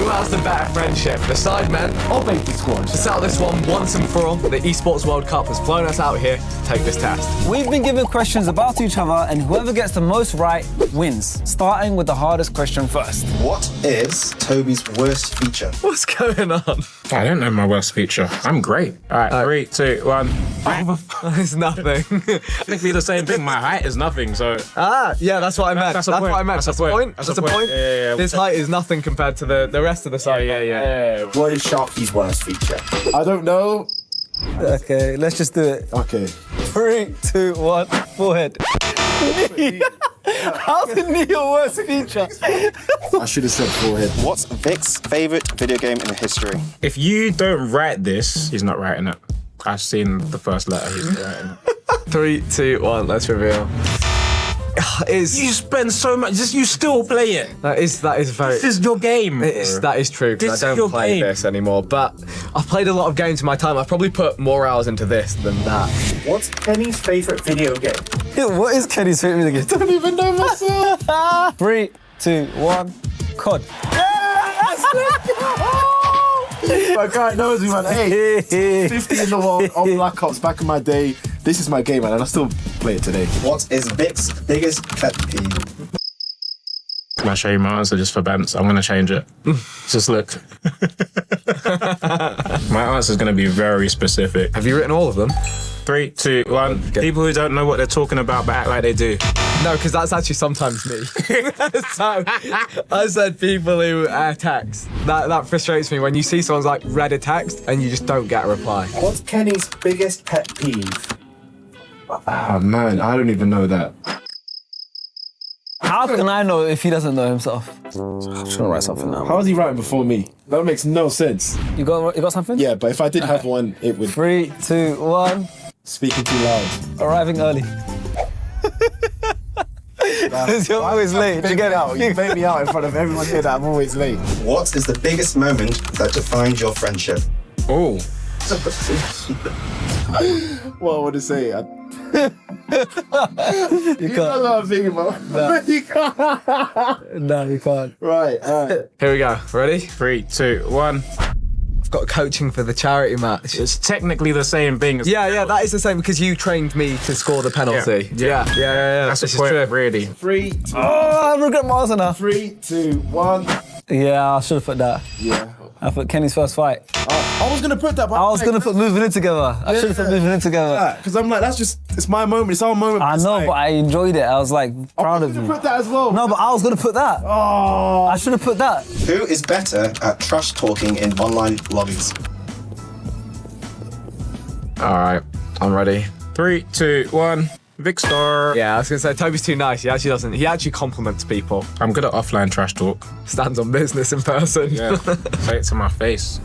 Who has the better friendship, the Sidemen or Baby Squad? To settle this one once and for all, the Esports World Cup has flown us out here to take this test. We've been given questions about each other, and whoever gets the most right wins. Starting with the hardest question first. What is Toby's worst feature? What's going on? I don't know my worst feature. I'm great. All right, 3, 2, 1. It's nothing. Technically the same thing. My height is nothing, so... Yeah, that's what I meant. That's what I meant. That's a point. That's a point. Yeah. This height is nothing compared to the rest of the side. Yeah. What is Sharky's worst feature? I don't know. Okay, let's just do it. Okay. 3, 2, 1, forehead. How's the knee your worst feature? I should have said forehead. What's Vic's favourite video game in history? If you don't write this, he's not writing it. I've seen the first letter he's writing. 3, 2, 1, let's reveal. You spend so much, you still play it. That is very... This is your game. That is true, because This I is don't your play game. this anymore, but I've played a lot of games in my time. I've probably put more hours into this than that. What's Kenny's favourite video game? What is Kenny's favourite video game? I don't even know myself. 3, 2, 1, COD. My guy knows me, man. Hey, 50 in the world on Black Ops back in my day. This is my game, man, and I still play it today. What is Vic's biggest pet peeve? Can I show you my answer just for Bents? I'm going to change it. Just look. My answer is going to be very specific. Have you written all of them? 3, 2, 1. People who don't know what they're talking about but act like they do. No, because that's actually sometimes me. So, I said people who text. That frustrates me when you see someone's like read a text and you just don't get a reply. What's Kenny's biggest pet peeve? Oh, man, I don't even know that. How can I know if he doesn't know himself? I'm just gonna write something now. How was he writing before me? That makes no sense. You got something? Yeah, but if I did have one, it would... 3, 2, 1. Speaking too loud. Arriving early. Because you're always late. Did you get it? You bait me out in front of everyone here that I'm always late. What is the biggest moment that defines your friendship? Oh. What I want to say? You That's can't. what I'm thinking about. No. You can't. No, you can't. Right, all right. Here we go. Ready? 3, 2, 1. I've got coaching for the charity match. It's technically the same thing as... Yeah, that is the same because you trained me to score the penalty. Yeah. That's This the is point, true. really. 3, 2, Oh, I regret my answer now. 3, 2, 1. Yeah, I should have put that. Yeah. I put Kenny's first fight. I was gonna put that, but I was gonna put moving in together. I should have put moving in together. because I'm like, that's just, it's my moment, it's our moment. I it's know, like, but I enjoyed it. I was like proud I of was gonna you. put that as well. No, but I was gonna put that. Oh. I should have put that. Who is better at trash talking in online lobbies? All right, I'm ready. 3, 2, 1. Victor. Yeah, I was gonna say Toby's too nice. He actually doesn't. He actually compliments people. I'm good at offline trash talk. Stands on business in person. Yeah. Say it to my face.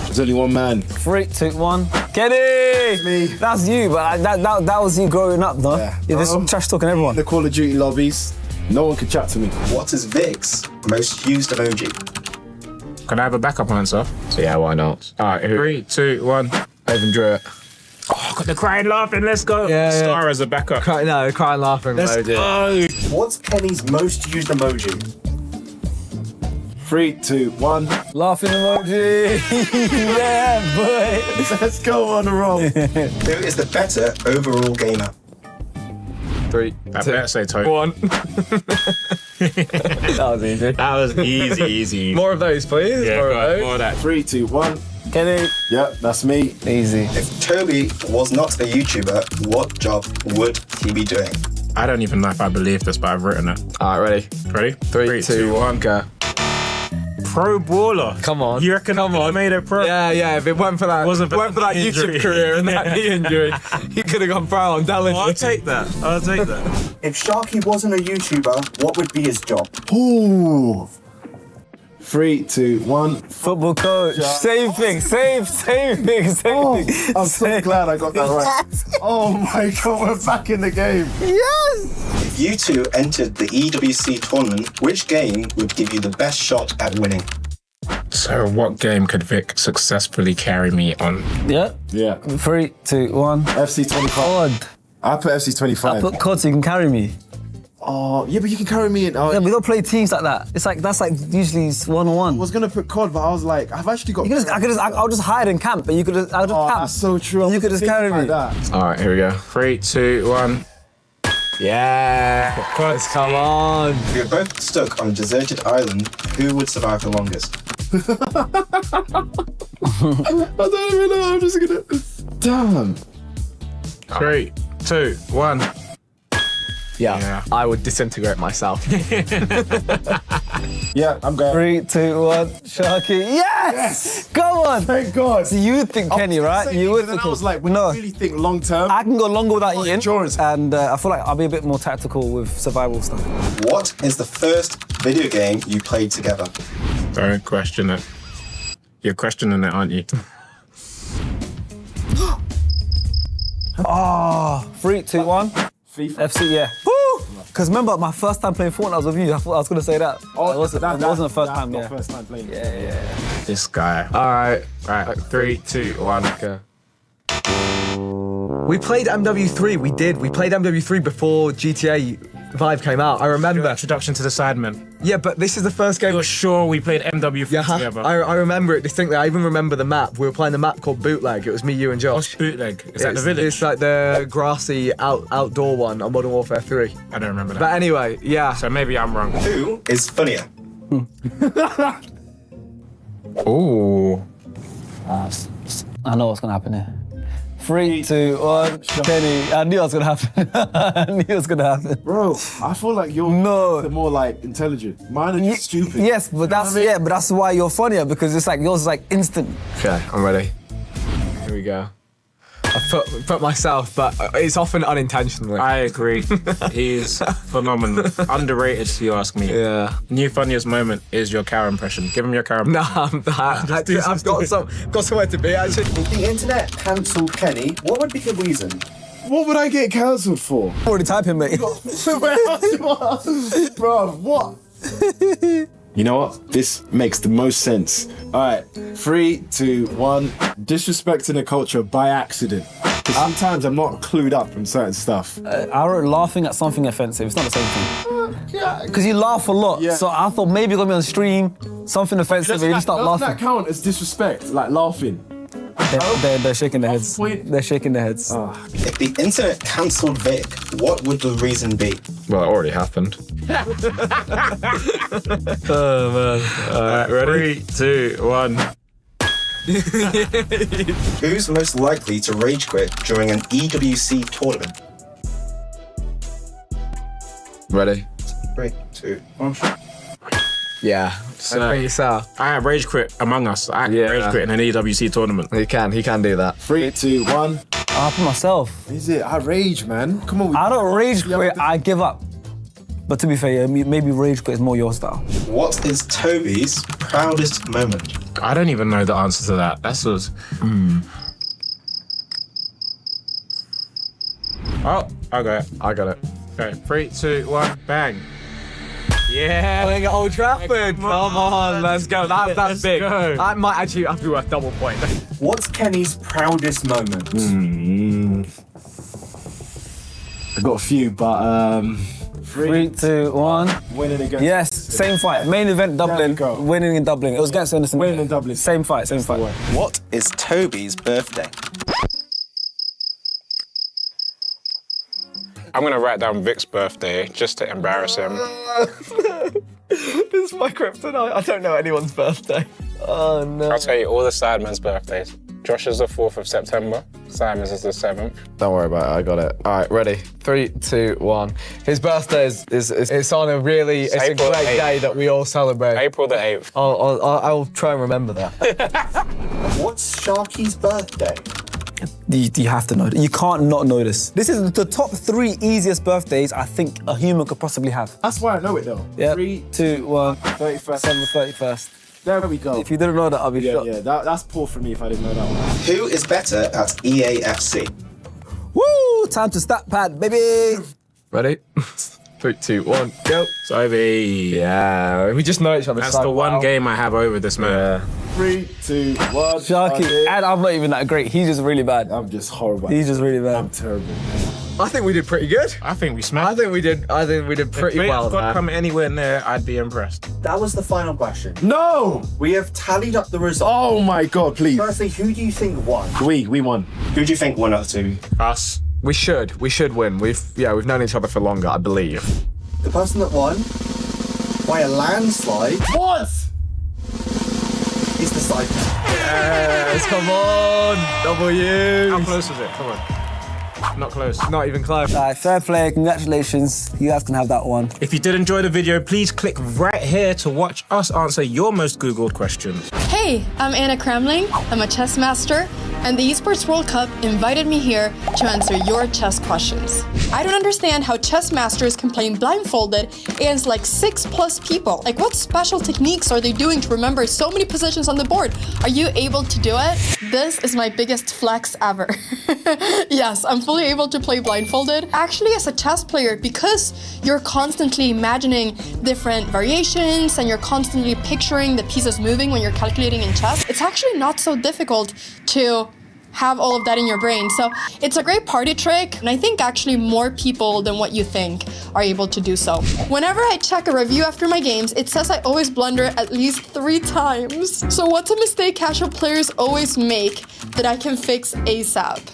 There's only one man. 3, 2, 1. Kenny! Me. That's you, but that was you growing up, though. Yeah. You're just trash talking everyone. The Call of Duty lobbies, no one can chat to me. What is Vic's most used emoji? Can I have a backup answer? Yeah, why not? All right, 3, 2, 1. I even drew it. Oh, got the crying laughing, let's go. Yeah. Star as a backup. Crying laughing Let's emoji. go. What's Kenny's most used emoji? 3, 2, 1. Laughing emoji. Yeah, boy. Let's go on the roll. Who is the better overall gamer? 3, I 2, better say Toby. 1. That was easy. That was easy. More of those, please. Yeah, More go of on, those. more of that. 3, 2, 1. Kenny. Yep, that's me. Easy. If Toby was not a YouTuber, what job would he be doing? I don't even know if I believe this, but I've written it. All right, ready? Ready? 3, 2, 1, go. Pro baller. Come on. You reckon I made it pro? Yeah. If it weren't for that, Wasn't for weren't for that the YouTube injury. career and that knee injury, he could have gone pro. I'm telling you. I'll take that. If Sharky wasn't a YouTuber, what would be his job? Ooh. 3, 2, 1. Football coach. Same thing. Same thing. I'm so glad I got that right. Oh my God, we're back in the game. If you two entered the EWC tournament, which game would give you the best shot at winning? So what game could Vic successfully carry me on? Yeah. Yeah. 3, 2, 1. FC 25. Odd. I put FC 25. I put COD so you can carry me. Oh, yeah, but you can carry me in. Oh, Yeah, we don't play teams like that. It's like that's like usually one-on-one. I was gonna put COD, but I was like, I've actually got. I'll just hide and camp, but you could just, I'll just camp. That's so true. You could just carry me. Like that. All right, here we go. 3, 2, 1. Yeah. Let's come on. If you're both stuck on a deserted island, who would survive the longest? I don't even know. I'm just gonna. Damn. 3, 2, 1. Yeah. I would disintegrate myself. Yeah, I'm going. 3, 2, 1. Sharky. Yes! Go on. Thank God. So you would think Kenny, right? You would Then think. I was like, when you really think long term. I can go longer without eating. endurance. And I feel like I'll be a bit more tactical with survival stuff. What is the first video game you played together? Don't question it. You're questioning it, aren't you? 3, 2, 1. FIFA. FC, yeah. Because remember, my first time playing Fortnite was with you. I thought I was going to say that. it wasn't the first time, yeah. First time playing. This guy. All right. Right, 3, 2, 1. Okay. We played MW3. We did. We played MW3 before GTA 5 came out. I remember. Introduction to the Sidemen. Yeah, but this is the first game. You're sure we played MW3 Yeah, together? I remember it distinctly. I even remember the map. We were playing the map called Bootleg. It was me, you, and Josh. What's bootleg? Is that the village? It's like the grassy outdoor one on Modern Warfare 3. I don't remember that. But anyway, yeah. So maybe I'm wrong. Who is funnier? Ooh. I know what's going to happen here. 3, 2, 1. Kenny. I knew it was going to happen. I knew it was going to happen. Bro, I feel like you're the more like intelligent. Mine are just stupid. Yes, but but that's why you're funnier, because it's like yours is like instant. Okay, I'm ready. Here we go. I put myself, but it's often unintentionally. I agree. He's phenomenal. Underrated, if you ask me. Yeah. New funniest moment is your cow impression. Give him your cow impression. Nah, I've got somewhere to be actually. If the internet cancelled Kenny, what would be the reason? What would I get cancelled for? Already typing, mate. Bro, what? You know what? This makes the most sense. All right, 3, 2, 1. Disrespecting a culture by accident. 'Cause sometimes I'm not clued up on certain stuff. I wrote laughing at something offensive. It's not the same thing. Because you laugh a lot. Yeah. So I thought maybe you're going to be on stream, something offensive, and you just start Doesn't laughing. that count as disrespect? Like laughing? They're shaking their heads. Point. They're shaking their heads. If the internet cancelled Vic, what would the reason be? Well, it already happened. Oh man. Alright, ready? 3, 2, 1. Who's most likely to rage quit during an EWC tournament? Ready? 3, 2, 1. Yeah. So I rage quit among us. I Yeah. rage quit in an EWC tournament. he can do that. 3, 2, 1. I'll put myself. Is it? I rage, man. Come on. I don't rage quit, I give up. But to be fair, yeah, maybe rage quit is more your style. What is Toby's proudest moment? I don't even know the answer to that. That's just. Oh, I got it. I got it. Okay, 3, 2, 1, bang. Yeah. Playing at Old Trafford. Come on, let's go. That's Let's big. go. That might actually have to be worth double point. What's Kenny's proudest moment? I got a few, but 3, 2, 1. winning against. Yes, same fight. Main event Dublin. go. Winning in Dublin. It was against Anderson. Winning in Dublin. Same fight. What is Toby's birthday? I'm gonna write down Vic's birthday just to embarrass him. This is my kryptonite. I don't know anyone's birthday. Oh no. I'll tell you all the Sidemen's birthdays. Josh is the 4th of September. Simon's is the 7th. Don't worry about it. I got it. All right, ready? 3, 2, 1. His birthday is it's on a really it's a April great 8th. day that we all celebrate. April the 8th. I'll try and remember that. What's Sharky's birthday? You have to know. You can't not know this. This is the top 3 easiest birthdays I think a human could possibly have. That's why I know it though. Yeah. 3, 2, 1. 31st. December 31st. There we go. If you didn't know that, I'll be shocked. Yeah, that's poor for me if I didn't know that one. Who is better at EAFC? Woo! Time to stat pad, baby. Ready? 3, 2, 1, go. Sobe. Yeah, we just know each other. That's so the one well. game I have over this man. 3, 2, 1. Sharky, and I'm not even that great. He's just really bad. I'm just horrible. He's just really bad. I'm terrible. I think we did pretty good. I think we smashed. I think we did pretty well If God there. come anywhere near, I'd be impressed. That was the final question. No! We have tallied up the results. Oh my god, please. Firstly, who do you think won? We won. Who do you think won out of two? Us. We should win. We've known each other for longer, I believe. The person that won by a landslide What? is the Cypher. Yes, come on, W. How close was it? Come on. Not close. Not even close. All right, fair play. Congratulations. You guys can have that one. If you did enjoy the video, please click right here to watch us answer your most Googled questions. Hey, I'm Anna Kramling. I'm a chess master, and the Esports World Cup invited me here to answer your chess questions. I don't understand how chess masters can play blindfolded against like 6+ people. Like, what special techniques are they doing to remember so many positions on the board? Are you able to do it? This is my biggest flex ever. Yes, I'm fully able to play blindfolded. Actually, as a chess player, because you're constantly imagining different variations and you're constantly picturing the pieces moving when you're calculating in chess, it's actually not so difficult to have all of that in your brain. So it's a great party trick, and I think actually more people than what you think are able to do so. Whenever I check a review after my games, it says I always blunder at least 3 times. So what's a mistake casual players always make that I can fix ASAP?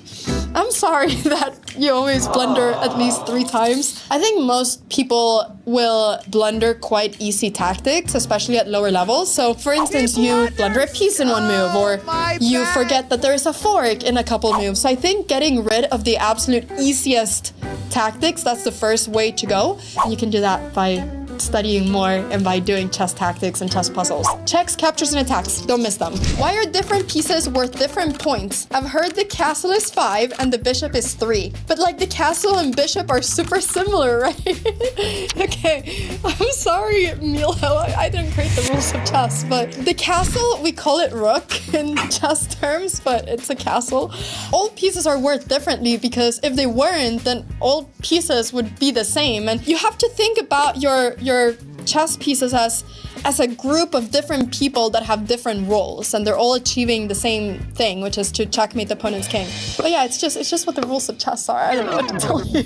I'm sorry that you always blunder at least 3 times. I think most people will blunder quite easy tactics, especially at lower levels. So for instance, you blunder a piece in one move, or you forget that there's a fork in a couple moves. So I think getting rid of the absolute easiest tactics, that's the first way to go. And you can do that by studying more and by doing chess tactics and chess puzzles. Checks, captures, and attacks. Don't miss them. Why are different pieces worth different points? I've heard the castle is 5 and the bishop is 3. But like the castle and bishop are super similar, right? Okay, I'm sorry, Milo. I didn't create the rules of chess, but the castle, we call it rook in chess terms, but it's a castle. All pieces are worth differently because if they weren't, then all pieces would be the same. And you have to think about your chess pieces as a group of different people that have different roles, and they're all achieving the same thing, which is to checkmate the opponent's king. But yeah, it's just what the rules of chess are. I don't know what to tell you.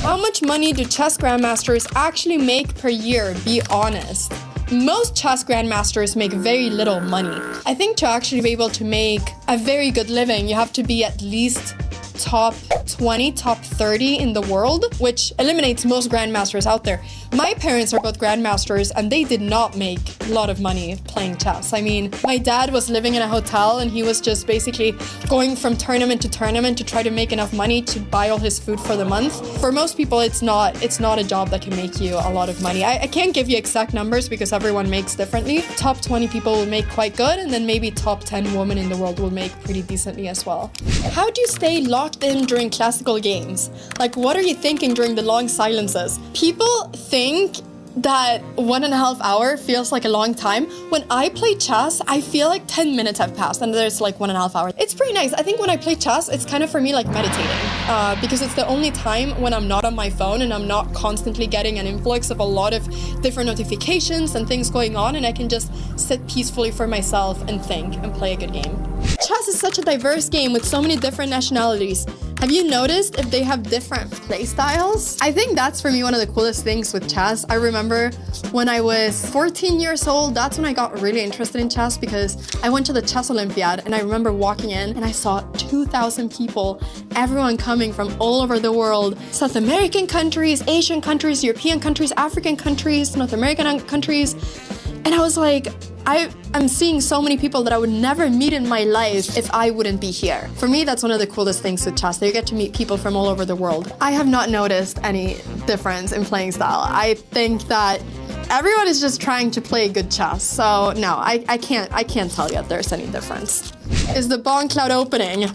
How much money do chess grandmasters actually make per year? Be honest. Most chess grandmasters make very little money. I think to actually be able to make a very good living, you have to be at least top 20, top 30 in the world, which eliminates most grandmasters out there. My parents are both grandmasters and they did not make a lot of money playing chess. I mean, my dad was living in a hotel and he was just basically going from tournament to tournament to try to make enough money to buy all his food for the month. For most people, it's not a job that can make you a lot of money. I can't give you exact numbers because everyone makes differently. Top 20 people will make quite good, and then maybe top 10 women in the world will make pretty decently as well. How do you stay locked in during classical games? Like, what are you thinking during the long silences? People think that 1.5 hours feels like a long time. When I play chess, I feel like 10 minutes have passed and there's like 1.5 hours. It's pretty nice. I think when I play chess, it's kind of for me like meditating because it's the only time when I'm not on my phone and I'm not constantly getting an influx of a lot of different notifications and things going on, and I can just sit peacefully for myself and think and play a good game. Chess is such a diverse game with so many different nationalities. Have you noticed if they have different play styles? I think that's for me one of the coolest things with chess. I remember when I was 14 years old, that's when I got really interested in chess because I went to the Chess Olympiad and I remember walking in and I saw 2,000 people, everyone coming from all over the world, South American countries, Asian countries, European countries, African countries, North American countries. And I was like, I'm seeing so many people that I would never meet in my life if I wouldn't be here. For me, that's one of the coolest things with chess, that you get to meet people from all over the world. I have not noticed any difference in playing style. I think that everyone is just trying to play good chess. So no, I can't tell you if there's any difference. Is the Bon Cloud opening?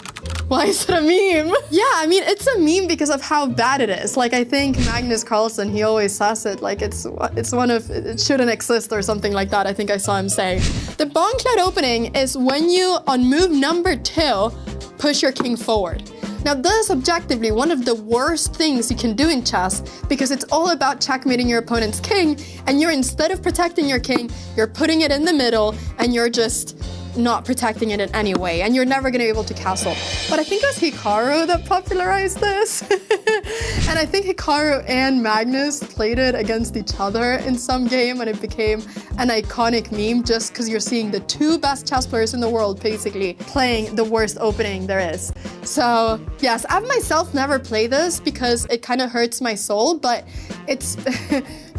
Why is it a meme? Yeah, I mean, it's a meme because of how bad it is. Like, I think Magnus Carlsen, he always says it, like it shouldn't exist or something like that. I think I saw him say. The Bon Cloud opening is when you, on move number 2, push your king forward. Now, this is objectively one of the worst things you can do in chess because it's all about checkmating your opponent's king, and instead of protecting your king, you're putting it in the middle and you're just not protecting it in any way, and you're never gonna be able to castle. But I think it was Hikaru that popularized this. And I think Hikaru and Magnus played it against each other in some game, and it became an iconic meme just because you're seeing the two best chess players in the world basically playing the worst opening there is. So yes, I've myself never played this because it kind of hurts my soul, but it's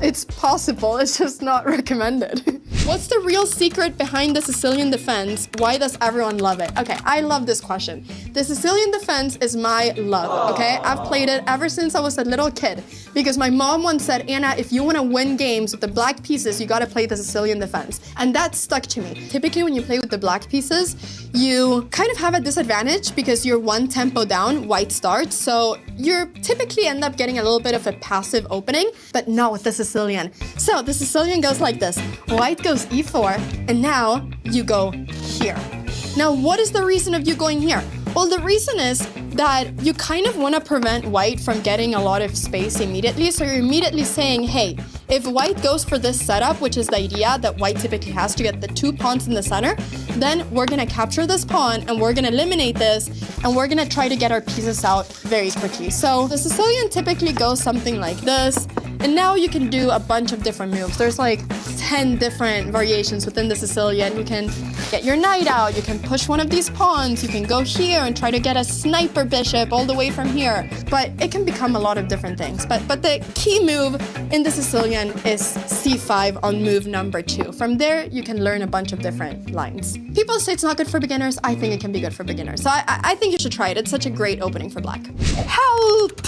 it's possible, it's just not recommended. What's the real secret behind the Sicilian defense? Why does everyone love it? Okay, I love this question. The Sicilian defense is my love, okay? I've played it ever since I was a little kid because my mom once said, Anna, if you want to win games with the black pieces, you got to play the Sicilian defense. And that stuck to me. Typically, when you play with the black pieces, you kind of have a disadvantage because you're one tempo down, white starts, so you're typically end up getting a little bit of a passive opening, but not with the Sicilian. So the Sicilian goes like this. White goes e4, and now you go here. Now, what is the reason of you going here? Well, the reason is that you kind of want to prevent white from getting a lot of space immediately. So you're immediately saying, hey, if white goes for this setup, which is the idea that white typically has to get the two pawns in the center, then we're going to capture this pawn and we're going to eliminate this and we're going to try to get our pieces out very quickly. So the Sicilian typically goes something like this. And now you can do a bunch of different moves. There's like 10 different variations within the Sicilian. You can get your knight out, you can push one of these pawns, you can go here and try to get a sniper bishop all the way from here. But it can become a lot of different things. But the key move in the Sicilian is c5 on move number 2. From there, you can learn a bunch of different lines. People say it's not good for beginners. I think it can be good for beginners. So I think you should try it. It's such a great opening for black. Help!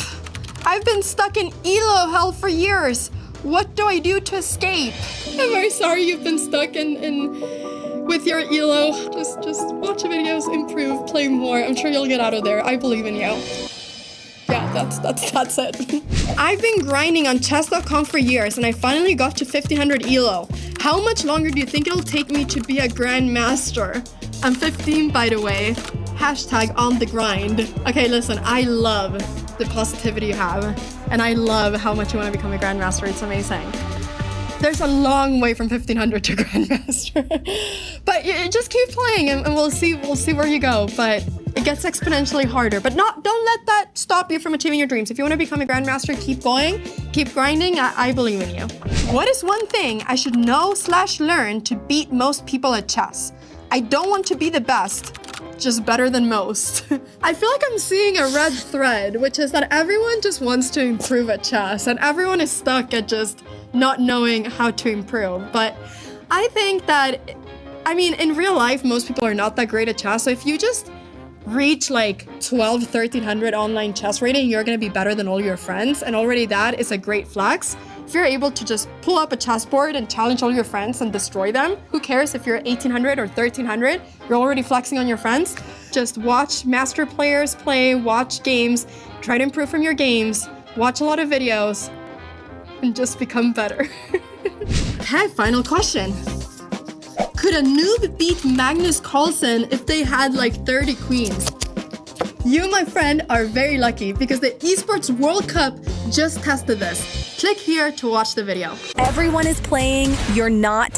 I've been stuck in ELO hell for years. What do I do to escape? I'm very sorry you've been stuck with your ELO. Just watch the videos, improve, play more. I'm sure you'll get out of there. I believe in you. Yeah, that's it. I've been grinding on chess.com for years and I finally got to 1500 ELO. How much longer do you think it'll take me to be a grandmaster? I'm 15, by the way. Hashtag on the grind. Okay, listen, I love the positivity you have, and I love how much you want to become a grandmaster. It's amazing. There's a long way from 1500 to grandmaster, but just keep playing, and we'll see where you go. But it gets exponentially harder. But don't let that stop you from achieving your dreams. If you want to become a grandmaster, keep going, keep grinding. I believe in you. What is one thing I should know/learn to beat most people at chess? I don't want to be the best, just better than most. I feel like I'm seeing a red thread, which is that everyone just wants to improve at chess and everyone is stuck at just not knowing how to improve. But I think that, I mean, in real life, most people are not that great at chess. So if you just reach like 1300 online chess rating, you're gonna be better than all your friends. And already that is a great flex. If you're able to just pull up a chessboard and challenge all your friends and destroy them, who cares if you're 1800 or 1300? You're already flexing on your friends. Just watch master players play, watch games, try to improve from your games, watch a lot of videos, and just become better. Okay, final question. Could a noob beat Magnus Carlsen if they had like 30 queens? You, my friend, are very lucky because the Esports World Cup just tested this. Click here to watch the video. Everyone is playing, you're not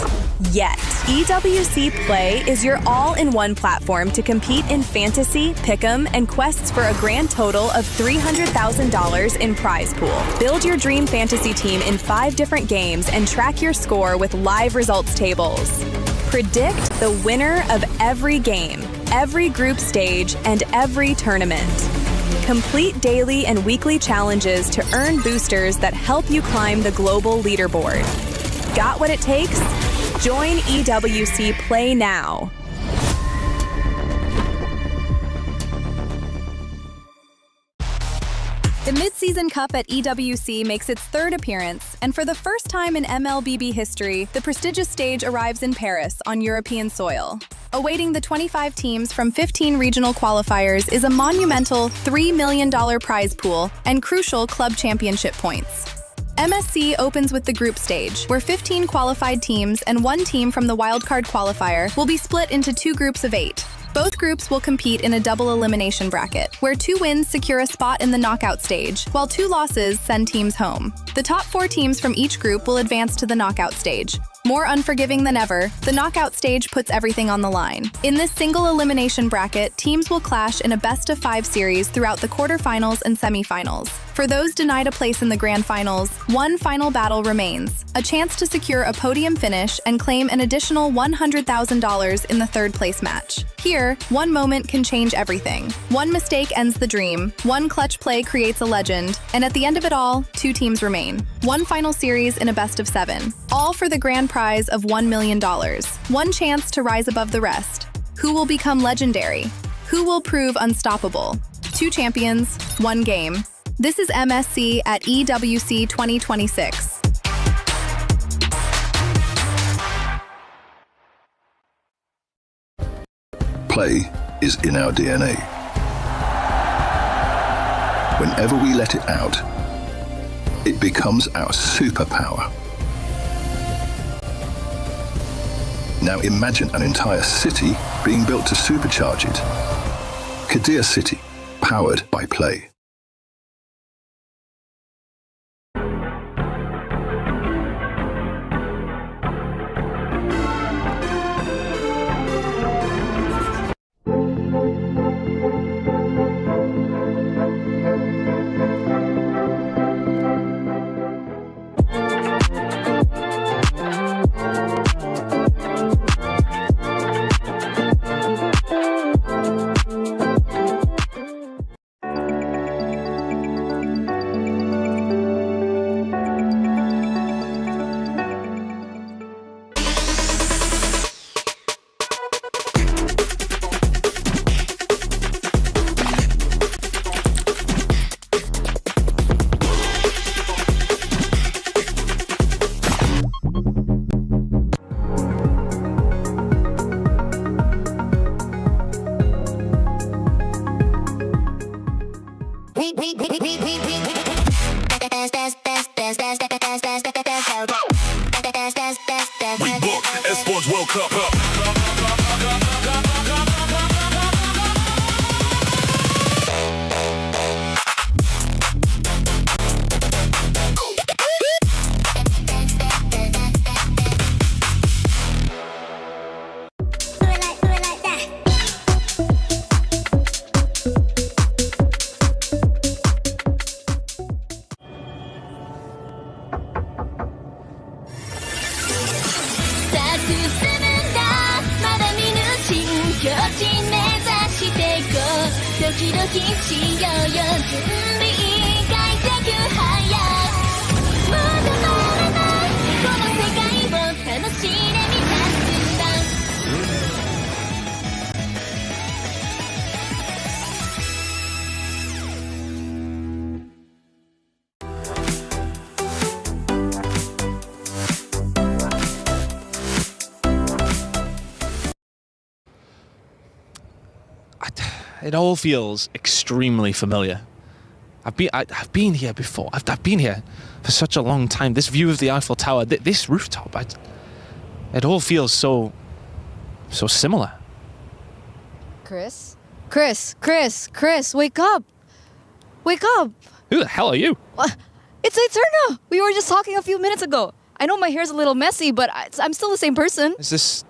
yet. EWC Play is your all-in-one platform to compete in fantasy, pick'em, and quests for a grand total of $300,000 in prize pool. Build your dream fantasy team in 5 different games and track your score with live results tables. Predict the winner of every game, every group stage, and every tournament. Complete daily and weekly challenges to earn boosters that help you climb the global leaderboard. Got what it takes? Join EWC Play now. The Mid-Season Cup at EWC makes its 3rd appearance, and for the first time in MLBB history, the prestigious stage arrives in Paris on European soil. Awaiting the 25 teams from 15 regional qualifiers is a monumental $3 million prize pool and crucial club championship points. MSC opens with the group stage, where 15 qualified teams and 1 team from the wildcard qualifier will be split into 2 groups of 8. Both groups will compete in a double elimination bracket, where 2 wins secure a spot in the knockout stage, while 2 losses send teams home. The top 4 teams from each group will advance to the knockout stage. More unforgiving than ever, the knockout stage puts everything on the line. In this single elimination bracket, teams will clash in a best-of-5 series throughout the quarterfinals and semifinals. For those denied a place in the grand finals, one final battle remains, a chance to secure a podium finish and claim an additional $100,000 in the third-place match. Here, one moment can change everything. One mistake ends the dream, one clutch play creates a legend, and at the end of it all, 2 teams remain. One final series in a best-of-7, all for the grand prize of $1 million. One chance to rise above the rest. Who will become legendary? Who will prove unstoppable? 2 champions, 1 game. This is MSC at EWC 2026. Play is in our DNA. Whenever we let it out, it becomes our superpower. Now imagine an entire city being built to supercharge it. Kadir City, powered by Play. Esports World Cup up. It all feels extremely familiar. I've been here before. I've been here for such a long time. This view of the Eiffel Tower, this rooftop, it all feels so similar. Chris, wake up! Wake up! Who the hell are you? It's Eterna! We were just talking a few minutes ago. I know my hair's a little messy, but I'm still the same person. Is this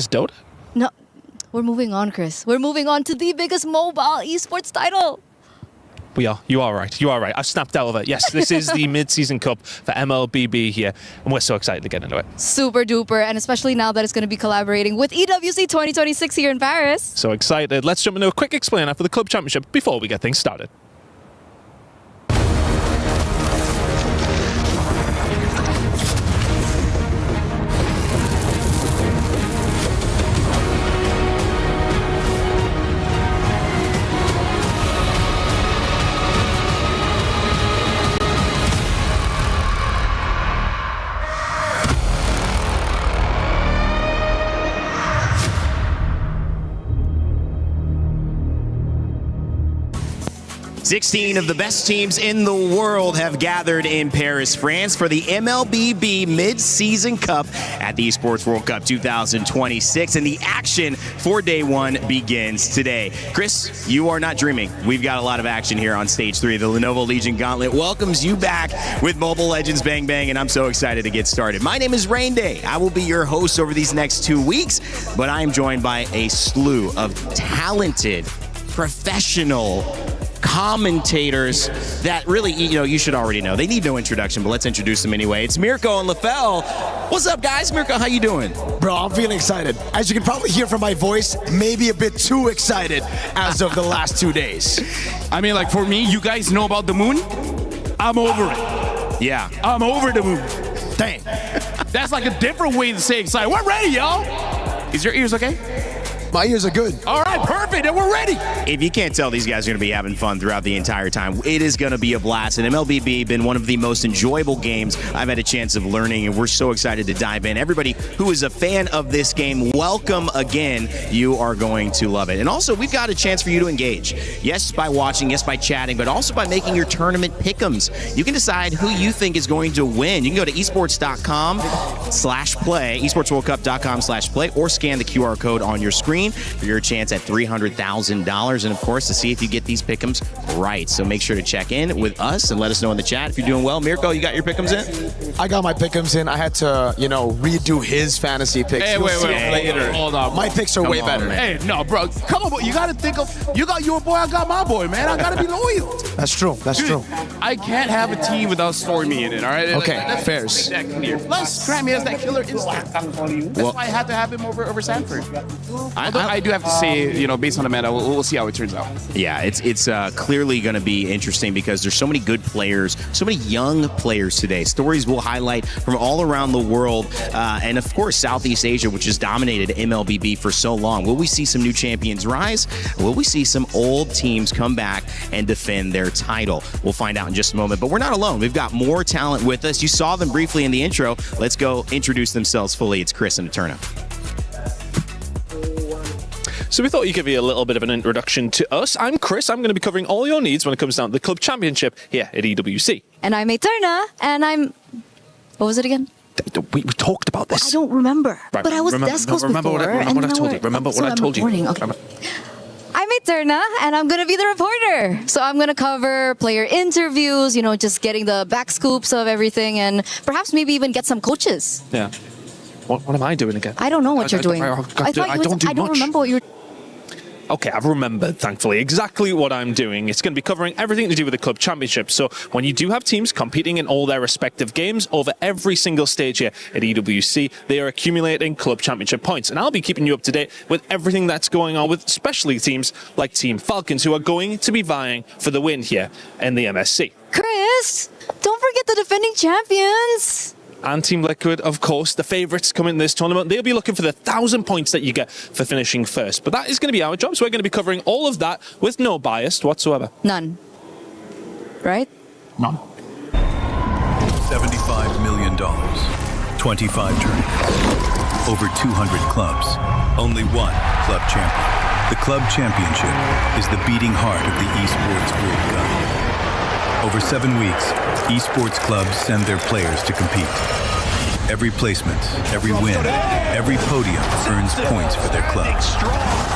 Dota? No, we're moving on, Chris. We're moving on to the biggest mobile esports title. We are. You are right. I've snapped out of it. Yes, this is the mid-season cup for MLBB here, and we're so excited to get into it. Super duper, and especially now that it's going to be collaborating with EWC 2026 here in Paris. So excited. Let's jump into a quick explainer for the club championship before we get things started. 16 of the best teams in the world have gathered in Paris, France for the MLBB Mid-Season Cup at the Esports World Cup 2026, and the action for day one begins today. Chris, you are not dreaming. We've got a lot of action here on stage 3. The Lenovo Legion Gauntlet welcomes you back with Mobile Legends Bang Bang, and I'm so excited to get started. My name is Rain Day. I will be your host over these next 2 weeks, but I am joined by a slew of talented, professional commentators that really, you should already know. They need no introduction, but let's introduce them anyway. It's Mirko and LaFell. What's up, guys? Mirko, how you doing? Bro, I'm feeling excited. As you can probably hear from my voice, maybe a bit too excited as of the last 2 days. I mean, like, for me, you guys know about the moon? I'm over it. Yeah. I'm over the moon. Dang. That's like a different way to say excited. We're ready, y'all. Is your ears okay? My ears are good. All right, perfect, and we're ready. If you can't tell, these guys are going to be having fun throughout the entire time. It is going to be a blast, and MLBB been one of the most enjoyable games I've had a chance of learning, and we're so excited to dive in. Everybody who is a fan of this game, welcome again. You are going to love it. And also, we've got a chance for you to engage. Yes, by watching, yes, by chatting, but also by making your tournament pick'ems. You can decide who you think is going to win. You can go to esports.com/play, esportsworldcup.com/play, or scan the QR code on your screen for your chance at $300,000, and of course to see if you get these pick'ems right. So make sure to check in with us and let us know in the chat if you're doing well. Mirko, you got your pick'ems in? I got my pick'ems in. I had to, redo his fantasy picks. Hey, wait, later. Hold on. My picks are way better. Hey, no, bro. Come on, bro. You got to think of, you got your boy, I got my boy, man. I got to be loyal. That's true. That's true. I can't have a team without Story Me in it, all right? Okay, fairs. Plus, Grammy has that killer instinct. That's why I had to have him over Sanford. I do have to say, based on the meta, we'll see how it turns out. Yeah, it's clearly going to be interesting because there's so many good players, so many young players today. Stories will highlight from all around the world, and of course Southeast Asia, which has dominated MLBB for so long. Will we see some new champions rise? Will we see some old teams come back and defend their title? We'll find out in just a moment, but we're not alone. We've got more talent with us. You saw them briefly in the intro. Let's go introduce themselves fully. It's Chris and Eterna. So we thought you'd give you a little bit of an introduction to us. I'm Chris. I'm going to be covering all your needs when it comes down to the club championship here at EWC. And I'm Eterna, and I'm... What was it again? We talked about this. I don't remember. Right, but I was Desk Host remember before. What I told you. Remember what I told you. Okay. I'm Eterna, and I'm going to be the reporter. So I'm going to cover player interviews, just getting the back scoops of everything, and perhaps maybe even get some coaches. Yeah. What am I doing again? I don't know what you're doing. I don't remember what you're... Okay, I've remembered, thankfully, exactly what I'm doing. It's going to be covering everything to do with the club championship. So when you do have teams competing in all their respective games over every single stage here at EWC, they are accumulating club championship points. And I'll be keeping you up to date with everything that's going on with especially teams like Team Falcons, who are going to be vying for the win here in the MSC. Chris, don't forget the defending champions. And Team Liquid, of course, the favourites coming in this tournament. They'll be looking for the 1,000 points that you get for finishing first. But that is going to be our job, so we're going to be covering all of that with no bias whatsoever. None. Right? None. $75 million, 25 tournaments, over 200 clubs, only one club champion. The club championship is the beating heart of the Esports World Cup. Over 7 weeks, esports clubs send their players to compete. Every placement, every win, every podium earns points for their club.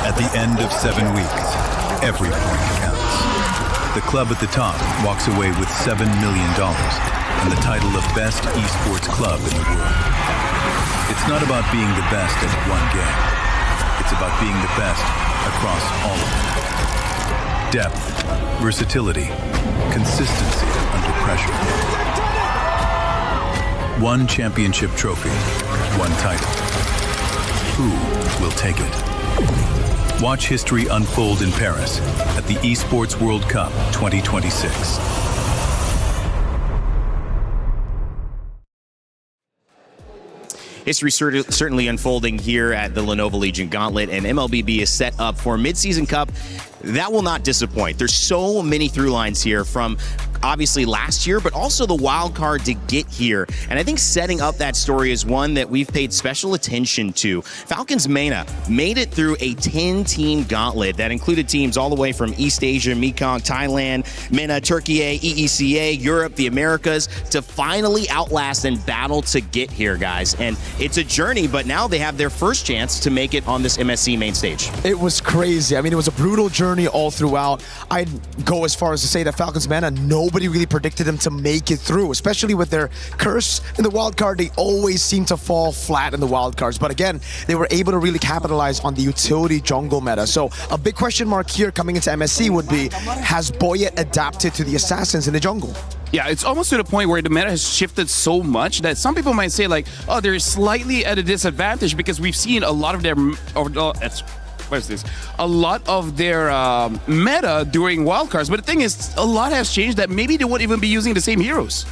At the end of 7 weeks, every point counts. The club at the top walks away with $7 million and the title of Best Esports Club in the world. It's not about being the best at one game. It's about being the best across all of them. Depth, versatility, consistency under pressure. One championship trophy, one title. Who will take it? Watch history unfold in Paris at the Esports World Cup 2026. History certainly unfolding here at the Lenovo Legion Gauntlet, and MLBB is set up for a mid-season cup that will not disappoint. There's so many through lines here, from obviously last year, but also the wild card to get here. And I think setting up that story is one that we've paid special attention to. Falcons MENA made it through a 10-team gauntlet that included teams all the way from East Asia, Mekong, Thailand, MENA, Turkey, EECA, Europe, the Americas, to finally outlast and battle to get here, guys. And it's a journey, but now they have their first chance to make it on this MSC main stage. It was crazy. I mean, it was a brutal journey all throughout. I'd go as far as to say that Falcons MENA, nobody really predicted them to make it through, especially with their curse in the wild card. They always seem to fall flat in the wild cards. But again, they were able to really capitalize on the utility jungle meta. So a big question mark here coming into MSC would be, has Boyet adapted to the assassins in the jungle? Yeah, it's almost to the point where the meta has shifted so much that some people might say like, oh, they're slightly at a disadvantage because we've seen a lot of their, a lot of their meta during wildcards. But the thing is, a lot has changed that maybe they won't even be using the same heroes.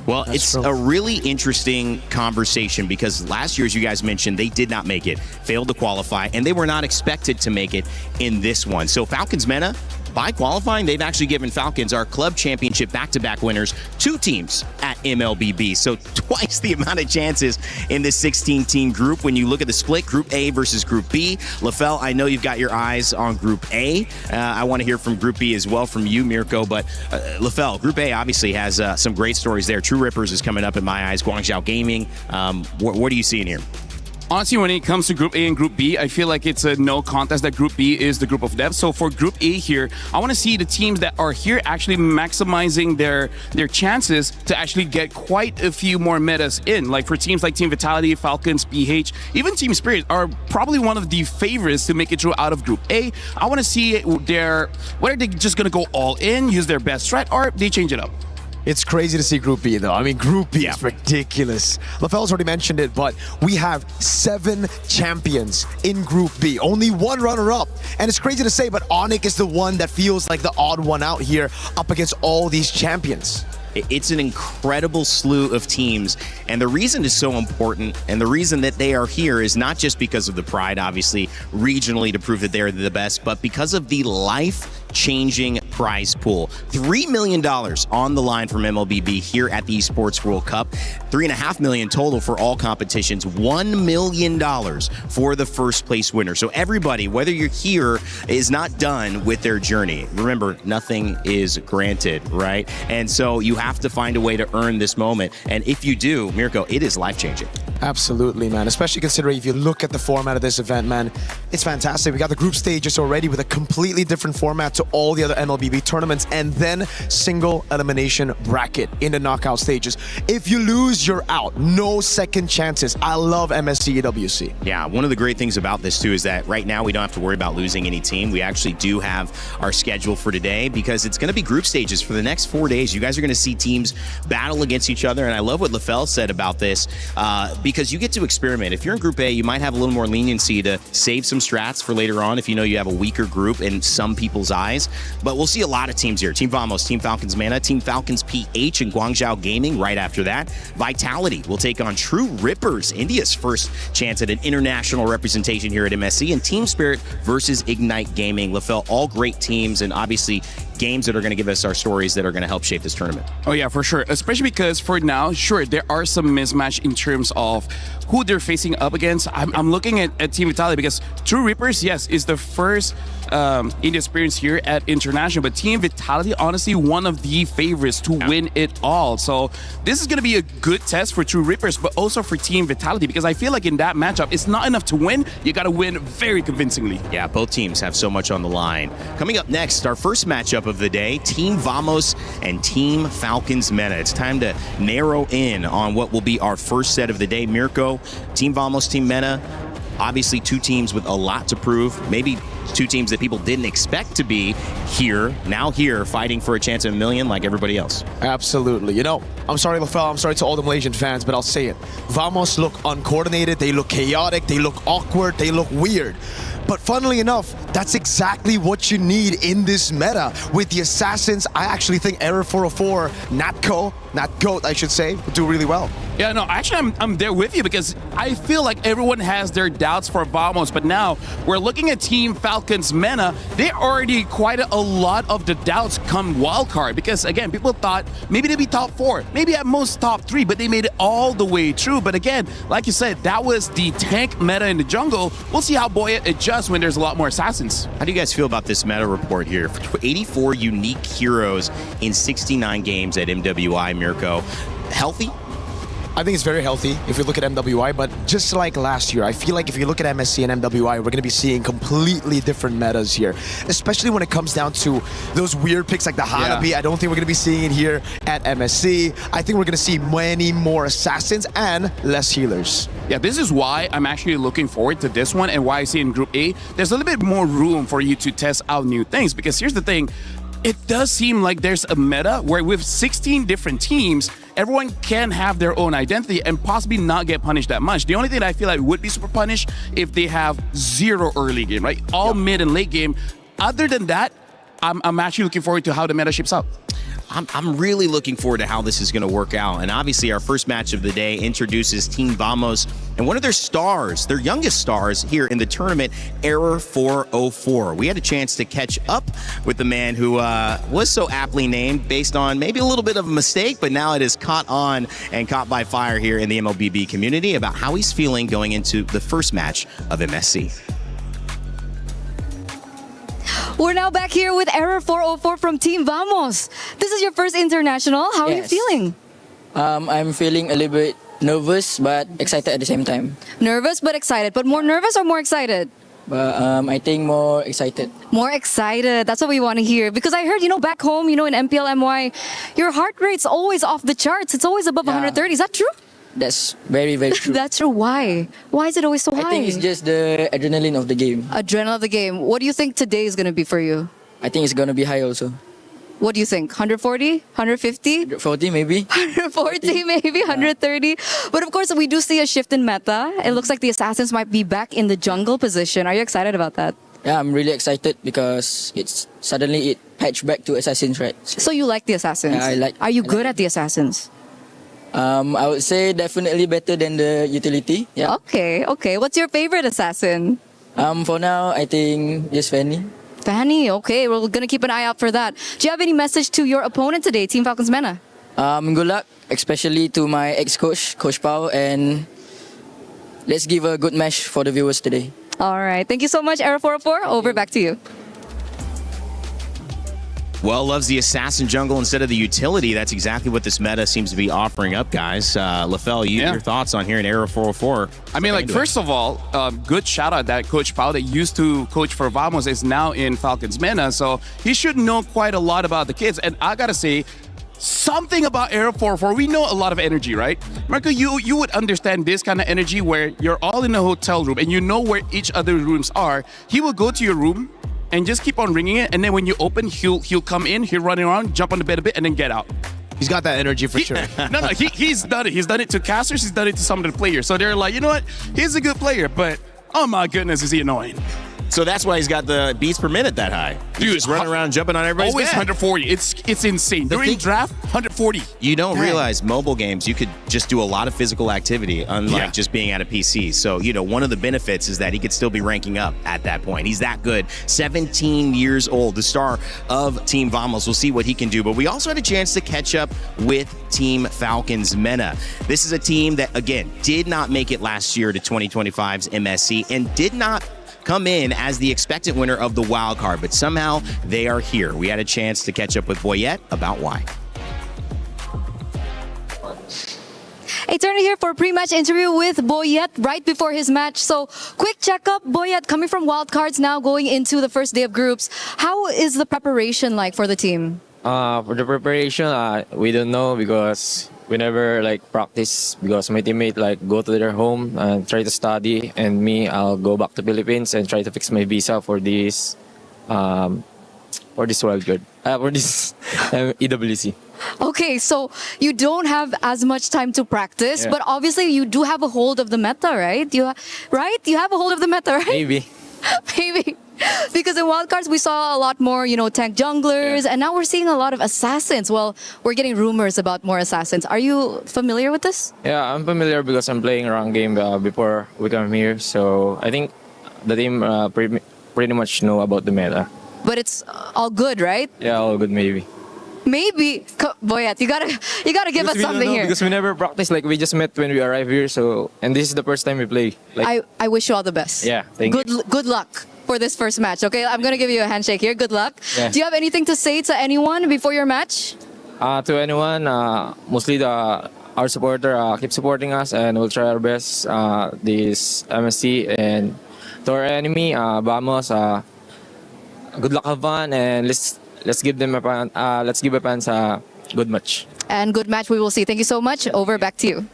Well, it's a really interesting conversation because last year, as you guys mentioned, they did not make it, failed to qualify, and they were not expected to make it in this one. So Falcons MENA, by qualifying, they've actually given Falcons, our club championship back-to-back winners, 2 teams at MLBB. So twice the amount of chances in this 16-team group. When you look at the split, Group A versus Group B. LaFell, I know you've got your eyes on Group A. I want to hear from Group B as well from you, Mirko. But LaFell, Group A obviously has some great stories there. True Rippers is coming up in my eyes. Guangzhou Gaming. What are you seeing here? Honestly, when it comes to Group A and Group B, I feel like it's a no contest that Group B is the group of death. So for Group A here, I want to see the teams that are here actually maximizing their chances to actually get quite a few more metas in. Like for teams like Team Vitality, Falcons, PH, even Team Spirit are probably one of the favorites to make it through out of Group A. I want to see whether they're just going to go all in, use their best strat, or they change it up. It's crazy to see Group B, though. I mean, Group B is ridiculous. LaFell's already mentioned it, but we have 7 champions in Group B. Only 1 runner-up. And it's crazy to say, but Onyx is the one that feels like the odd one out here up against all these champions. It's an incredible slew of teams, and the reason is so important, and the reason that they are here is not just because of the pride, obviously, regionally to prove that they're the best, but because of the life-changing prize pool. $3 million on the line from MLBB here at the Esports World Cup. $3.5 million total for all competitions. $1 million for the first place winner. So everybody, whether you're here, is not done with their journey. Remember, nothing is granted, right? And so you have to find a way to earn this moment. And if you do, Mirko, it is life-changing. Absolutely, man. Especially considering if you look at the format of this event, man, it's fantastic. We got the group stages already with a completely different format to all the other MLBB tournaments, and then single elimination bracket in the knockout stages. If you lose, you're out. No second chances. I love MSC EWC. Yeah, one of the great things about this too is that right now we don't have to worry about losing any team. We actually do have our schedule for today because it's going to be group stages for the next 4 days. You guys are going to see teams battle against each other, and I love what LaFell said about this because you get to experiment. If you're in Group A, you might have a little more leniency to save some strats for later on if you know you have a weaker group in some people's eyes. But we'll see a lot of teams here. Team Vamos, Team Falcons MENA, Team Falcons PH, and Guangzhou Gaming right after that. Vitality will take on True Rippers, India's first chance at an international representation here at MSC, and Team Spirit versus Ignite Gaming. LaFell, all great teams, and obviously games that are going to give us our stories that are going to help shape this tournament. Oh yeah, for sure. Especially because for now, sure, there are some mismatch in terms of who they're facing up against. I'm looking at Team Vitality because True Rippers, yes, is the first India experience here at International, but Team Vitality, honestly, one of the favorites to win it all. So this is going to be a good test for True Rippers, but also for Team Vitality, because I feel like in that matchup, it's not enough to win. You got to win very convincingly. Yeah, both teams have so much on the line. Coming up next, our first matchup of the day, Team Vamos and Team Falcons MENA. It's time to narrow in on what will be our first set of the day. Mirko, Team Vamos, Team MENA, obviously 2 teams with a lot to prove. Maybe 2 teams that people didn't expect to be here, now here, fighting for a chance at $1 million like everybody else. Absolutely. You know, I'm sorry, LaFell, I'm sorry to all the Malaysian fans, but I'll say it. Vamos look uncoordinated, they look chaotic, they look awkward, they look weird. But funnily enough, that's exactly what you need in this meta. With the Assassins, I actually think Error 404, Natco, not GOAT, I should say, do really well. Yeah, no, actually, I'm there with you because I feel like everyone has their doubts for Vamos, but now we're looking at Team Falcons MENA. They already quite a lot of the doubts come wildcard because, again, people thought maybe they'd be top 4, maybe at most top 3, but they made it all the way through. But again, like you said, that was the tank meta in the jungle. We'll see how Boyet adjusts when there's a lot more assassins. How do you guys feel about this meta report here? 84 unique heroes in 69 games at MWI, Mirko. Healthy? I think it's very healthy if you look at MWI, but just like last year, I feel like if you look at MSC and MWI, we're going to be seeing completely different metas here, especially when it comes down to those weird picks like the Hanabi. I don't think we're going to be seeing it here at MSC. I think we're going to see many more assassins and less healers. Yeah, this is why I'm actually looking forward to this one and why I see in Group A, there's a little bit more room for you to test out new things because here's the thing, it does seem like there's a meta where with 16 different teams, everyone can have their own identity and possibly not get punished that much. The only thing that I feel like would be super punished if they have 0 early game, right? All mid and late game. Other than that, I'm actually looking forward to how the meta shapes up. I'm really looking forward to how this is going to work out. And obviously, our first match of the day introduces Team Vamos and one of their stars, their youngest stars here in the tournament, Error 404. We had a chance to catch up with the man who was so aptly named based on maybe a little bit of a mistake, but now it is caught on and caught by fire here in the MLBB community about how he's feeling going into the first match of MSC. We're now back here with Error 404 from Team Vamos. This is your first international. How are you feeling? I'm feeling a little bit nervous but excited at the same time. Nervous but excited. But more nervous or more excited? But I think more excited. More excited. That's what we want to hear. Because I heard, back home, in MPL MY, your heart rate's always off the charts. It's always above 130. Is that true? That's very, very true. That's true. Why? Why is it always so high? I think it's just the adrenaline of the game. Adrenaline of the game. What do you think today is going to be for you? I think it's going to be high also. What do you think? 140? 150? 140 maybe. 140 maybe, 130. But of course, we do see a shift in meta. It looks like the Assassins might be back in the jungle position. Are you excited about that? Yeah, I'm really excited because it patched back to Assassins, right? So you like the Assassins? Yeah, Are you good at the Assassins? I would say definitely better than the utility. Yeah. Okay. What's your favorite assassin? For now, I think just Fanny. Fanny, okay. We're going to keep an eye out for that. Do you have any message to your opponent today, Team Falcons MENA? Good luck, especially to my ex-coach, Coach Pao, and let's give a good match for the viewers today. All right. Thank you so much, Error 404. Over, back to you. Well, loves the assassin jungle instead of the utility. That's exactly what this meta seems to be offering up, guys. LaFell, your thoughts on hearing Error 404? I mean, first of all, good shout out that Coach Pao that used to coach for Vamos is now in Falcons MENA, so he should know quite a lot about the kids. And I gotta say, something about Error 404, we know a lot of energy, right? Marco, you would understand this kind of energy where you're all in a hotel room and you know where each other rooms are. He will go to your room and just keep on ringing it, and then when you open, he'll come in, he'll run around, jump on the bed a bit, and then get out. He's got that energy for sure. No, he's done it. He's done it to casters, he's done it to some of the players. So they're like, you know what? He's a good player, but oh my goodness, is he annoying. So that's why he's got the beats per minute that high. Dude, just running around jumping on everybody's always bed. 140. It's insane. During draft, 140. You don't realize mobile games, you could just do a lot of physical activity, unlike just being at a PC. So, one of the benefits is that he could still be ranking up at that point. He's that good. 17 years old, the star of Team Vamos. We'll see what he can do. But we also had a chance to catch up with Team Falcons MENA. This is a team that, again, did not make it last year to 2025's MSC and did not come in as the expected winner of the wild card, but somehow they are here. We had a chance to catch up with Boyet about why. Hey, Turner here for a pre-match interview with Boyet right before his match. So, quick checkup. Boyet, coming from wildcards now, going into the first day of groups. How is the preparation like for the team? For the preparation, we don't know because we never practice because my teammate go to their home and try to study, and me, I'll go back to Philippines and try to fix my visa for this wild card, for this EWC. Okay, so you don't have as much time to practice, but obviously you do have a hold of the meta, right? You have a hold of the meta, right? Maybe. Maybe. Because in wildcards we saw a lot more, tank junglers, and now we're seeing a lot of assassins. Well, we're getting rumors about more assassins. Are you familiar with this? Yeah, I'm familiar because I'm playing around game before we come here. So I think the team pretty much know about the meta. But it's all good, right? Yeah, all good maybe. Maybe, Boyet, you gotta give us something here. Because we never practiced. Like we just met when we arrived here. So and this is the first time we play. Like, I wish you all the best. Yeah, thank you. Good luck for this first match. Okay, I'm gonna give you a handshake here. Good luck. Yeah. Do you have anything to say to anyone before your match? To anyone, mostly our supporter, keep supporting us, and we'll try our best. This MSC and to our enemy, vamos. Good luck, have fun, and let's give them a fans a good match. And good match we will see. Thank you so much. Over, back to you.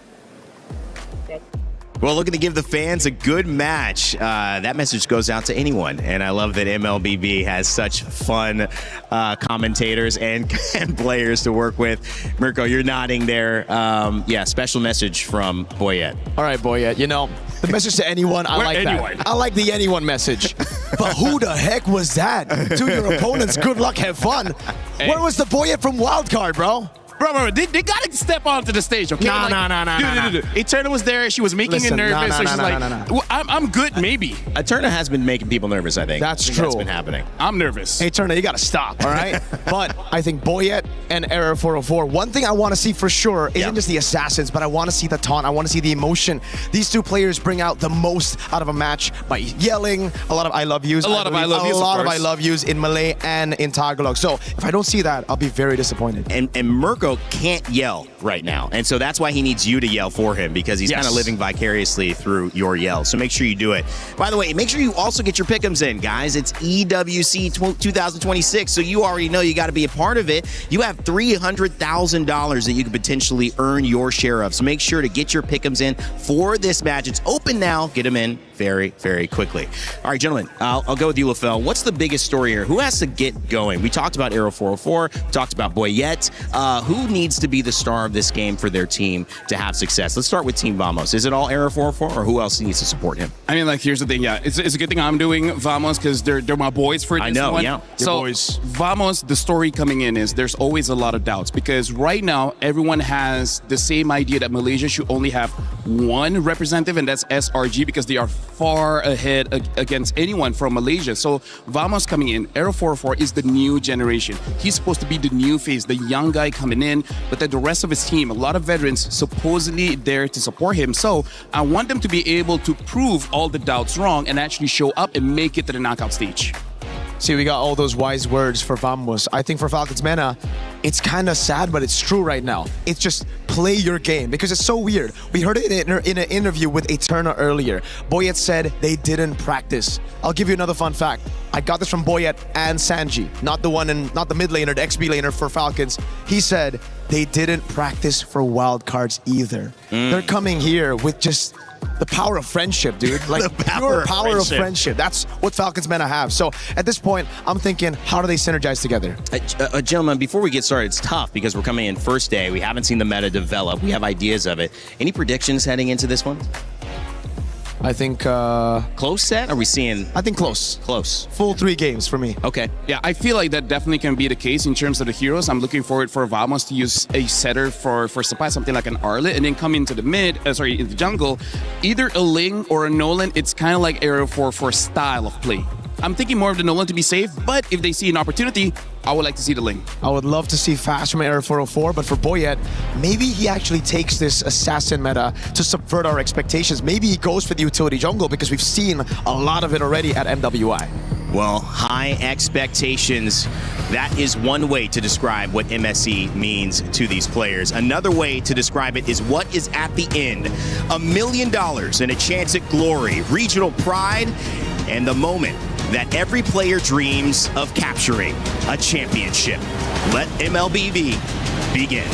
Well, looking to give the fans a good match. That message goes out to anyone. And I love that MLBB has such fun commentators and players to work with. Mirko, you're nodding there. Yeah, special message from Boyet. All right, Boyet, the message to anyone, I like anyone. that. I like the anyone message. But who the heck was that? To your opponents, good luck, have fun. Hey. Where was the Boyet from Wildcard, bro? Bro, they gotta step onto the stage, okay? No. Eterna was there. She was making it nervous. So she's like, well, I'm good, maybe. Eterna has been making people nervous, I think. That's true. That's been happening. I'm nervous. Hey, Eterna, you gotta stop, all right? But I think Boyet and Error 404, one thing I want to see for sure isn't just the assassins, but I want to see the taunt. I want to see the emotion. These two players bring out the most out of a match by yelling, a lot of I love yous. A lot of I love yous in Malay and in Tagalog. So if I don't see that, I'll be very disappointed. And Mirko can't yell right now. And so that's why he needs you to yell for him, because he's kind of living vicariously through your yells. So make sure you do it. By the way, make sure you also get your pick'ems in, guys. It's EWC 2026, so you already know you got to be a part of it. You have $300,000 that you could potentially earn your share of. So make sure to get your pick'ems in for this match. It's open now. Get them in very, very quickly. All right, gentlemen, I'll go with you, LaFell. What's the biggest story here? Who has to get going? We talked about Arrow 404, we talked about Boyet. Who needs to be the star of this game for their team to have success? Let's start with Team Vamos. Is it all Arrow 404, or who else needs to support him? I mean, here's the thing. Yeah, it's a good thing I'm doing Vamos because they're my boys for this one. Yeah. So boys. Vamos, the story coming in is there's always a lot of doubts because right now everyone has the same idea that Malaysia should only have one representative, and that's SRG, because they are far ahead against anyone from Malaysia. So Vamos coming in, Arrow 404 is the new generation. He's supposed to be the new face, the young guy coming in, but then the rest of his team, a lot of veterans supposedly there to support him. So I want them to be able to prove all the doubts wrong and actually show up and make it to the knockout stage. See, we got all those wise words for Vamos. I think for Falcons Mena, it's kind of sad, but it's true right now. It's just play your game, because it's so weird. We heard it in an interview with Eterna earlier. Boyet said they didn't practice. I'll give you another fun fact. I got this from Boyet and Sanji, not the mid laner, the XB laner for Falcons. He said they didn't practice for wildcards either. They're coming here with just the power of friendship, dude. Like The pure power of friendship. That's what Falcons Mena have. So at this point, I'm thinking, how do they synergize together? Gentlemen, before we get started, it's tough because we're coming in first day. We haven't seen the meta develop. We have ideas of it. Any predictions heading into this one? I think close set? Are we seeing? I think close. Close. Full 3 games for me. Okay. Yeah, I feel like that definitely can be the case in terms of the heroes. I'm looking forward for Vamos to use a setter for supply, something like an Arlet, and then come into the in the jungle. Either a Ling or a Nolan. It's kind of like Arrow 4 style of play. I'm thinking more of the Nolan to be safe, but if they see an opportunity, I would like to see the Ling. I would love to see fast from Arrow 404, but for Boyet, maybe he actually takes this assassin meta to subvert our expectations. Maybe he goes for the utility jungle because we've seen a lot of it already at MWI. Well, high expectations. That is one way to describe what MSC means to these players. Another way to describe it is what is at the end. $1 million and a chance at glory, regional pride, and the moment that every player dreams of capturing a championship. Let MLBB begin.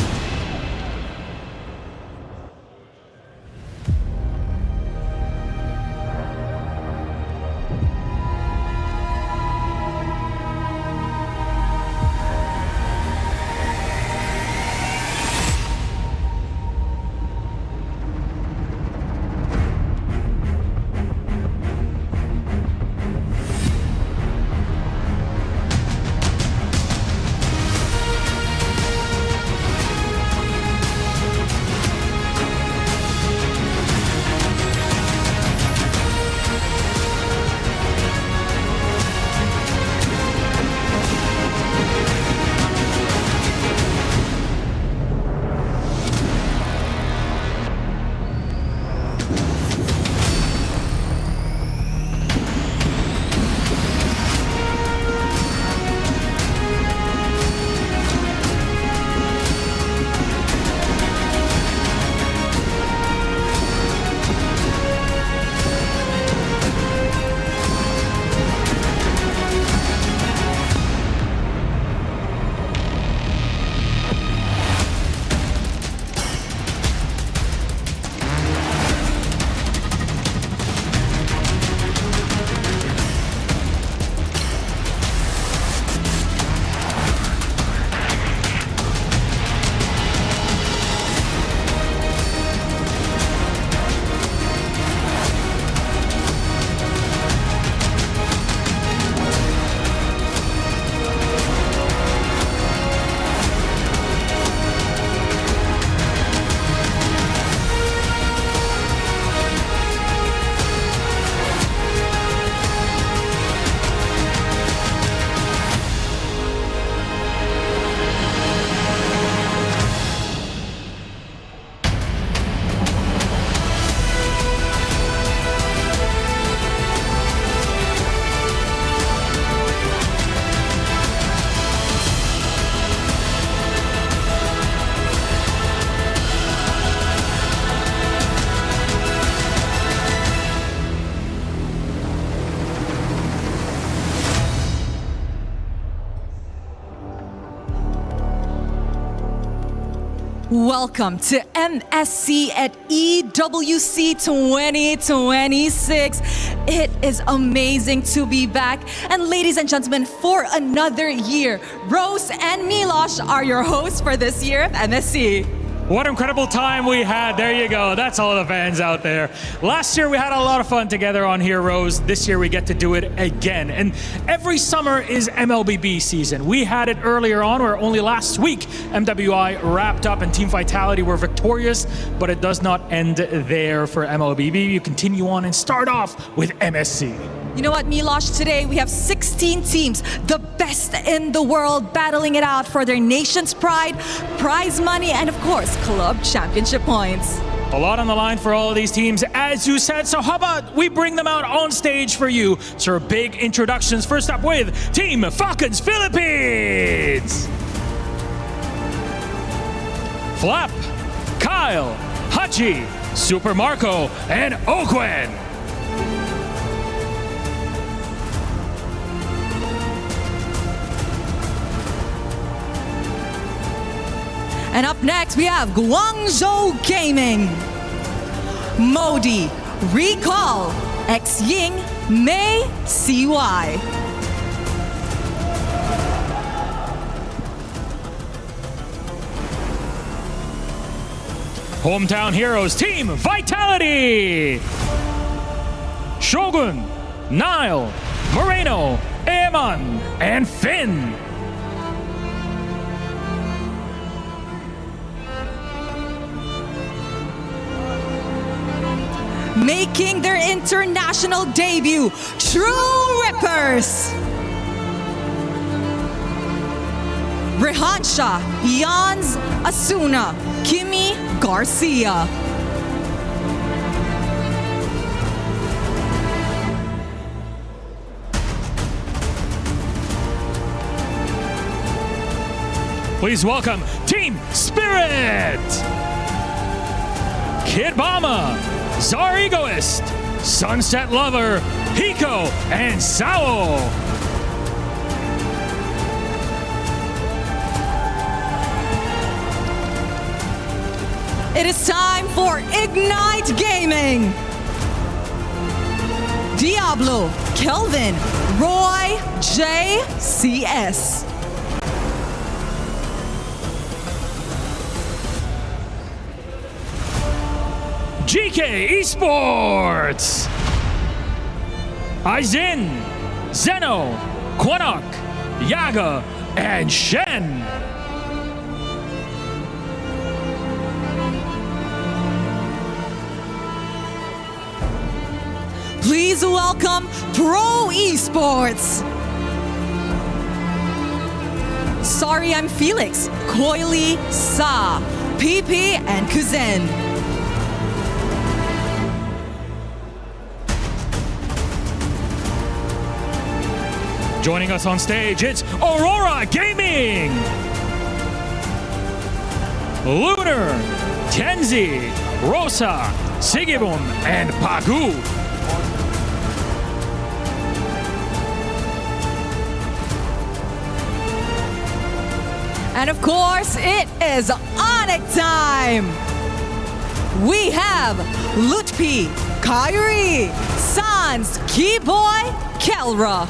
Welcome to MSC at EWC 2026. It is amazing to be back. And ladies and gentlemen, for another year, Rose and Milosh are your hosts for this year of MSC. What incredible time we had. There you go. That's all the fans out there. Last year we had a lot of fun together on here, Rose. This year we get to do it again. And every summer is MLBB season. We had it earlier on where only last week MWI wrapped up and Team Vitality were victorious, but it does not end there for MLBB. You continue on and start off with MSC. You know what, Milosh? Today we have 16 teams, the best in the world, battling it out for their nation's pride, prize money, and of course, club championship points. A lot on the line for all of these teams, as you said. So how about we bring them out on stage for you? So big introductions. First up with Team Falcons Philippines. Flap, Kyle, Hachi, Super Marco, and Ogwen. And up next, we have Guangzhou Gaming, Modi, Recall, X-Ying, Mei, CY. Hometown Heroes Team Vitality. Shogun, Nile, Moreno, Eamon, and Finn. Making their international debut, True Rippers. Rehansha, Jans, Asuna, Kimi, Garcia. Please welcome Team Spirit. Kid Bama, Czar Egoist, Sunset Lover, Hiko, and Sao. It is time for Ignite Gaming. Diablo, Kelvin, Roy, J, CS. GK Esports. Aizen, Zeno, Quanok, Yaga, and Shen. Please welcome Pro Esports. Sorry, I'm Felix, Coily, Sa, PP, and Kuzen. Joining us on stage, it's Aurora Gaming. Lunar, Tenzi, Rosa, Sigibum, and Pagu. And of course, it is Onyx time. We have Lutpi, Kyrie, Sans, Keyboy, Kelra.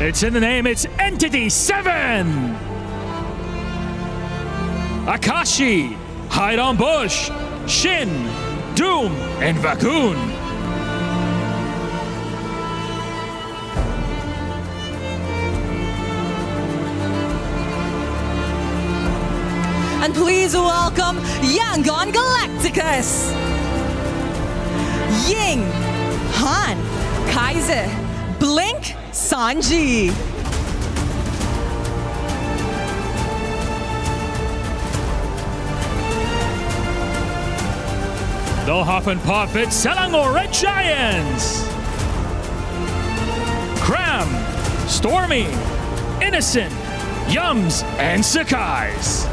It's in the name, it's Entity 7! Akashi, Hide on Bush, Shin, Doom, and Vagoon. And please welcome Yangon Galacticus, Ying, Han, Kaiser, Blink, Sanji. They'll hop and pop it, Selangor Red Giants. Cram, Stormy, Innocent, Yums, and Sakai's.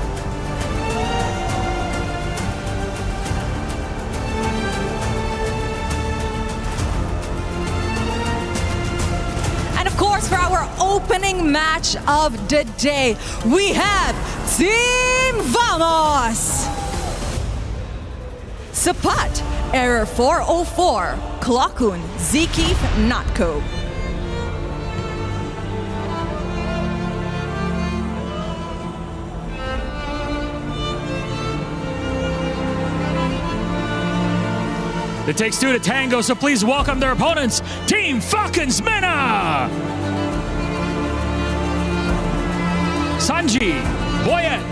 match of the day. We have Team Vamos! Sapat, Error 404, Klokun, Zekif, Notco. It takes two to tango, so please welcome their opponents, Team Falcons Mena! Sanji, Boyet,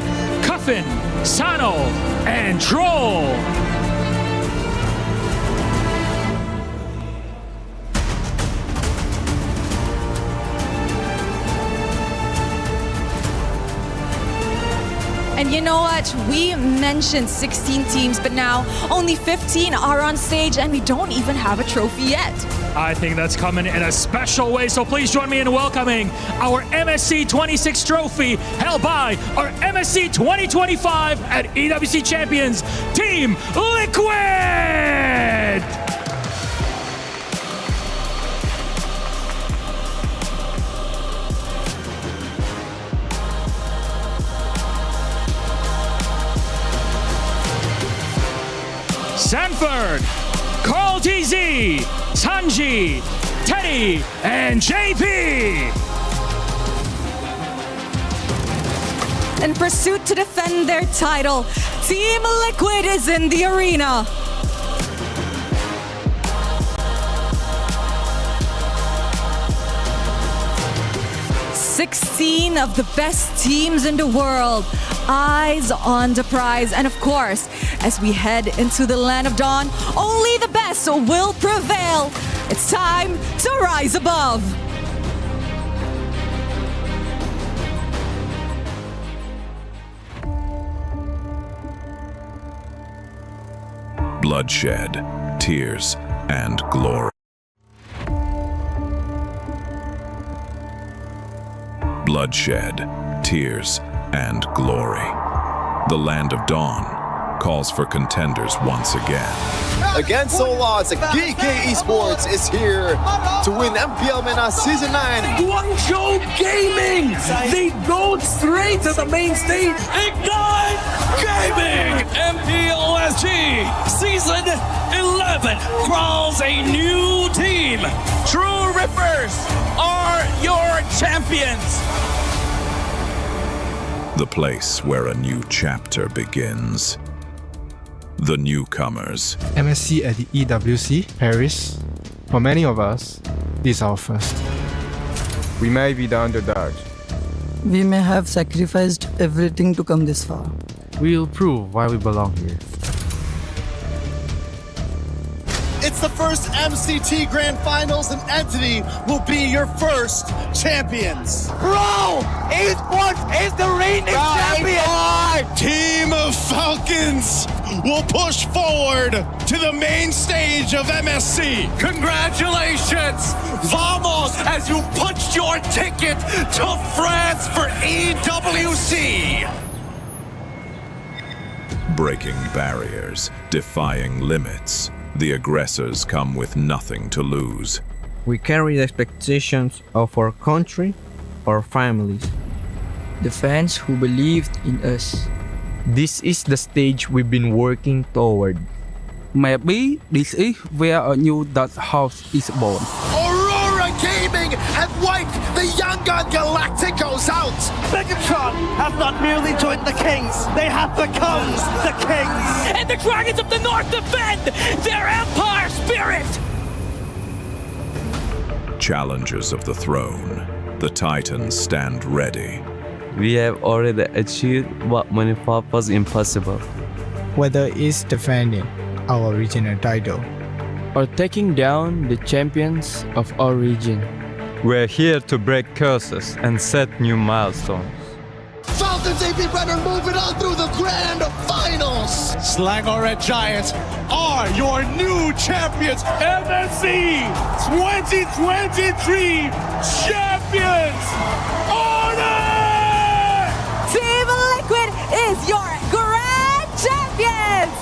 Cuffin, Sano, and Troll. And you know what? We mentioned 16 teams, but now only 15 are on stage and we don't even have a trophy yet. I think that's coming in a special way, so please join me in welcoming our MSC 26 trophy held by our MSC 2025 at EWC champions, Team Liquid! Sanford, Carl TZ, Sanji, Teddy, and JP. In pursuit to defend their title, Team Liquid is in the arena. "16 of the best teams in the world, eyes on the prize." And of course, as we head into the land of dawn, only the best will prevail. It's time to rise above. Bloodshed, tears, and glory. Bloodshed, tears, and glory. The Land of Dawn calls for contenders once again. Against all odds, GK Esports is here to win MPL MENA Season 9. Guangzhou Gaming! They go straight to the main stage. Ignite Gaming! MPLSG Season 11 crowns a new team. True Rippers are your champions. The place where a new chapter begins. The newcomers. MSC at the EWC, Paris. For many of us, this is our first. We may be the underdog. We may have sacrificed everything to come this far. We'll prove why we belong here. It's the first MCT Grand Finals, and Entity will be your first champions. Bro, Esports is the reigning champion! Team of Falcons will push forward to the main stage of MSC. Congratulations! Vamos, as you punched your ticket to France for EWC! Breaking barriers, defying limits. The aggressors come with nothing to lose. We carry the expectations of our country, our families. The fans who believed in us. This is the stage we've been working toward. Maybe this is where a new Dutch house is born. Aurora Gaming have wiped the Young Gun Galacticos out. Megatron have not merely joined the Kings, they have become the Kings. And the Dragons of the North defend their Empire spirit. Challengers of the throne, the Titans stand ready. We have already achieved what many thought was impossible. Whether it's defending our regional title or taking down the champions of our region, we're here to break curses and set new milestones. Falcons AP Runner moving on through the Grand Finals. Slangor Red Giants are your new champions. MSC 2023 champions! Order! Team Liquid is your grand champions!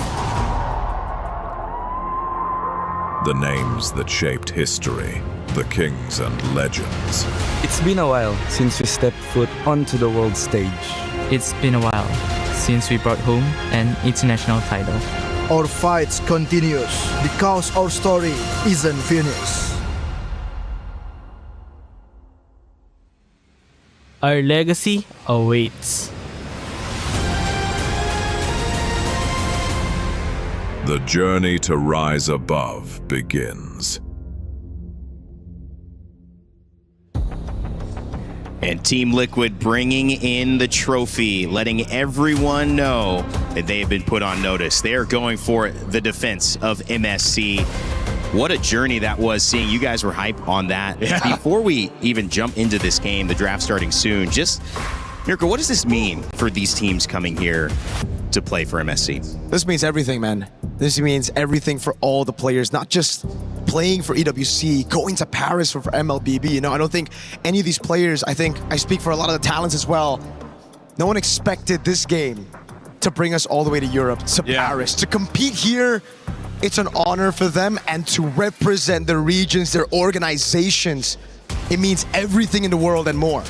The names that shaped history, the kings and legends. It's been a while since we stepped foot onto the world stage. It's been a while since we brought home an international title. Our fights continues because our story isn't finished. Our legacy awaits. The journey to rise above begins. And Team Liquid bringing in the trophy, letting everyone know that they have been put on notice. They are going for the defense of MSC. What a journey that was, seeing you guys were hype on that. Yeah. Before we even jump into this game, the draft starting soon, just, Mirko, what does this mean for these teams coming here to play for MSC? This means everything, man. This means everything for all the players, not just playing for EWC, going to Paris for MLBB. You know, I don't think any of these players, I think I speak for a lot of the talents as well, no one expected this game to bring us all the way to Europe, to Paris, to compete here. It's an honor for them, and to represent their regions, their organizations. It means everything in the world and more.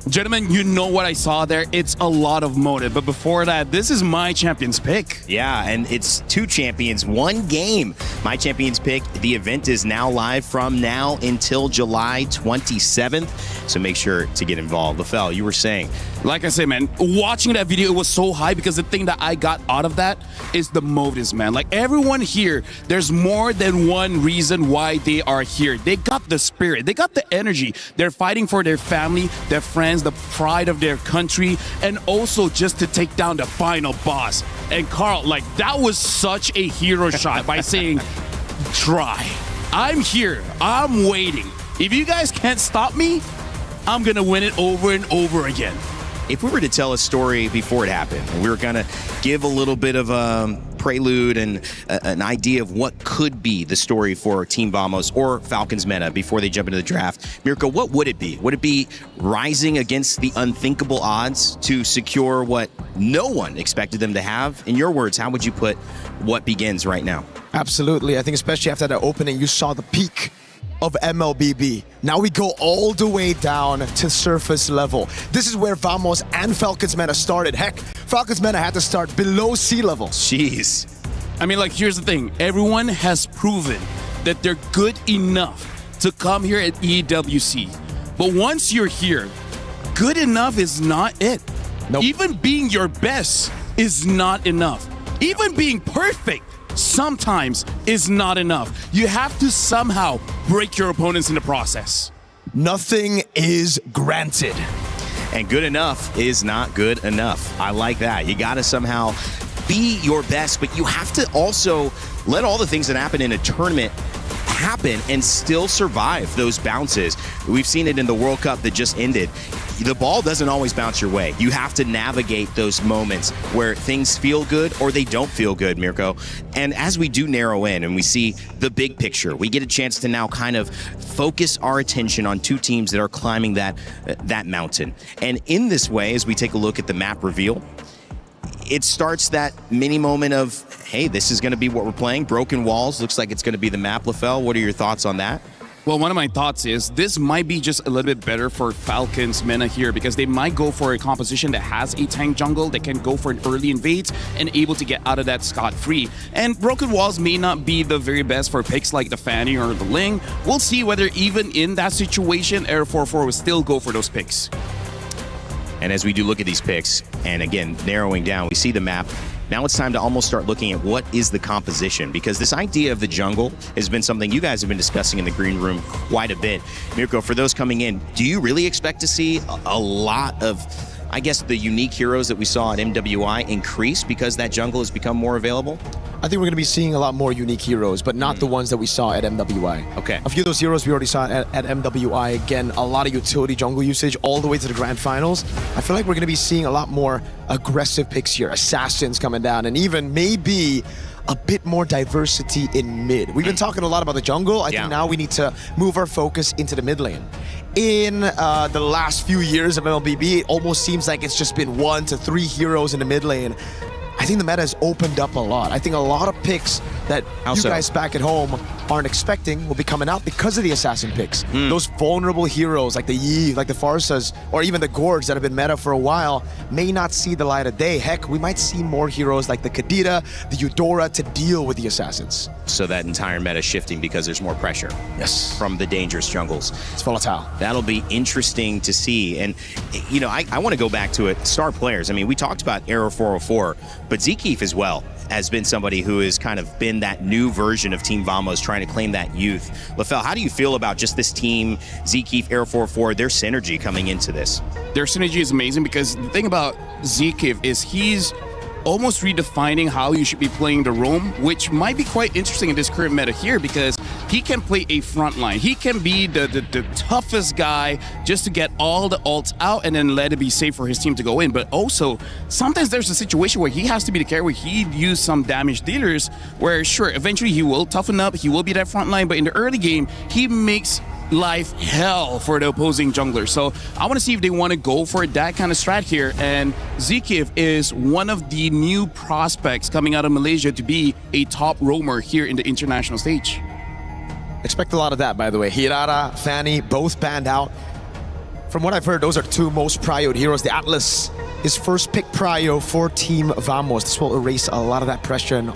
Gentlemen, you know what I saw there? It's a lot of motive. But before that, this is my champion's pick. Yeah, and it's 2 champions, 1 game. My champion's pick. The event is now live from now until July 27th. So make sure to get involved. Lafell, you were saying. Like I say, man, watching that video, it was so high because the thing that I got out of that is the motives, man. Like everyone here, there's more than one reason why they are here. They got the spirit. They got the energy. They're fighting for their family, their friends, the pride of their country, and also just to take down the final boss. And Carl, like, that was such a hero shot by saying, try. I'm here. I'm waiting. If you guys can't stop me, I'm going to win it over and over again. If we were to tell a story before it happened, and we were going to give a little bit of a prelude and an idea of what could be the story for Team Vamos or Falcons Meta before they jump into the draft, Mirko, what would it be? Would it be rising against the unthinkable odds to secure what no one expected them to have? In your words, how would you put what begins right now? Absolutely. I think especially after that opening, you saw the peak of MLBB. Now we go all the way down to surface level. This is where Vamos and Falcons Meta started. Heck, Falcons Meta had to start below sea level. Jeez. I mean, like, here's the thing. Everyone has proven that they're good enough to come here at EWC. But once you're here, good enough is not it. Nope. Even being your best is not enough. Even being perfect sometimes is not enough. You have to somehow break your opponents in the process. Nothing is granted. And good enough is not good enough. I like that. You got to somehow be your best, but you have to also let all the things that happen in a tournament happen and still survive those bounces. We've seen it in the World Cup that just ended. The ball doesn't always bounce your way. You have to navigate those moments where things feel good or they don't feel good, Mirko. And as we do narrow in and we see the big picture, we get a chance to now kind of focus our attention on 2 teams that are climbing that mountain. And in this way, as we take a look at the map reveal, it starts that mini moment of, hey, this is going to be what we're playing. Broken Walls looks like it's going to be the map. Lafell, what are your thoughts on that? Well, one of my thoughts is this might be just a little bit better for Falcons Meta here because they might go for a composition that has a tank jungle that can go for an early invades and able to get out of that scot-free. And Broken Walls may not be the very best for picks like the Fanny or the Ling. We'll see whether even in that situation, Air 4-4 will still go for those picks. And as we do look at these picks, and again, narrowing down, we see the map. Now it's time to almost start looking at what is the composition, because this idea of the jungle has been something you guys have been discussing in the green room quite a bit. Mirko, for those coming in, do you really expect to see a lot of, I guess, the unique heroes that we saw at MWI increase because that jungle has become more available? I think we're going to be seeing a lot more unique heroes, but not the ones that we saw at MWI. Okay. A few of those heroes we already saw at MWI. Again, a lot of utility jungle usage all the way to the grand finals. I feel like we're going to be seeing a lot more aggressive picks here. Assassins coming down, and even maybe a bit more diversity in mid. We've been talking a lot about the jungle. I think now we need to move our focus into the mid lane. In the last few years of MLBB, it almost seems like it's just been 1 to 3 heroes in the mid lane. I think the meta has opened up a lot. I think a lot of picks that guys back at home aren't expecting will be coming out because of the assassin picks. Those vulnerable heroes like the Yi, like the Farsas, or even the Gords that have been meta for a while may not see the light of day. Heck, we might see more heroes like the Kadira, the Eudora to deal with the assassins. So that entire meta shifting because there's more pressure. Yes. From the dangerous jungles. It's volatile. That'll be interesting to see. And, you know, I want to go back to it. Star players. I mean, we talked about Arrow 404, but Zekeef as well has been somebody who has kind of been that new version of Team Vamos trying to claim that youth. LaFell, how do you feel about just this team, Zekeef, Arrow 404, their synergy coming into this? Their synergy is amazing because the thing about Zekeef is he's almost redefining how you should be playing the roam, which might be quite interesting in this current meta here because he can play a front line. He can be the toughest guy just to get all the ults out and then let it be safe for his team to go in. But also, sometimes there's a situation where he has to be the carry, where he use some damage dealers, where sure, eventually he will toughen up, he will be that front line, but in the early game, he makes life hell for the opposing jungler. So I want to see if they want to go for that kind of strat here. And Zekeef is one of the new prospects coming out of Malaysia to be a top roamer here in the international stage. Expect a lot of that, by the way. Hirara, Fanny, both banned out. From what I've heard, those are two most prioed heroes. The Atlas is first pick prio for Team Vamos. This will erase a lot of that pressure and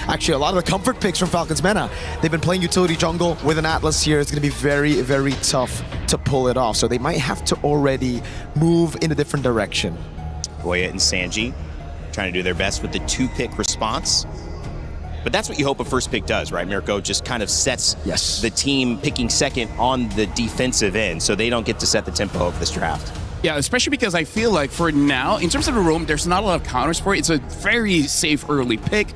actually a lot of the comfort picks from Falcons Mena. They've been playing utility jungle with an Atlas here. It's going to be very, very tough to pull it off. So they might have to already move in a different direction. Goya and Sanji trying to do their best with the 2-pick response. But that's what you hope a first pick does, right? Mirko just kind of sets the team picking second on the defensive end, so they don't get to set the tempo of this draft. Yeah, especially because I feel like for now, in terms of the roam, there's not a lot of counters for it. It's a very safe early pick.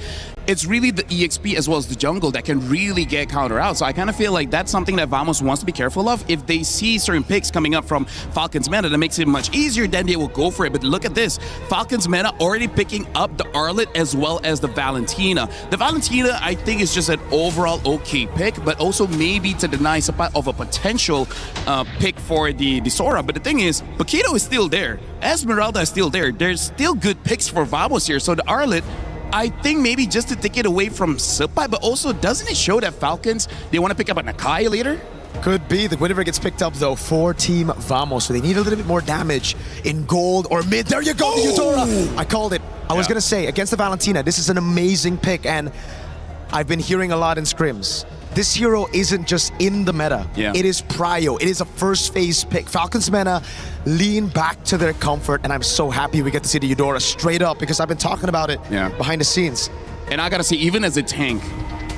It's really the EXP as well as the jungle that can really get counter out. So I kind of feel like that's something that Vamos wants to be careful of. If they see certain picks coming up from Falcons Meta that makes it much easier, then they will go for it. But look at this. Falcons Meta already picking up the Arlet as well as the Valentina. The Valentina, I think, is just an overall okay pick, but also maybe to deny of a potential pick for the Sora. But the thing is, Paquito is still there. Esmeralda is still there. There's still good picks for Vamos here. So the Arlet, I think maybe just to take it away from Supai, but also doesn't it show that Falcons, they want to pick up a Nakai later? Could be. The Guinevere gets picked up though for Team Vamos, so they need a little bit more damage in gold or mid. There you go, the Eudora! I called it. I was going to say, against the Valentina, this is an amazing pick, and I've been hearing a lot in scrims. This hero isn't just in the meta. It is prio. It is a first phase pick. Falcons Meta lean back to their comfort, and I'm so happy we get to see the Eudora straight up because I've been talking about it behind the scenes. And I gotta say, even as a tank,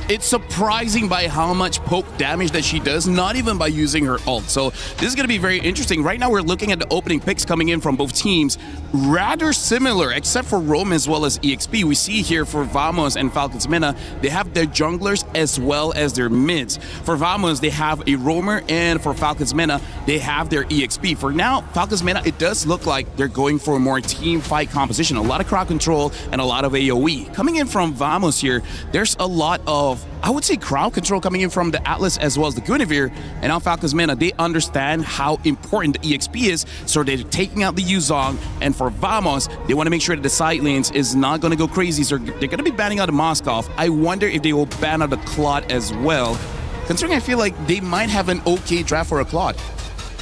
it's surprising by how much poke damage that she does, not even by using her ult. So this is going to be very interesting. Right now, we're looking at the opening picks coming in from both teams. Rather similar, except for Rome as well as EXP. We see here for Vamos and Falcons Mena, they have their junglers as well as their mids. For Vamos, they have a roamer, and for Falcons Mena, they have their EXP. For now, Falcons Mena, it does look like they're going for a more team fight composition. A lot of crowd control and a lot of AoE. Coming in from Vamos here, there's a lot of, I would say, crowd control coming in from the Atlas as well as the Guinevere. And now Falcons Mena, they understand how important the EXP is, so they're taking out the Yuzong. And for Vamos, they want to make sure that the side lanes is not going to go crazy, so they're going to be banning out the Moskov. I wonder if they will ban out the Claude as well, considering I feel like they might have an okay draft for a Claude.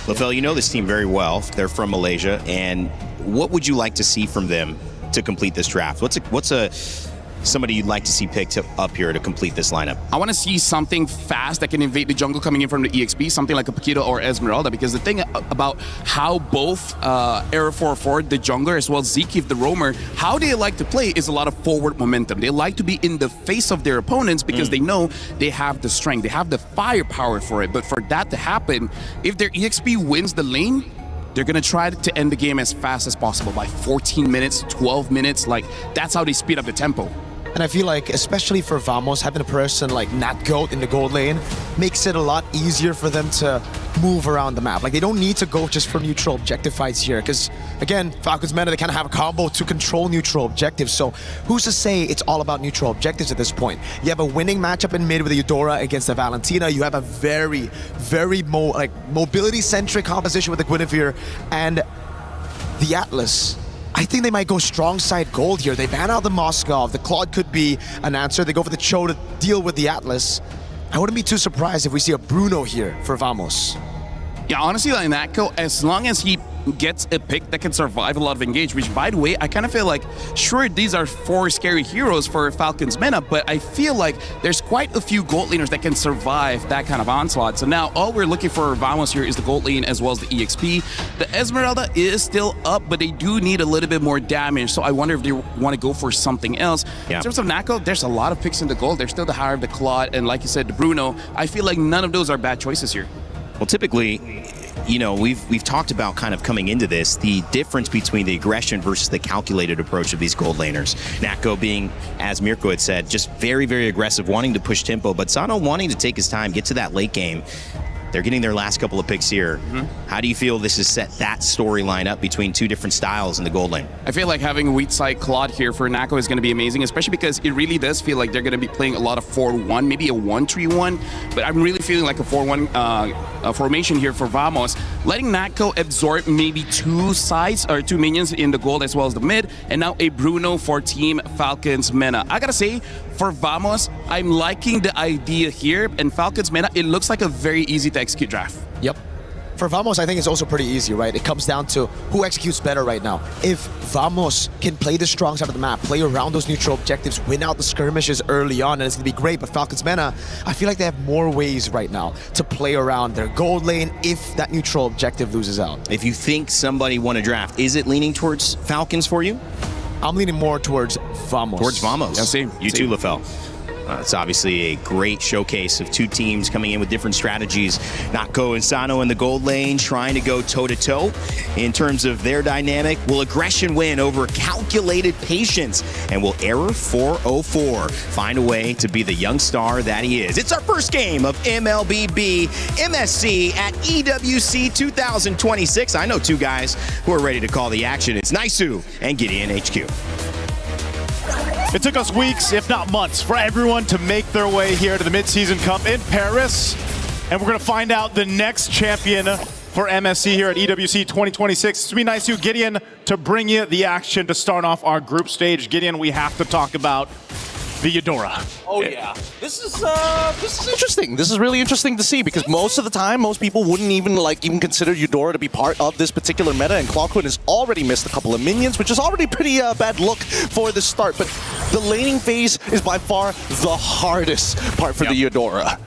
LaFell, you know this team very well. They're from Malaysia, and what would you like to see from them to complete this draft? What's somebody you'd like to see picked up here to complete this lineup? I want to see something fast that can invade the jungle coming in from the EXP, something like a Paquito or Esmeralda, because the thing about how both Arrow 404, the jungler, as well as Zekeef, the roamer, how they like to play is a lot of forward momentum. They like to be in the face of their opponents because they know they have the strength, they have the firepower for it. But for that to happen, if their EXP wins the lane, they're going to try to end the game as fast as possible by 14 minutes, 12 minutes. Like, that's how they speed up the tempo. And I feel like, especially for Vamos, having a person like Nat Goat in the gold lane makes it a lot easier for them to move around the map. Like, they don't need to go just for neutral objective fights here, because, again, Falcons Meta, they kind of have a combo to control neutral objectives. So who's to say it's all about neutral objectives at this point? You have a winning matchup in mid with the Eudora against the Valentina. You have a very, very mobility-centric composition with the Guinevere, and the Atlas I think they might go strong side gold here. They ban out the Moskov. The Claude could be an answer. They go for the Cho to deal with the Atlas. I wouldn't be too surprised if we see a Bruno here for Vamos. Yeah, honestly, like Natko, as long as he gets a pick that can survive a lot of engage, which, by the way, I kind of feel like, sure, these are 4 scary heroes for Falcons Mena, but I feel like there's quite a few gold laners that can survive that kind of onslaught. So now all we're looking for Vamos here is the gold lane as well as the EXP. The Esmeralda is still up, but they do need a little bit more damage, so I wonder if they want to go for something else. In terms of Natko, there's a lot of picks in the gold. There's still the Hire, the Claude, and like you said, the Bruno. I feel like none of those are bad choices here. Well, typically, you know, we've talked about kind of coming into this, the difference between the aggression versus the calculated approach of these gold laners. Natko being, as Mirko had said, just very, very aggressive, wanting to push tempo, but Sano wanting to take his time, get to that late game. They're getting their last couple of picks here. How do you feel this has set that storyline up between 2 different styles in the gold lane? I feel like having a weak side Claude here for Natko is going to be amazing, especially because it really does feel like they're going to be playing a lot of 4-1, maybe a 1-3-1, but I'm really feeling like a 4-1 formation here for Vamos, letting Natko absorb maybe 2 sides or 2 minions in the gold as well as the mid, and now a Bruno for Team Falcons Mena. I gotta say, for Vamos, I'm liking the idea here, and Falcons Mena, it looks like a very easy to execute draft. Yep. For Vamos, I think it's also pretty easy, right? It comes down to who executes better right now. If Vamos can play the strong side of the map, play around those neutral objectives, win out the skirmishes early on, and it's going to be great. But Falcons Mena, I feel like they have more ways right now to play around their gold lane if that neutral objective loses out. If you think somebody won a draft, is it leaning towards Falcons for you? I'm leaning more towards Vamos. Towards Vamos. Yeah, same. You too, LaFell. It's obviously a great showcase of 2 teams coming in with different strategies. Natko and Sano in the gold lane trying to go toe-to-toe. In terms of their dynamic, will aggression win over calculated patience? And will Error 404 find a way to be the young star that he is? It's our first game of MLBB MSC at EWC 2026. I know 2 guys who are ready to call the action. It's Naisu and Gideon HQ. It took us weeks, if not months, for everyone to make their way here to the Mid-Season Cup in Paris. And we're going to find out the next champion for MSC here at EWC 2026. It's going to be nice, Gideon, to bring you the action to start off our group stage. Gideon, we have to talk about the Eudora. Oh yeah, this is interesting. This is really interesting to see because most of the time, most people wouldn't even consider Eudora to be part of this particular meta, and Clockwood has already missed a couple of minions, which is already pretty bad look for the start. But the laning phase is by far the hardest part for the Eudora.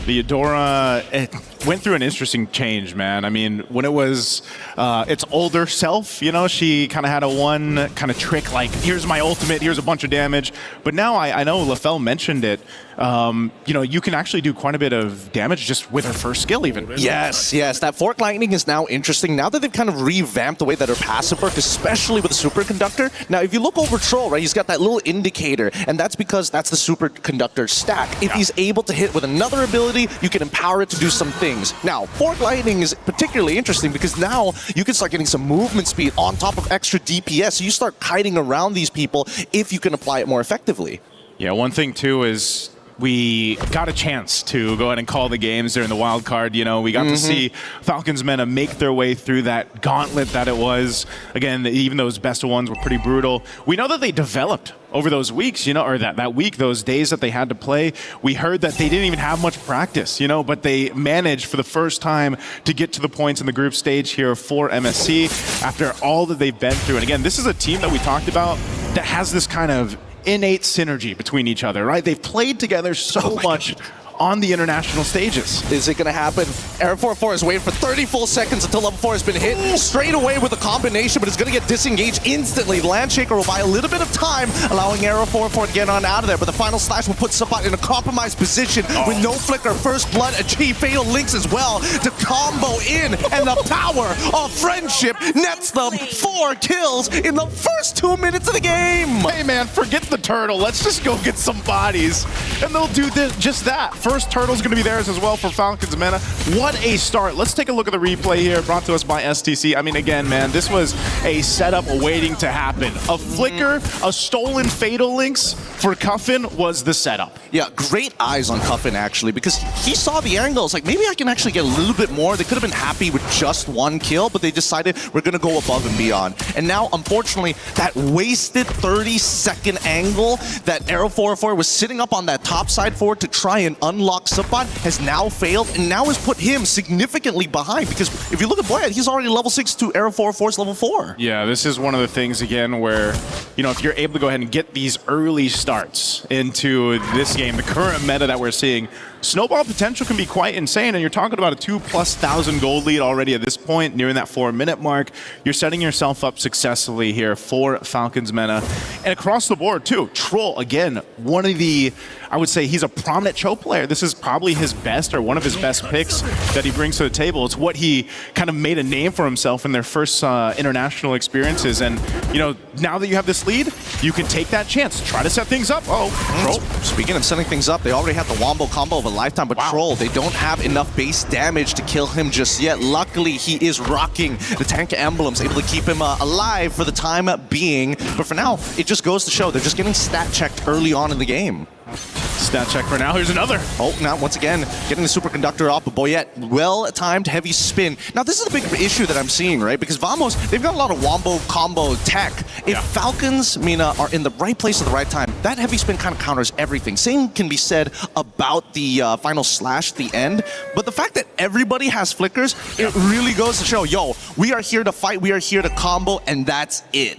The Eudora, it went through an interesting change, man. I mean, when it was its older self, you know, she kind of had a one kind of trick, like, here's my ultimate, here's a bunch of damage. But now I know LaFell mentioned it. You know, you can actually do quite a bit of damage just with her first skill even. Yes, yes. That Fork Lightning is now interesting. Now that they've kind of revamped the way that her passive works, especially with the Superconductor. Now, if you look over Troll, right, he's got that little indicator, and that's because that's the Superconductor stack. If he's able to hit with another ability, you can empower it to do some things. Now, Fork Lightning is particularly interesting because now you can start getting some movement speed on top of extra DPS. So you start kiting around these people if you can apply it more effectively. Yeah, one thing too is we got a chance to go ahead and call the games during the wild card. You know, we got to see Falcons Mena make their way through that gauntlet that it was. Again, even those best of ones were pretty brutal. We know that they developed over those weeks, you know, or that week, those days that they had to play. We heard that they didn't even have much practice, you know, but they managed for the first time to get to the points in the group stage here for MSC after all that they've been through. And again, this is a team that we talked about that has this kind of innate synergy between each other, right? They've played together so much on the international stages. Is it going to happen? Error 404 is waiting for 30 full seconds until level 4 has been hit. Straight away with a combination, but it's going to get disengaged instantly. Landshaker will buy a little bit of time, allowing Error 404 to get on out of there, but the final slash will put Sabat in a compromised position with no flicker. First blood, achieve fatal links as well to combo in, and the power of friendship nets them 4 kills in the first 2 minutes of the game. Hey man, forget the turtle. Let's just go get some bodies, and they'll do just that. First turtle's going to be theirs as well for Falcons Mena. What a start. Let's take a look at the replay here brought to us by STC. I mean, again, man, this was a setup waiting to happen. A flicker, a stolen fatal links. for Cuffin was the setup. Yeah, great eyes on Cuffin, actually, because he saw the angles. Like, maybe I can actually get a little bit more. They could have been happy with just one kill, but they decided we're going to go above and beyond. And now, unfortunately, that wasted 30-second angle that Arrow 404 was sitting up on that top side forward to try and unlock Suppot has now failed, and now has put him significantly behind. Because if you look at Boyet, he's already level 6 to Arrow 404's level 4. Yeah, this is one of the things, again, where, you know, if you're able to go ahead and get these early starts into this game, the current meta that we're seeing, snowball potential can be quite insane, and you're talking about a 2,000+ gold lead already at this point, nearing that 4-minute mark. You're setting yourself up successfully here for Falcons meta. And across the board, too, Troll, again, one of the, I would say he's a prominent Cho player. This is probably his best, or one of his best picks that he brings to the table. It's what he kind of made a name for himself in their first international experiences. And, you know, now that you have this lead, you can take that chance. Try to set things up. Oh, Troll. Speaking of setting things up, they already have the Wombo combo of a lifetime, but Troll, they don't have enough base damage to kill him just yet. Luckily, he is rocking the tank emblems, able to keep him alive for the time being. But for now, it just goes to show they're just getting stat checked early on in the game. Stat check for now. Here's another. Oh, now once again, getting the superconductor off, but Boyet, well-timed heavy spin. Now, this is a big issue that I'm seeing, right? Because Vamos, they've got a lot of wombo combo tech. If Falcons, Mina, are in the right place at the right time, that heavy spin kind of counters everything. Same can be said about the final slash at the end, but the fact that everybody has flickers, it really goes to show, yo, we are here to fight, we are here to combo, and that's it.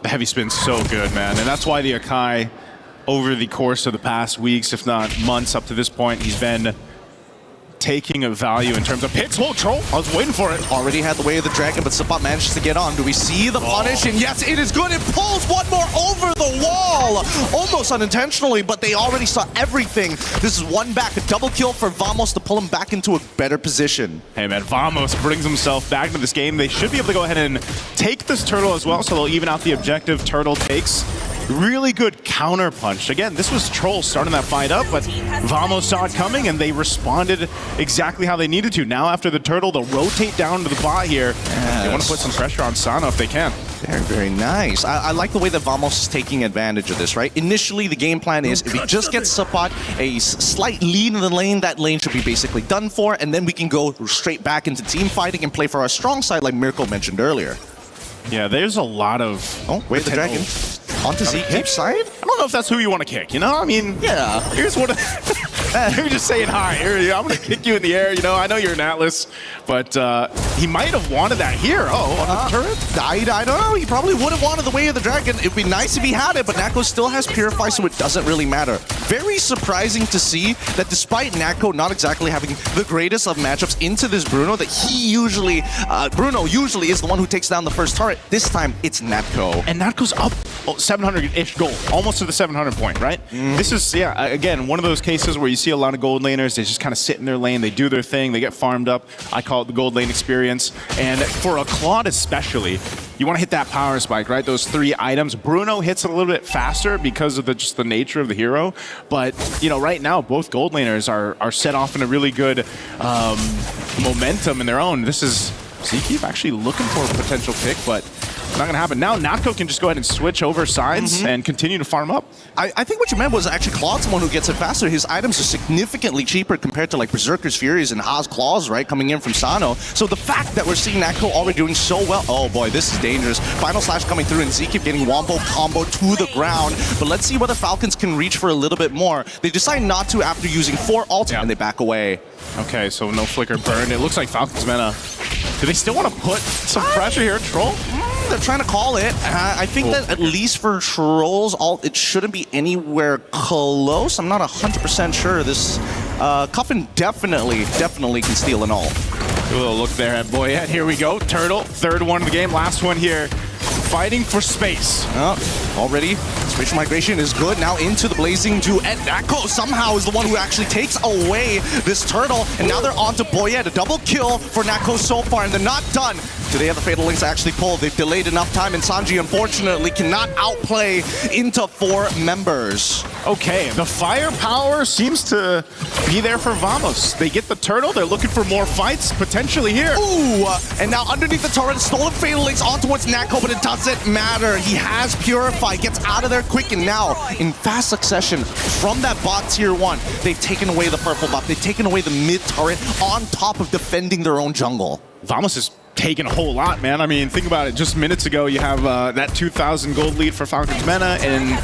The heavy spin's so good, man, and that's why the Akai, over the course of the past weeks, if not months up to this point, he's been taking a value in terms of picks. Whoa, Troll, I was waiting for it. Already had the way of the dragon, but Suppot manages to get on. Do we see the punish? And yes, it is good. It pulls one more over the wall. Almost unintentionally, but they already saw everything. This is one back, a double kill for Vamos to pull him back into a better position. Hey man, Vamos brings himself back into this game. They should be able to go ahead and take this turtle as well, so they'll even out the objective. Turtle takes really good counter punch. Again, this was Troll starting that fight up, but Vamos saw it coming and they responded exactly how they needed to. Now after the turtle, they'll rotate down to the bot here. They want to put some pressure on Sano if they can. Very, very nice. I like the way that Vamos is taking advantage of this, right? Initially, the game plan is if we just get Suppot a slight lead in the lane, that lane should be basically done for, and then we can go straight back into team fighting and play for our strong side like Mirko mentioned earlier. Yeah, there's a lot of... Oh, wait, the dragon. Onto Zeke's side? I don't know if that's who you want to kick, you know? I mean, yeah. Here's what... You're just saying hi. Here, I'm going to kick you in the air, you know? I know you're an Atlas, but he might have wanted that here. Oh, on the turret? I don't know. He probably would have wanted the way of the dragon. It'd be nice if he had it, but Nako still has Purify, so it doesn't really matter. Very surprising to see that despite Nako not exactly having the greatest of matchups into this Bruno, that he usually, Bruno usually is the one who takes down the first turret. This time, it's Natko. And Natko's up 700-ish gold, almost to the 700 point, right? This is, yeah, again, one of those cases where you see a lot of gold laners, they just kind of sit in their lane, they do their thing, they get farmed up. I call it the gold lane experience. And for a Claude especially, you want to hit that power spike, right? Those 3 items. Bruno hits it a little bit faster because of just the nature of the hero. But, you know, right now, both gold laners are set off in a really good momentum in their own. This is Zeke actually looking for a potential pick, but not going to happen. Now Natko can just go ahead and switch over sides and continue to farm up. I think what you meant was actually Claude's the one who gets it faster. His items are significantly cheaper compared to like Berserker's Furies and Ha's Claws, right, coming in from Sano. So the fact that we're seeing Natko already doing so well, oh boy, this is dangerous. Final Slash coming through and Zeke getting Wombo combo to the ground. But let's see whether Falcons can reach for a little bit more. They decide not to after using 4 ults and they back away. Okay, so no flicker burn. It looks like Falcons meta. Do they still want to put some pressure here, Troll? They're trying to call it. I think that at least for Troll's ult, it shouldn't be anywhere close. I'm not 100% sure. This Cuffin definitely can steal an ult. Do a little look there at Boyet. Here we go. Turtle, 3rd one of the game, last one here. Fighting for space. Already, spatial migration is good. Now into the Blazing Dew. And Nako somehow is the one who actually takes away this turtle. And now they're on to Boyet. A double kill for Nako so far, and they're not done. Do they have the Fatal Links to actually pull? They've delayed enough time, and Sanji, unfortunately, cannot outplay into 4 members. Okay, the firepower seems to be there for Vamos. They get the turtle. They're looking for more fights, potentially here. Ooh, and now underneath the turret, stolen Fatal Links on towards Nako, but it doesn't doesn't matter. He has Purify, gets out of there quick, and now, in fast succession, from that bot tier 1, they've taken away the purple buff, they've taken away the mid turret on top of defending their own jungle. Vamos is taking a whole lot, man. I mean, think about it. Just minutes ago, you have that 2,000 gold lead for Falcons Mena, and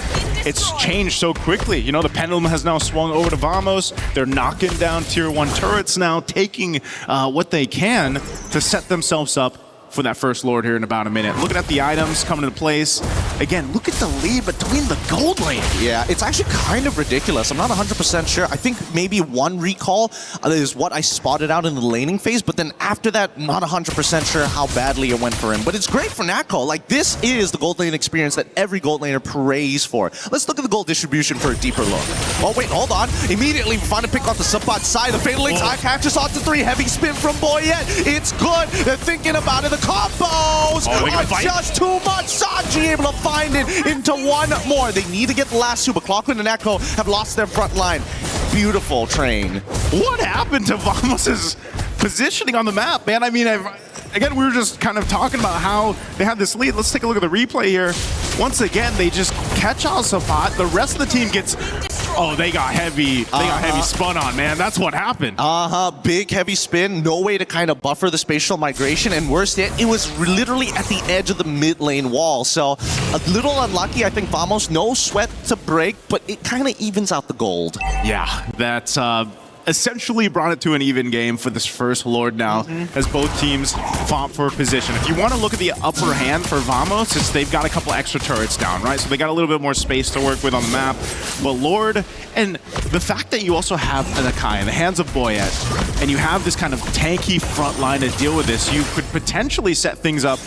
it's changed so quickly. You know, the pendulum has now swung over to Vamos. They're knocking down tier 1 turrets now, taking what they can to set themselves up for that first Lord here in about a minute. Looking at the items coming into place. Again, look at the lead between the gold lane. Yeah, it's actually kind of ridiculous. I'm not 100% sure. I think maybe 1 recall is what I spotted out in the laning phase, but then after that, not 100% sure how badly it went for him. But it's great for Natco. Like, this is the gold lane experience that every gold laner prays for. Let's look at the gold distribution for a deeper look. Oh, wait, hold on. Immediately, we find a pick off the support side. The Fatal Links eye catches onto 3. Heavy spin from Boyette. It's good. They're thinking about it. The combos are just too much. Sanji able to find it into 1 more. They need to get the last 2, but Clockwind and Echo have lost their front line. Beautiful train. What happened to Vamos' positioning on the map, man? I mean, again, we were just kind of talking about how they had this lead. Let's take a look at the replay here. Once again, they just catch out Sapat. The rest of the team gets... Oh, they got heavy. They got heavy spun on, man. That's what happened. Big heavy spin. No way to kind of buffer the spatial migration. And worse yet, it was literally at the edge of the mid lane wall. So a little unlucky. I think Vamos, no sweat to break, but it kind of evens out the gold. Yeah, that's... essentially brought it to an even game for this first Lord now, as both teams fought for position. If you want to look at the upper hand for Vamos, it's they've got a couple extra turrets down, right? So they got a little bit more space to work with on the map. But Lord, and the fact that you also have Anakai in the hands of Boyette, and you have this kind of tanky front line to deal with this, you could potentially set things up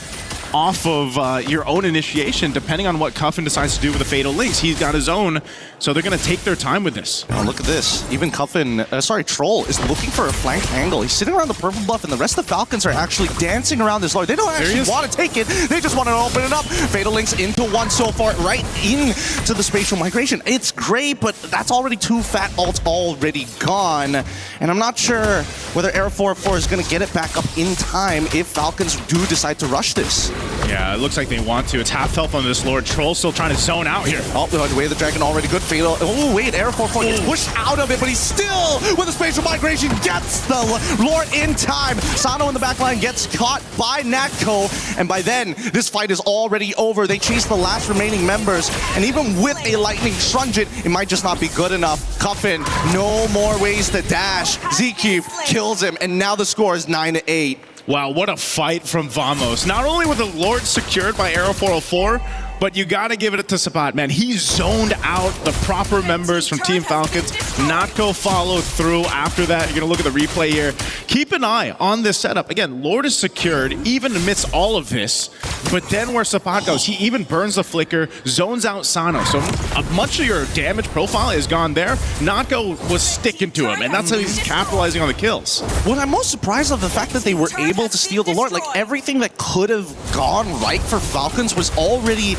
off of your own initiation, depending on what Cuffin decides to do with the Fatal Links. He's got his own, so they're going to take their time with this. Oh, look at this. Even Cuffin, Troll is looking for a flank angle. He's sitting around the purple buff, and the rest of the Falcons are actually dancing around this Lord. They don't actually want to take it. They just want to open it up. Fatal Links into 1 so far, right into the spatial migration. It's great, but that's already 2 fat ults already gone. And I'm not sure whether Air 404 is going to get it back up in time if Falcons do decide to rush this. Yeah, it looks like they want to. It's half health on this Lord. Troll still trying to zone out here. Oh, the way of the Dragon already good. Fatal. Oh, wait, Air 404 gets pushed out of it, but he's still, with the spatial migration, gets the Lord in time. Sano in the back line gets caught by Natco, and by then, this fight is already over. They chase the last remaining members, and even with a Lightning Strungent, it might just not be good enough. Cuffin, no more ways to dash. Zeke kills him, and now the score is 9-8. Wow, what a fight from Vamos. Not only were the Lords secured by Arrow 404, but you got to give it to Sapat, man. He zoned out the proper members from Team Falcons. Natco followed through after that. You're going to look at the replay here. Keep an eye on this setup. Again, Lord is secured even amidst all of this, but then where Sapat goes, he even burns the flicker, zones out Sano. So much of your damage profile is gone there. Natco was sticking to him, and that's how he's capitalizing on the kills. What I'm most surprised of the fact that they were able to steal the Lord. Like, everything that could have gone right for Falcons was already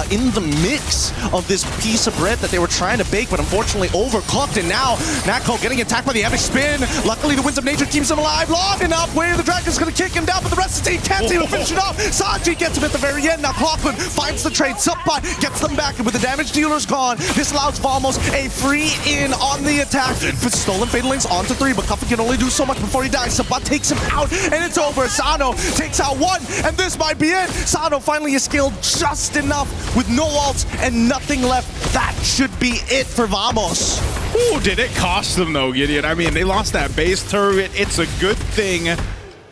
in the mix of this piece of bread that they were trying to bake, but unfortunately overcooked. And now Natco getting attacked by the epic spin. Luckily, the Winds of Nature keeps him alive long enough. Where the Dragon's going to kick him down, but the rest of the team can't seem to finish it off. Sanji gets him at the very end. Now Clockwind finds the trade. Subpot gets them back, and with the damage dealers gone, this allows Vamos a free in on the attack. Stolen Fatal Links onto 3, but Cuffin can only do so much before he dies. Subpot takes him out, and it's over. Sano takes out 1, and this might be it. Sano finally is skilled just enough with no ults and nothing left. That should be it for Vamos. Ooh, did it cost them though, Gideon? I mean, they lost that base turret. It's a good thing.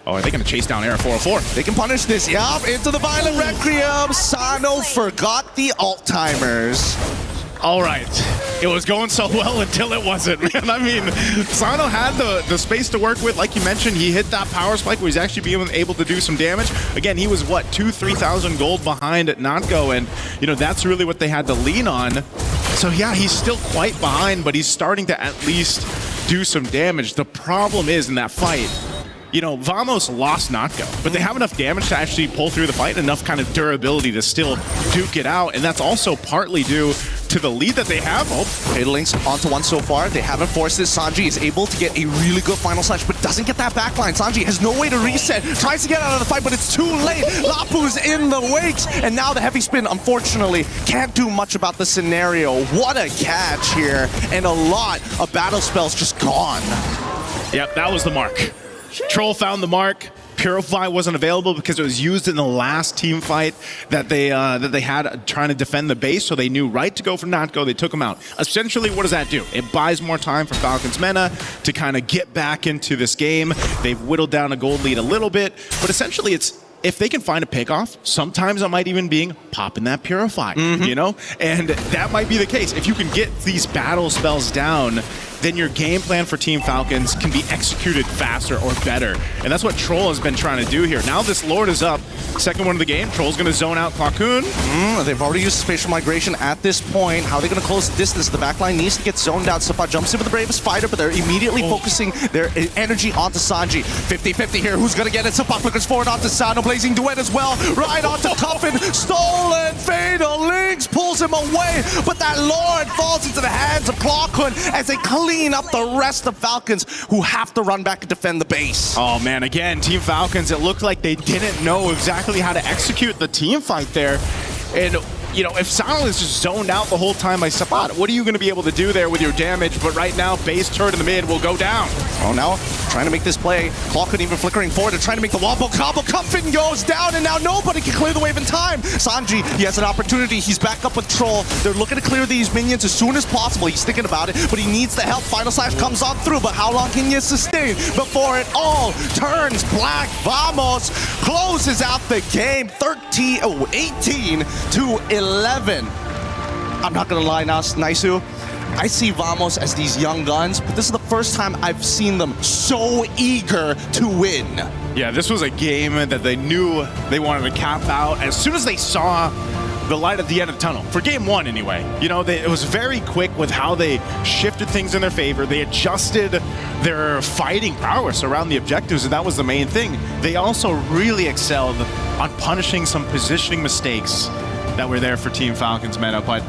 Oh, are they going to chase down Air 404? They can punish this. Yup, into the Violent Requiem. Sano forgot the alt timers. All right. It was going so well until it wasn't, man. I mean, Sano had the space to work with. Like you mentioned, he hit that power spike where he's actually being able to do some damage. Again, he was, what, 2,000-3,000 gold behind at Natco, and, you know, that's really what they had to lean on. So, yeah, he's still quite behind, but he's starting to at least do some damage. The problem is, in that fight, you know, Vamos lost Notco, but they have enough damage to actually pull through the fight, enough kind of durability to still duke it out, and that's also partly due to the lead that they have. Oh, Link's onto one so far. They haven't forced this. Sanji is able to get a really good final slash, but doesn't get that backline. Sanji has no way to reset. Tries to get out of the fight, but it's too late. Lapu's in the wakes, and now the heavy spin, unfortunately, can't do much about the scenario. What a catch here, and a lot of battle spells just gone. Yep, that was the mark. Troll found the mark. Purify wasn't available because it was used in the last team fight that they had trying to defend the base, so they knew right to go for Notco. They took him out. Essentially, what does that do? It buys more time for Falcons Mena to kind of get back into this game. They've whittled down a gold lead a little bit, but essentially it's if they can find a pickoff, sometimes it might even be popping that Purify, you know? And that might be the case. If you can get these battle spells down, then your game plan for Team Falcons can be executed faster or better. And that's what Troll has been trying to do here. Now this Lord is up. Second one of the game. Troll's going to zone out Clockhoon. They've already used spatial migration at this point. How are they going to close the distance? The backline needs to get zoned out. Sapat jumps in with the bravest fighter, but they're immediately focusing their energy onto Sanji. 50-50 here. Who's going to get it? Sapat flickers forward onto Sano. Blazing Duet as well. Right onto Coffin. Stolen. Fatal Links pulls him away, but that Lord falls into the hands of Clockhoon as they clean up the rest of Falcons, who have to run back and defend the base. Oh man, again, Team Falcons, it looked like they didn't know exactly how to execute the team fight there. And you know, if Sano is just zoned out the whole time by Sapat, what are you going to be able to do there with your damage? But right now, base turret in the mid will go down. Oh, now trying to make this play. Clockhoon even flickering forward to trying to make the wobble combo. Cuffin goes down, and now nobody can clear the wave in time. Sanji, he has an opportunity. He's back up with Troll. They're looking to clear these minions as soon as possible. He's thinking about it, but he needs the help. Final Slash comes on through, but how long can you sustain before it all turns black? Vamos closes out the game 18 to 11. I'm not gonna lie now, Naisu. I see Vamos as these young guns, but this is the first time I've seen them so eager to win. Yeah, this was a game that they knew they wanted to cap out as soon as they saw the light at the end of the tunnel. For game one, anyway. You know, it was very quick with how they shifted things in their favor. They adjusted their fighting prowess around the objectives, and that was the main thing. They also really excelled on punishing some positioning mistakes that were there for Team Falcons meta. But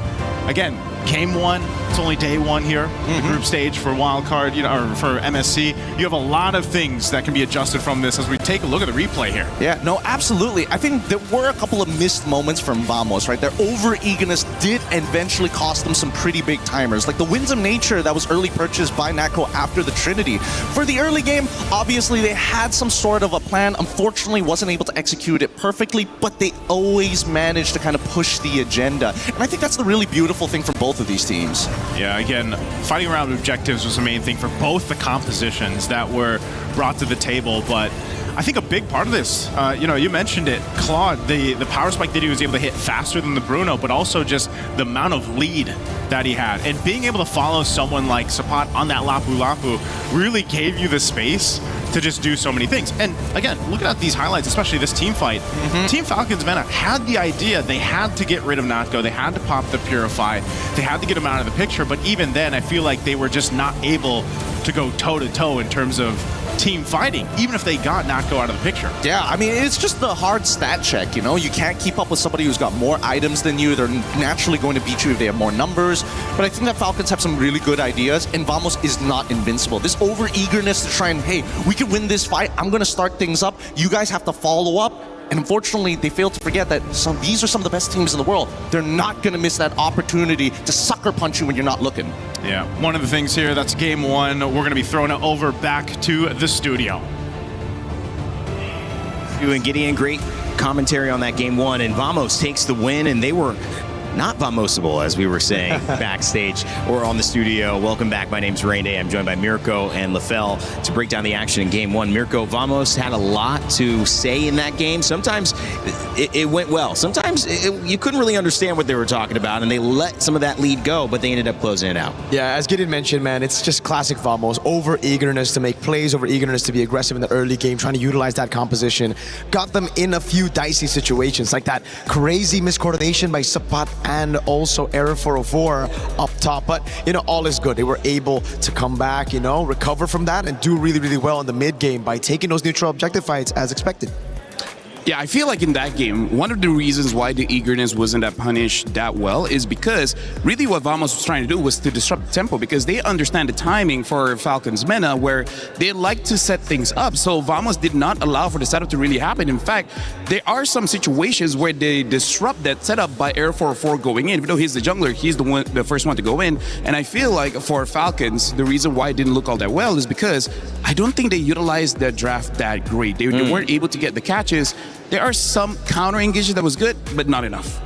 again, game one, it's only day one here, the group stage for wildcard, you know, or for MSC. You have a lot of things that can be adjusted from this as we take a look at the replay here. Yeah, no, absolutely. I think there were a couple of missed moments from Vamos, right? Their over-eagerness did eventually cost them some pretty big timers, like the Winds of Nature that was early purchased by Nako after the Trinity. For the early game, obviously they had some sort of a plan, unfortunately wasn't able to execute it perfectly, but they always managed to kind of push the agenda. And I think that's the really beautiful thing for both of these teams. Yeah, again, fighting around objectives was the main thing for both the compositions that were brought to the table, but I think a big part of this, you know, you mentioned it, Claude, the power spike that he was able to hit faster than the Bruno, but also just the amount of lead that he had. And being able to follow someone like Sapat on that Lapu Lapu really gave you the space to just do so many things. And again, looking at these highlights, especially this team fight, Team Falcons Mena had the idea they had to get rid of Notco, they had to pop the Purify, they had to get him out of the picture, but even then I feel like they were just not able to go toe-to-toe in terms of team fighting, even if they got Notco out of the picture. Yeah, I mean, it's just the hard stat check, you know? You can't keep up with somebody who's got more items than you. They're naturally going to beat you if they have more numbers. But I think that Falcons have some really good ideas, and Vamos is not invincible. This over-eagerness to try and, hey, we can win this fight. I'm going to start things up. You guys have to follow up. And unfortunately, they fail to forget that these are some of the best teams in the world. They're not going to miss that opportunity to sucker punch you when you're not looking. Yeah, one of the things here, that's game one. We're going to be throwing it over back to the studio. You and Gideon, great commentary on that game one, and Vamos takes the win, and they were not Vamosable, as we were saying backstage or on the studio. Welcome back. My name's Rain Day. I'm joined by Mirko and LaFell to break down the action in game one. Mirko, Vamos had a lot to say in that game. Sometimes it went well. Sometimes sometimes you couldn't really understand what they were talking about, and they let some of that lead go, but they ended up closing it out. Yeah, as Gideon mentioned, man, it's just classic Vamos. Over-eagerness to make plays, over-eagerness to be aggressive in the early game, trying to utilize that composition. Got them in a few dicey situations, like that crazy miscoordination by Sapat and also Error 404 up top. But, all is good. They were able to come back, recover from that and do really, really well in the mid-game by taking those neutral objective fights as expected. Yeah, I feel like in that game, one of the reasons why the eagerness wasn't that punished that well is because really what Vamos was trying to do was to disrupt the tempo, because they understand the timing for Falcons Mena where they like to set things up. So Vamos did not allow for the setup to really happen. In fact, there are some situations where they disrupt that setup by Air 404 going in. Even though he's the jungler, he's the first one to go in. And I feel like for Falcons, the reason why it didn't look all that well is because I don't think they utilized their draft that great. They weren't able to get the catches. There are some counter engages that was good, but not enough.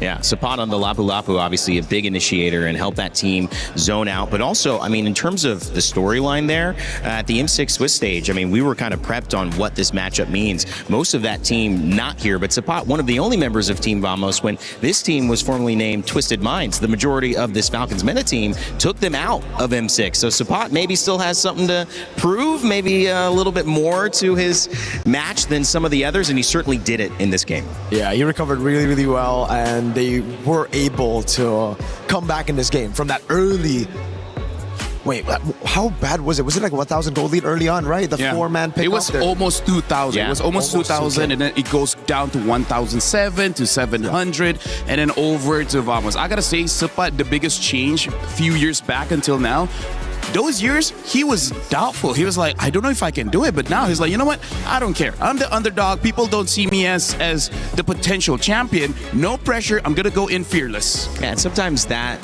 Yeah, Sapat on the Lapu Lapu, obviously a big initiator and helped that team zone out. But also, in terms of the storyline there, at the M6 Swiss stage, we were kind of prepped on what this matchup means. Most of that team not here, but Sapat, one of the only members of Team Vamos when this team was formerly named Twisted Minds. The majority of this Falcons Meta team took them out of M6. So Sapat maybe still has something to prove, maybe a little bit more to his match than some of the others, and he certainly did it in this game. Yeah, he recovered really, really well, and they were able to come back in this game from that early. Wait, how bad was it? Was it like 1,000 gold lead early on, right? The four-man pick. It was almost 2,000. Yeah. It was almost 2,000, okay. And then it goes down to 1,007 to 700, and then over to Vamos. I gotta say, Sapat, the biggest change a few years back until now. Those years, he was doubtful. He was like, I don't know if I can do it. But now he's like, you know what? I don't care. I'm the underdog. People don't see me as the potential champion. No pressure. I'm going to go in fearless. Yeah, and sometimes that,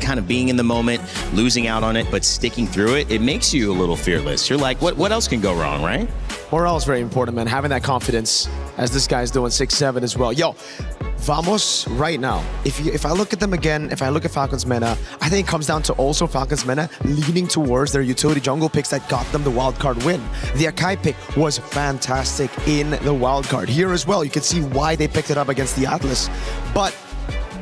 kind of being in the moment, losing out on it, but sticking through it, it makes you a little fearless. You're like, what else can go wrong, right? Morale is very important, man. Having that confidence, as this guy's doing 6-7 as well. Yo, Vamos right now, if I look at them again, if I look at Falcons Mena, I think it comes down to also Falcons Mena leaning towards their utility jungle picks that got them the wildcard win. The Akai pick was fantastic in the wildcard. Here as well, you can see why they picked it up against the Atlas. But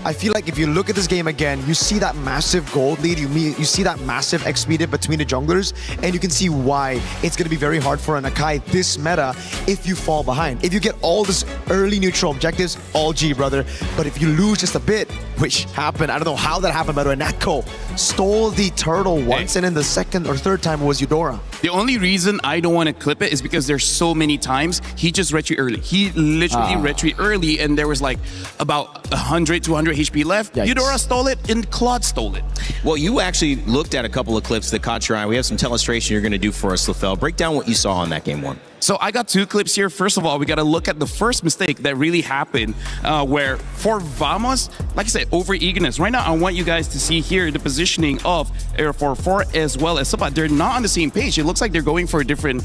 I feel like if you look at this game again, you see that massive gold lead, you see that massive XP dip between the junglers, and you can see why it's going to be very hard for an Akai this meta if you fall behind. If you get all this early neutral objectives, all G, brother. But if you lose just a bit, which happened, I don't know how that happened, by the way, Natko stole the turtle once, and then the second or third time was Eudora. The only reason I don't want to clip it is because there's so many times he just retreat early. He literally retreat early, and there was like about 100, 200 HP left. Yikes. Eudora stole it, and Claude stole it. Well, you actually looked at a couple of clips that caught your eye. We have some telestration you're going to do for us, Lefel. Break down what you saw on that game one. So I got two clips here. First of all, we got to look at the first mistake that really happened where for Vamos, like I said, over-eagerness. Right now, I want you guys to see here the positioning of Air 44 as well as Sapat. They're not on the same page. It looks like they're going for different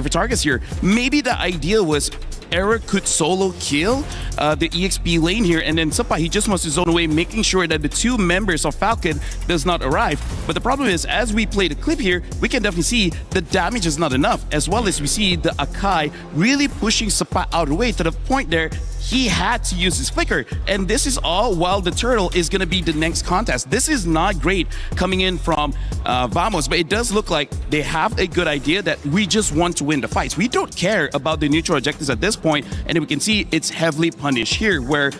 targets here. Maybe the idea was Eric could solo kill the EXP lane here, and then Sapat, he just wants to zone away, making sure that the two members of Falcon does not arrive. But the problem is, as we play the clip here, we can definitely see the damage is not enough, as well as we see the Akai really pushing Sapat out of the way to the point there he had to use his flicker. And this is all while the turtle is going to be the next contest. This is not great coming in from Vamos, but it does look like they have a good idea that we just want to win the fights. We don't care about the neutral objectives at this point, and we can see it's heavily punished here, where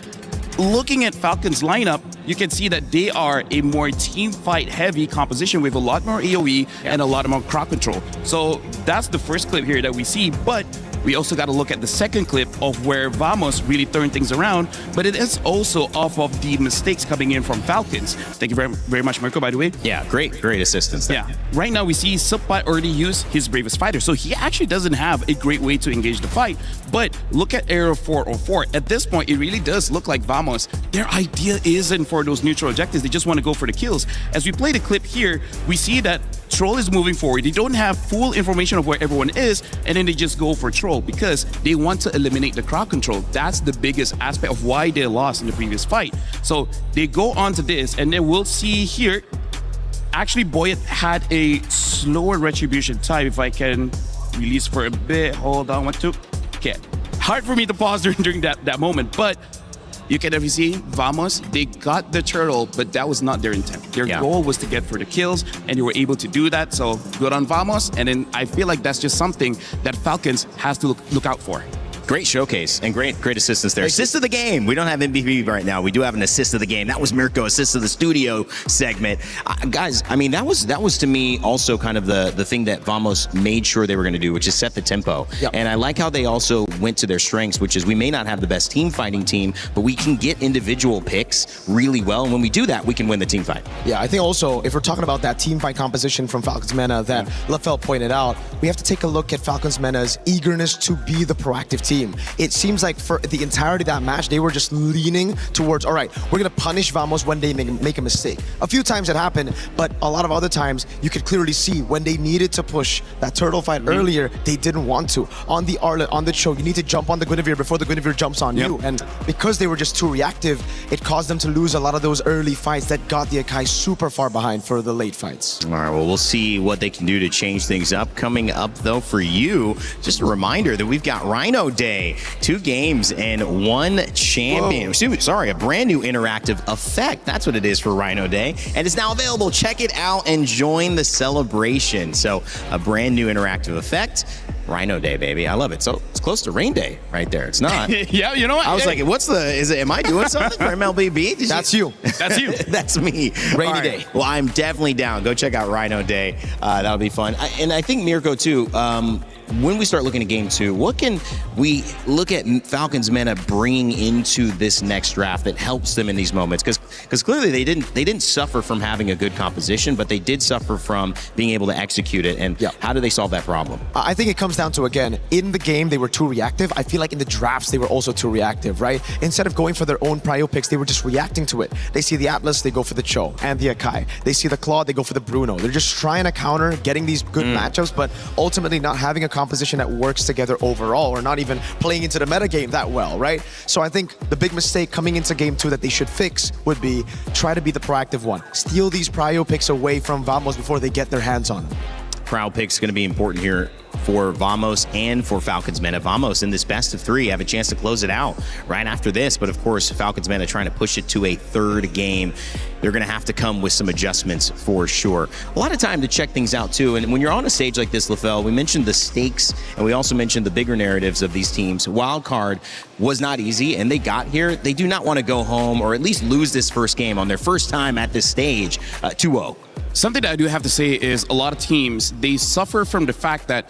looking at Falcon's lineup, you can see that they are a more team fight heavy composition with a lot more AoE and a lot more crowd control. So that's the first clip here that we see, but we also got to look at the second clip of where Vamos really turned things around, but it is also off of the mistakes coming in from Falcons. Thank you very much, Marco, by the way. Yeah, great assistance there. Yeah, right now we see Sapat already use his bravest fighter, so he actually doesn't have a great way to engage the fight. But look at Aero 404. At this point, it really does look like Vamos, their idea isn't for those neutral objectives. They just want to go for the kills. As we play the clip here, we see that Troll is moving forward. They don't have full information of where everyone is, and then they just go for Troll because they want to eliminate the crowd control. That's the biggest aspect of why they lost in the previous fight. So they go on to this, and then we'll see here, actually Boyet had a slower retribution time. If I can release for a bit, hold on, 1, 2. Okay, hard for me to pause during that moment, but you can definitely see Vamos, they got the turtle, but that was not their intent. Their goal was to get for the kills, and they were able to do that. So good on Vamos. And then I feel like that's just something that Falcons has to look out for. Great showcase and great assistance there. Assist of the game. We don't have MVP right now. We do have an assist of the game. That was Mirko, assist of the studio segment. Guys, I mean, that was to me also kind of the thing that Vamos made sure they were going to do, which is set the tempo. Yep. And I like how they also went to their strengths, which is we may not have the best team fighting team, but we can get individual picks really well. And when we do that, we can win the team fight. Yeah, I think also, if we're talking about that team fight composition from Falcons Mena that Lefel pointed out, we have to take a look at Falcons Mena's eagerness to be the proactive team. It seems like for the entirety of that match, they were just leaning towards, all right, we're going to punish Vamos when they make a mistake. A few times it happened, but a lot of other times you could clearly see when they needed to push that turtle fight earlier, they didn't want to. On the Arlet, on the choke, you need to jump on the Guinevere before the Guinevere jumps on you. And because they were just too reactive, it caused them to lose a lot of those early fights that got the Akai super far behind for the late fights. All right, well, we'll see what they can do to change things up. Coming up, though, for you, just a reminder that we've got Rhino Day. 2 games and 1 champion. Sorry, a brand new interactive effect. That's what it is for Rhino Day. And it's now available. Check it out and join the celebration. So a brand new interactive effect. Rhino Day, baby. I love it. So it's close to Rain Day right there. It's not. Yeah, you know what? I was like, am I doing something for MLBB? That's you. That's you. That's me. Rainy Day. Well, I'm definitely down. Go check out Rhino Day. That'll be fun. And I think Mirko, too, when we start looking at Game 2, what can we look at Falcons Mena bringing into this next draft that helps them in these moments? Because clearly they didn't suffer from having a good composition, but they did suffer from being able to execute it. And how do they solve that problem? I think it comes down to, again, in the game they were too reactive. I feel like in the drafts they were also too reactive, right? Instead of going for their own prio picks, they were just reacting to it. They see the Atlas, they go for the Cho and the Akai. They see the Claw, they go for the Bruno. They're just trying to counter, getting these good matchups, but ultimately not having a composition that works together overall, or not even playing into the metagame that well, right? So I think the big mistake coming into Game 2 that they should fix would be try to be the proactive one. Steal these prio picks away from Vamos before they get their hands on them. Prio pick's going to be important here for Vamos and for Falcons Mena. Vamos in this best of 3 have a chance to close it out right after this, but of course Falcons Mena trying to push it to a 3rd game. They're going to have to come with some adjustments for sure. A lot of time to check things out too, and when you're on a stage like this, Lefel, we mentioned the stakes and we also mentioned the bigger narratives of these teams. Wild card was not easy and they got here. They do not want to go home or at least lose this first game on their first time at this stage 2-0. Something that I do have to say is a lot of teams, they suffer from the fact that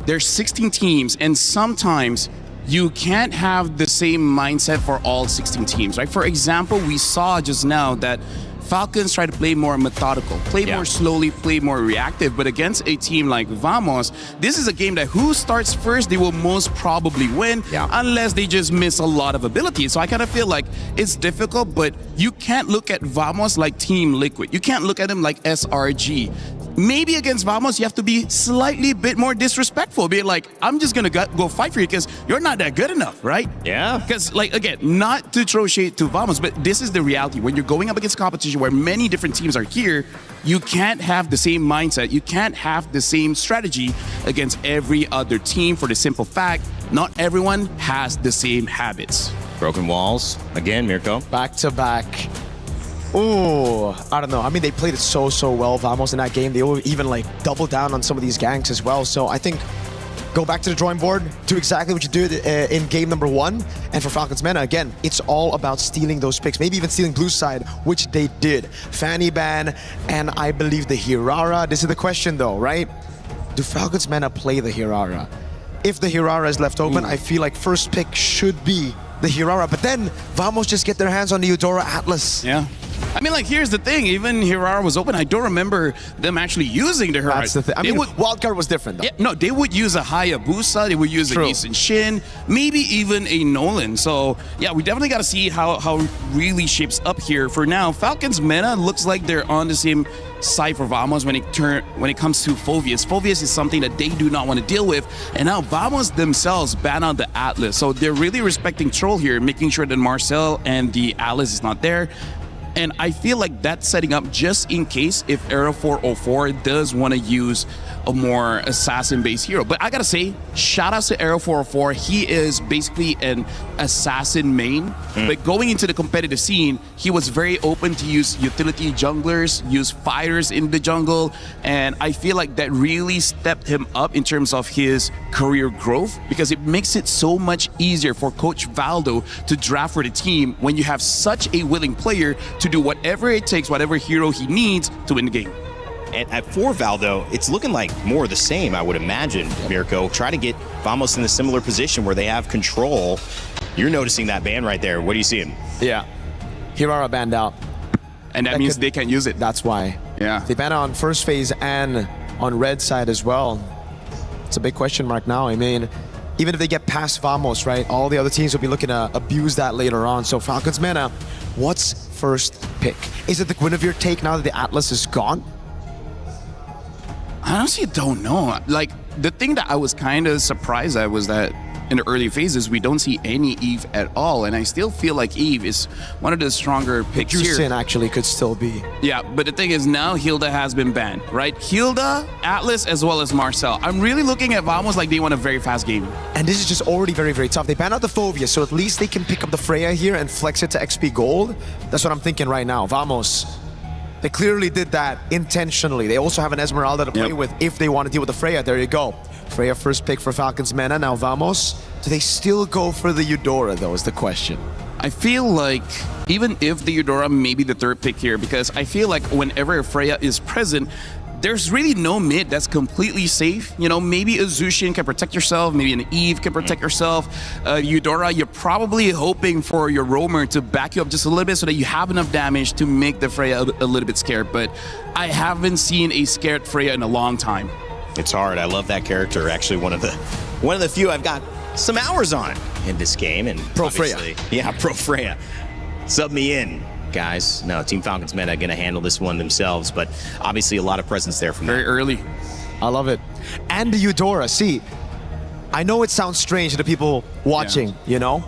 there's 16 teams and sometimes you can't have the same mindset for all 16 teams, right? For example, we saw just now that Falcons try to play more methodical, play more slowly, play more reactive. But against a team like Vamos, this is a game that who starts first, they will most probably win unless they just miss a lot of ability. So I kind of feel like it's difficult, but you can't look at Vamos like Team Liquid. You can't look at them like SRG. Maybe against Vamos, you have to be slightly bit more disrespectful. Be like, I'm just going to go fight for you because you're not that good enough, right? Yeah. Because, like, again, not to throw shade to Vamos, but this is the reality. When you're going up against competition where many different teams are here, you can't have the same mindset. You can't have the same strategy against every other team for the simple fact, not everyone has the same habits. Broken walls. Again, Mirko. Back to back. Oh, I don't know. I mean, they played it so well, Vamos, in that game. They even like double down on some of these ganks as well. So I think go back to the drawing board, do exactly what you did in game number 1. And for Falcons Mena, again, it's all about stealing those picks, maybe even stealing blue side, which they did. Fanny Ban and I believe the Hirara. This is the question though, right? Do Falcons Mena play the Hirara? If the Hirara is left open, I feel like first pick should be the Hirara, but then Vamos just get their hands on the Eudora Atlas. Yeah. I mean, like, here's the thing. Even Hirara was open. I don't remember them actually using the Hirara. That's the thing. I mean, Wildcard was different, though. Yeah, no, they would use a Hayabusa. They would use a Eason Shin, maybe even a Nolan. So, yeah, we definitely got to see how it really shapes up here. For now, Falcons Mena looks like they're on the same side for Vamos when it comes to Phoveus. Phoveus is something that they do not want to deal with. And now Vamos themselves ban out the Atlas. So they're really respecting Troll here, making sure that Marcel and the Atlas is not there. And I feel like that's setting up just in case if Era 404 does want to use a more assassin-based hero. But I gotta say, shout out to Era 404. He is basically an assassin main. But going into the competitive scene, he was very open to use utility junglers, use fighters in the jungle. And I feel like that really stepped him up in terms of his career growth, because it makes it so much easier for Coach Valdo to draft for the team when you have such a willing player to do whatever it takes, whatever hero he needs to win the game. And for Valdo, it's looking like more of the same, I would imagine, Mirko. Try to get Vamos in a similar position where they have control. You're noticing that ban right there. What are you seeing? Yeah. Hirara banned out. And that means they can't use it. That's why. Yeah. They banned on first phase and on red side as well. It's a big question mark now. I mean, even if they get past Vamos, right, all the other teams will be looking to abuse that later on. So Falcons Mena, what's first pick? Is it the Guinevere take now that the Atlas is gone? I honestly don't know. Like, the thing that I was kind of surprised at was that in the early phases, we don't see any Eve at all. And I still feel like Eve is one of the stronger picks here. Jusin actually could still be. Yeah, but the thing is now Hilda has been banned, right? Hilda, Atlas, as well as Marcel. I'm really looking at Vamos like they want a very fast game. And this is just already very, very tough. They banned out the Fovea, so at least they can pick up the Freya here and flex it to XP Gold. That's what I'm thinking right now. Vamos. They clearly did that intentionally. They also have an Esmeralda to play with if they want to deal with the Freya. There you go. Freya first pick for Falcons Mena. Now Vamos. Do they still go for the Eudora though is the question. I feel like even if the Eudora may be the third pick here, because I feel like whenever Freya is present, there's really no mid that's completely safe. You know, maybe a Zushin can protect yourself, maybe an Eve can protect yourself. Eudora, you're probably hoping for your roamer to back you up just a little bit so that you have enough damage to make the Freya a little bit scared. But I haven't seen a scared Freya in a long time. It's hard. I love that character. Actually, one of the few I've got some hours on in this game. And Pro Freya. Yeah, Pro Freya. Sub me in, guys. No, Team Falcons Meta going to handle this one themselves, but obviously a lot of presence there from very early. I love it. And the Eudora. See, I know it sounds strange to the people watching, you know,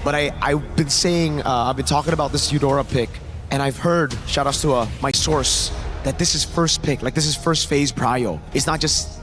but I've been saying, I've been talking about this Eudora pick, and I've heard, shout outs to my source, that this is first pick, like this is first phase prio. It's not just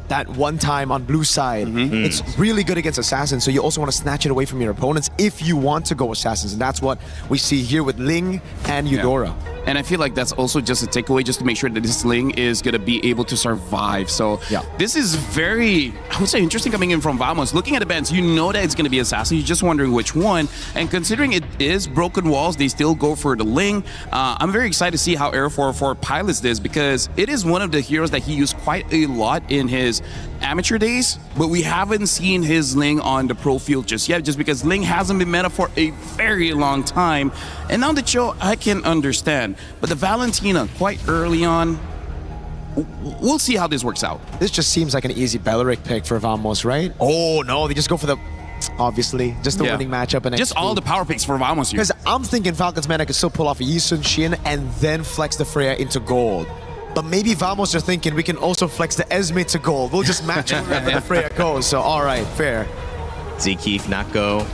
that one time on blue side. It's really good against assassins, so you also want to snatch it away from your opponents if you want to go assassins, and that's what we see here with Ling and Eudora. Yeah. And I feel like that's also just a takeaway just to make sure that this Ling is going to be able to survive. So this is very, I would say, interesting coming in from Vamos. Looking at the bands, you know that it's going to be Assassin. You're just wondering which one. And considering it is Broken Walls, they still go for the Ling. I'm very excited to see how Air 404 pilots this, because it is one of the heroes that he used quite a lot in his amateur days, but we haven't seen his Ling on the pro field just yet, just because Ling hasn't been meta for a very long time. And now the Cho, I can understand. But the Valentina, quite early on, we'll see how this works out. This just seems like an easy Belleric pick for Vamos, right? Oh, no, they just go for the, obviously, just the winning matchup. And just all the power picks for Vamos here. Because I'm thinking Falcons Mena could still pull off a Yi Sun Shin and then flex the Freya into gold. But maybe Vamos are thinking we can also flex the Esme to gold. We'll just match it wherever the Freya goes. So, all right, fair. Zekeef, Nako.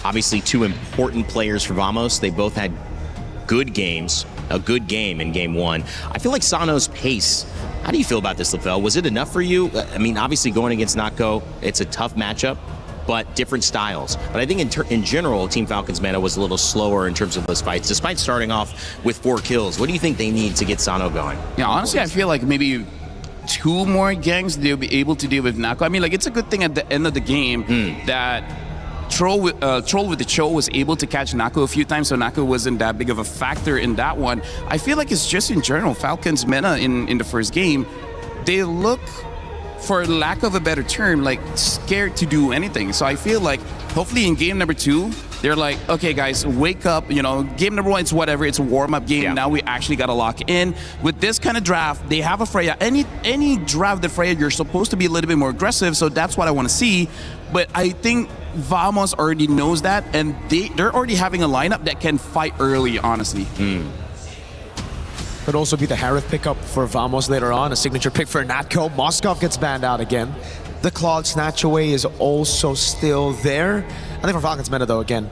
Obviously, two important players for Vamos. They both had good games, a good game in game one. I feel like Sano's pace, how do you feel about this, LaFell? Was it enough for you? I mean, obviously going against Nako, it's a tough matchup, but different styles. But I think in general, Team Falcons Meta was a little slower in terms of those fights, despite starting off with 4 kills. What do you think they need to get Sano going? Yeah, honestly, I feel like maybe 2 more gangs they'll be able to deal with Nako. I mean, like, it's a good thing at the end of the game that Troll with the Cho was able to catch Nako a few times, so Nako wasn't that big of a factor in that one. I feel like it's just in general, Falcons Meta in the first game, they look, for lack of a better term, like scared to do anything. So I feel like hopefully in game number 2, they're like, okay guys, wake up, you know, game number 1, it's whatever, it's a warm-up game. Now we actually got to lock in. With this kind of draft, they have a Freya. Any draft that Freya, you're supposed to be a little bit more aggressive, so that's what I want to see. But I think Vamos already knows that, and they're already having a lineup that can fight early, honestly. Could also be the Harith pickup for Vamos later on, a signature pick for Natko. Moskov gets banned out again. The Claude snatch away is also still there. I think for Falcons meta though, again,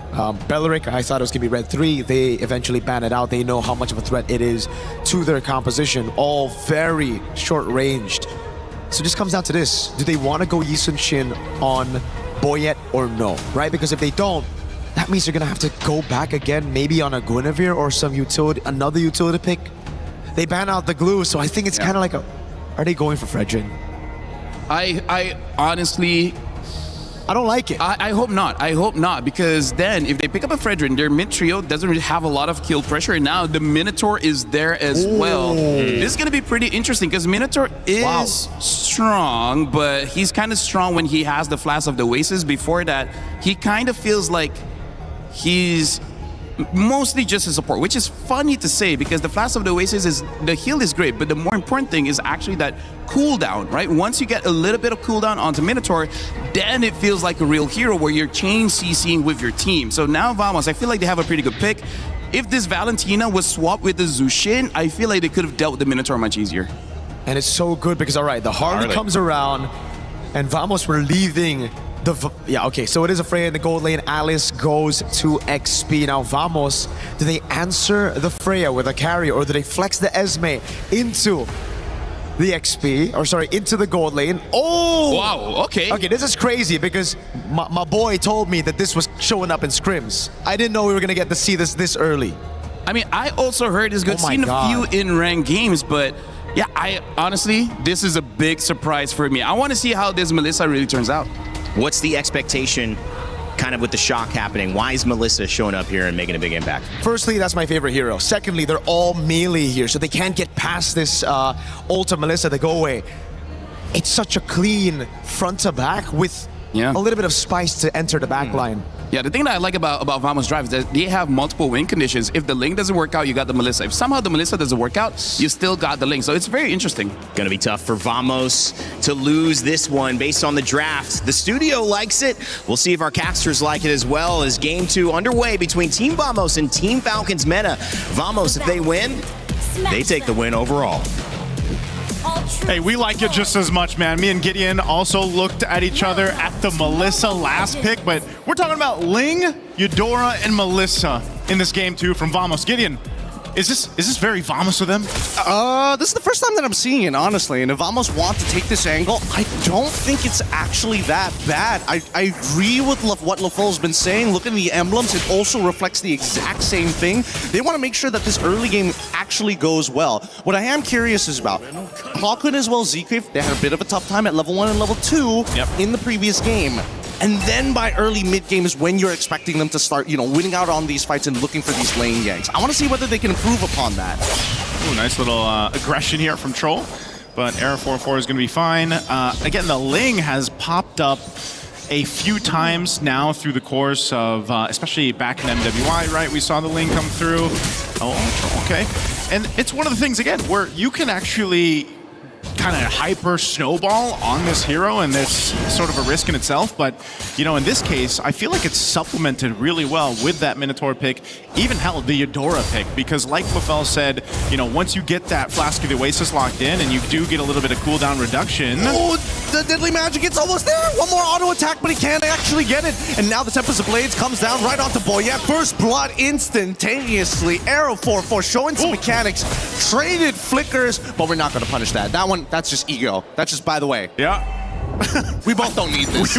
Belleric, I thought it was going to be red 3. They eventually ban it out. They know how much of a threat it is to their composition. All very short-ranged. So it just comes down to this. Do they want to go Yi Sun-shin on Boyet or no, right? Because if they don't, that means they're going to have to go back again, maybe on a Guinevere or some utility, another utility pick. They ban out the glue, so I think it's kind of like a... Are they going for Fredrin? I honestly... I don't like it. I hope not. I hope not, because then if they pick up a Fredrin, their mid trio doesn't really have a lot of kill pressure, and now the Minotaur is there as well. This is going to be pretty interesting, because Minotaur is strong, but he's kind of strong when he has the Flask of the Oasis. Before that, he kind of feels like he's mostly just a support, which is funny to say because the Flask of the Oasis is, the heal is great, but the more important thing is actually that cooldown, right? Once you get a little bit of cooldown onto Minotaur, then it feels like a real hero where you're chain CCing with your team. So now Vamos, I feel like they have a pretty good pick. If this Valentina was swapped with the Zushin, I feel like they could have dealt with the Minotaur much easier. And it's so good because, all right, the Harley comes around and Vamos were leaving yeah, okay, so it is a Freya in the gold lane. Alice goes to XP. Now, Vamos, do they answer the Freya with a carry, or do they flex the Esme into the XP, or sorry, into the gold lane? Oh! Wow, okay. Okay, this is crazy because my boy told me that this was showing up in scrims. I didn't know we were going to get to see this early. I mean, I also heard it's good. Seen a few in-ranked games, but yeah, I honestly, this is a big surprise for me. I want to see how this Melissa really turns out. What's the expectation kind of with the shock happening? Why is Melissa showing up here and making a big impact? Firstly, that's my favorite hero. Secondly, they're all melee here, so they can't get past this ult of Melissa to go away. It's such a clean front to back with a little bit of spice to enter the back line. Yeah, the thing that I like about Vamos Drive is that they have multiple win conditions. If the link doesn't work out, you got the Melissa. If somehow the Melissa doesn't work out, you still got the link. So it's very interesting. Gonna be tough for Vamos to lose this one based on the draft. The studio likes it. We'll see if our casters like it as well. As game 2 underway between Team Vamos and Team Falcons Meta. Vamos, if they win, they take the win overall. Hey, we like it just as much, man. Me and Gideon also looked at each other at the Melissa last pick, but we're talking about Ling, Eudora, and Melissa in this game too from Vamos. Gideon, is this very Vamos of them? This is the first time that I'm seeing it, honestly. And if Vamos want to take this angle, I don't think it's actually that bad. I agree with what LaFole's been saying. Look at the emblems. It also reflects the exact same thing. They want to make sure that this early game actually goes well. What I am curious is about Hawkwood as well as Zcreef. They had a bit of a tough time at level 1 and level 2 in the previous game. And then by early mid-game is when you're expecting them to start, winning out on these fights and looking for these lane ganks. I want to see whether they can improve upon that. Ooh, nice little aggression here from Troll, but Era 4-4 is going to be fine. Again, the Ling has popped up a few times now through the course of, especially back in MWI, right? We saw the Ling come through. Oh, okay. And it's one of the things, again, where you can actually kind of hyper snowball on this hero, and it's sort of a risk in itself, but in this case I feel like it's supplemented really well with that Minotaur pick, even hell, the Eudora pick, because like LaFell said, once you get that Flask of the Oasis locked in and you do get a little bit of cooldown reduction. Oh, the Deadly Magic, it's almost there. One more auto attack, but he can't actually get it. And now the Tempest of Blades comes down right onto Boyet. First blood instantaneously. Arrow 4-4 showing some mechanics. Traded flickers, but we're not going to punish that. That one, that's just ego. That's just by the way. Yeah. We both don't need this.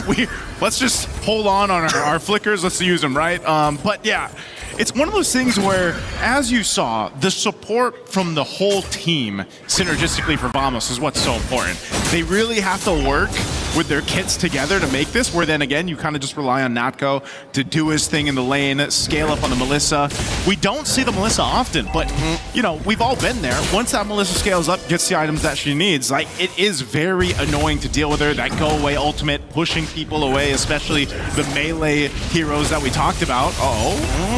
Let's just hold on our flickers. Let's use them, right? But yeah, it's one of those things where, as you saw, the support from the whole team synergistically for Vamos is what's so important. They really have to work with their kits together to make this, where then again, you kind of just rely on Natko to do his thing in the lane, scale up on the Melissa. We don't see the Melissa often, but we've all been there. Once that Melissa scales up, gets the items that she needs, like, it is very annoying to deal with her. That go away ultimate, pushing people away, especially the melee heroes that we talked about.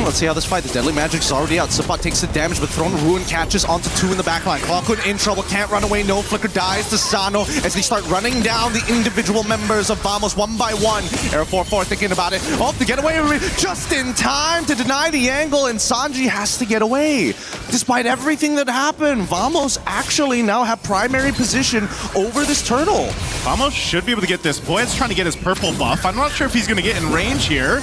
Let's see how this fight. The Deadly Magic's already out. Sipat takes the damage, but Throne Ruin catches onto 2 in the backline. Hawkwood in trouble, can't run away. No flicker dies to Sano as they start running down the individual individual members of Vamos one by one. Air 4-4 thinking about it. Oh, the getaway just in time to deny the angle, and Sanji has to get away. Despite everything that happened, Vamos actually now have primary position over this turtle. Vamos should be able to get this. Boyd's trying to get his purple buff. I'm not sure if he's going to get in range here.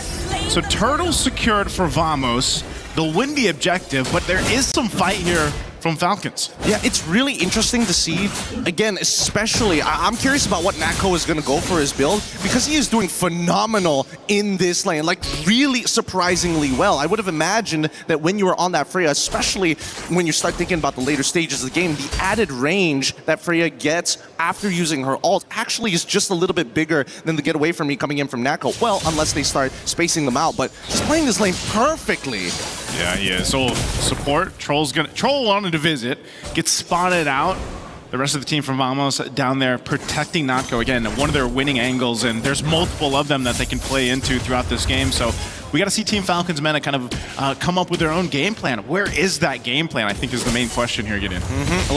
So turtle secured for Vamos. They'll win the objective, but there is some fight here from Falcons. Yeah, it's really interesting to see. Again, especially, I'm curious about what Natko is going to go for his build, because he is doing phenomenal in this lane, like really surprisingly well. I would have imagined that when you were on that Freya, especially when you start thinking about the later stages of the game, the added range that Freya gets after using her ult actually is just a little bit bigger than the get away from me coming in from Natko. Well, unless they start spacing them out, but he's playing this lane perfectly. Yeah, he is. So support, Troll wanted to visit, gets spotted out. The rest of the team from Vamos down there protecting Natko. Again, one of their winning angles, and there's multiple of them that they can play into throughout this game. So we got to see Team Falcons Meta kind of come up with their own game plan. Where is that game plan, I think, is the main question here, Gideon.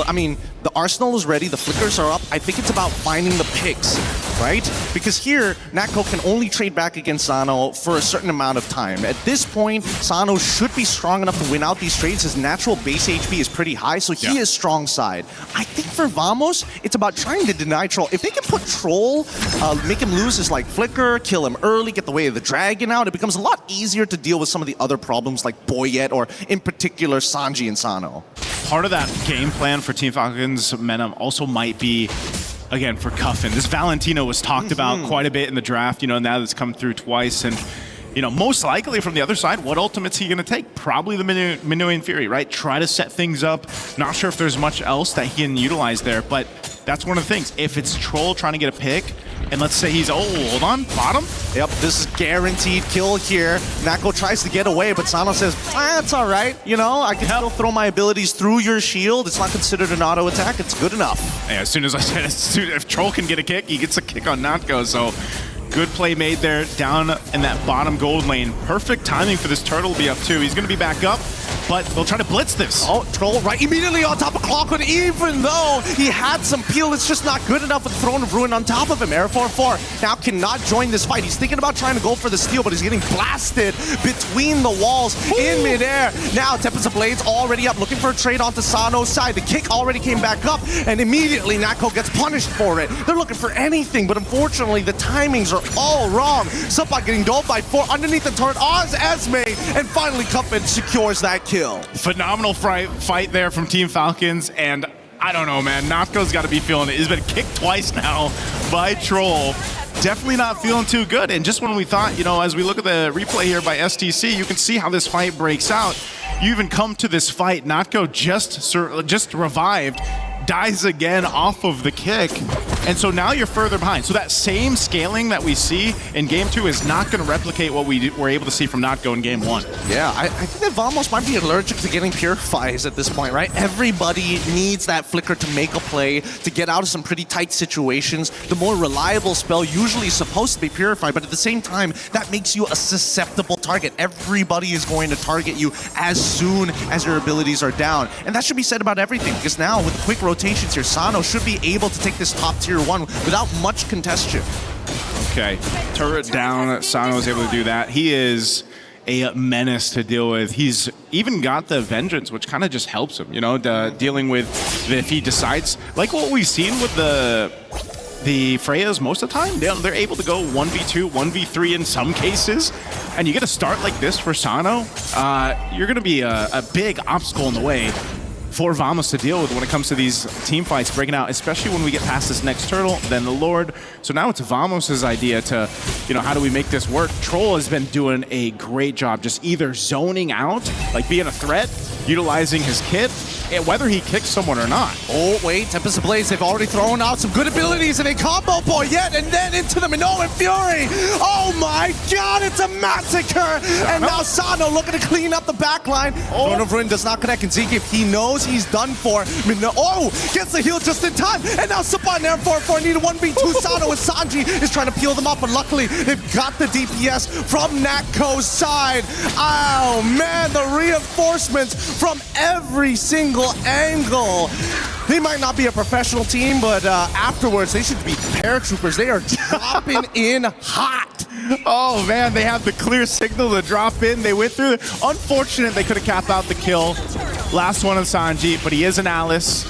I mean, the arsenal is ready, the flickers are up. I think it's about finding the picks, right? Because here, Natko can only trade back against Sano for a certain amount of time. At this point, Sano should be strong enough to win out these trades. His natural base HP is pretty high, so he is strong side. I think for Vamos, it's about trying to deny Troll. If they can put Troll, make him lose his like flicker, kill him early, get the way of the dragon out, it becomes a lot easier to deal with some of the other problems like Boyet or in particular Sanji and Sano. Part of that game plan for Team Falcons Meta also might be, again, for Cuffin. This Valentino was talked about quite a bit in the draft, you know, now that's come through twice. And, you know, most likely from the other side, what ultimate's he going to take? Probably the Minuan Fury, right? Try to set things up. Not sure if there's much else that he can utilize there, but that's one of the things. If it's Troll trying to get a pick, and let's say he's, hold on, bottom? Yep, this is guaranteed kill here. Natko tries to get away, but Sano says, it's all right. You know, I can still throw my abilities through your shield. It's not considered an auto attack. It's good enough. Yeah, as soon as I said, if Troll can get a kick, he gets a kick on Natko. So good play made there down in that bottom gold lane. Perfect timing for this turtle to be up too. He's going to be back up, but they'll try to blitz this. Oh, Troll right immediately on top of Clockwood, even though he had some peel, it's just not good enough with Throne of Ruin on top of him. Air 4-4 now cannot join this fight. He's thinking about trying to go for the steal, but he's getting blasted between the walls in midair. Now Tempest of Blades already up, looking for a trade onto Sano's side. The kick already came back up, and immediately Natko gets punished for it. They're looking for anything, but unfortunately the timings are all wrong. Suppa getting doled by 4 underneath the turret. Oz Esme, and finally Cuffin secures that kill. Phenomenal fight there from Team Falcons, and I don't know, man. Natko's got to be feeling it. He's been kicked twice now by Troll. Definitely not feeling too good. And just when we thought, you know, as we look at the replay here by STC, you can see how this fight breaks out. You even come to this fight, Natko just revived, dies again off of the kick. And so now you're further behind. So that same scaling that we see in Game 2 is not going to replicate what we were able to see from Natko in Game 1. Yeah, I think that Vamos might be allergic to getting Purifies at this point, right? Everybody needs that flicker to make a play, to get out of some pretty tight situations. The more reliable spell usually is supposed to be Purify, but at the same time, that makes you a susceptible target. Everybody is going to target you as soon as your abilities are down. And that should be said about everything, because now with the quick rotations here, Sano should be able to take this top tier 1 without much contention. Okay, turret down, Sano is able to do that. He is a menace to deal with. He's even got the Vengeance, which kind of just helps him, you know, dealing with if he decides, like what we've seen with the Freyas most of the time, they're able to go 1v2, 1v3 in some cases, and you get a start like this for Sano, you're going to be a big obstacle in the way for Vamos to deal with when it comes to these team fights breaking out, especially when we get past this next turtle, then the Lord. So now it's Vamos' idea to, you know, how do we make this work? Troll has been doing a great job just either zoning out, like being a threat, utilizing his kit, and whether he kicks someone or not. Oh, wait, Tempest Ablaze, they've already thrown out some good abilities and a combo Boyet, and then into the Minoan Fury. Oh my god, it's a massacre! And now Sano looking to clean up the backline. Throne of Ruin does not connect, and Zeke, if he knows he's done for, gets the heal just in time, and now Suppa and Air 4-4 need a 1v2. Sano and Sanji is trying to peel them off, but luckily they've got the DPS from Natko's side. Oh man, the reinforcements from every single angle. They might not be a professional team, but afterwards, they should be paratroopers. They are dropping in hot. Oh man, they have the clear signal to drop in. They went through. Unfortunate they couldn't cap out the kill. Last one on Sanji, but he is an Alice.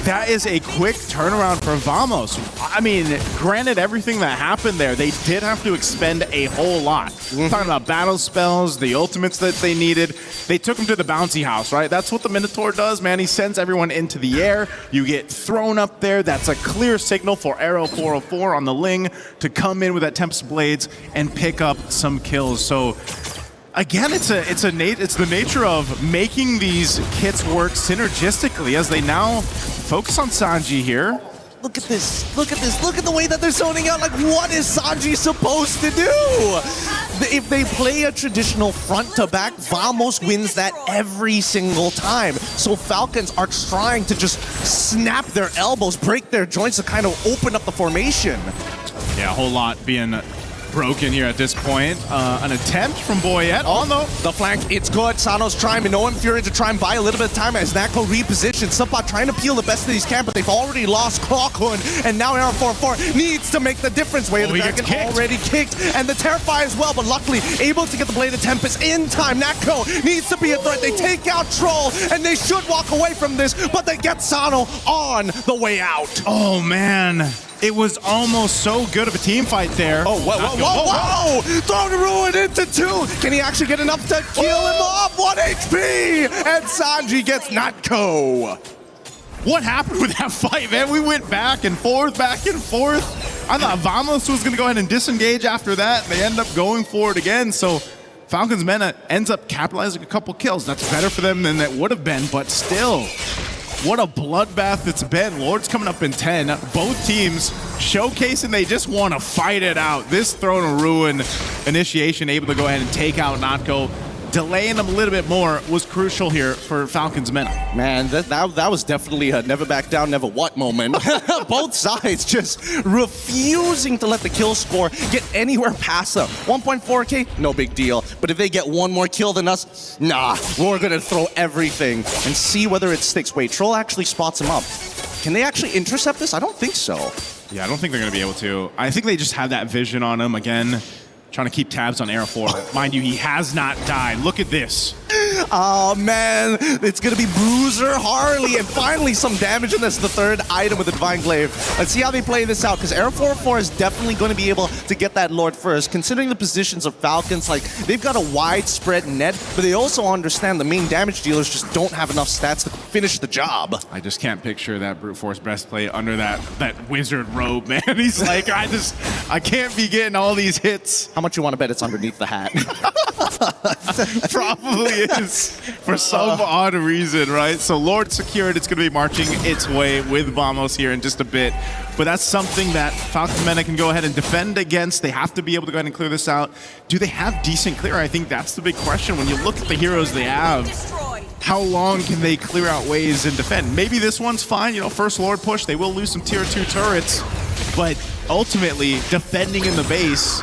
That is a quick turnaround for Vamos. I mean, granted everything that happened there, they did have to expend a whole lot. Talking about battle spells, the ultimates that they needed. They took him to the bouncy house, right? That's what the Minotaur does, man. He sends everyone into the air. You get thrown up there. That's a clear signal for Arrow 404 on the Ling to come in with that Tempest Blades and pick up some kills. So again, it's the nature of making these kits work synergistically as they now focus on Sanji here. Look at this. Look at this. Look at the way that they're zoning out. Like, what is Sanji supposed to do? If they play a traditional front-to-back, Vamos wins that every single time. So Falcons are trying to just snap their elbows, break their joints to kind of open up the formation. Yeah, a whole lot being broken here at this point. An attempt from Boyette. Oh no. The flank, it's good. Sano's trying, but no Fury to try and buy a little bit of time as Nako repositions. Subot trying to peel the best of these camp, but they've already lost Clockhood, and now Arrow 404 needs to make the difference. Way of the Dragon already kicked, and the Terrifier as well, but luckily able to get the Blade of Tempest in time. Nako needs to be a threat. They take out Troll, and they should walk away from this, but they get Sano on the way out. Oh man. It was almost so good of a team fight there. Oh, whoa. Throw the Ruin into 2. Can he actually get enough to kill him off? 1 HP! And Sanji gets Natko. What happened with that fight, man? We went back and forth. I thought Vamos was going to go ahead and disengage after that. They end up going for it again. So Falcons Mena ends up capitalizing a couple kills. That's better for them than it would have been, but still. What a bloodbath it's been. Lord's coming up in 10. Both teams showcasing they just want to fight it out. This Throne of Ruin initiation able to go ahead and take out Natko. Delaying them a little bit more was crucial here for Falcons Mena. Man, that was definitely a never back down, never what moment. Both sides just refusing to let the kill score get anywhere past them. 1.4K, no big deal. But if they get one more kill than us, nah, we're going to throw everything and see whether it sticks. Wait, Troll actually spots him up. Can they actually intercept this? I don't think so. Yeah, I don't think they're going to be able to. I think they just have that vision on him again. Trying to keep tabs on Arrow 4. Mind you, he has not died. Look at this. Oh man, it's gonna be Bruiser, Harley, and finally some damage, and that's the third item with the Divine Glaive. Let's see how they play this out, because Arrow 404 is definitely going to be able to get that Lord first. Considering the positions of Falcons, like, they've got a widespread net, but they also understand the main damage dealers just don't have enough stats to finish the job. I just can't picture that Brute Force breastplate under that wizard robe, man. He's like, I can't be getting all these hits. How much you want to bet it's underneath the hat? Probably is, for some odd reason, right? So Lord secured, it's going to be marching its way with Vamos here in just a bit. But that's something that Falcons Mena can go ahead and defend against. They have to be able to go ahead and clear this out. Do they have decent clear? I think that's the big question. When you look at the heroes they have, how long can they clear out waves and defend? Maybe this one's fine, you know, first Lord push, they will lose some tier 2 turrets, but ultimately defending in the base,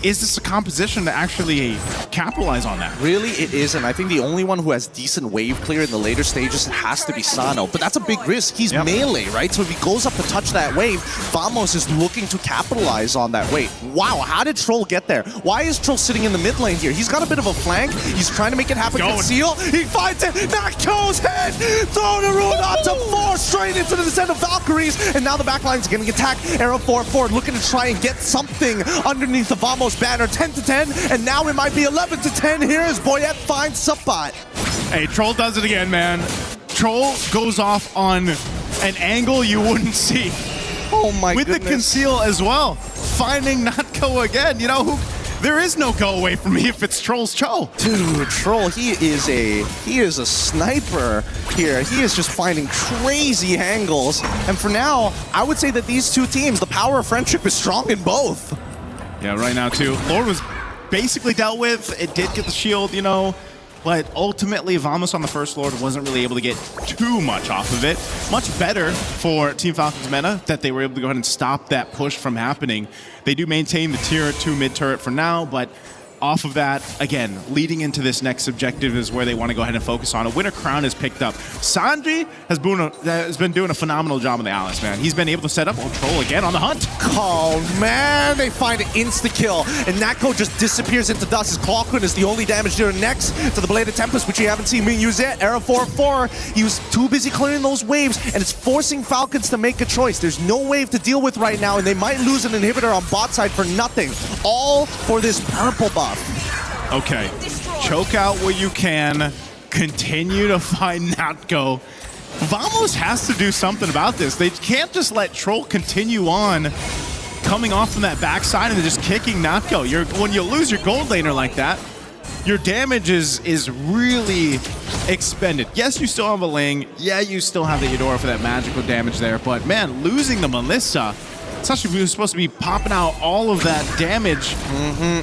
is this a composition to actually capitalize on that? Really, it is, and I think the only one who has decent wave clear in the later stages has to be Sano, but that's a big risk. He's melee, right? So if he goes up to touch that wave, Vamos is looking to capitalize on that wave. Wow, how did Troll get there? Why is Troll sitting in the mid lane here? He's got a bit of a flank. He's trying to make it happen. Conceal. He finds it. Nako's head. Throw the rune onto 4 straight into the descent of Valkyries, and now the backline's getting attacked. Arrow 4-4 looking to try and get something underneath the Vamos banner. 10-10, and now it might be 11-10 here as Boyette finds Subot. Hey, Troll does it again, man. Troll goes off on an angle you wouldn't see. Oh my goodness. With the conceal as well. Finding Natko again. You know who? There is no go away from me if it's Troll's Cho. Dude, Troll, he is a sniper here. He is just finding crazy angles. And for now, I would say that these two teams, the power of friendship is strong in both. Yeah, right now too. Lord was basically dealt with. It did get the shield, you know, but ultimately Vamos on the first Lord wasn't really able to get too much off of it. Much better for Team Falcons Mena that they were able to go ahead and stop that push from happening. They do maintain the tier 2 mid turret for now, but off of that, again, leading into this next objective is where they want to go ahead and focus on. A winner crown is picked up. Sanji has been doing a phenomenal job on the Alice, man. He's been able to set up Troll again on the hunt. Oh, man, they find an insta-kill, and Natko just disappears into dust. His Clockwind is the only damage dealer next to the Blade of Tempest, which you haven't seen me use yet. Arrow 4-4, he was too busy clearing those waves, and it's forcing Falcons to make a choice. There's no wave to deal with right now, and they might lose an inhibitor on bot side for nothing. All for this purple buff. Okay, choke out what you can, continue to find Natko. Vamos has to do something about this. They can't just let Troll continue on coming off from that backside and just kicking Natko. When you lose your gold laner like that, your damage is really expended. Yes, you still have a Ling. Yeah, you still have the Eudora for that magical damage there. But man, losing the Melissa, especially if you're supposed to be popping out all of that damage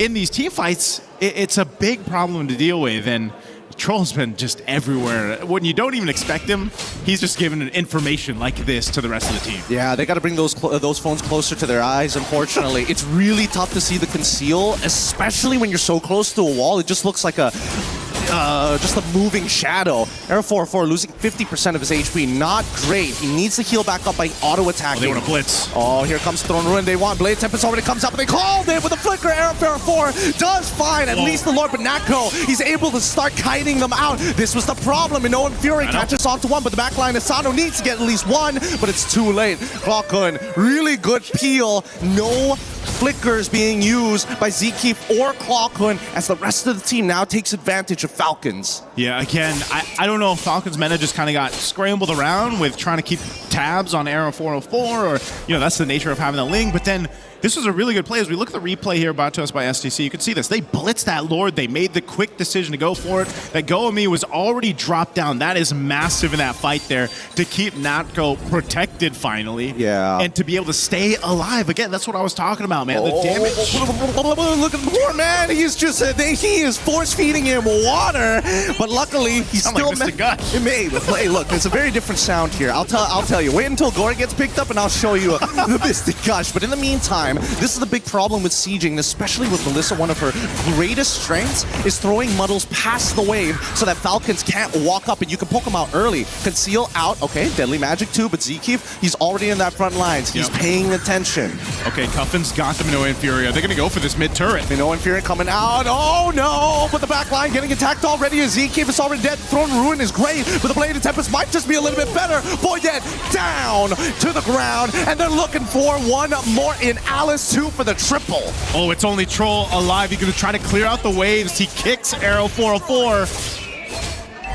in these team fights, it's a big problem to deal with. And Troll's been just everywhere. When you don't even expect him, he's just giving information like this to the rest of the team. Yeah, they got to bring those phones closer to their eyes, unfortunately. It's really tough to see the conceal, especially when you're so close to a wall. It just looks like just a moving shadow. Arrow 4-4 losing 50% of his HP. Not great. He needs to heal back up by auto-attacking. They want to blitz. Oh, here comes Throne Ruin. They want Blade Tempest already comes up, and they called it with a flicker. Arrow 4-4 does fine. At least the Lord, but Natko, he's able to start kiting them out. This was the problem, and No Fury catches onto one, but the backline Asano needs to get at least one, but it's too late. Clockwind, really good peel. No flickers being used by Zkeef or Clockwind as the rest of the team now takes advantage of Falcons. Yeah, again, I don't know if Falcons meta just kind of got scrambled around with trying to keep tabs on Arrow 404, or, that's the nature of having the Ling, but then this was a really good play. As we look at the replay here brought to us by STC, you can see this. They blitzed that Lord. They made the quick decision to go for it. That Goemi was already dropped down. That is massive in that fight there to keep Natko protected finally. Yeah. And to be able to stay alive. Again, that's what I was talking about, man. The damage. Look at the poor man. He's just, he is force-feeding him water, but luckily he's still... Hey, look, it's a very different sound here. I'll tell you. Wait until Gore gets picked up and I'll show you the Mystic Gush. But in the meantime, this is the big problem with sieging, especially with Melissa. One of her greatest strengths is throwing muddles past the wave so that Falcons can't walk up and you can poke them out early. Conceal out, okay, Deadly Magic too, but Zkeef, he's already in that front lines. He's paying attention. Okay, Cuffin's got the Minoan Fury. They're going to go for this mid-turret. Minoan Fury coming out. Oh no, but the back line getting attacked already. Zkeef is already dead. Throne Ruin is great, but the Blade of Tempest might just be a little bit better. Boyet down to the ground, and they're looking for one more in Alice 2 for the triple. Oh, it's only Troll alive. He's going to try to clear out the waves. He kicks Arrow 404.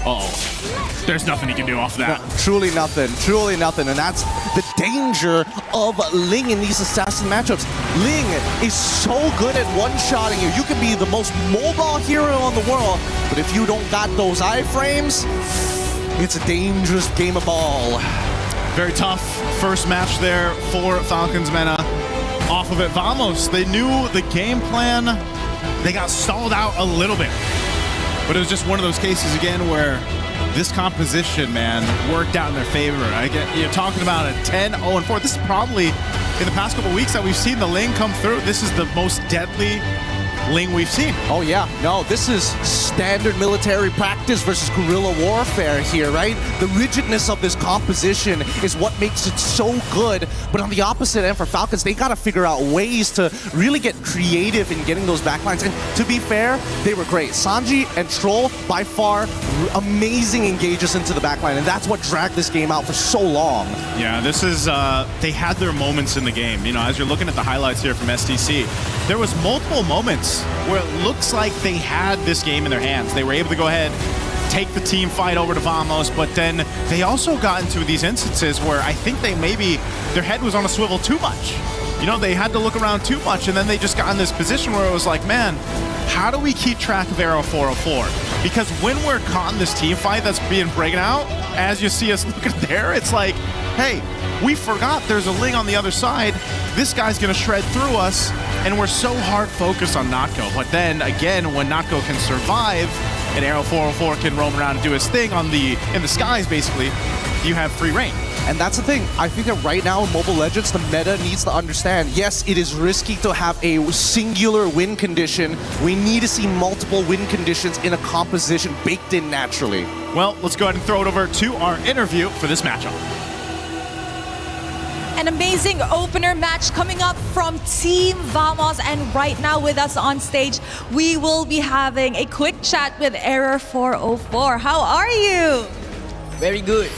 Uh-oh. There's nothing he can do off that. No, truly nothing. And that's the danger of Ling in these assassin matchups. Ling is so good at one-shotting you. You can be the most mobile hero in the world, but if you don't got those iframes, it's a dangerous game of ball. Very tough first match there for Falcons meta. Off of it, Vamos, they knew the game plan. They got stalled out a little bit. But it was just one of those cases, again, where this composition, man, worked out in their favor. You're talking about a 10-0-4. This is probably, in the past couple weeks that we've seen the Ling come through, this is the most deadly Ling we've seen. Oh yeah, no, this is standard military practice versus guerrilla warfare here, right? The rigidness of this composition is what makes it so good. But on the opposite end for Falcons, they gotta figure out ways to really get creative in getting those backlines. And to be fair, they were great. Sanji and Troll, by far, amazing engages into the backline, and that's what dragged this game out for so long. Yeah, this is, they had their moments in the game. As you're looking at the highlights here from STC, there was multiple moments where it looks like they had this game in their hands. They were able to go ahead, take the team fight over to Vamos, but then they also got into these instances where I think their head was on a swivel too much. They had to look around too much, and then they just got in this position where it was like, man, how do we keep track of Arrow 404? Because when we're caught in this team fight that's being breaking out, as you see us looking there, it's like, hey, we forgot there's a Ling on the other side. This guy's going to shred through us, and we're so hard focused on Natko. But then, again, when Natko can survive, and Arrow 404 can roam around and do his thing in the skies, basically, you have free reign. And that's the thing. I think that right now in Mobile Legends, the meta needs to understand, yes, it is risky to have a singular win condition. We need to see multiple win conditions in a composition baked in naturally. Well, let's go ahead and throw it over to our interview for this matchup. An amazing opener match coming up from Team Vamos, and right now with us on stage, we will be having a quick chat with Error 404. How are you? Very good.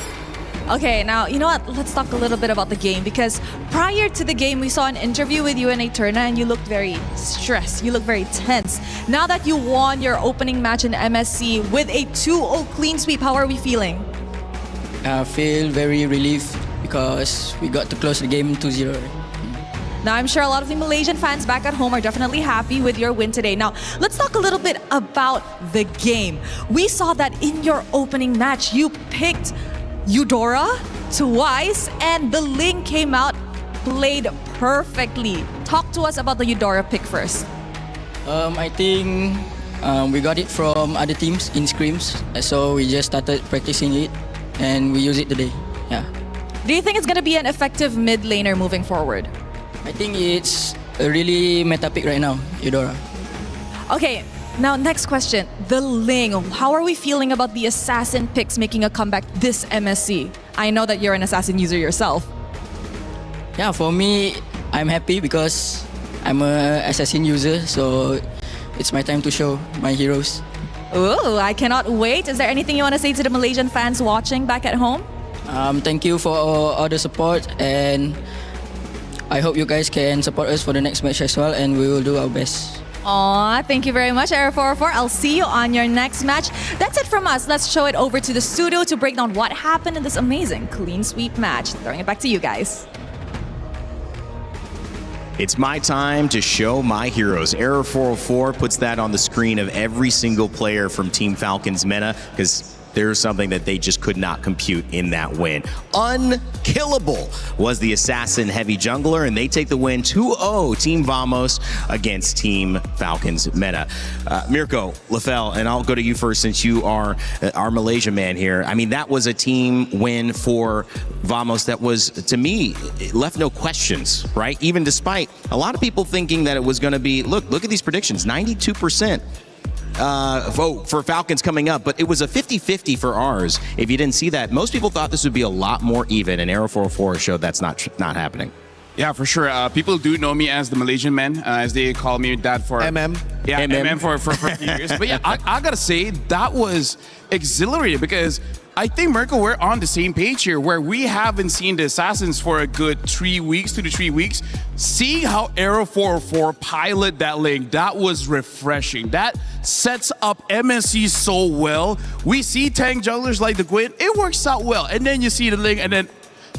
Okay, now, you know what? Let's talk a little bit about the game, because prior to the game, we saw an interview with you and Eterna, and you looked very stressed. You looked very tense. Now that you won your opening match in MSC with a 2-0 clean sweep, how are we feeling? I feel very relieved because we got to close the game 2-0. Now, I'm sure a lot of the Malaysian fans back at home are definitely happy with your win today. Now, let's talk a little bit about the game. We saw that in your opening match, you picked Eudora twice, and the Ling came out, played perfectly. Talk to us about the Eudora pick first. I think we got it from other teams in scrims, so we just started practicing it and we use it today. Yeah. Do you think it's going to be an effective mid laner moving forward? I think it's a really meta pick right now, Eudora. Okay, now next question. The Ling. How are we feeling about the Assassin picks making a comeback this MSC? I know that you're an Assassin user yourself. Yeah, for me, I'm happy because I'm an Assassin user, so it's my time to show my heroes. Ooh, I cannot wait. Is there anything you want to say to the Malaysian fans watching back at home? Thank you for all the support, and I hope you guys can support us for the next match as well, and we will do our best. Aw, thank you very much, Error 404. I'll see you on your next match. That's it from us. Let's show it over to the studio to break down what happened in this amazing clean sweep match. Throwing it back to you guys. It's my time to show my heroes. Error 404 puts that on the screen of every single player from Team Falcon's meta, because there's something that they just could not compute in that win. Unkillable was the Assassin heavy jungler, and they take the win 2-0 Team Vamos against Team Falcon's meta. Mirko, Lefel, and I'll go to you first since you are our Malaysia man here. I mean, that was a team win for Vamos that was, to me, left no questions, right? Even despite a lot of people thinking that it was going to be, look at these predictions, 92%. Vote for Falcons coming up, but it was a 50-50 for ours. If you didn't see that, most people thought this would be a lot more even, and Arrow 404 showed that's not happening. Yeah, for sure. People do know me as the Malaysian man, as they call me that for Yeah, MM for a few years. But yeah, I gotta say that was exhilarating because I think, Mirko, we're on the same page here where we haven't seen the Assassins for a good 2 to 3 weeks. Seeing how Arrow 404 pilot that link, that was refreshing. That sets up MSC so well. We see tank junglers like the Gwyn, it works out well. And then you see the link, and then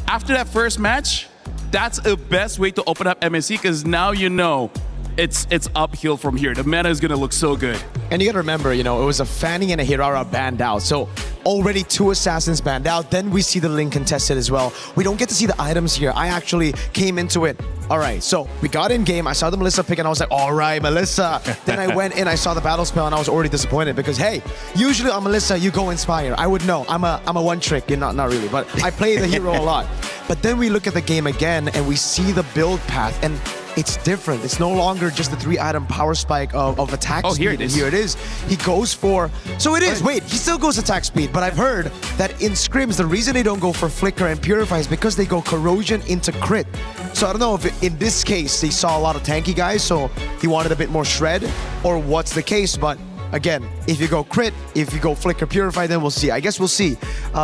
after that first match, that's the best way to open up MSC because now you know it's uphill from here. The meta is going to look so good. And you got to remember, it was a Fanny and a Hirara banned out. So already 2 Assassins banned out. Then we see the Link contested as well. We don't get to see the items here. I actually came into it. All right, so we got in game. I saw the Melissa pick and I was like, all right, Melissa. Then I went in, I saw the battle spell and I was already disappointed because, hey, usually on Melissa, you go Inspire. I would know. I'm a one trick. Not really, but I play the hero a lot. But then we look at the game again and we see the build path and it's different. It's no longer just the 3-item power spike of attack speed. Here it is. Here it is. He goes for... So it is. Wait, he still goes attack speed. But I've heard that in scrims, the reason they don't go for Flicker and Purify is because they go Corrosion into Crit. So I don't know if in this case, they saw a lot of tanky guys, so he wanted a bit more Shred, or what's the case. But again, if you go Crit, if you go Flicker, Purify, then we'll see. I guess we'll see.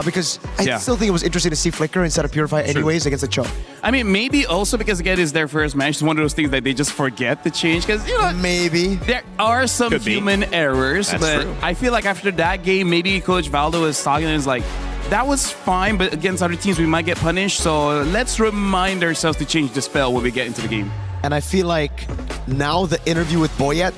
Because I still think it was interesting to see Flicker instead of Purify anyways against the Cho. I mean, maybe also because, again, it's their first match. It's one of those things that they just forget to change. Because, maybe there are some human errors. That's but true. I feel like after that game, maybe Coach Valdo was talking and is like, that was fine, but against other teams, we might get punished. So let's remind ourselves to change the spell when we get into the game. And I feel like now the interview with Boyet,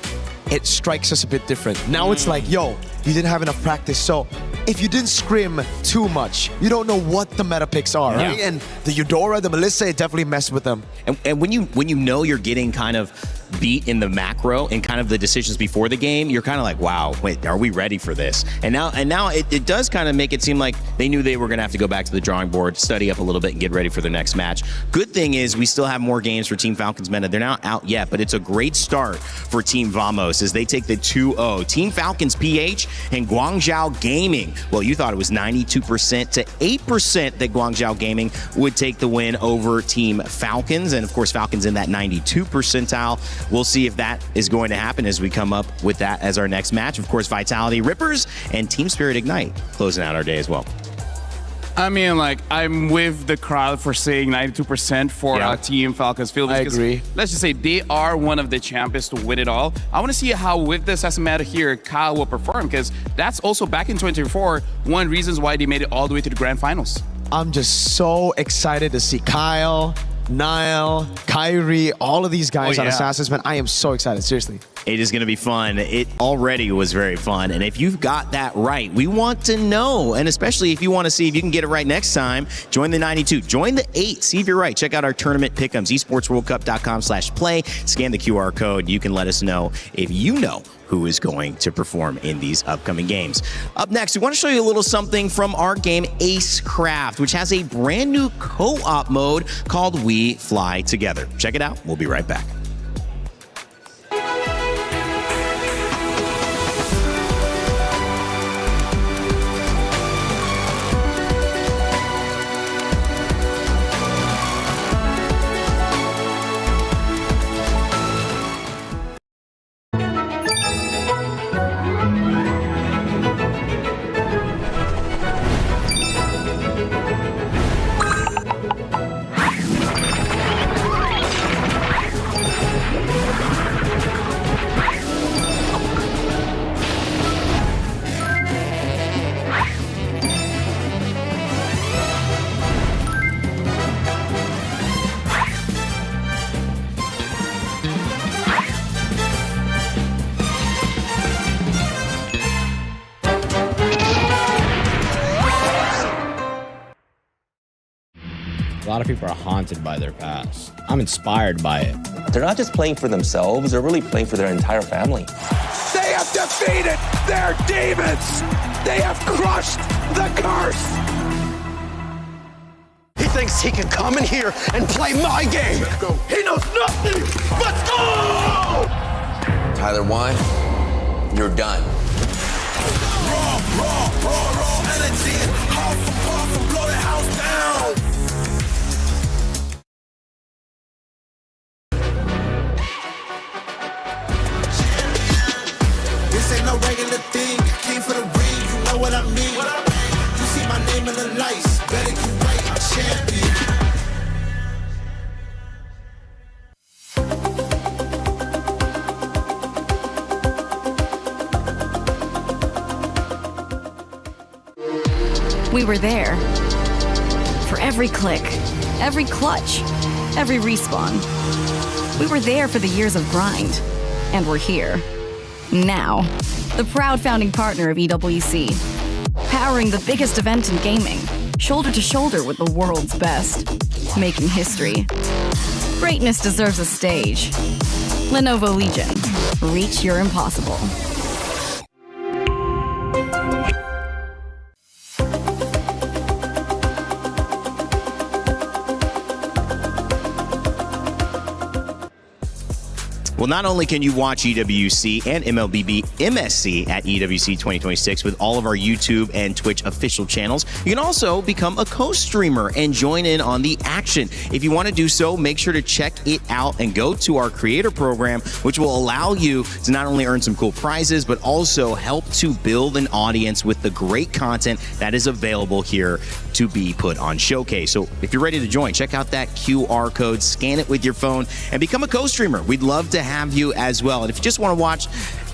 it strikes us a bit different. Now it's like, yo, you didn't have enough practice. So if you didn't scrim too much, you don't know what the meta picks are, right? And the Eudora, the Melissa, it definitely messed with them. And when you know you're getting kind of beat in the macro and kind of the decisions before the game, you're kind of like, wow, wait, are we ready for this? And now it does kind of make it seem like they knew they were going to have to go back to the drawing board, study up a little bit, and get ready for their next match. Good thing is we still have more games for Team Falcons MENA. They're not out yet, but it's a great start for Team Vamos as they take the 2-0. Team Falcons PH and Guangzhou Gaming. Well, you thought it was 92% to 8% that Guangzhou Gaming would take the win over Team Falcons. And of course, Falcons in that 92 percentile. We'll see if that is going to happen as we come up with that as our next match. Of course, Vitality Rippers and Team Spirit Ignite closing out our day as well. I mean, like, I'm with the crowd for saying 92% for Team Falcons Field. I agree. Let's just say they are one of the champions to win it all. I want to see how, with this as a matter here, Kyle will perform, because that's also back in 2024, one reasons why they made it all the way to the grand finals. I'm just so excited to see Kyle, Niall, Kyrie, all of these guys on Assassins, man. I am so excited, seriously. It is going to be fun. It already was very fun. And if you've got that right, we want to know. And especially if you want to see if you can get it right next time, join the 92, join the 8, see if you're right. Check out our tournament pick'ems, esportsworldcup.com/play. Scan the QR code. You can let us know if you know who is going to perform in these upcoming games. Up next, we want to show you a little something from our game Acecraft, which has a brand new co-op mode called We Fly Together. Check it out. We'll be right back. A lot of people are haunted by their past. I'm inspired by it. They're not just playing for themselves, they're really playing for their entire family. They have defeated their demons! They have crushed the curse! He thinks he can come in here and play my game! He knows nothing! Let's go! Tyler 1, you're done. Raw energy, half for half and blow the house down! This ain't no regular thing. I came for the ring, you know what I mean. You see my name in the lights, better get right, I'm champion. We were there for every click, every clutch, every respawn. We were there for the years of grind, and we're here. Now, the proud founding partner of EWC, powering the biggest event in gaming, shoulder to shoulder with the world's best, making history. Greatness deserves a stage. Lenovo Legion, reach your impossible. Well, not only can you watch EWC and MLBB MSC at EWC 2026 with all of our YouTube and Twitch official channels, you can also become a co-streamer and join in on the action. If you want to do so, make sure to check it out and go to our creator program, which will allow you to not only earn some cool prizes, but also help to build an audience with the great content that is available here to be put on Showcase. So if you're ready to join, check out that QR code, scan it with your phone, and become a co-streamer. We'd love to have you as well. And if you just want to watch,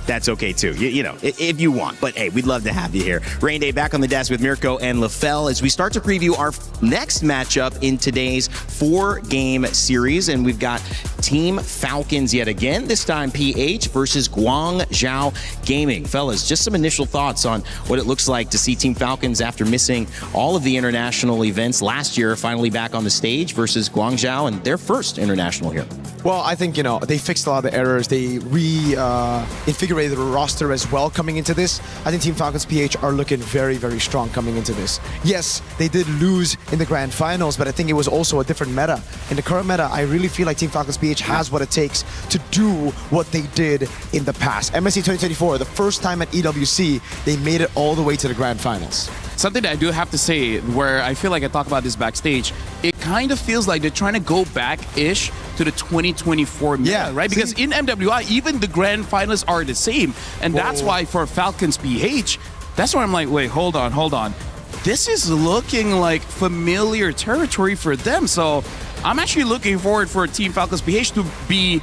that's okay too. You know, if you want. But hey, we'd love to have you here. Rain Day back on the desk with Mirko and LaFell as we start to preview our next matchup in today's 4-game series. And we've got Team Falcons yet again, this time PH versus Guangzhou Gaming. Fellas, just some initial thoughts on what it looks like to see Team Falcons after missing all of the international events last year, finally back on the stage versus Guangzhou and their first international here. Well, I think, they fixed a lot of the errors. They reinvigorated the roster as well coming into this. I think Team Falcons PH are looking very, very strong coming into this. Yes, they did lose in the grand finals, but I think it was also a different meta. In the current meta, I really feel like Team Falcons PH has what it takes to do what they did in the past. MSC 2024, the first time at EWC, they made it all the way to the grand finals. Something that I do have to say, where I feel like I talk about this backstage, it kind of feels like they're trying to go back-ish to the 2024 meta, right? Because in MWI, even the grand finalists are the same. And that's why for Falcons PH, that's why I'm like, wait, hold on. This is looking like familiar territory for them. So I'm actually looking forward for Team Falcons PH to be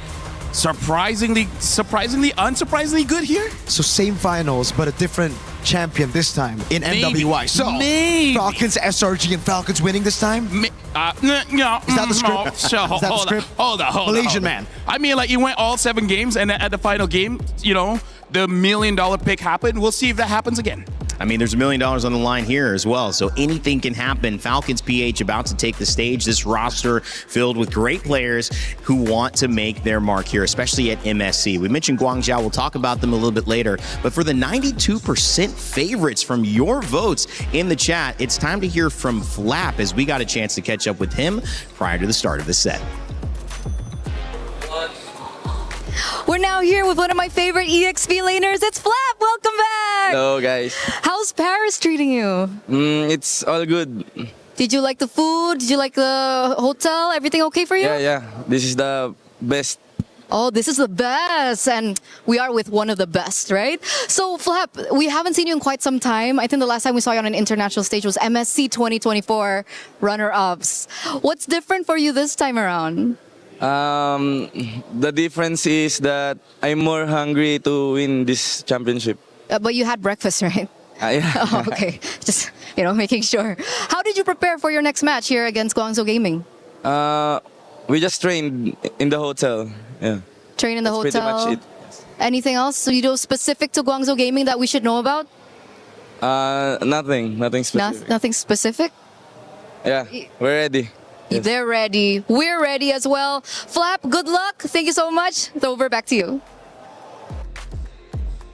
surprisingly, unsurprisingly good here. So same finals, but a different champion this time in MWI. So Falcons, SRG, and Falcons winning this time? No. Is that the script? Is that the script? Hold on. Malaysian man. I mean, like, you went all 7 games, and at the final game, the $1 million pick happened. We'll see if that happens again. I mean, there's $1 million on the line here as well, so anything can happen. Falcons PH about to take the stage. This roster filled with great players who want to make their mark here, especially at MSC. We mentioned Guangzhou. We'll talk about them a little bit later. But for the 92% favorites from your votes in the chat, it's time to hear from Flap as we got a chance to catch up with him prior to the start of the set. We're now here with one of my favorite EXP laners. It's Flap. Welcome back. Hello, guys. How's Paris treating you? It's all good. Did you like the food? Did you like the hotel? Everything okay for you? Yeah. This is the best. Oh, this is the best. And we are with one of the best, right? So, Flap, we haven't seen you in quite some time. I think the last time we saw you on an international stage was MSC 2024 runner-ups. What's different for you this time around? The difference is that I'm more hungry to win this championship. But you had breakfast, right? Yeah. Oh, okay. Just, making sure. How did you prepare for your next match here against Guangzhou Gaming? We just trained in the hotel. Yeah. Train in the That's hotel? pretty much it. Anything else specific to Guangzhou Gaming that we should know about? Nothing specific. Nothing specific? Yeah, we're ready. Yes. They're ready. We're ready as well. Flap, good luck. Thank you so much. Over back to you.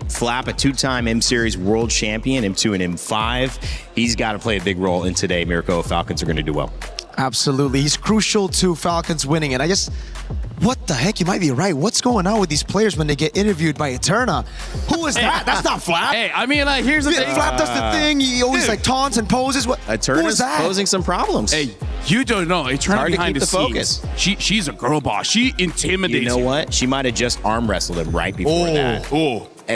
Flap, a 2-time M-Series world champion, M2 and M5. He's got to play a big role in today. Mirko, Falcons are going to do well. Absolutely. He's crucial to Falcons winning. And what the heck? You might be right. What's going on with these players when they get interviewed by Eterna? Who is that? That's not Flap. Hey, I mean, here's the thing. Flap does the thing. He always taunts and poses. Eterna's posing some problems. Hey, you don't know. Eterna behind the scenes. She's a girl boss. She intimidates. You know what? She might have just arm wrestled him right before that.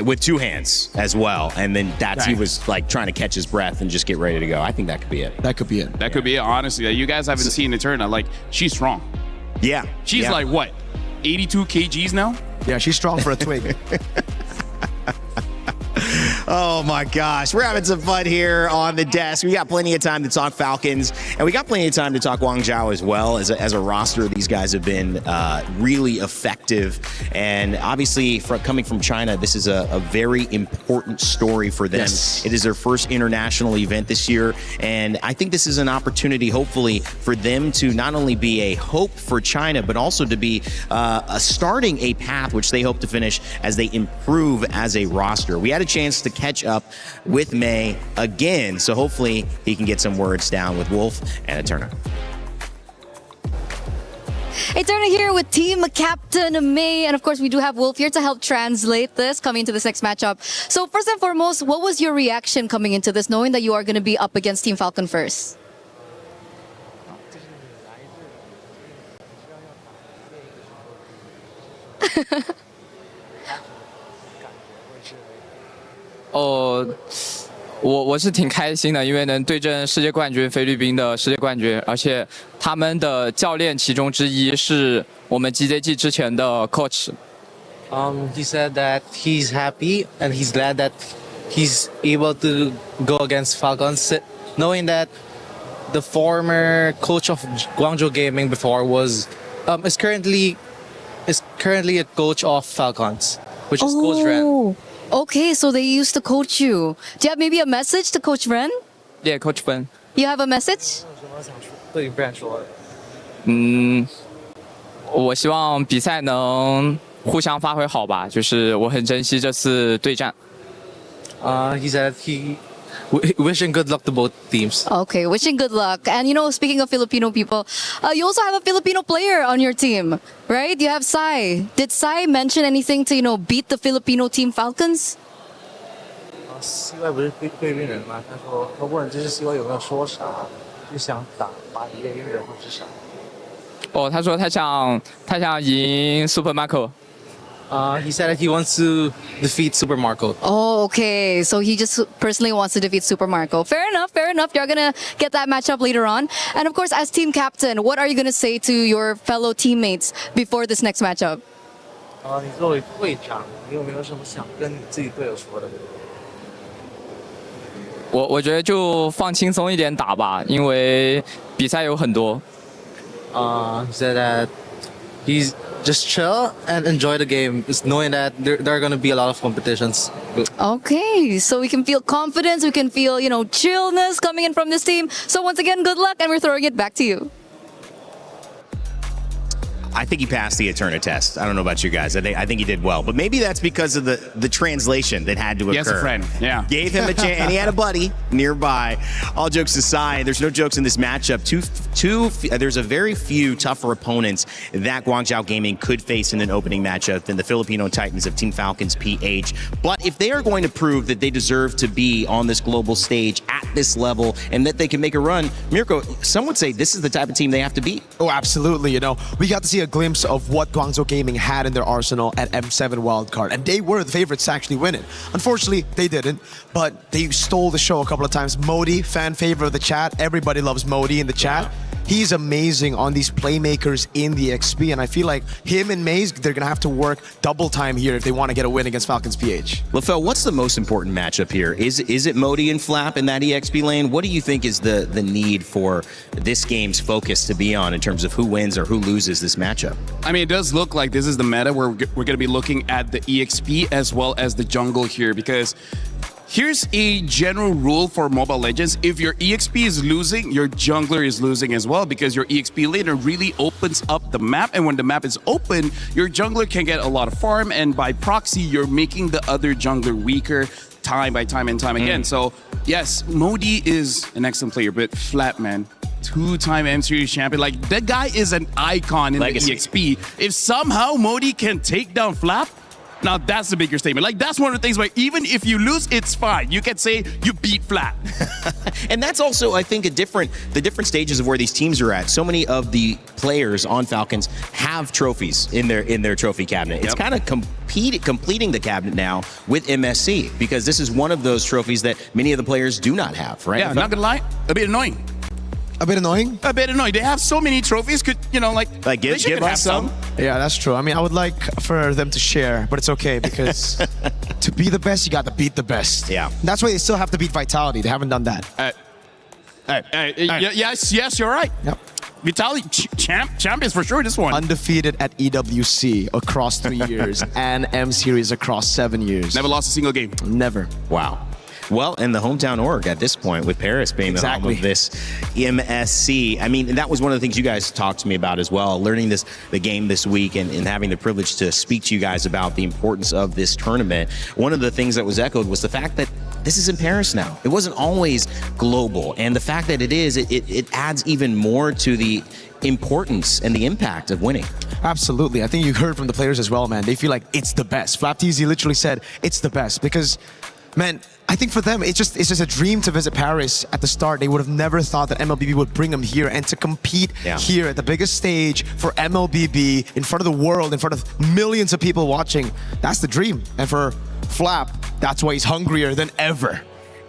With 2 hands as well. And then he was like trying to catch his breath and just get ready to go. I think that could be it. That could be it. That could be it, honestly. You guys haven't seen Eterna. Like, she's strong. Yeah. She's like, what, 82 kgs now? Yeah, she's strong for a twig. Oh my gosh, we're having some fun here on the desk. We got plenty of time to talk Falcons, and we got plenty of time to talk Guangzhou as well. As a roster, these guys have been really effective, and obviously coming from China, this is a very important story for them. Yes. It is their first international event this year, and I think this is an opportunity, hopefully, for them to not only be a hope for China, but also to be starting a path which they hope to finish as they improve as a roster. We had a chance to catch up with May again, so hopefully he can get some words down with Wolf and Eterna. Eterna here with Team Captain May, and of course we do have Wolf here to help translate this coming into this next matchup. So first and foremost, what was your reaction coming into this, knowing that you are going to be up against Team Falcon first?哦，我是挺开心的，因为能对阵世界冠军菲律宾的世界冠军，而且他们的教练其中之一是我们 GJG 之前的 coach。 He said that he's happy and he's glad that he's able to go against Falcons, knowing that the former coach of Guangzhou Gaming before is currently is currently a coach of Falcons, which is Coach Ren. Okay, so they used to coach you. Do you have maybe a message to Coach Ren? Yeah, Coach Ren. You have a message? 对 Brand 说的。我希望比赛能互相发挥好吧，就是我很珍惜这次对战。He said he wishing good luck to both teams. Okay, wishing good luck. And you know, speaking of Filipino people, you also have a Filipino player on your team, right? You have Sai. Did Sai mention anything to, you know, beat the Filipino team Falcons? CY 不是对面人吗？他问这是 CY 有没有说啥，就想打巴黎猎鹰人或者是啥。哦，他说他想赢 Super Marco。He said that he wants to defeat Super Marco. Oh, okay. So he just personally wants to defeat Super Marco. Fair enough, fair enough. You're going to get that matchup later on. And of course, as team captain, what are you going to say to your fellow teammates before this next matchup? 你作为队长，你有没有什么想跟你自己队友说的？我觉得就放轻松一点打吧，因为比赛有很多。He said that he's just chill and enjoy the game, just knowing that there are going to be a lot of competitions. Okay, so we can feel confidence, we can feel, you know, chillness coming in from this team. So once again, good luck, and we're throwing it back to you. I think he passed the Eterna test. I don't know about you guys. I think he did well. But maybe that's because of the translation that had to occur. He has a friend, yeah. Gave him a chance, and he had a buddy nearby. All jokes aside, there's no jokes in this matchup. There's a very few tougher opponents that Guangzhou Gaming could face in an opening matchup than the Filipino Titans of Team Falcons PH. But if they are going to prove that they deserve to be on this global stage at this level and that they can make a run, Mirko, some would say this is the type of team they have to beat. Oh, absolutely. You know, we got to see a glimpse of what Guangzhou Gaming had in their arsenal at M7 wildcard, and they were the favorites to actually win it. Unfortunately, they didn't, but they stole the show a couple of times. Modi, fan favorite of the chat. Everybody loves Modi in the chat. He's amazing on these playmakers in the XP, and I feel like him and Maze, they're going to have to work double time here if they want to get a win against Falcons PH. LaFell, what's the most important matchup here? Is it Modi and Flap in that EXP lane? What do you think is the need for this game's focus to be on in terms of who wins or who loses this matchup? I mean, it does look like this is the meta where we're going to be looking at the EXP as well as the jungle here, because here's a general rule for Mobile Legends. If your EXP is losing, your jungler is losing as well, because your EXP laner really opens up the map. And when the map is open, your jungler can get a lot of farm. And by proxy, you're making the other jungler weaker time by time and time again. So yes, Modi is an excellent player, but Flap, man, two-time M Series champion. Like, that guy is an icon in Legacy. the EXP. If somehow Modi can take down Flap, now that's the bigger statement. Like, that's one of the things where even if you lose, it's fine. You can say you beat Flap. And that's also, I think, the different stages of where these teams are at. So many of the players on Falcons have trophies in their trophy cabinet. It's kind of completing the cabinet now with MSC, because this is one of those trophies that many of the players do not have, right? Yeah, not gonna lie, a bit annoying. A bit annoying? A bit annoying. They have so many trophies. Could, you know, like give us some. Yeah, that's true. I mean, I would like for them to share, but it's okay, because to be the best, you got to beat the best. Yeah. That's why they still have to beat Vitality. They haven't done that. Yes, you're right. Yep. Vitality champions for sure. This one undefeated at EWC across 3 years and M Series across 7 years. Never lost a single game. Never. Wow. Well, and the hometown org at this point, with Paris being the home of this MSC. I mean, that was one of the things you guys talked to me about as well, learning the game this week and having the privilege to speak to you guys about the importance of this tournament. One of the things that was echoed was the fact that this is in Paris now. It wasn't always global. And the fact that it is, it adds even more to the importance and the impact of winning. Absolutely. I think you heard from the players as well, man. They feel like it's the best. Flapteasy literally said it's the best because, man, I think for them, it's just a dream to visit Paris at the start. They would have never thought that MLBB would bring them here and to compete here at the biggest stage for MLBB in front of the world, in front of millions of people watching. That's the dream. And for Flap, that's why he's hungrier than ever.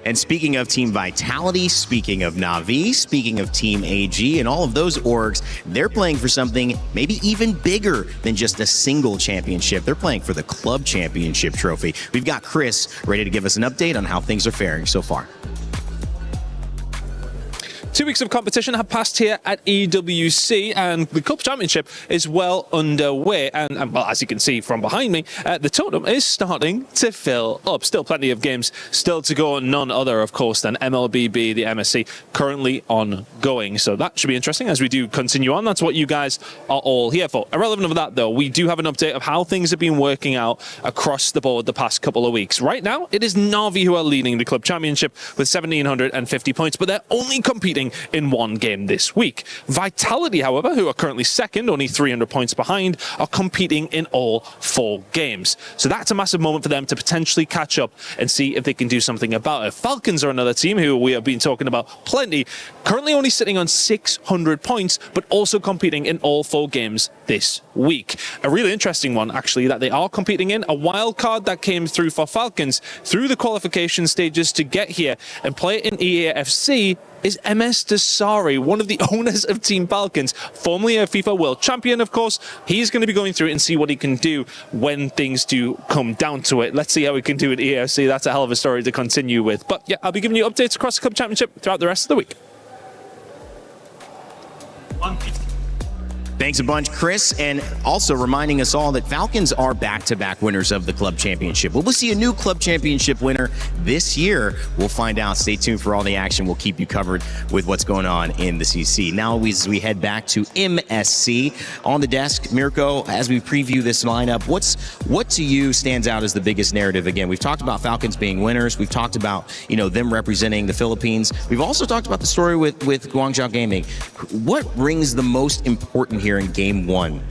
And speaking of Team Vitality, speaking of Na'Vi, speaking of Team AG, and all of those orgs, they're playing for something maybe even bigger than just a single championship. They're playing for the club championship trophy. We've got Chris ready to give us an update on how things are faring so far. 2 weeks of competition have passed here at EWC, and the Club Championship is well underway. And well, as you can see from behind me, the totem is starting to fill up. Still plenty of games still to go, none other, of course, than MLBB, the MSC, currently ongoing. So that should be interesting as we do continue on. That's what you guys are all here for. Irrelevant of that, though, we do have an update of how things have been working out across the board the past couple of weeks. Right now, it is Na'Vi who are leading the Club Championship with 1,750 points, but they're only competing in one game this week. Vitality, however, who are currently second, only 300 points behind, are competing in all 4 games. So that's a massive moment for them to potentially catch up and see if they can do something about it. Falcons are another team who we have been talking about plenty, currently only sitting on 600 points, but also competing in all 4 games this week. A really interesting one, actually, that they are competing in, a wild card that came through for Falcons through the qualification stages to get here and play in EAFC is MS Desari, one of the owners of Team Falcons, formerly a FIFA World Champion, of course. He's going to be going through it and see what he can do when things do come down to it. Let's see how we can do at EAFC. That's a hell of a story to continue with. But yeah, I'll be giving you updates across the Club Championship throughout the rest of the week. Thanks a bunch, Chris, and also reminding us all that Falcons are back-to-back winners of the Club Championship. Will we see a new Club Championship winner this year? We'll find out. Stay tuned for all the action. We'll keep you covered with what's going on in the CC. Now, as we head back to MSC, on the desk, Mirko, as we preview this lineup, what to you stands out as the biggest narrative? Again, we've talked about Falcons being winners. We've talked about, them representing the Philippines. We've also talked about the story with Guangzhou Gaming. What rings the most important here in game 1?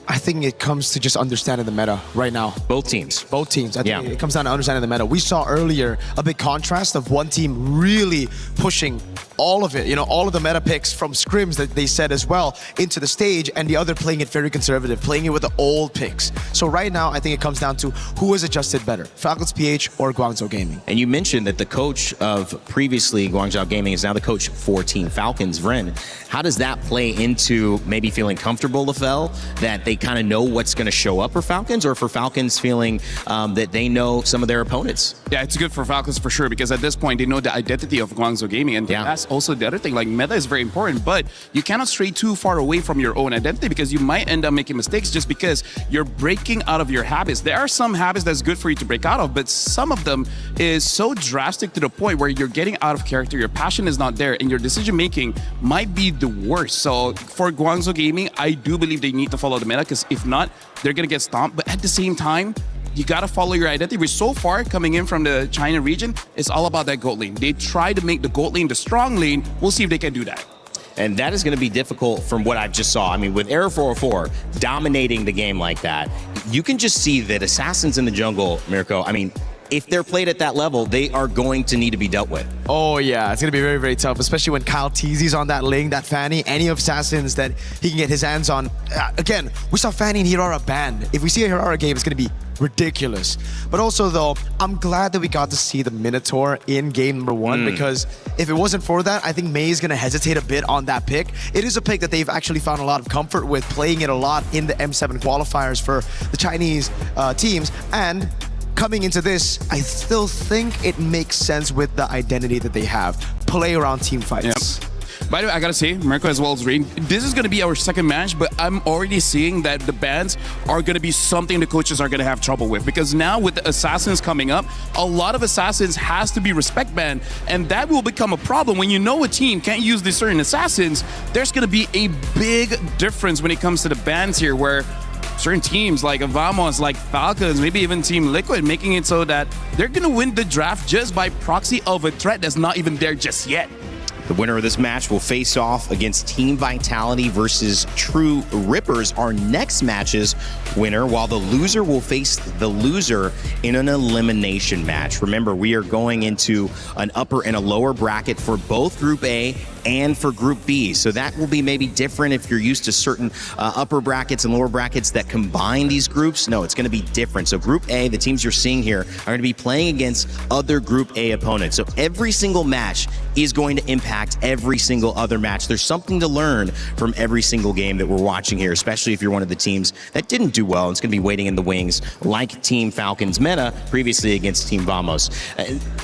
I think it comes to just understanding the meta right now. Both teams. I think it comes down to understanding the meta. We saw earlier a big contrast of one team really pushing all of it, all of the meta picks from scrims that they said as well into the stage, and the other playing it very conservative, playing it with the old picks. So right now, I think it comes down to who has adjusted better, Falcons PH or Guangzhou Gaming. And you mentioned that the coach of previously Guangzhou Gaming is now the coach for Team Falcons, Vren. How does that play into maybe feeling comfortable, LaFell, that they kind of know what's going to show up for Falcons, or for Falcons feeling that they know some of their opponents? Yeah, it's good for Falcons for sure, because at this point, they know the identity of Guangzhou Gaming, and that's also the other thing. Like, meta is very important, but you cannot stray too far away from your own identity, because you might end up making mistakes just because you're breaking out of your habits. There are some habits that's good for you to break out of, but some of them is so drastic to the point where you're getting out of character, your passion is not there, and your decision-making might be the worst. So for Guangzhou Gaming, I do believe they need to follow the meta, because if not, they're going to get stomped. But at the same time, you got to follow your identity, which so far, coming in from the China region, it's all about that gold lane. They try to make the gold lane the strong lane. We'll see if they can do that. And that is going to be difficult from what I've just saw. I mean, with Error 404 dominating the game like that, you can just see that Assassins in the jungle, Mirko, I mean, if they're played at that level, they are going to need to be dealt with. Oh yeah, it's going to be very, very tough, especially when Kyle Teasy's on that lane, that Fanny, any of Assassins that he can get his hands on. Again, we saw Fanny and Hirara banned. If we see a Hirara game, it's going to be ridiculous. But also, though, I'm glad that we got to see the Minotaur in game number 1, because if it wasn't for that, I think May is going to hesitate a bit on that pick. It is a pick that they've actually found a lot of comfort with, playing it a lot in the M7 qualifiers for the Chinese teams, and coming into this, I still think it makes sense with the identity that they have. Play around team fights. Yep. By the way, I gotta say, Mirko as well as Rain, this is gonna be our second match, but I'm already seeing that the bans are gonna be something the coaches are gonna have trouble with, because now with the Assassins coming up, a lot of Assassins has to be respect banned, and that will become a problem. When you know a team can't use these certain Assassins, there's gonna be a big difference when it comes to the bans here, where certain teams like Vamos, like Falcons, maybe even Team Liquid, making it so that they're gonna win the draft just by proxy of a threat that's not even there just yet. The winner of this match will face off against Team Vitality versus True Rippers, our next match's winner, while the loser will face the loser in an elimination match. Remember, we are going into an upper and a lower bracket for both Group A and for Group B. So that will be maybe different if you're used to certain upper brackets and lower brackets that combine these groups. No, it's going to be different. So Group A, the teams you're seeing here, are going to be playing against other Group A opponents. So every single match is going to impact every single other match. There's something to learn from every single game that we're watching here, especially if you're one of the teams that didn't do well. It's going to be waiting in the wings like Team Falcons Meta previously against Team Vamos.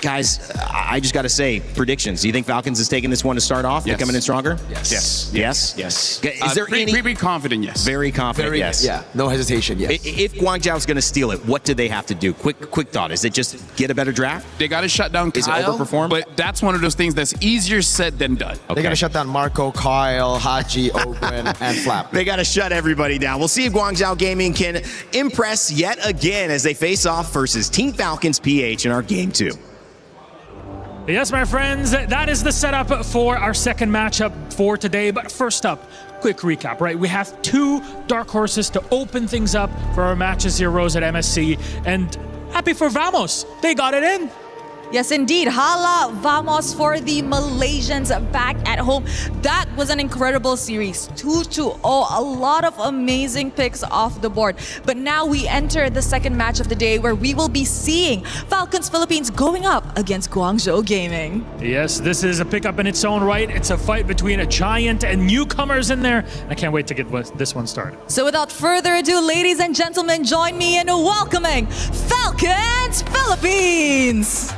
Guys, I just got to say, predictions. Do you think Falcons is taking this one to start off? Yes. They're coming in stronger? Yes. Yes? Is there any... Pretty confident, yes. Very confident, yes. Yeah, no hesitation, yes. If Guangzhou's going to steal it, what do they have to do? Quick thought. Is it just get a better draft? They got to shut down Kyle. Is it overperform? But that's one of those things that's easier said than done. They got to shut down Marco, Kyle, Haji, Ogren, and Flap. They got to shut everybody down. We'll see if Guangzhou Gaming can impress yet again as they face off versus Team Falcons PH in our Game 2. Yes, my friends, that is the setup for our second matchup for today. But first up, quick recap, right? We have two dark horses to open things up for our matches here, Rose, at MSC. And happy for Vamos. They got it in. Yes, indeed. Hala Vamos for the Malaysians back at home. That was an incredible series. 2-0. A lot of amazing picks off the board. But now we enter the second match of the day where we will be seeing Falcons Philippines going up against Guangzhou Gaming. Yes, this is a pickup in its own right. It's a fight between a giant and newcomers in there. I can't wait to get this one started. So without further ado, ladies and gentlemen, join me in welcoming Falcons Philippines.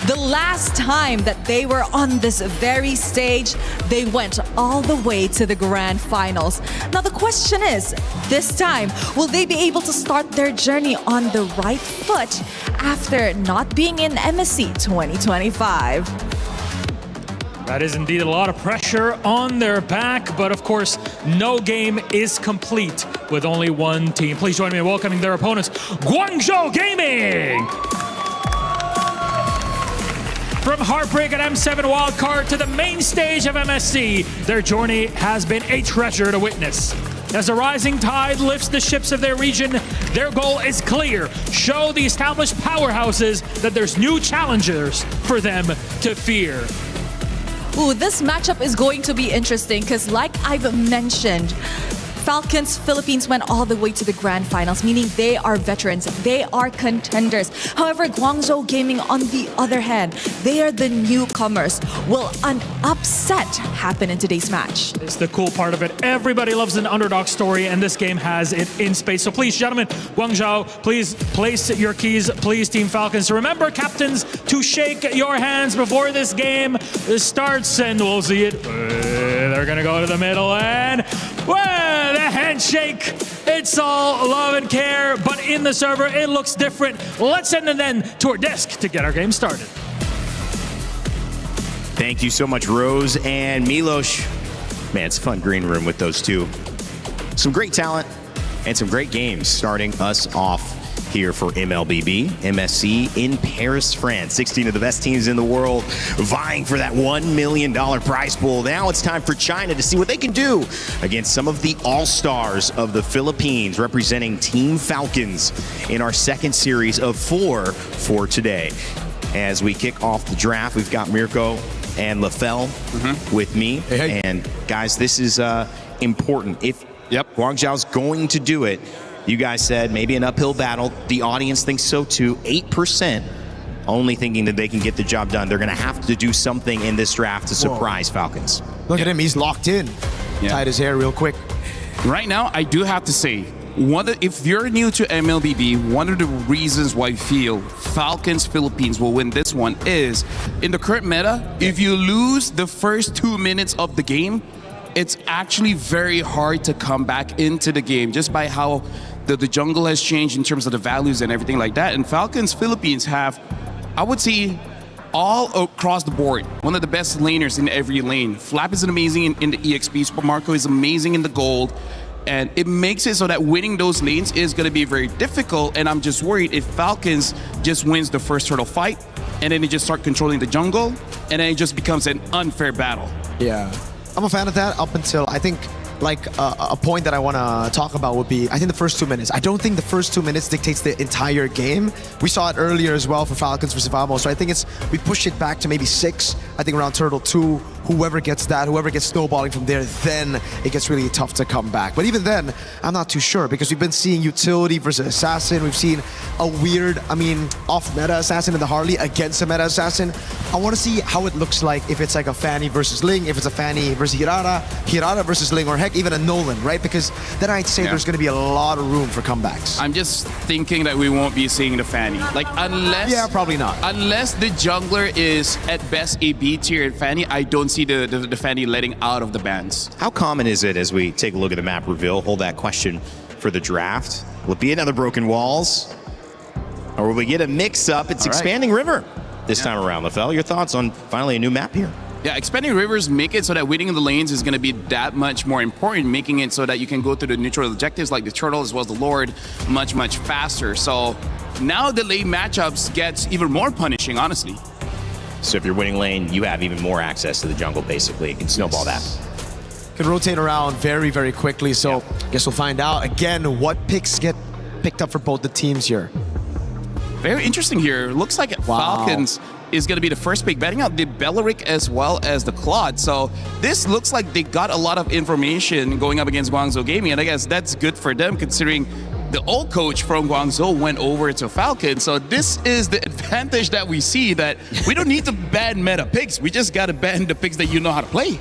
The last time that they were on this very stage, they went all the way to the grand finals. Now the question is, this time, will they be able to start their journey on the right foot after not being in MSC 2025? That is indeed a lot of pressure on their back, but of course, no game is complete with only one team. Please join me in welcoming their opponents, Guangzhou Gaming! From heartbreak at M7 wildcard to the main stage of MSC, their journey has been a treasure to witness. As the rising tide lifts the ships of their region, their goal is clear. Show the established powerhouses that there's new challengers for them to fear. Ooh, this matchup is going to be interesting because like I've mentioned, Falcons Philippines went all the way to the grand finals, meaning they are veterans, they are contenders. However, Guangzhou Gaming, on the other hand, they are the newcomers. Will an upset happen in today's match? It's the cool part of it. Everybody loves an underdog story, and this game has it in space. So please, gentlemen, Guangzhou, please place your keys, please, Team Falcons. Remember, captains, to shake your hands before this game starts, and we'll see it. They're gonna go to the middle, and well, the handshake. It's all love and care, but in the server, it looks different. Let's send it then to our desk to get our game started. Thank you so much, Rose and Milos. Man, it's a fun green room with those two. Some great talent and some great games starting us off here for MLBB, MSC in Paris, France. 16 of the best teams in the world vying for that $1 million prize pool. Now it's time for China to see what they can do against some of the all-stars of the Philippines representing Team Falcons in our second series of 4 for today. As we kick off the draft, we've got Mirko and Lafell with me. Hey. And guys, this is important. If Guangzhou's going to do it, you guys said maybe an uphill battle. The audience thinks so too. 8% only thinking that they can get the job done. They're going to have to do something in this draft to surprise Falcons. Look at him, he's locked in. Tied his hair real quick. Right now, I do have to say, if you're new to MLBB, one of the reasons why I feel Falcons Philippines will win this one is, in the current meta, if you lose the first 2 minutes of the game, it's actually very hard to come back into the game just by how the jungle has changed in terms of the values and everything like that. And Falcons Philippines have, I would say, all across the board, one of the best laners in every lane. Flap is amazing in the EXP, Super Marco is amazing in the gold, and it makes it so that winning those lanes is going to be very difficult. And I'm just worried if Falcons just wins the first turtle fight, and then they just start controlling the jungle, and then it just becomes an unfair battle. Yeah. I'm a fan of that up until I think like a point that I want to talk about would be, I think the first 2 minutes. I don't think the first 2 minutes dictates the entire game. We saw it earlier as well for Falcons versus Vamo, so I think we push it back to maybe 6. I think around Turtle 2, whoever gets snowballing from there, then it gets really tough to come back. But even then, I'm not too sure because we've been seeing utility versus assassin. We've seen a weird, off-meta assassin in the Harley against a meta assassin. I want to see how it looks like if it's like a Fanny versus Ling, if it's a Fanny versus Hirara versus Ling, or heck, even a Nolan, right? Because then I'd say there's going to be a lot of room for comebacks. I'm just thinking that we won't be seeing the Fanny. Like, unless... Yeah, probably not. Unless the jungler is at best a B tier Fanny, I don't see the Fanny letting out of the bans. How common is it as we take a look at the map reveal? Hold that question for the draft. Will it be another Broken Walls? Or will we get a mix-up? It's Expanding River this time around. Lefel, your thoughts on finally a new map here? Yeah, Expanding Rivers make it so that winning the lanes is going to be that much more important, making it so that you can go to the neutral objectives like the Turtle as well as the Lord much, much faster. So now the lane matchups gets even more punishing, honestly. So if you're winning lane, you have even more access to the jungle, basically. You can snowball that. Can rotate around very, very quickly. So I guess we'll find out again what picks get picked up for both the teams here. Very interesting here. Looks like Falcons is going to be the first pick, betting out the Belleric as well as the Claude. So this looks like they got a lot of information going up against Guangzhou Gaming, and I guess that's good for them considering the old coach from Guangzhou went over to Falcon. So this is the advantage that we see, that we don't need to ban meta picks. We just got to ban the picks that you know how to play.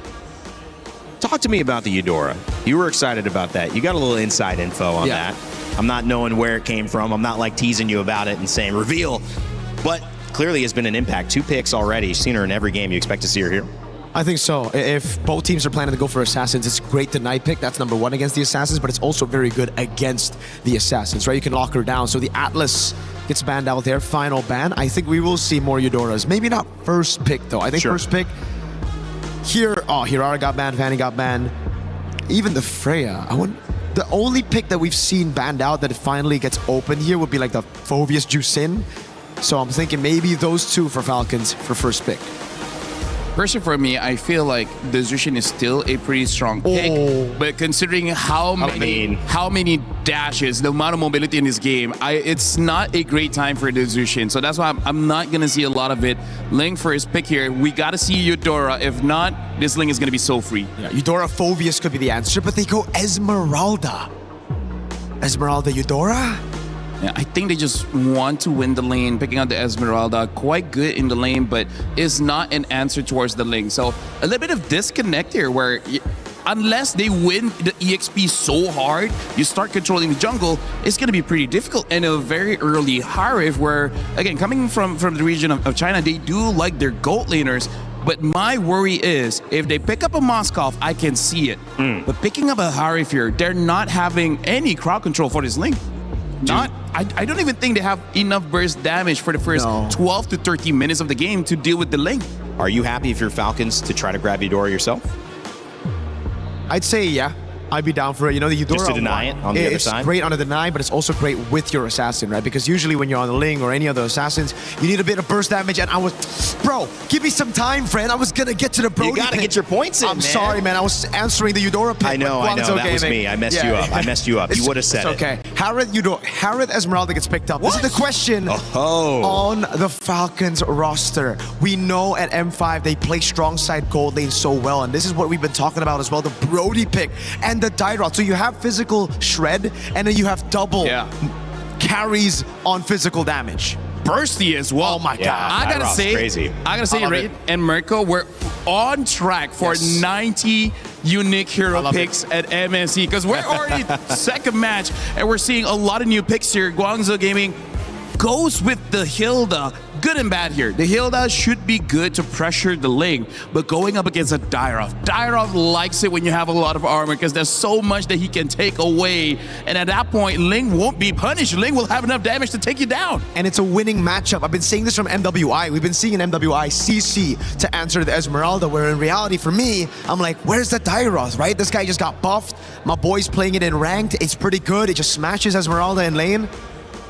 Talk to me about the Eudora. You were excited about that. You got a little inside info on that. I'm not knowing where it came from. I'm not like teasing you about it and saying reveal, but clearly has been an impact. 2 picks already. You've seen her in every game. You expect to see her here? I think so. If both teams are planning to go for Assassins, it's great to night pick. That's number 1 against the Assassins, but it's also very good against the Assassins, right? You can lock her down. So the Atlas gets banned out there. Final ban. I think we will see more Eudoras. Maybe not first pick, though. I think first pick here. Oh, Hirara got banned. Fanny got banned. Even the Freya. The only pick that we've seen banned out that it finally gets open here would be like the Phoveus Jusin. So I'm thinking maybe those 2 for Falcons for first pick. Personally, for me, I feel like the Zushin is still a pretty strong pick, but considering how many dashes, the amount of mobility in this game, it's not a great time for the Zushin. So that's why I'm not going to see a lot of it. Ling for his pick here. We got to see Eudora. If not, this Ling is going to be so free. Yeah, Eudora Phoveus could be the answer, but they go Esmeralda. Esmeralda Eudora? Yeah, I think they just want to win the lane, picking out the Esmeralda. Quite good in the lane, but is not an answer towards the Ling. So a little bit of disconnect here where unless they win the EXP so hard, you start controlling the jungle, it's going to be pretty difficult. And a very early Harif where, again, coming from the region of China, they do like their gold laners. But my worry is, if they pick up a Moskov, I can see it. But picking up a Harif here, they're not having any crowd control for this Ling. I don't even think they have enough burst damage for the first 12 to 13 minutes of the game to deal with the Ling. Are you happy if you're Falcons to try to grab Eudora yourself? I'd say yeah. I'd be down for it. You know, the Eudora... Just to deny it on the other side? It's great on a deny, but it's also great with your assassin, right? Because usually when you're on the Ling or any other assassins, you need a bit of burst damage, and I was... Bro, give me some time, friend. I was going to get to the Brody You got to get your points in, I'm sorry, man. I was answering the Eudora pick. I know. That was me. I messed you up. I messed you up. You would have said it. It's okay. Harith Esmeralda gets picked up. What? This is the question on the Falcons roster. We know at M5 they play strong side gold lane so well, and this is what we've been talking about as well, the Brody pick and the Dyrod. So you have physical shred, and then you have double carries on physical damage. Bursty as well. Oh my God. I gotta say, Raid and Mirko were on track for 90 unique hero picks at MSC, because we're already second match and we're seeing a lot of new picks here. Guangzhou Gaming goes with the Hilda. Good and bad here. The Hilda should be good to pressure the Ling, but going up against a Dyrov likes it when you have a lot of armor because there's so much that he can take away. And at that point, Ling won't be punished. Ling will have enough damage to take you down. And it's a winning matchup. I've been saying this from MWI. We've been seeing in MWI CC to answer the Esmeralda, where in reality for me, I'm like, where's the Dyrov, right? This guy just got buffed. My boy's playing it in ranked. It's pretty good. It just smashes Esmeralda in lane.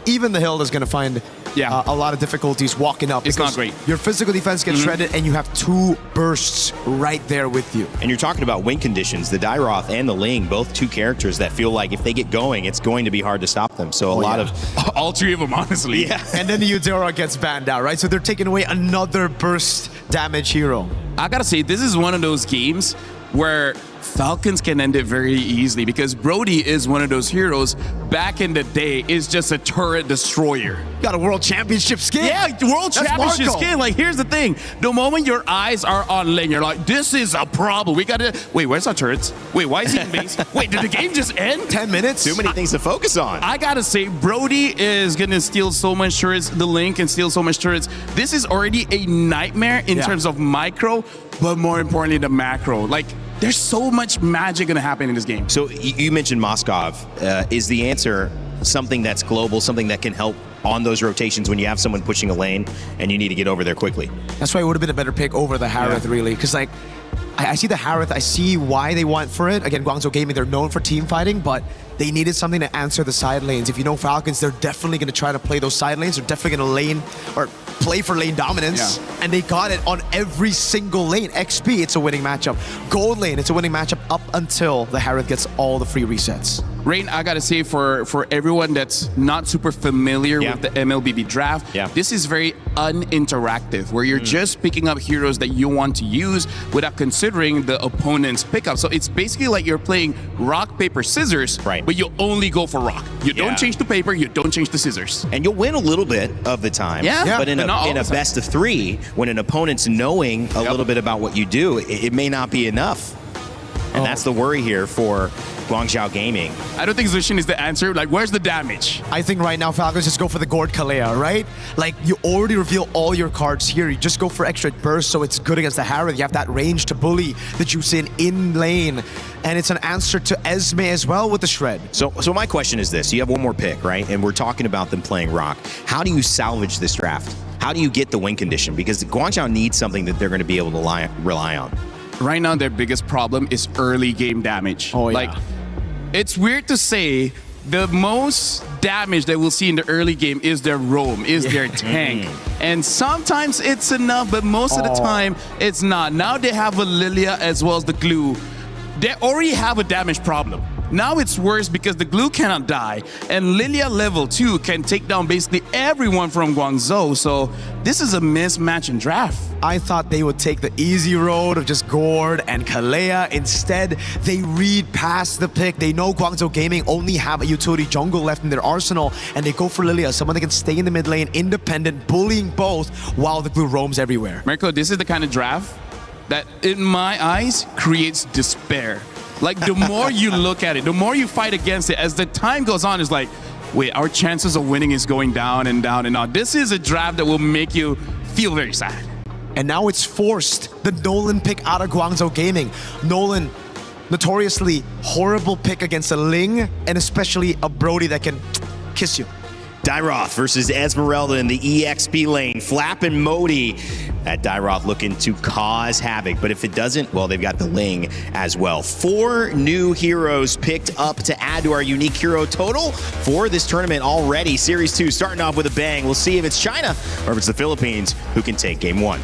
Even the Hilda's going to find a lot of difficulties walking up. It's not because great. Your physical defense gets shredded, and you have 2 bursts right there with you. And you're talking about win conditions. The Dairoth and the Ling, both 2 characters that feel like if they get going, it's going to be hard to stop them. So a lot of... All 3 of them, honestly. Yeah. And then the Eudora gets banned out, right? So they're taking away another burst damage hero. I gotta say, this is one of those games where Falcons can end it very easily because Brody is one of those heroes. Back in the day, is just a turret destroyer. Got a world championship skin. Yeah, world That's championship Marco. skin. Like, here's the thing: the moment your eyes are on Ling, you're like, "This is a problem. We gotta wait. Where's our turrets? Wait, why is he in base? Wait, did the game just end? 10 minutes. Too many things to focus on. I gotta say, Brody is gonna steal so much turrets. The Link can steal so much turrets. This is already a nightmare in terms of micro, but more importantly, the macro. Like, there's so much magic gonna happen in this game. So you mentioned Moskov. Is the answer something that's global, something that can help on those rotations when you have someone pushing a lane and you need to get over there quickly? That's why it would have been a better pick over the Harith, really. Because, like, I see the Harith, I see why they went for it. Again, Guangzhou Gaming, they're known for team fighting, but they needed something to answer the side lanes. If you know Falcons, they're definitely going to try to play those side lanes. They're definitely going to lane or play for lane dominance. Yeah. And they got it on every single lane. XP, it's a winning matchup. Gold lane, it's a winning matchup up until the Harith gets all the free resets. Rain, I gotta say, for everyone that's not super familiar with the MLBB draft, this is very uninteractive, where you're just picking up heroes that you want to use without considering the opponent's pickup. So it's basically like you're playing rock, paper, scissors, but you only go for rock. You don't change the paper, you don't change the scissors. And you'll win a little bit of the time. But in a best of 3, when an opponent's knowing a little bit about what you do, it may not be enough. And that's the worry here for Guangzhou Gaming. I don't think Zushin is the answer. Like, where's the damage? I think right now Falcons just go for the Gord Kalea, right? Like, you already reveal all your cards here. You just go for extra burst, so it's good against the Harith. You have that range to bully the Juice in lane. And it's an answer to Esme as well with the Shred. So my question is this. You have one more pick, right? And we're talking about them playing rock. How do you salvage this draft? How do you get the win condition? Because Guangzhou needs something that they're going to be able to rely on. Right now, their biggest problem is early game damage. Oh, yeah. Like, it's weird to say the most damage that we'll see in the early game is their roam, is their tank. And sometimes it's enough, but most of the time, it's not. Now they have a Lilia as well as the glue. They already have a damage problem. Now it's worse because the glue cannot die, and Lilia level 2 can take down basically everyone from Guangzhou, so this is a mismatch in draft. I thought they would take the easy road of just Gord and Kalea. Instead, they read past the pick. They know Guangzhou Gaming only have a utility jungle left in their arsenal, and they go for Lilia, someone that can stay in the mid lane, independent, bullying both, while the glue roams everywhere. Marco, this is the kind of draft that, in my eyes, creates despair. Like, the more you look at it, the more you fight against it, as the time goes on, it's like, wait, our chances of winning is going down and down and down. This is a draft that will make you feel very sad. And now it's forced the Nolan pick out of Guangzhou Gaming. Nolan, notoriously horrible pick against a Ling, and especially a Brody that can kiss you. Dairoth versus Esmeralda in the EXP lane. Flap and Modi. That Dairoth looking to cause havoc, but if it doesn't, well, they've got the Ling as well. 4 new heroes picked up to add to our unique hero total for this tournament already. Series 2 starting off with a bang. We'll see if it's China or if it's the Philippines who can take game 1.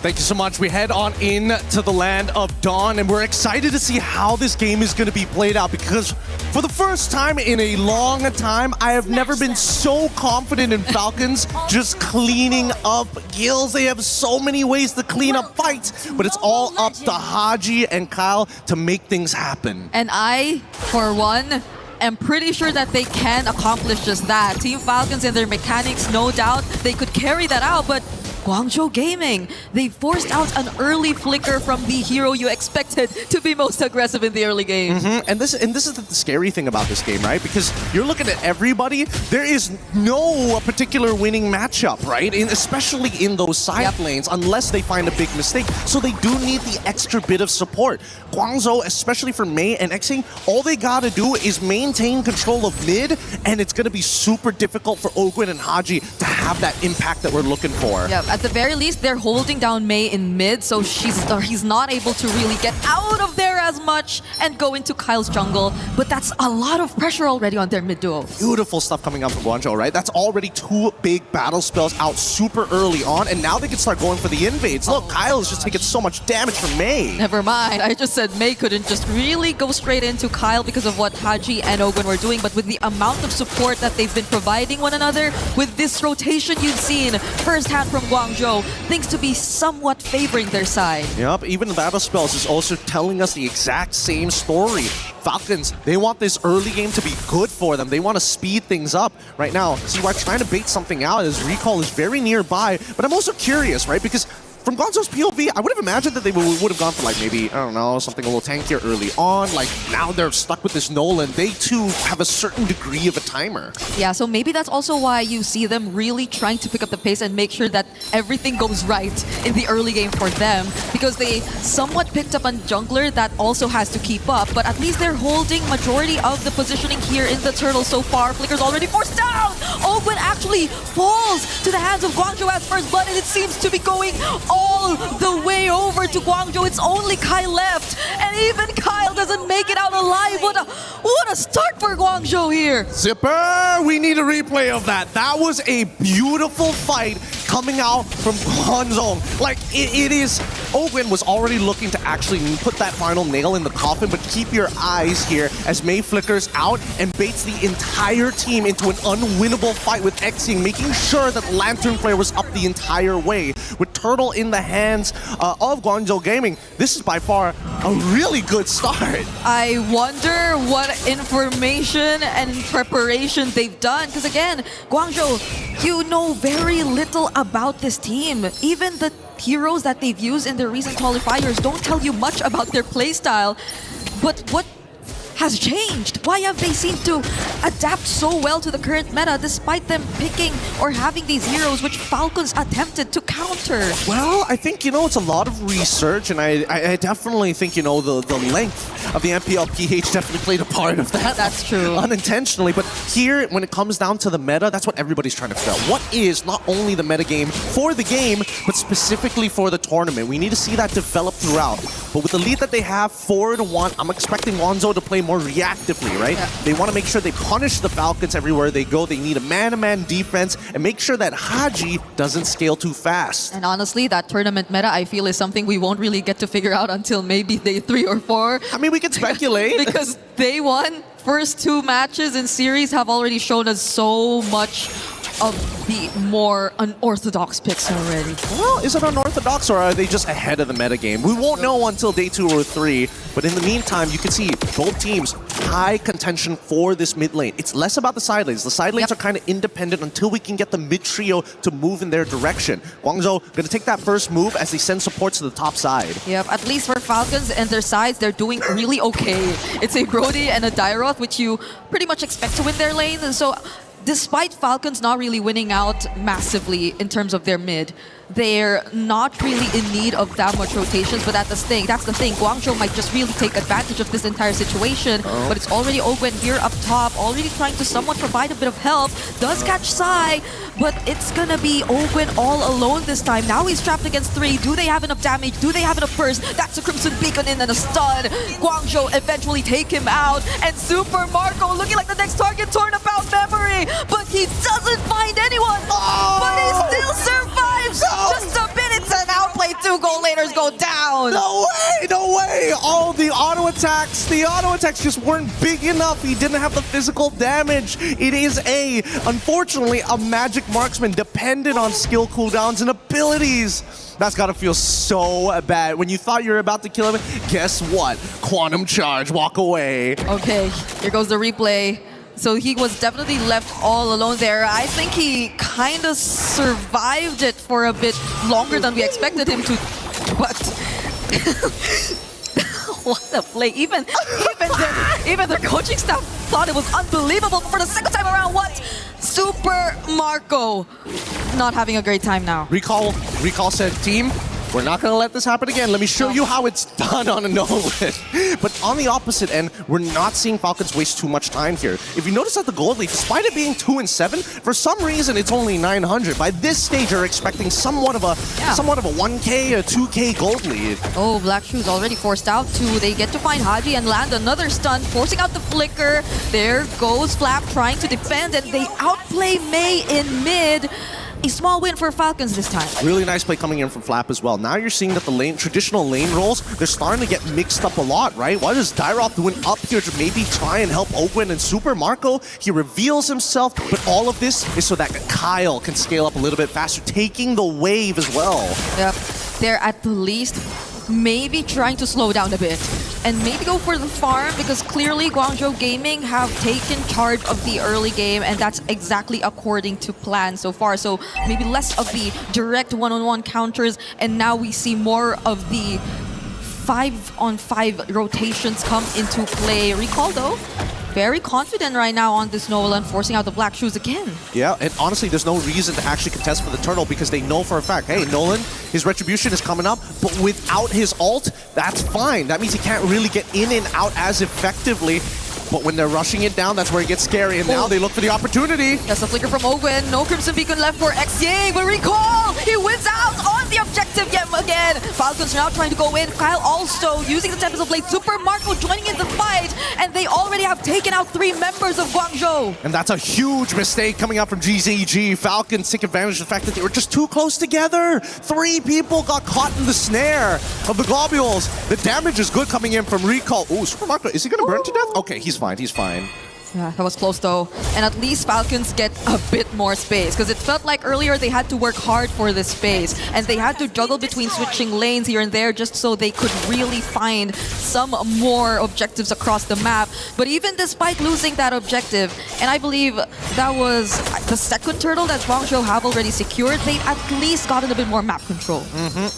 Thank you so much. We head on in to the land of Dawn, and we're excited to see how this game is going to be played out, because for the first time in a long time, I have never been so confident in Falcons just cleaning up kills. They have so many ways to clean up fights, but it's all up to Haji and Kyle to make things happen. And I, for one, am pretty sure that they can accomplish just that. Team Falcons and their mechanics, no doubt, they could carry that out, but Guangzhou Gaming, they forced out an early flicker from the hero you expected to be most aggressive in the early game. And this is the scary thing about this game, right? Because you're looking at everybody, there is no particular winning matchup, right? Especially in those side lanes, unless they find a big mistake. So they do need the extra bit of support. Guangzhou, especially for Mei and Xing, all they gotta do is maintain control of mid, and it's gonna be super difficult for Ogwin and Haji to have that impact that we're looking for. Yeah, at the very least, they're holding down Mei in mid, so he's not able to really get out of there as much and go into Kyle's jungle. But that's a lot of pressure already on their mid duo. Beautiful stuff coming out from Guangzhou, right? That's already 2 big battle spells out super early on, and now they can start going for the invades. Look, Kyle is just taking so much damage from Mei. Never mind. I just said Mei couldn't just really go straight into Kyle because of what Haji and Ogun were doing, but with the amount of support that they've been providing one another, with this rotation you've seen firsthand from Guangzhou, things to be somewhat favoring their side. Yep, even the battle spells is also telling us the exact same story. Falcons, they want this early game to be good for them. They want to speed things up. Right now, see, we're trying to bait something out as Recall is very nearby, but I'm also curious, right? Because from Guangzhou's POV, I would have imagined that they would have gone for like maybe, I don't know, something a little tankier early on. Like now they're stuck with this Nolan. They too have a certain degree of a timer. Yeah, so maybe that's also why you see them really trying to pick up the pace and make sure that everything goes right in the early game for them, because they somewhat picked up on jungler that also has to keep up, but at least they're holding majority of the positioning here in the turtle so far. Flicker's already forced down! Ogun actually falls to the hands of Guangzhou as first blood, and it seems to be going all the way over to Guangzhou. It's only Kyle left, and even Kyle doesn't make it out alive. What a start for Guangzhou here. Zipper, we need a replay of that. That was a beautiful fight coming out from Guangzhou. Like, it is... Ogun was already looking to actually put that final nail in the coffin, but keep your eyes here as Mei flickers out and baits the entire team into an unwinnable fight with Xing, making sure that Lantern Flare was up the entire way. With Turtle in the hands of Guangzhou Gaming, this is by far a really good start. I wonder what information and preparation they've done, because again, Guangzhou, you know very little about this team. Even the heroes that they've used in their recent qualifiers don't tell you much about their playstyle. But what has changed? Why have they seemed to adapt so well to the current meta despite them picking or having these heroes which Falcons attempted to counter? Well, I think, it's a lot of research, and I definitely think, the length of the MPL PH definitely played a part of that. That's true. Unintentionally, but here, when it comes down to the meta, that's what everybody's trying to figure out. What is not only the meta game for the game, but specifically for the tournament? We need to see that develop throughout. But with the lead that they have, 4-1, I'm expecting Guangzhou to play more reactively, right? Yeah. They want to make sure they punish the Falcons everywhere they go. They need a man-to-man defense and make sure that Haji doesn't scale too fast. And honestly, that tournament meta, I feel, is something we won't really get to figure out until maybe day 3 or 4. I mean, we can speculate. Because day 1, first 2 matches in series have already shown us so much of the more unorthodox picks already. Well, is it unorthodox or are they just ahead of the metagame? We won't know until day 2 or 3, but in the meantime, you can see both teams high contention for this mid lane. It's less about the side lanes. The side lanes are kind of independent until we can get the mid trio to move in their direction. Guangzhou going to take that first move as they send supports to the top side. Yep, at least for Falcons and their sides, they're doing really okay. It's a Brody and a Dairoth, which you pretty much expect to win their lanes, and so despite Falcons not really winning out massively in terms of their mid, they're not really in need of that much rotations, but that's the thing. Guangzhou might just really take advantage of this entire situation, but it's already Ogun here up top, already trying to somewhat provide a bit of help. Does catch Sai, but it's gonna be Ogun all alone this time. Now he's trapped against 3. Do they have enough damage? Do they have enough burst? That's a Crimson Beacon in and a stun. Guangzhou eventually take him out, and Super Marco looking like the next target torn about memory, but he doesn't find anyone, but he still survives. Just a bit, it's an outplay. 2 goal laners go down. No way! Oh, the auto attacks just weren't big enough. He didn't have the physical damage. It is unfortunately, a magic marksman dependent on skill cooldowns and abilities. That's gotta feel so bad. When you thought you were about to kill him, guess what? Quantum charge, walk away. Okay, here goes the replay. So he was definitely left all alone there. I think he kind of survived it for a bit longer than we expected him to, but what a play. Even their coaching staff thought it was unbelievable. For the second time around, what? Super Marco not having a great time now. Recall said, team, we're not going to let this happen again. Let me show you how it's done on a Nolan. But on the opposite end, we're not seeing Falcons waste too much time here. If you notice that the gold lead, despite it being 2-7, for some reason it's only 900. By this stage, you're expecting somewhat of a 1K, a 2K gold lead. Oh, Black Shoes already forced out too. They get to find Haji and land another stun, forcing out the flicker. There goes Flap trying to defend, and they outplay Mei in mid. A small win for Falcons this time. Really nice play coming in from Flap as well. Now you're seeing that the traditional lane roles, they're starting to get mixed up a lot, right? What is Dairoth doing up here to maybe try and help Ogwen and Super Marco? He reveals himself, but all of this is so that Kyle can scale up a little bit faster, taking the wave as well. Yep, they're at the least maybe trying to slow down a bit and maybe go for the farm, because clearly Guangzhou Gaming have taken charge of the early game, and that's exactly according to plan so far. So maybe less of the direct one-on-one counters, and now we see more of the 5-on-5 rotations come into play. Recall though, very confident right now on this Nolan, forcing out the Black Shoes again. Yeah, and honestly, there's no reason to actually contest for the turtle, because they know for a fact, hey, Nolan, his retribution is coming up, but without his ult, that's fine. That means he can't really get in and out as effectively. But when they're rushing it down, that's where it gets scary, and now they look for the opportunity. That's a flicker from Ogwen. No Crimson Beacon left for XYang, but Recall! He wins out on the objective yet again. Falcons now trying to go in. Kyle also using the Tempest of Blade. Super Marco joining in the fight, and they already have taken out 3 members of Guangzhou. And that's a huge mistake coming out from GZG. Falcons take advantage of the fact that they were just too close together. 3 people got caught in the snare of the globules. The damage is good coming in from Recall. Oh, Super Marco, is he going to burn to death? Okay, he's fine, he's fine. Yeah, that was close though. And at least Falcons get a bit more space, because it felt like earlier they had to work hard for this space, and they had to juggle between switching lanes here and there just so they could really find some more objectives across the map. But even despite losing that objective, and I believe that was the second turtle that Guangzhou have already secured, they've at least gotten a bit more map control.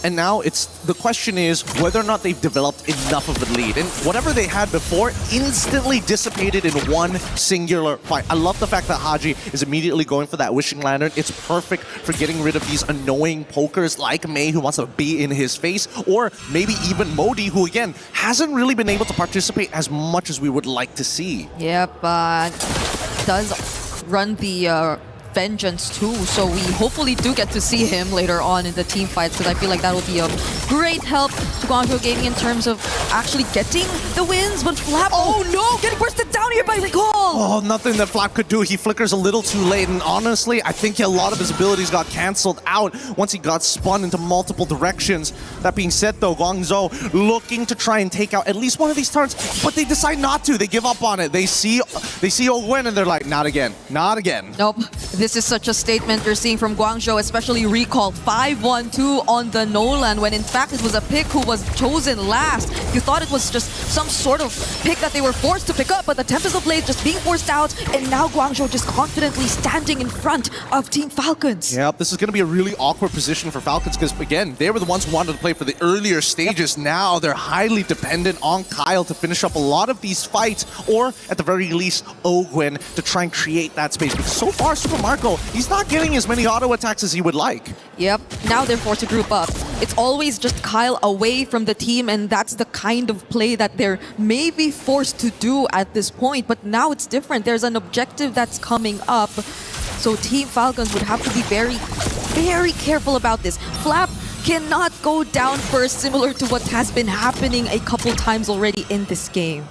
And now the question is whether or not they've developed enough of a lead. And whatever they had before instantly dissipated in one singular fight. I love the fact that Haji is immediately going for that Wishing Lantern. It's perfect for getting rid of these annoying pokers like Mei, who wants to be in his face, or maybe even Modi, who again hasn't really been able to participate as much as we would like to see. Yep, does run the Vengeance too, so we hopefully do get to see him later on in the team fights, because I feel like that will be a great help to Guangzhou Gaming in terms of actually getting the wins. But Flap, oh no, getting bursted down here by Recall! Oh, nothing that Flap could do. He flickers a little too late, and honestly, I think a lot of his abilities got cancelled out once he got spun into multiple directions. That being said though, Guangzhou looking to try and take out at least one of these turrets, but they decide not to. They give up on it. They see Ogwen and they're like, not again, not again. Nope. This is such a statement you're seeing from Guangzhou, especially Recall 5-1-2 on the Nolan, when in fact it was a pick who was chosen last. You thought it was just some sort of pick that they were forced to pick up, but the Tempest of Blade just being forced out, and now Guangzhou just confidently standing in front of Team Falcons. Yep, this is going to be a really awkward position for Falcons, because again, they were the ones who wanted to play for the earlier stages. Yep. Now they're highly dependent on Kyle to finish up a lot of these fights, or at the very least, Ogwen to try and create that space. Because so far, Super Marco, he's not getting as many auto attacks as he would like. Yep, now they're forced to group up. It's always just Kyle away from the team, and that's the kind of play that they're maybe forced to do at this point. But now it's different. There's an objective that's coming up. So Team Falcons would have to be very, very careful about this. Flap cannot go down first, similar to what has been happening a couple times already in this game.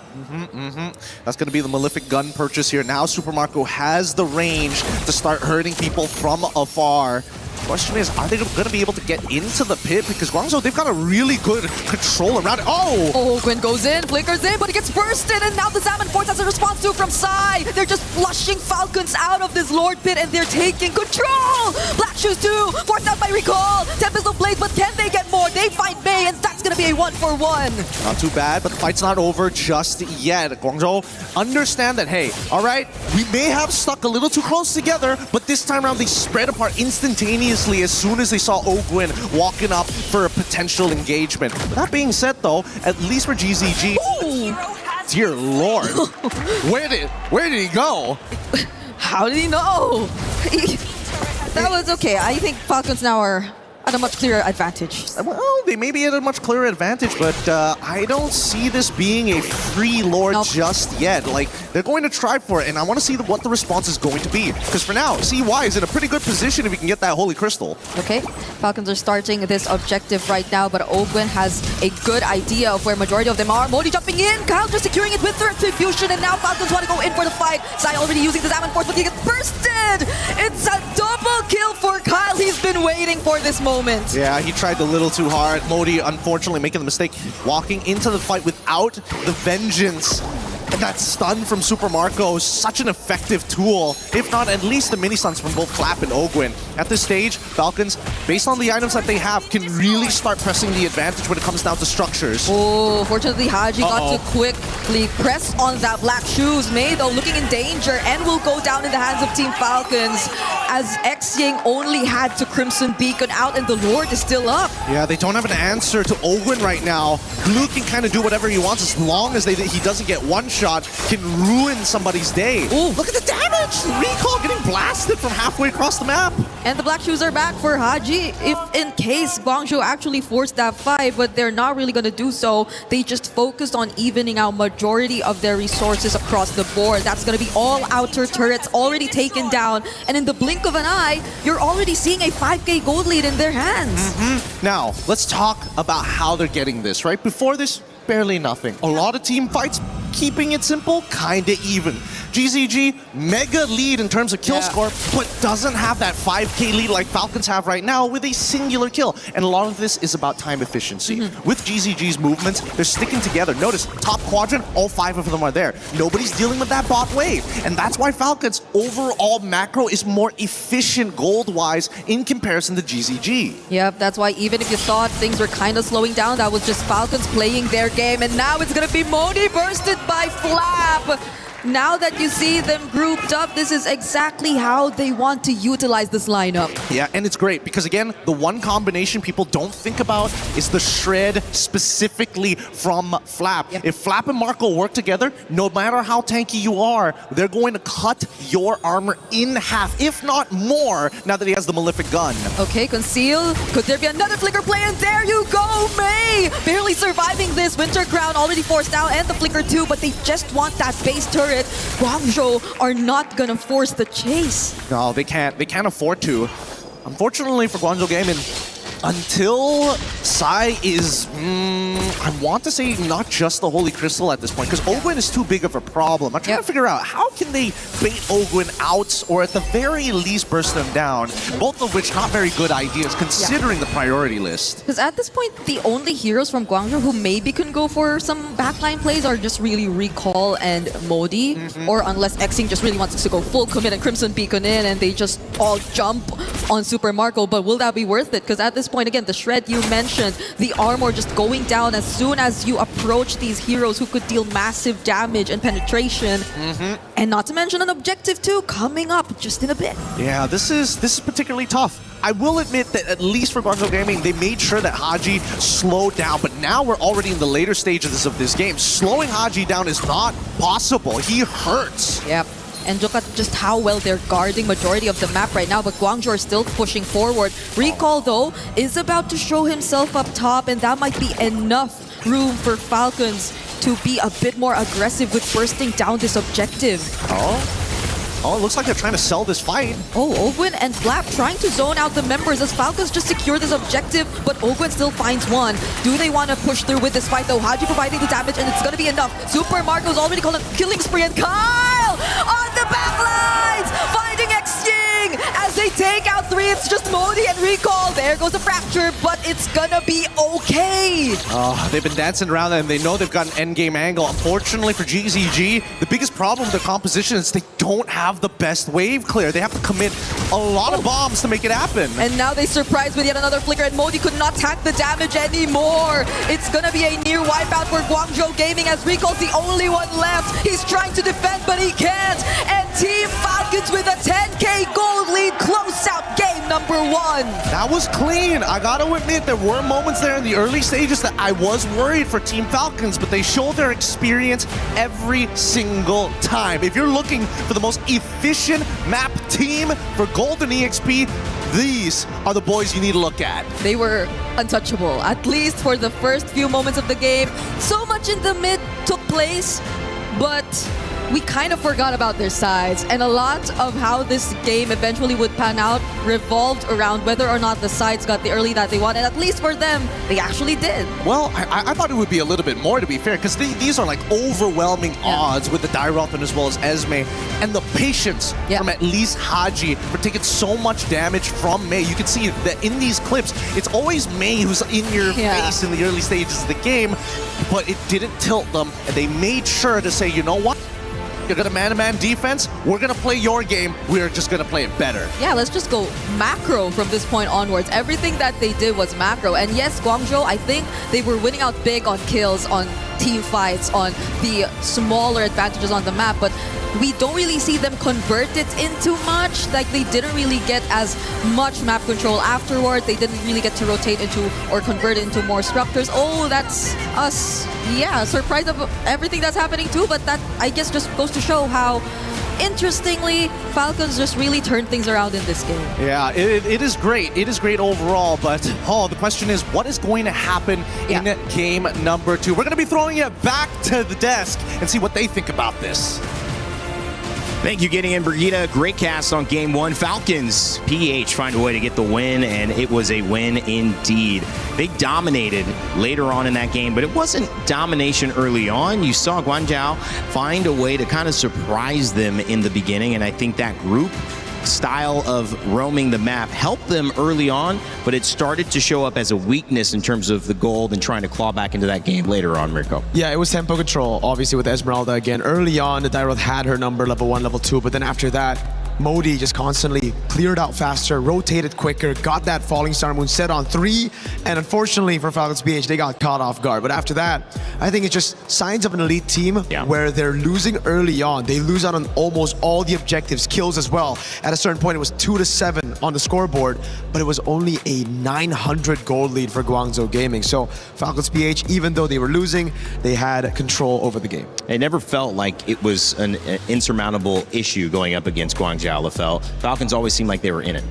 That's going to be the Malefic gun purchase here. Now Super Marco has the range to start hurting people from afar. Question is, are they going to be able to get into the pit? Because Guangzhou, they've got a really good control around it. Oh! Ogwen goes in, flickers in, but he gets bursted, and now the Salmon Force has a response too from Sai. They're just flushing Falcons out of this Lord Pit, and they're taking control! Black Shoes too, forced out by Recall. Tempest of Blades, but can they get more? They find Mei, and that's going to be a 1-for-1. Not too bad, but the fight's not over just yet. Guangzhou, understand that, hey, all right, we may have stuck a little too close together, but this time around they spread apart instantaneously as soon as they saw Ogwen walking up for a potential engagement. That being said though, at least for GZG, dear lord, where did he go? How did he know? That was okay. I think Falcons now are at a much clearer advantage. Well, they may be at a much clearer advantage, but I don't see this being a free lord just yet. Like, they're going to try for it, and I want to see what the response is going to be. Because for now, CY is in a pretty good position if he can get that Holy Crystal. Okay, Falcons are starting this objective right now, but Ogwen has a good idea of where majority of them are. Modi jumping in, Kyle just securing it with their Retribution, and now Falcons want to go in for the fight. Sai already using the Zaman Force, but he gets bursted! It's a double kill for Kyle. He's been waiting for this moment. Yeah, he tried a little too hard. Modi, unfortunately, making the mistake, walking into the fight without the vengeance. And that stun from Super Marco is such an effective tool, if not at least the mini stuns from both Flap and Ogwen. At this stage, Falcons, based on the items that they have, can really start pressing the advantage when it comes down to structures. Oh, fortunately, Haji got to quickly press on that black shoes. Mei, though, looking in danger and will go down in the hands of Team Falcons as Xying only had to Crimson Beacon out and the Lord is still up. Yeah, they don't have an answer to Ogwen right now. Blue can kind of do whatever he wants as long as he doesn't get one shot, can ruin somebody's day. Ooh, look at the damage! Recall getting blasted from halfway across the map. And the black shoes are back for Haji if in case Guangzhou actually forced that fight, but they're not really going to do so. They just focused on evening out majority of their resources across the board. That's going to be all outer turrets already taken down, and in the blink of an eye, you're already seeing a 5k gold lead in their hands. Now, let's talk about how they're getting this, right? Before this, barely nothing. A lot of team fights, keeping it simple, kinda even. GZG, mega lead in terms of kill score, but doesn't have that 5k lead like Falcons have right now with a singular kill. And a lot of this is about time efficiency. With GZG's movements, they're sticking together. Notice, top quadrant, all 5 of them are there. Nobody's dealing with that bot wave. And that's why Falcons' overall macro is more efficient gold-wise in comparison to GZG. Yep, that's why even if you thought things were kind of slowing down, that was just Falcons playing their game. And now it's going to be Modi bursted by Flap. Now that you see them grouped up, this is exactly how they want to utilize this lineup. Yeah, and it's great because, again, the one combination people don't think about is the shred specifically from Flap. If Flap and Marco work together, no matter how tanky you are, they're going to cut your armor in half, if not more, now that he has the Malefic gun. Okay, Conceal. Could there be another Flicker play? And there you go, Mei! Barely surviving this. Winter Crown already forced out, and the Flicker too, but they just want that base turret. Guangzhou are not gonna force the chase. No, they can't. They can't afford to. Unfortunately for Guangzhou Gaming, until Sai is, I want to say not just the Holy Crystal at this point, because Ogwen is too big of a problem. I'm trying to figure out how can they bait Ogwen out, or at the very least burst them down, both of which not very good ideas considering the priority list. Because at this point, the only heroes from Guangzhou who maybe can go for some backline plays are just really Recall and Modi, or unless Xing just really wants to go full commit and Crimson Beacon in and they just all jump on Super Marco, but will that be worth it? Because at this point, again, the shred you mentioned, the armor just going down as soon as you approach these heroes who could deal massive damage and penetration. And not to mention an objective too coming up just in a bit. Yeah, this is particularly tough. I will admit that at least for Guangzhou Gaming, they made sure that Haji slowed down, but now we're already in the later stages of this game. Slowing Haji down is not possible. He hurts. Yep. And look at just how well they're guarding majority of the map right now, but Guangzhou are still pushing forward. Recall, though, is about to show himself up top, and that might be enough room for Falcons to be a bit more aggressive with bursting down this objective. Oh, it looks like they're trying to sell this fight. Oh, Ogwen and Flap trying to zone out the members as Falcons just secure this objective, but Ogwen still finds one. Do they want to push through with this fight, though? Haji providing the damage, and it's going to be enough. Super Marco's already calling a killing spree, and Kyle on the backlines, finding Xing as they take out 3. It's just Modi and Recall. There goes a fracture, but it's gonna be okay. They've been dancing around and they know they've got an endgame angle. Unfortunately for GZG, the biggest problem with their composition is they don't have the best wave clear. They have to commit a lot of bombs to make it happen. And now they surprise with yet another Flicker, and Modi could not tank the damage anymore. It's gonna be a near wipeout for Guangzhou Gaming as Recall's the only one left. He's trying to defend, but he can't. And Team Falcons with a 10K gold lead, close out game number 1. That was clean. I gotta admit, there were moments there in the early stages that I was worried for Team Falcons, but they show their experience every single time. If you're looking for the most efficient map team for Golden EXP, these are the boys you need to look at. They were untouchable, at least for the first few moments of the game. So much in the mid took place, but we kind of forgot about their sides, and a lot of how this game eventually would pan out revolved around whether or not the sides got the early that they wanted. At least for them, they actually did. Well, I thought it would be a little bit more, to be fair, because these are like overwhelming odds with the Dairothon as well as Esme, and the patience from at least Haji for taking so much damage from Mei. You can see that in these clips, it's always Mei who's in your face in the early stages of the game, but it didn't tilt them, and they made sure to say, you know what? You're gonna man-to-man defense, we're gonna play your game, we're just gonna play it better. Yeah, let's just go macro from this point onwards. Everything that they did was macro. And yes, Guangzhou, I think they were winning out big on kills, on team fights, on the smaller advantages on the map, but we don't really see them convert it into much. Like, they didn't really get as much map control afterward. They didn't really get to rotate into or convert it into more structures. Oh, that's us. Yeah, surprised of everything that's happening too, but that, I guess, just goes to show how, interestingly, Falcons just really turned things around in this game. Yeah, it is great. It is great overall, but the question is, what is going to happen in game number 2? We're going to be throwing it back to the desk and see what they think about this. Thank you, Gideon Brigida. Great cast on game 1. Falcons, PH find a way to get the win, and it was a win indeed. They dominated later on in that game, but it wasn't domination early on. You saw Guangzhou find a way to kind of surprise them in the beginning, and I think that group style of roaming the map helped them early on, but it started to show up as a weakness in terms of the gold and trying to claw back into that game later on, Mirko. Yeah, it was tempo control, obviously, with Esmeralda again. Early on, the Dairoth had her number, level 1, level 2, but then after that, Modi just constantly cleared out faster, rotated quicker, got that falling star moon set on 3, and unfortunately for Falcons PH, they got caught off guard. But after that, I think it's just signs of an elite team where they're losing early on. They lose out on almost all the objectives, kills as well. At a certain point, it was 2-7 on the scoreboard, but it was only a 900 gold lead for Guangzhou Gaming. So Falcons PH, even though they were losing, they had control over the game. It never felt like it was an insurmountable issue going up against Guangzhou. Falcons always seemed like they were in it.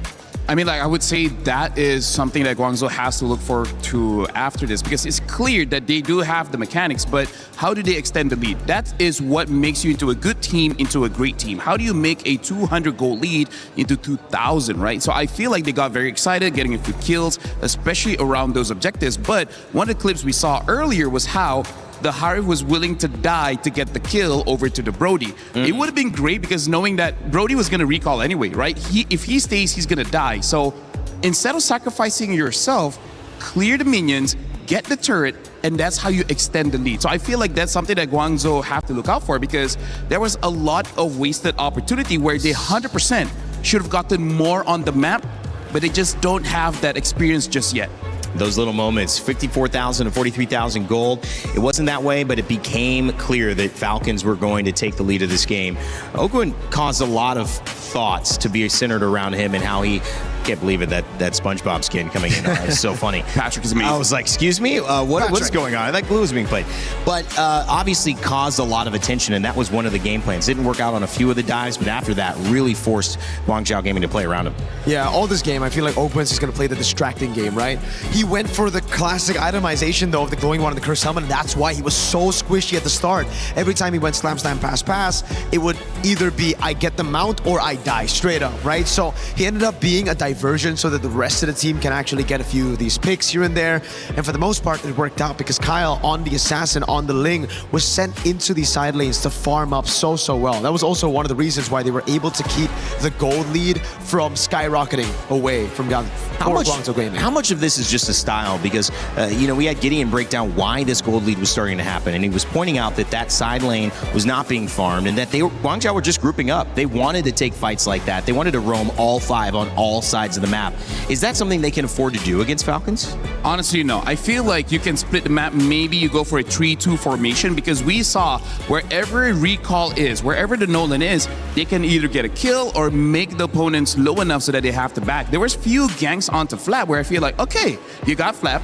I mean, like, I would say that is something that Guangzhou has to look forward to after this, because it's clear that they do have the mechanics, but how do they extend the lead? That is what makes you into a good team, into a great team. How do you make a 200 goal lead into 2,000, right? So I feel like they got very excited, getting a few kills, especially around those objectives. But one of the clips we saw earlier was how the Harif was willing to die to get the kill over to the Brody. It would have been great, because knowing that Brody was going to recall anyway, right? If he stays, he's going to die. So instead of sacrificing yourself, clear the minions, get the turret, and that's how you extend the lead. So I feel like that's something that Guangzhou have to look out for, because there was a lot of wasted opportunity where they 100% should have gotten more on the map, but they just don't have that experience just yet. Those little moments, 54,000 and 43,000 gold. It wasn't that way, but it became clear that Falcons were going to take the lead of this game. Oakwood caused a lot of thoughts to be centered around him and how he, can't believe it, that SpongeBob skin coming in. It's so funny. Patrick is amazing. I was like, excuse me? What is going on? I thought glue was being played. But obviously caused a lot of attention, and that was one of the game plans. Didn't work out on a few of the dives, but after that, really forced Guangzhou Gaming to play around him. Yeah, all this game, I feel like Oakwood is going to play the distracting game, right? He went for the classic itemization, though, of the glowing one and the curse summon, and that's why he was so squishy at the start. Every time he went slam, slam, pass, pass, it would either be I get the mount or I die straight up, right? So he ended up being a diversion so that the rest of the team can actually get a few of these picks here and there. And for the most part, it worked out because Kyle on the Assassin, on the Ling, was sent into these side lanes to farm up so well. That was also one of the reasons why they were able to keep the gold lead from skyrocketing away from Guangzhou Gaming. How much of this is just a style? Because, we had Gideon break down why this gold lead was starting to happen, and he was pointing out that side lane was not being farmed and that Guangzhou were just grouping up. They wanted to take fights like that. They wanted to roam all 5 on all sides sides of the map. Is that something they can afford to do against Falcons? Honestly, no. I feel like you can split the map. Maybe you go for a 3-2 formation because we saw wherever Recall is, wherever the Nolan is, they can either get a kill or make the opponents low enough so that they have to back. There was few ganks onto Flap where I feel like, okay, you got Flap,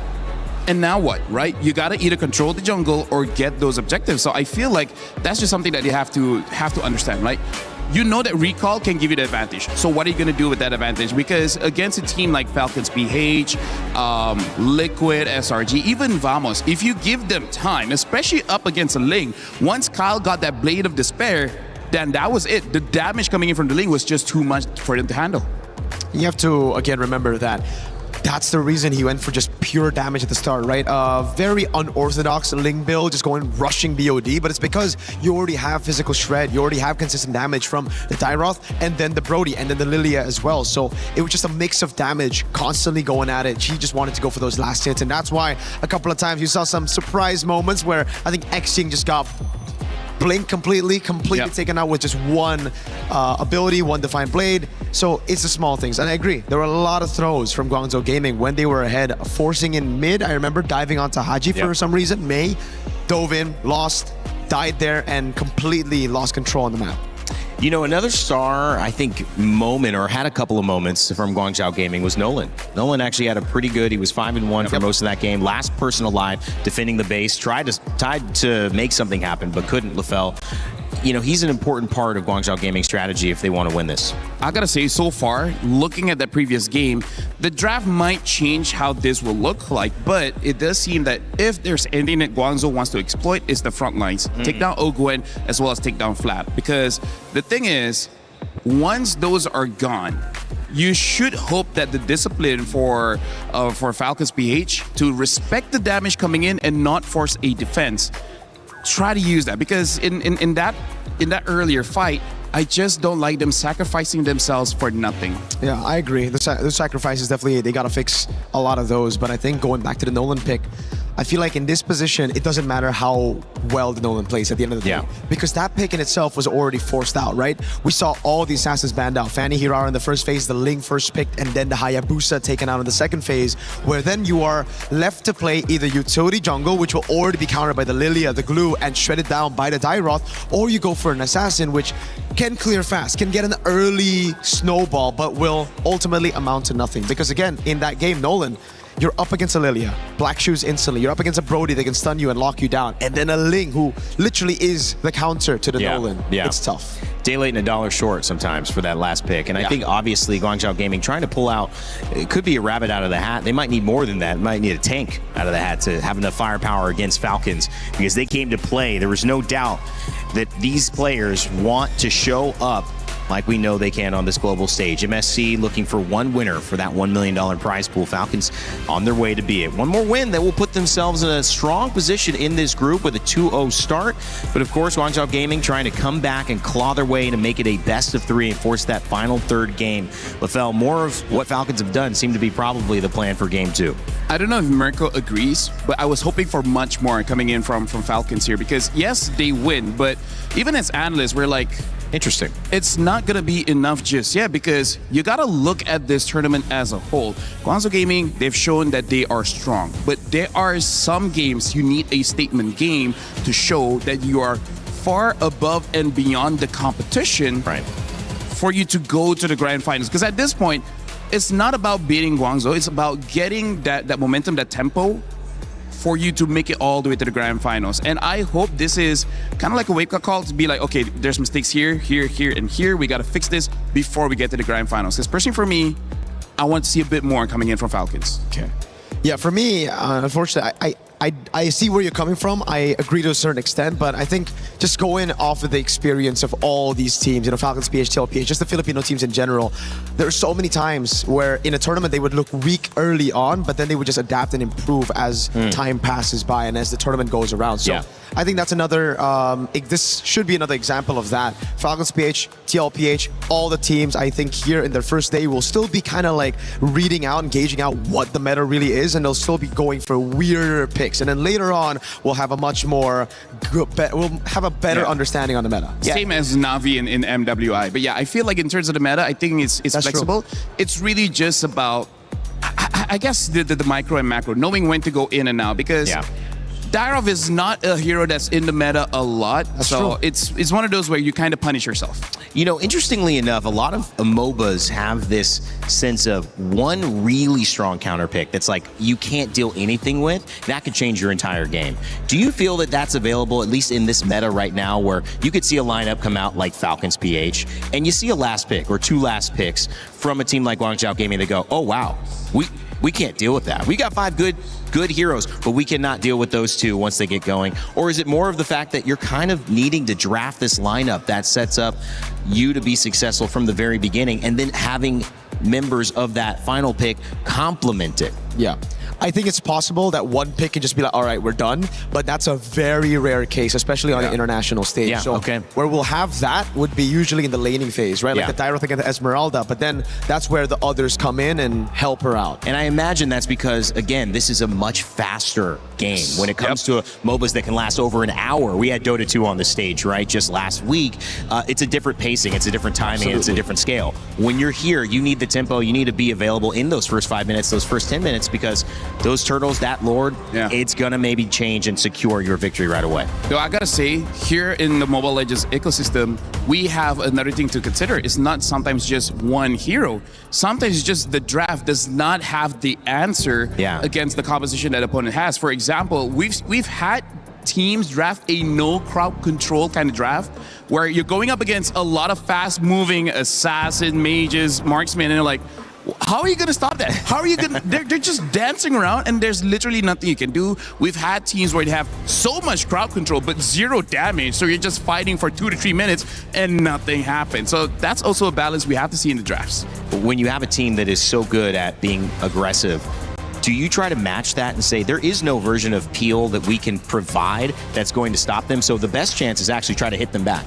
and now what, right? You gotta either control the jungle or get those objectives. So I feel like that's just something that you have to understand, right? You know that Recall can give you the advantage. So what are you gonna do with that advantage? Because against a team like Falcons PH, Liquid, SRG, even Vamos, if you give them time, especially up against a Ling, once Kyle got that Blade of Despair, then that was it. The damage coming in from the Ling was just too much for them to handle. You have to, again, remember that that's the reason he went for just pure damage at the start, right? Very unorthodox Ling build, just going rushing BOD, but it's because you already have physical shred, you already have consistent damage from the Tyroth, and then the Brody, and then the Lilia as well. So it was just a mix of damage, constantly going at it. She just wanted to go for those last hits, and that's why a couple of times you saw some surprise moments where I think Xing just got blink completely taken out with just one ability, one Defiant Blade. So it's the small things. And I agree, there were a lot of throws from Guangzhou Gaming when they were ahead, forcing in mid. I remember diving onto Haji for some reason. Mei dove in, lost, died there, and completely lost control on the map. You know, another star, I think, moment, or had a couple of moments from Guangzhou Gaming was Nolan. Nolan actually had a pretty good, he was 5-1 for most of that game. Last person alive, defending the base, tried to make something happen, but couldn't, LaFell. You know, he's an important part of Guangzhou Gaming's strategy if they want to win this. I gotta say, so far, looking at the previous game, the draft might change how this will look like, but it does seem that if there's anything that Guangzhou wants to exploit, it's the front lines. Take down Ogwen as well as take down Flap. Because the thing is, once those are gone, you should hope that the discipline for Falcons PH to respect the damage coming in and not force a defense. Try to use that, because in that earlier fight, I just don't like them sacrificing themselves for nothing. Yeah, I agree. The sacrifices, definitely, they got to fix a lot of those. But I think going back to the Nolan pick, I feel like in this position, it doesn't matter how well the Nolan plays at the end of the day. Because that pick in itself was already forced out, right? We saw all the assassins banned out. Fanny Hirara in the first phase, the Ling first picked, and then the Hayabusa taken out in the second phase, where then you are left to play either utility jungle, which will already be countered by the Lilia, the Glue, and shredded down by the Dairoth, or you go for an assassin, which can clear fast, can get an early snowball, but will ultimately amount to nothing. Because again, in that game, Nolan, you're up against a Lilia, Black Shoes instantly. You're up against a Brody that can stun you and lock you down. And then a Ling who literally is the counter to the Nolan. It's tough. Day late and $1 short sometimes for that last pick. And I think obviously Guangzhou Gaming trying to pull out, it could be a rabbit out of the hat. They might need more than that. Might need a tank out of the hat to have enough firepower against Falcons, because they came to play. There was no doubt that these players want to show up like we know they can on this global stage. MSC looking for one winner for that $1 million prize pool. Falcons on their way to be it. One more win that will put themselves in a strong position in this group with a 2-0 start. But of course, Guangzhou Gaming trying to come back and claw their way to make it a best of 3 and force that final third game. LaFell, more of what Falcons have done seemed to be probably the plan for game 2. I don't know if Mirko agrees, but I was hoping for much more coming in from Falcons here, because yes, they win, but even as analysts, we're like, interesting. It's not going to be enough just yet, because you got to look at this tournament as a whole. Guangzhou Gaming, they've shown that they are strong, but there are some games you need a statement game to show that you are far above and beyond the competition for you to go to the grand finals. Because at this point, it's not about beating Guangzhou, it's about getting that momentum, that tempo, for you to make it all the way to the grand finals. And I hope this is kind of like a wake-up call to be like, okay, there's mistakes here, here, here, and here. We got to fix this before we get to the grand finals. Because personally for me, I want to see a bit more coming in from Falcons. Okay. Yeah, for me, unfortunately, I see where you're coming from. I agree to a certain extent, but I think just going off of the experience of all these teams, you know, Falcons, PH, TLPH, just the Filipino teams in general, there are so many times where in a tournament they would look weak early on, but then they would just adapt and improve as time passes by and as the tournament goes around. So I think that's another, this should be another example of that. Falcons, PH, TLPH, all the teams, I think here in their first day will still be kind of like reading out and gauging out what the meta really is, and they'll still be going for weirder picks. picks, and then later on we'll have a much more we'll have a better understanding on the meta. Same as Navi in MWI. But yeah, I feel like in terms of the meta, I think it's flexible. True. It's really just about, I guess, the micro and macro, knowing when to go in and out, because Dyrov is not a hero that's in the meta a lot. So it's one of those where you kind of punish yourself. You know, interestingly enough, a lot of MOBAs have this sense of one really strong counter pick that's like you can't deal anything with. That could change your entire game. Do you feel that that's available, at least in this meta right now, where you could see a lineup come out like Falcons PH, and you see a last pick or two last picks from a team like Guangzhou Gaming that go, oh wow, we can't deal with that. We got 5 good heroes, but we cannot deal with those 2 once they get going? Or is it more of the fact that you're kind of needing to draft this lineup that sets up you to be successful from the very beginning, and then having members of that final pick complement it? Yeah. I think it's possible that one pick can just be like, all right, we're done. But that's a very rare case, especially on the international stage. Yeah, so where we'll have that would be usually in the laning phase, right? Like the Dyrith against the Esmeralda. But then that's where the others come in and help her out. And I imagine that's because, again, this is a much faster game when it comes to MOBAs that can last over an hour. We had Dota 2 on the stage, right, just last week. It's a different pacing, it's a different timing, and it's a different scale. When you're here, you need the tempo, you need to be available in those first 5 minutes, those first 10 minutes, because those turtles, that Lord, it's gonna maybe change and secure your victory right away. So I gotta say, here in the Mobile Legends ecosystem, we have another thing to consider. It's not sometimes just one hero. Sometimes it's just the draft does not have the answer against the composition that opponent has. For example, we've had teams draft a no crowd control kind of draft where you're going up against a lot of fast-moving assassin, mages, marksmen, and they're like, how are you going to stop that? How are you going to... They're just dancing around, and there's literally nothing you can do. We've had teams where they have so much crowd control, but 0 damage, so you're just fighting for 2 to 3 minutes, and nothing happens. So that's also a balance we have to see in the drafts. When you have a team that is so good at being aggressive, do you try to match that and say there is no version of Peel that we can provide that's going to stop them? So the best chance is actually try to hit them back.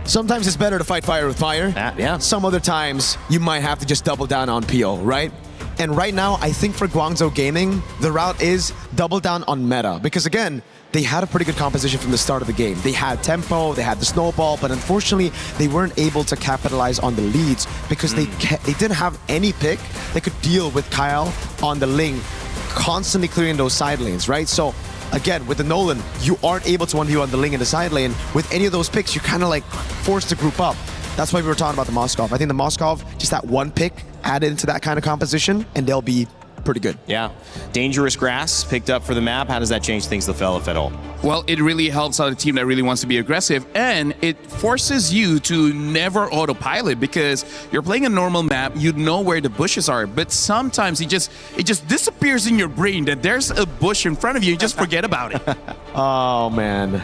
Sometimes it's better to fight fire with fire. Some other times you might have to just double down on Peel, right? And right now, I think for Guangzhou Gaming, the route is double down on meta. Because again, they had a pretty good composition from the start of the game. They had tempo, they had the snowball, but unfortunately, they weren't able to capitalize on the leads because they didn't have any pick that could deal with Kyle on the lane, constantly clearing those side lanes, right? So again, with the Nolan, you aren't able to 1v1 the Ling in the side lane. With any of those picks, you're kind of like forced to group up. That's why we were talking about the Moskov. I think the Moskov, just that one pick added into that kind of composition, and they'll be pretty good. Yeah. Dangerous grass picked up for the map. How does that change things, LaFell, if at all? Well, it really helps out a team that really wants to be aggressive, and it forces you to never autopilot because you're playing a normal map, you know where the bushes are, but sometimes it just disappears in your brain that there's a bush in front of you, you just forget about it. Oh, man.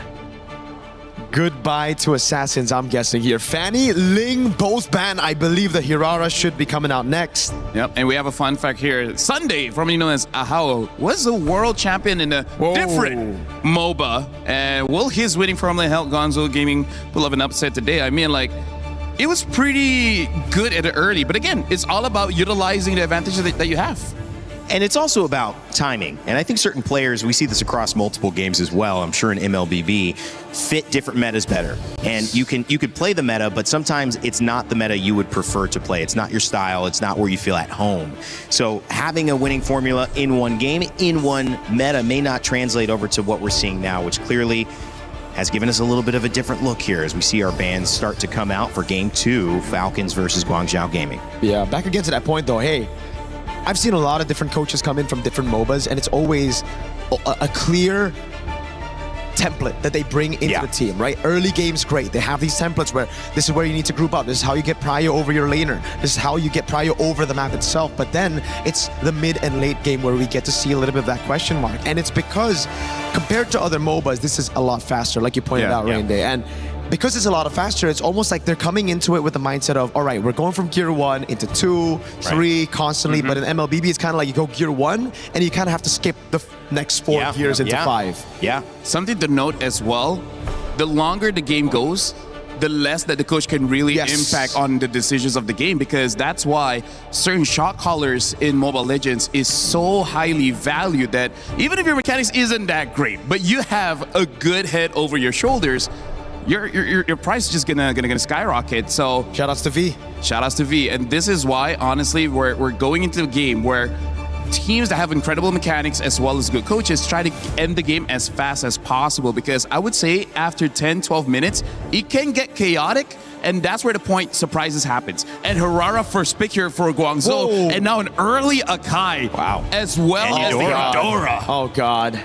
Goodbye to Assassins, I'm guessing here. Fanny, Ling, both banned. I believe the Hirara should be coming out next. Yep, and we have a fun fact here. Sunday, formerly known as Ahao, was the world champion in a different MOBA. And will his winning formerly held Guangzhou Gaming pull up an upset today? I mean, like, it was pretty good at the early. But again, it's all about utilizing the advantages that you have. And it's also about timing. And I think certain players, we see this across multiple games as well, I'm sure in MLBB, fit different metas better. And you could play the meta, but sometimes it's not the meta you would prefer to play. It's not your style. It's not where you feel at home. So having a winning formula in one game, in one meta, may not translate over to what we're seeing now, which clearly has given us a little bit of a different look here as we see our bands start to come out for Game 2, Falcons versus Guangzhou Gaming. Yeah, back again to that point though, hey, I've seen a lot of different coaches come in from different MOBAs, and it's always a clear template that they bring into the team, right? Early games, great. They have these templates where this is where you need to group up. This is how you get prio over your laner. This is how you get prio over the map itself. But then it's the mid and late game where we get to see a little bit of that question mark. And it's because compared to other MOBAs, this is a lot faster, like you pointed out, Rain Day. And because it's a lot faster, it's almost like they're coming into it with the mindset of, all right, we're going from gear 1 into 2, 3 constantly. But in MLBB, it's kind of like you go gear 1 and you kind of have to skip the next 4 gears into 5. Yeah. Something to note as well, the longer the game goes, the less that the coach can really impact on the decisions of the game, because that's why certain shot callers in Mobile Legends is so highly valued that even if your mechanics isn't that great, but you have a good head over your shoulders, your price is just gonna skyrocket. So shoutouts to V. Shoutouts to V. And this is why, honestly, we're going into a game where teams that have incredible mechanics as well as good coaches try to end the game as fast as possible, because I would say after 10-12 minutes it can get chaotic, and that's where the point surprises happens. And Harara first pick here for Guangzhou, and now an early Akai as well as the Eudora. Oh god.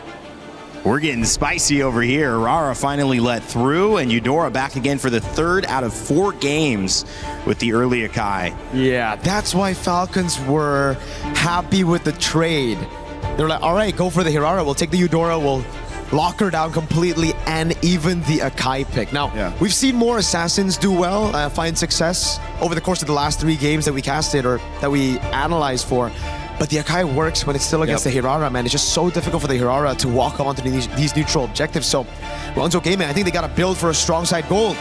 We're getting spicy over here. Rara finally let through, and Eudora back again for the 3rd out of 4 games with the early Akai. Yeah, that's why Falcons were happy with the trade. They're like, all right, go for the Hirara. We'll take the Eudora. We'll lock her down completely, and even the Akai pick. Now, we've seen more Assassins do well, find success over the course of the last 3 games that we casted or that we analyzed for. But the Akai works when it's still against the Hirara, man. It's just so difficult for the Hirara to walk onto these neutral objectives. So, Guangzhou Gaming, I think they got to build for a strong side goal.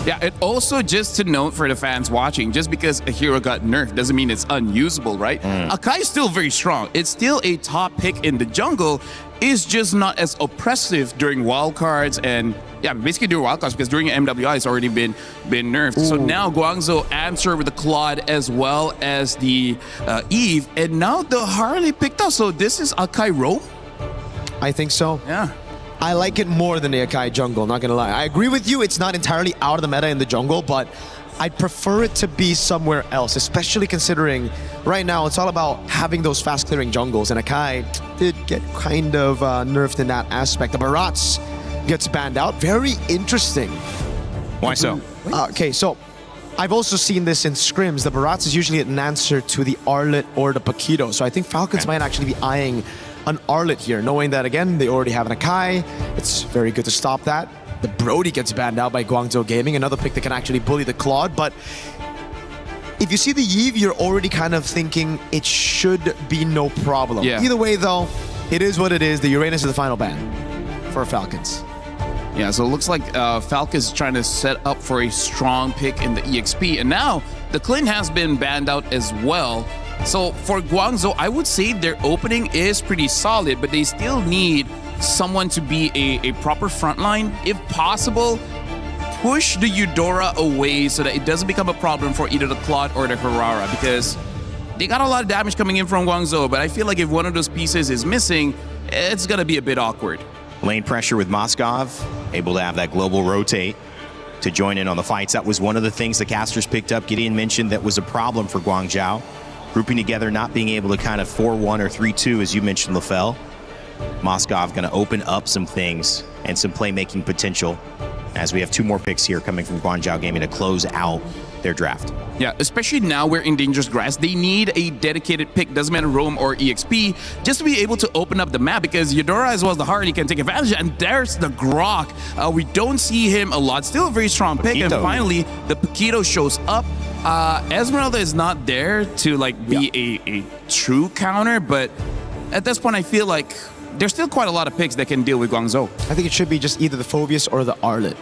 Yeah, and also just to note for the fans watching, just because a hero got nerfed doesn't mean it's unusable, right? Akai is still very strong. It's still a top pick in the jungle. It's just not as oppressive during wildcards and basically during wildcards, because during MWI it's already been nerfed. So now Guangzhou answer with the Claude as well as the Eve, and now the Harley picked up. So this is Akai Roam? I think so. Yeah. I like it more than the Akai jungle, not gonna lie. I agree with you, it's not entirely out of the meta in the jungle, but I'd prefer it to be somewhere else, especially considering right now it's all about having those fast clearing jungles, and Akai did get kind of nerfed in that aspect. The Barats gets banned out. Very interesting. Why so? Okay, so I've also seen this in scrims. The Barats is usually an answer to the Arlet or the Paquito, so I think Falcons might actually be eyeing an Arlet here, knowing that, again, they already have an Akai. It's very good to stop that. The Brody gets banned out by Guangzhou Gaming, another pick that can actually bully the Claude, but if you see the Eve, you're already kind of thinking it should be no problem. Either way, though, it is what it is. The Uranus is the final ban for Falcons. Yeah, so it looks like Falcons trying to set up for a strong pick in the EXP, and now the Clint has been banned out as well. So for Guangzhou, I would say their opening is pretty solid, but they still need someone to be a proper frontline. If possible, push the Eudora away so that it doesn't become a problem for either the Claude or the Harara, because they got a lot of damage coming in from Guangzhou, but I feel like if one of those pieces is missing, it's gonna be a bit awkward. Lane pressure with Moskov, able to have that global rotate to join in on the fights. That was one of the things the casters picked up. Gideon mentioned that was a problem for Guangzhou. Grouping together, not being able to kind of 4-1 or 3-2, as you mentioned, LaFell. Moskov going to open up some things and some playmaking potential, as we have 2 more picks here coming from Guangzhou Gaming to close out their draft. Yeah, especially now we're in Dangerous Grass. They need a dedicated pick, doesn't matter Roam or EXP, just to be able to open up the map, because Eudora as well as the Hardy can take advantage. And there's the Grok. We don't see him a lot. Still a very strong pick. And finally, the Paquito shows up. Esmeralda is not there to like be a true counter, but at this point I feel like there's still quite a lot of picks that can deal with Guangzhou. I think it should be just either the Phobius or the Arlet.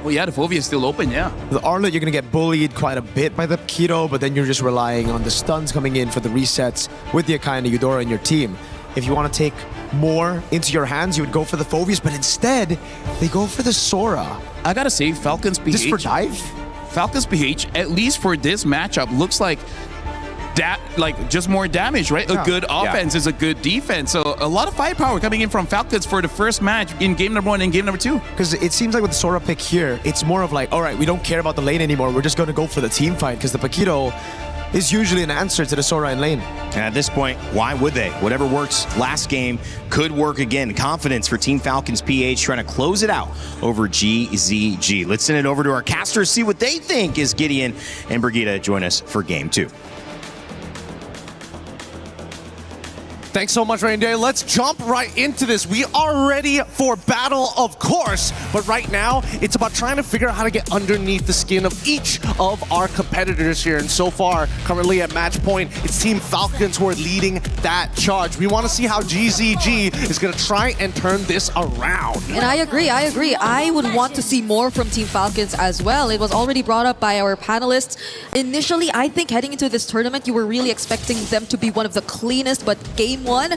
Well, yeah, the Fovia is still open, yeah. The Arlet, you're going to get bullied quite a bit by the Paquito, but then you're just relying on the stuns coming in for the resets with the Akai and the Eudora in your team. If you want to take more into your hands, you would go for the Phobius, but instead, they go for the Sora. I gotta say, Falcons PH... Just for dive? Falcons PH, at least for this matchup, looks like that, like just more damage, right? A good offense is a good defense. So a lot of firepower coming in from Falcons for the first match in game number 1 and game number 2. Because it seems like with the Sora pick here, it's more of like, all right, we don't care about the lane anymore. We're just going to go for the team fight, because the Paquito is usually an answer to the Sora in lane. And at this point, why would they? Whatever works last game could work again. Confidence for Team Falcons PH trying to close it out over GZG. Let's send it over to our casters, see what they think as Gideon and Brigitte join us for game 2. Thanks so much, Reindeer. Let's jump right into this. We are ready for battle, of course, but right now, it's about trying to figure out how to get underneath the skin of each of our competitors here. And so far, currently at match point, it's Team Falcons who are leading that charge. We want to see how GZG is going to try and turn this around. And I agree. I would want to see more from Team Falcons as well. It was already brought up by our panelists. Initially, I think heading into this tournament, you were really expecting them to be one of the cleanest, but game one,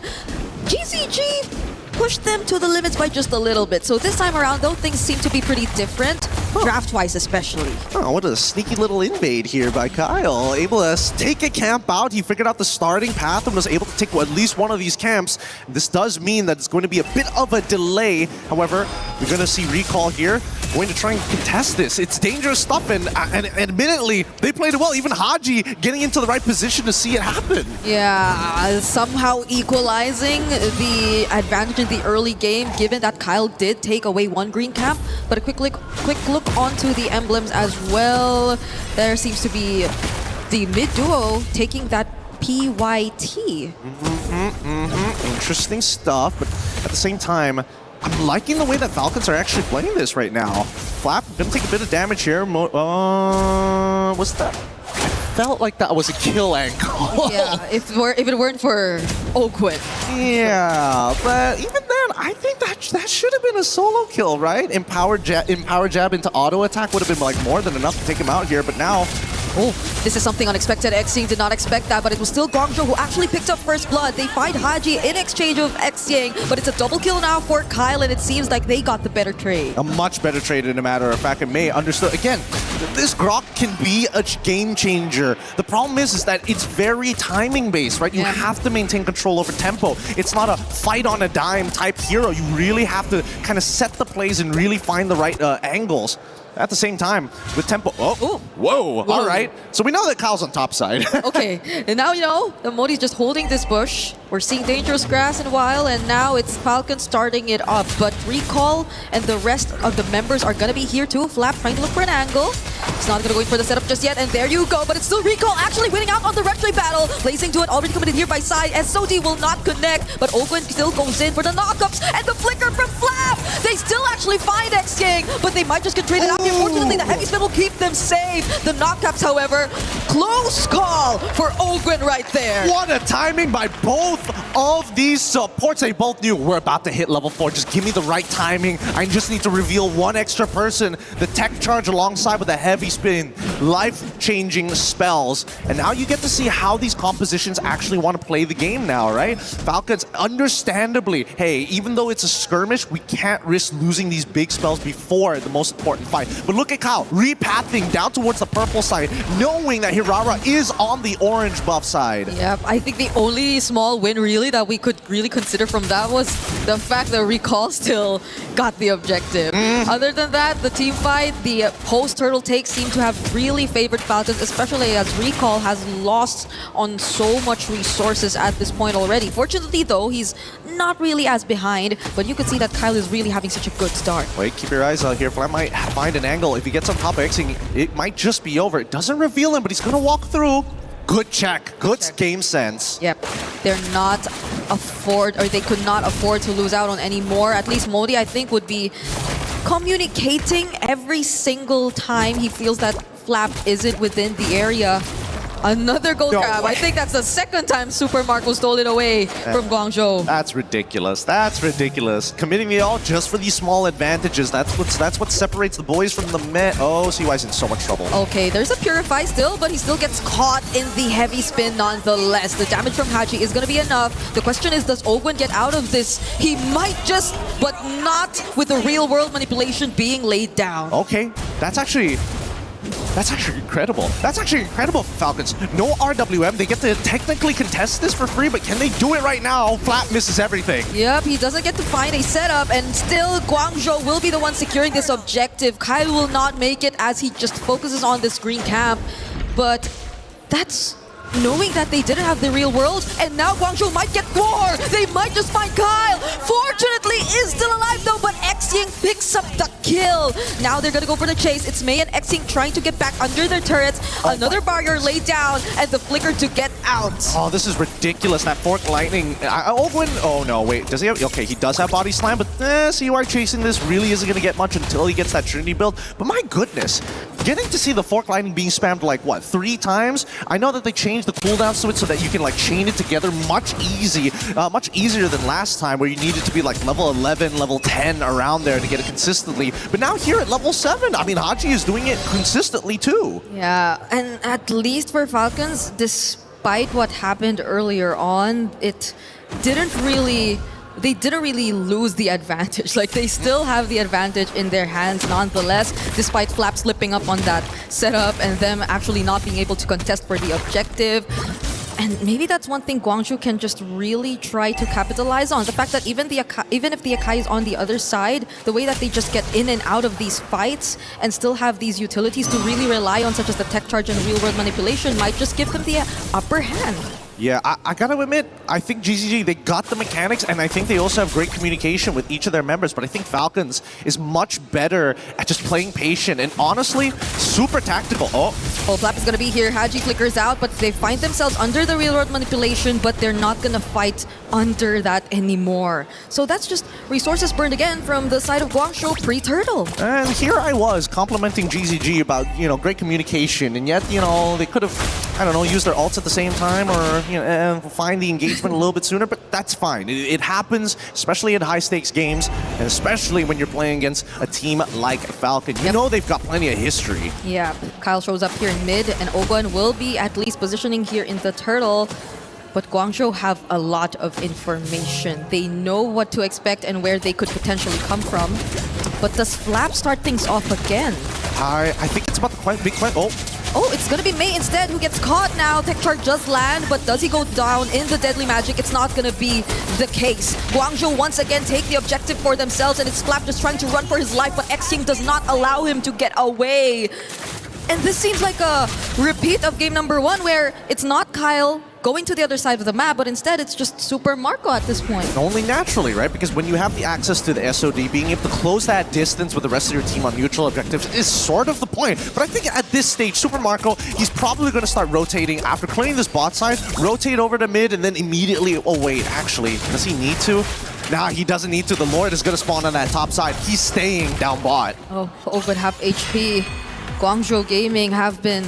GZG pushed them to the limits by just a little bit. So this time around, though, things seem to be pretty different, draft-wise especially. Oh, what a sneaky little invade here by Kyle. Able to take a camp out. He figured out the starting path and was able to take at least one of these camps. This does mean that it's going to be a bit of a delay. However, we're going to see Recall here going to try and contest this. It's dangerous stuff, and admittedly, they played it well. Even Haji getting into the right position to see it happen. Yeah, somehow equalizing the advantage in the early game, given that Kyle did take away one green camp. But a quick look onto the emblems as well. There seems to be the mid duo taking that PYT. Interesting stuff, but at the same time, I'm liking the way that Falcons are actually playing this right now. Flap gonna take a bit of damage here. What's that? I felt like that was a kill angle. Yeah, if it weren't for Oakwood. Yeah, but even then, I think that should have been a solo kill, right? Empower jab into auto attack would have been like more than enough to take him out here, but now. Oh, this is something unexpected. Xing did not expect that, but it was still Guangzhou who actually picked up first blood. They find Haji in exchange of Xing, but it's a double kill now for Kyle, and it seems like they got the better trade. A much better trade, in a matter of fact. And May understood, again, this Grok can be a game changer. The problem is that it's very timing based, right? You have to maintain control over tempo. It's not a fight on a dime type hero. You really have to kind of set the plays and really find the right angles. At the same time, with tempo. Oh, whoa. All right. So we know that Kyle's on top side. Okay, and now, you know, the Modi's just holding this bush. We're seeing dangerous grass in a while, and now it's Falcon starting it up. But Recall and the rest of the members are gonna be here too. Flap trying to look for an angle. He's not gonna go in for the setup just yet, and there you go. But it's still Recall actually winning out on the red trade battle. Blazing to it, already coming in here by side. SOD will not connect, but Oakland still goes in for the knockups, and the flicker from Flap. They still actually find Xing, but they might just get traded out. Unfortunately, the heavy spin will keep them safe. The knockups, however, close call for Ogren right there. What a timing by both of these supports. They both knew we're about to hit level 4. Just give me the right timing. I just need to reveal one extra person. The tech charge alongside with a heavy spin. Life-changing spells. And now you get to see how these compositions actually want to play the game now, right? Falcons, understandably, hey, even though it's a skirmish, we can't risk losing these big spells before the most important fight. But look at Kyle, repathing down towards the purple side, knowing that Hirara is on the orange buff side. Yep, I think the only small win really that we could really consider from that was the fact that Recall still got the objective. Other than that, the team fight, the post-turtle takes seem to have really favored Falcons, especially as Recall has lost on so much resources at this point already. Fortunately though, he's not really as behind, but you could see that Kyle is really having such a good start. Wait, keep your eyes out here. Flap might find an angle. If he gets on top of Xing, it might just be over. It doesn't reveal him, but he's going to walk through. Good check. Good game sense. Yep. They're not they could not afford to lose out on any more. At least Modi, I think, would be communicating every single time he feels that Flap isn't within the area. Another gold grab. I think that's the second time Super Marco stole it away from Guangzhou. That's ridiculous. That's ridiculous. Committing it all just for these small advantages. That's what separates the boys from the men. Oh, CY's in so much trouble. Okay, there's a Purify still, but he still gets caught in the heavy spin nonetheless. The damage from Haji is going to be enough. The question is, does Ogwen get out of this? He might just, but not with the real-world manipulation being laid down. Okay, that's actually incredible. That's actually incredible for Falcons. No RWM. They get to technically contest this for free, but can they do it right now? Flap misses everything. Yep, he doesn't get to find a setup, and still Guangzhou will be the one securing this objective. Kyle will not make it as he just focuses on this green camp, but that's knowing that they didn't have the real world, and now Guangzhou might get more. They might just find Kyle. Fortunately, is still alive though, but Xing picks up the kill. Now they're gonna go for the chase. It's May and Xing trying to get back under their turrets. Another barrier laid down, and the flicker to get out. Oh, this is ridiculous. That Fork Lightning. Ogwin. Oh no, wait. Does he have? Okay, he does have Body Slam, but CUR chasing this really isn't going to get much until he gets that Trinity build. But my goodness, getting to see the Fork Lightning being spammed like what, 3 times? I know that they changed the cooldowns to it so that you can like chain it together much easier than last time, where you needed to be like level 11, level 10 around there to get it consistently. But now here at level 7, I mean, Haji is doing it consistently too. Yeah, and at least for Falcons, despite what happened earlier on, they didn't really lose the advantage. Like, they still have the advantage in their hands nonetheless, despite Flap slipping up on that setup and them actually not being able to contest for the objective. And maybe that's one thing Guangzhou can just really try to capitalize on. The fact that even if the Akai is on the other side, the way that they just get in and out of these fights and still have these utilities to really rely on, such as the tech charge and real-world manipulation, might just give them the upper hand. Yeah, I gotta admit, I think GCG, they got the mechanics, and I think they also have great communication with each of their members, but I think Falcons is much better at just playing patient, and honestly, super tactical. Oh, Flap is gonna be here. Haji flickers out, but they find themselves under the real-world manipulation, but they're not gonna fight under that anymore. So that's just resources burned again from the side of Guangzhou pre-turtle. And here I was complimenting GCG about, great communication, and yet, they could have, I don't know, used their ults at the same time, or find the engagement a little bit sooner, but that's fine. It happens, especially in high-stakes games, and especially when you're playing against a team like Falcon. You know they've got plenty of history. Yeah, Kyle shows up here in mid, and Ogwan will be at least positioning here in the turtle. But Guangzhou have a lot of information. They know what to expect and where they could potentially come from. But does Flap start things off again? I think it's about the big question. Oh, it's gonna be Mei instead who gets caught now. Tech Charge does land, but does he go down in the Deadly Magic? It's not gonna be the case. Guangzhou once again take the objective for themselves, and it's Flap just trying to run for his life, but X-King does not allow him to get away. And this seems like a repeat of game number 1, where it's not Kyle going to the other side of the map, but instead it's just Super Marco at this point. Only naturally, right? Because when you have the access to the SOD, being able to close that distance with the rest of your team on mutual objectives is sort of the point. But I think at this stage, Super Marco, he's probably going to start rotating after clearing this bot side, rotate over to mid, and then immediately, oh wait, actually, does he need to? Nah, he doesn't need to. The Lord is going to spawn on that top side. He's staying down bot. Oh, over half HP. Guangzhou Gaming have been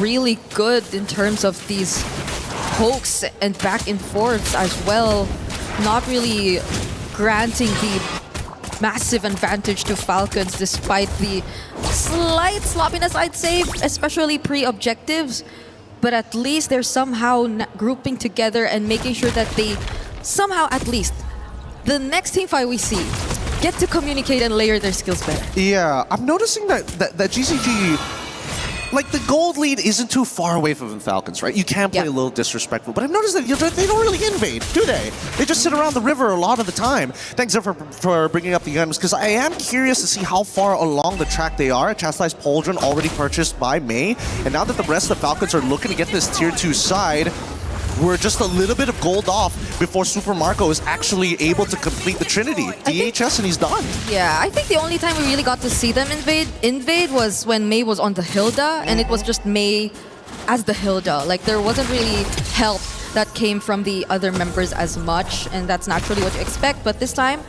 really good in terms of these pokes and back and forths as well, not really granting the massive advantage to Falcons despite the slight sloppiness, I'd say, especially pre-objectives. But at least they're somehow grouping together and making sure that they somehow, at least, the next team fight we see, get to communicate and layer their skills better. Yeah, I'm noticing that GCG, like, the gold lead isn't too far away from the Falcons, right? You can play a little disrespectful, but I've noticed that they don't really invade, do they? They just sit around the river a lot of the time. Thanks for bringing up the items, because I am curious to see how far along the track they are. Chastised Pauldron already purchased by Mei, and now that the rest of the Falcons are looking to get this tier 2 side, we're just a little bit of gold off before Super Marco is actually able to complete the Trinity. DHS and he's done. Yeah, I think the only time we really got to see them invade was when Mei was on the Hilda, and it was just Mei as the Hilda. Like, there wasn't really help that came from the other members as much, and that's naturally what you expect. But this time,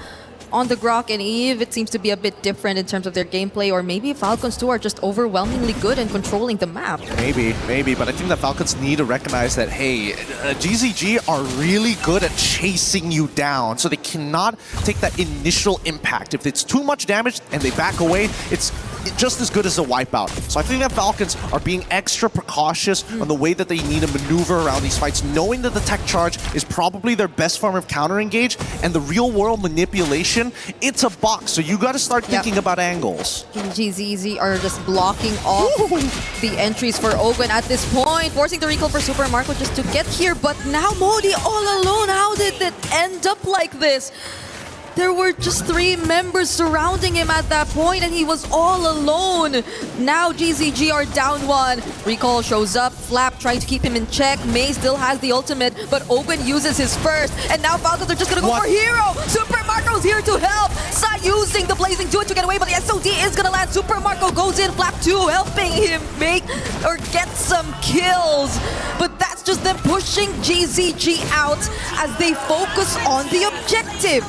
on the Grok and Eve, it seems to be a bit different in terms of their gameplay, or maybe Falcons too are just overwhelmingly good in controlling the map. Maybe, but I think the Falcons need to recognize that, hey, GZG are really good at chasing you down, so they cannot take that initial impact. If it's too much damage and they back away, it's just as good as a wipeout. So I think that Falcons are being extra precautious on the way that they need to maneuver around these fights, knowing that the tech charge is probably their best form of counter-engage, and the real-world manipulation, it's a box, so you gotta start thinking about angles. GZZ are just blocking off the entries for Ogwen at this point, forcing the recall for Super Marco just to get here, but now Modi all alone. How did it end up like this? There were just 3 members surrounding him at that point, and he was all alone. Now GZG are down 1. Recall shows up. Flap trying to keep him in check. Mei still has the ultimate, but Ogwen uses his first. And now Falcons are just going to go for Hero. Super Marco's here to help. Sai using the Blazing 2 to get away, but the SOD is going to land. Super Marco goes in. Flap 2 helping him make or get some kills. But that's that's just them pushing GZG out as they focus on the objective.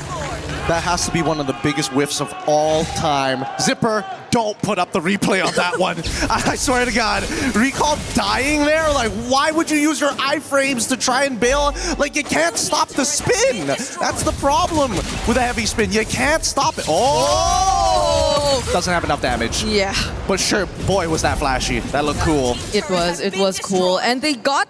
That has to be one of the biggest whiffs of all time. Zipper, don't put up the replay on that one. I swear to God. Recall dying there? Like, why would you use your iframes to try and bail? Like, you can't stop the spin. That's the problem with a heavy spin. You can't stop it. Oh! Doesn't have enough damage. Yeah. But sure, boy, was that flashy. That looked cool. It was cool. And they got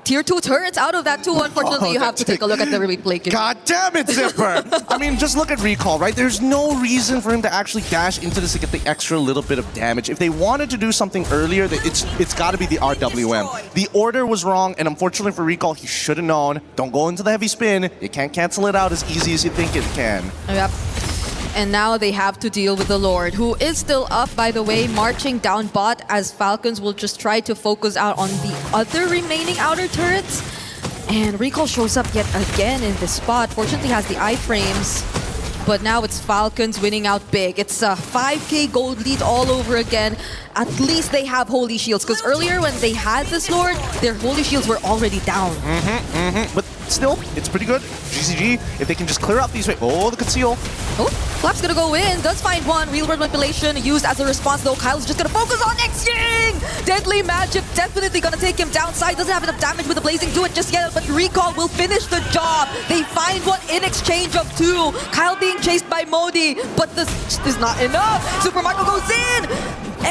Tier 2 turrets out of that too. Unfortunately, you have to take a look at the replay. God damn it, Zipper! I mean, just look at Recall, right? There's no reason for him to actually dash into this to get the extra little bit of damage. If they wanted to do something earlier, it's got to be the RWM. The order was wrong, and unfortunately for Recall, he should have known. Don't go into the heavy spin. You can't cancel it out as easy as you think it can. Yep. And now they have to deal with the Lord, who is still up, by the way, marching down bot as Falcons will just try to focus out on the other remaining outer turrets. And Recall shows up yet again in this spot. Fortunately has the iframes, but now it's Falcons winning out big. It's a 5k gold lead all over again. At least they have Holy Shields, because earlier when they had this Lord, their Holy Shields were already down. But still, it's pretty good. GCG, if they can just clear out these... Oh, the conceal. Oh, Flap's gonna go in. Does find one. Real world manipulation used as a response, though. Kyle's just gonna focus on X-Ying! Deadly Magic definitely gonna take him downside. Doesn't have enough damage with the Blazing Do It just yet, but Recall will finish the job. They find one in exchange of two. Kyle being chased by Modi, but this is not enough. Super Marco goes in!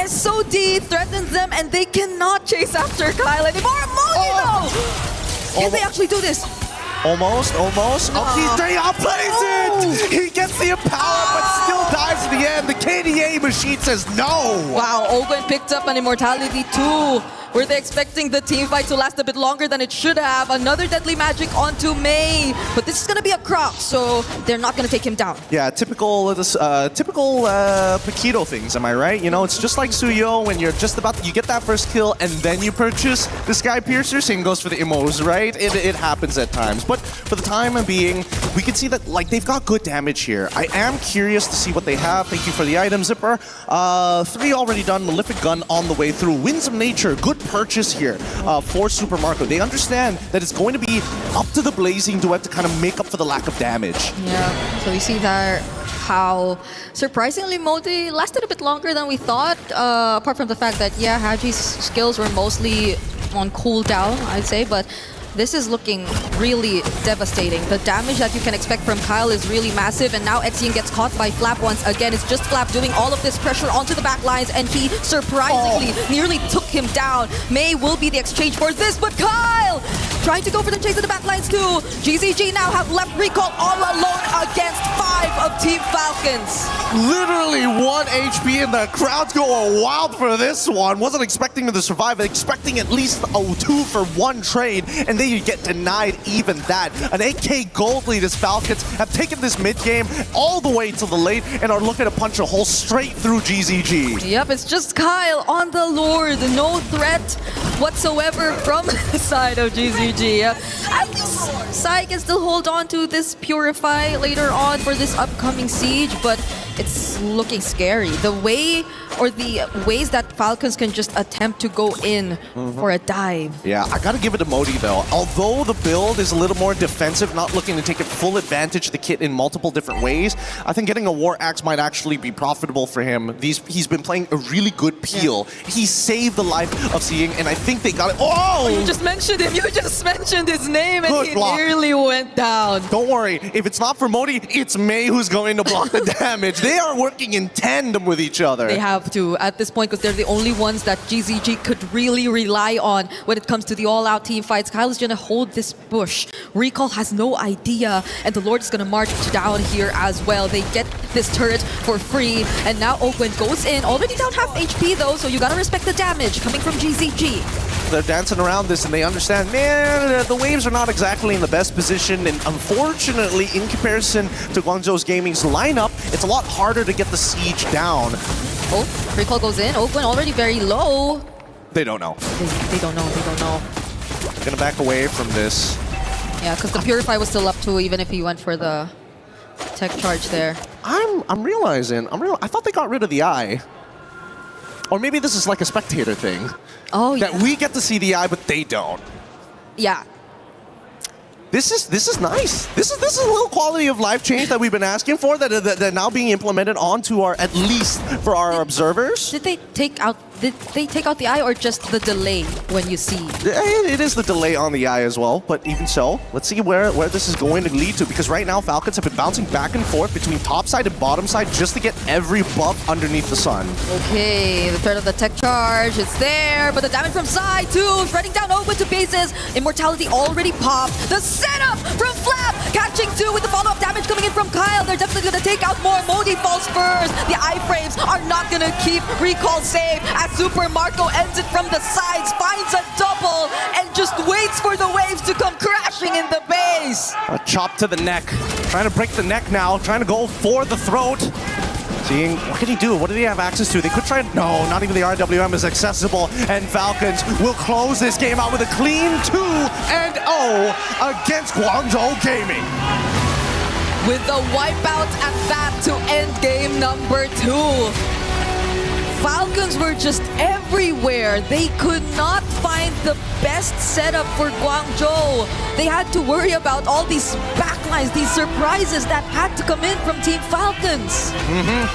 SOD threatens them, and they cannot chase after Kyle anymore. Modi, though! Can they actually do this? Almost. Oh, he outplays it! He gets the power, but still dies in the end. The KDA machine says no! Wow, Owen picked up an Immortality too. Were they expecting the team fight to last a bit longer than it should have? Another Deadly Magic onto Mei. But this is going to be a Croc, so they're not going to take him down. Yeah, typical Paquito things, am I right? You know, it's just like Suyo when you're just about... You get that first kill, and then you purchase the Sky Piercer. Same goes for the Immos, right? It happens at times. But for the time being, we can see that, like, they've got good damage here. I am curious to see what they have. Thank you for the item, Zipper. 3 already done. Malefic Gun on the way through. Winds of Nature, good purchase here for Super Marco. They understand that it's going to be up to the Blazing Duet to kind of make up for the lack of damage. Yeah, so we see that how surprisingly Modi lasted a bit longer than we thought, apart from the fact that, yeah, Haji's skills were mostly on cooldown, I'd say, but this is looking really devastating. The damage that you can expect from Kyle is really massive, and now X-Ying gets caught by Flap once again. It's just Flap doing all of this pressure onto the back lines, and he surprisingly nearly took him down. Mei will be the exchange for this, but Kyle trying to go for the chase of the back lines too. GZG now have left Recall all alone against 5 of Team Falcons. Literally 1 HP, and the crowd's going wild for this one. Wasn't expecting him to survive, expecting at least a 2 for 1 trade, and then you get denied even that. An 8k gold lead as Falcons have taken this mid-game all the way to the late and are looking to punch a hole straight through GZG. Yep, it's just Kyle on the Lord. No threat whatsoever from the side of GZG. At least Sai can still hold on to this Purify later on for this upcoming siege, but it's looking scary. The way or the ways that Falcons can just attempt to go in for a dive. Yeah, I gotta give it to Modi though. Although the build is a little more defensive, not looking to take full advantage of the kit in multiple different ways, I think getting a War Axe might actually be profitable for him. He's been playing a really good peel. Yeah. He saved the life of Seeing, and I think they got it. Oh! You just mentioned him. You just mentioned his name, and good he block. nearly went down. Don't worry. If it's not for Modi, it's Mei who's going to block the damage. They are working in tandem with each other. They have to at this point, because they're the only ones that GZG could really rely on when it comes to the all-out team fights. Kyle is going to hold this bush. Recall has no idea, and the Lord is going to march down here as well. They get this turret for free, and now Oakland goes in. Already down half HP though, so you got to respect the damage coming from GZG. They're dancing around this, and they understand, man, the waves are not exactly in the best position, and unfortunately, in comparison to Guangzhou's Gaming's lineup, it's a lot harder to get the siege down. Oh, Recall goes in. Oakland already very low. They don't know. They don't know. They don't know. Gonna back away from this. Yeah, because the Purify was still up too, even if he went for the tech charge there. I'm realizing. I thought they got rid of the eye. Or maybe this is like a spectator thing. Oh, yeah. That we get to see the eye, but they don't. yeah. This is nice. This is a little quality of life change that we've been asking for that now being implemented onto our, at least for our observers. Did they take out the eye or just the delay when you see? It is the delay on the eye as well, but even so, let's see where this is going to lead to, because right now Falcons have been bouncing back and forth between top side and bottom side just to get every buff underneath the sun. Okay, the threat of the tech charge is there, but the damage from side too, shredding down Owen to bases. Immortality already popped. The setup from Flap, catching two with the follow-up damage coming in from Kyle. They're definitely going to take out more. Modi falls first. The iframes are not going to keep recall safe as Super Marco ends it from the sides, finds a double, and just waits for the waves to come crashing in the base. A chop to the neck. Trying to break the neck now, trying to go for the throat. Seeing, what can he do? What do they have access to? They could try, no, not even the RWM is accessible, and Falcons will close this game out with a clean 2-0 against Guangzhou Gaming. With the wipeout at that to end game number 2. Falcons were just everywhere. They could not find the best setup for Guangzhou. They had to worry about all these backlines, these surprises that had to come in from Team Falcons.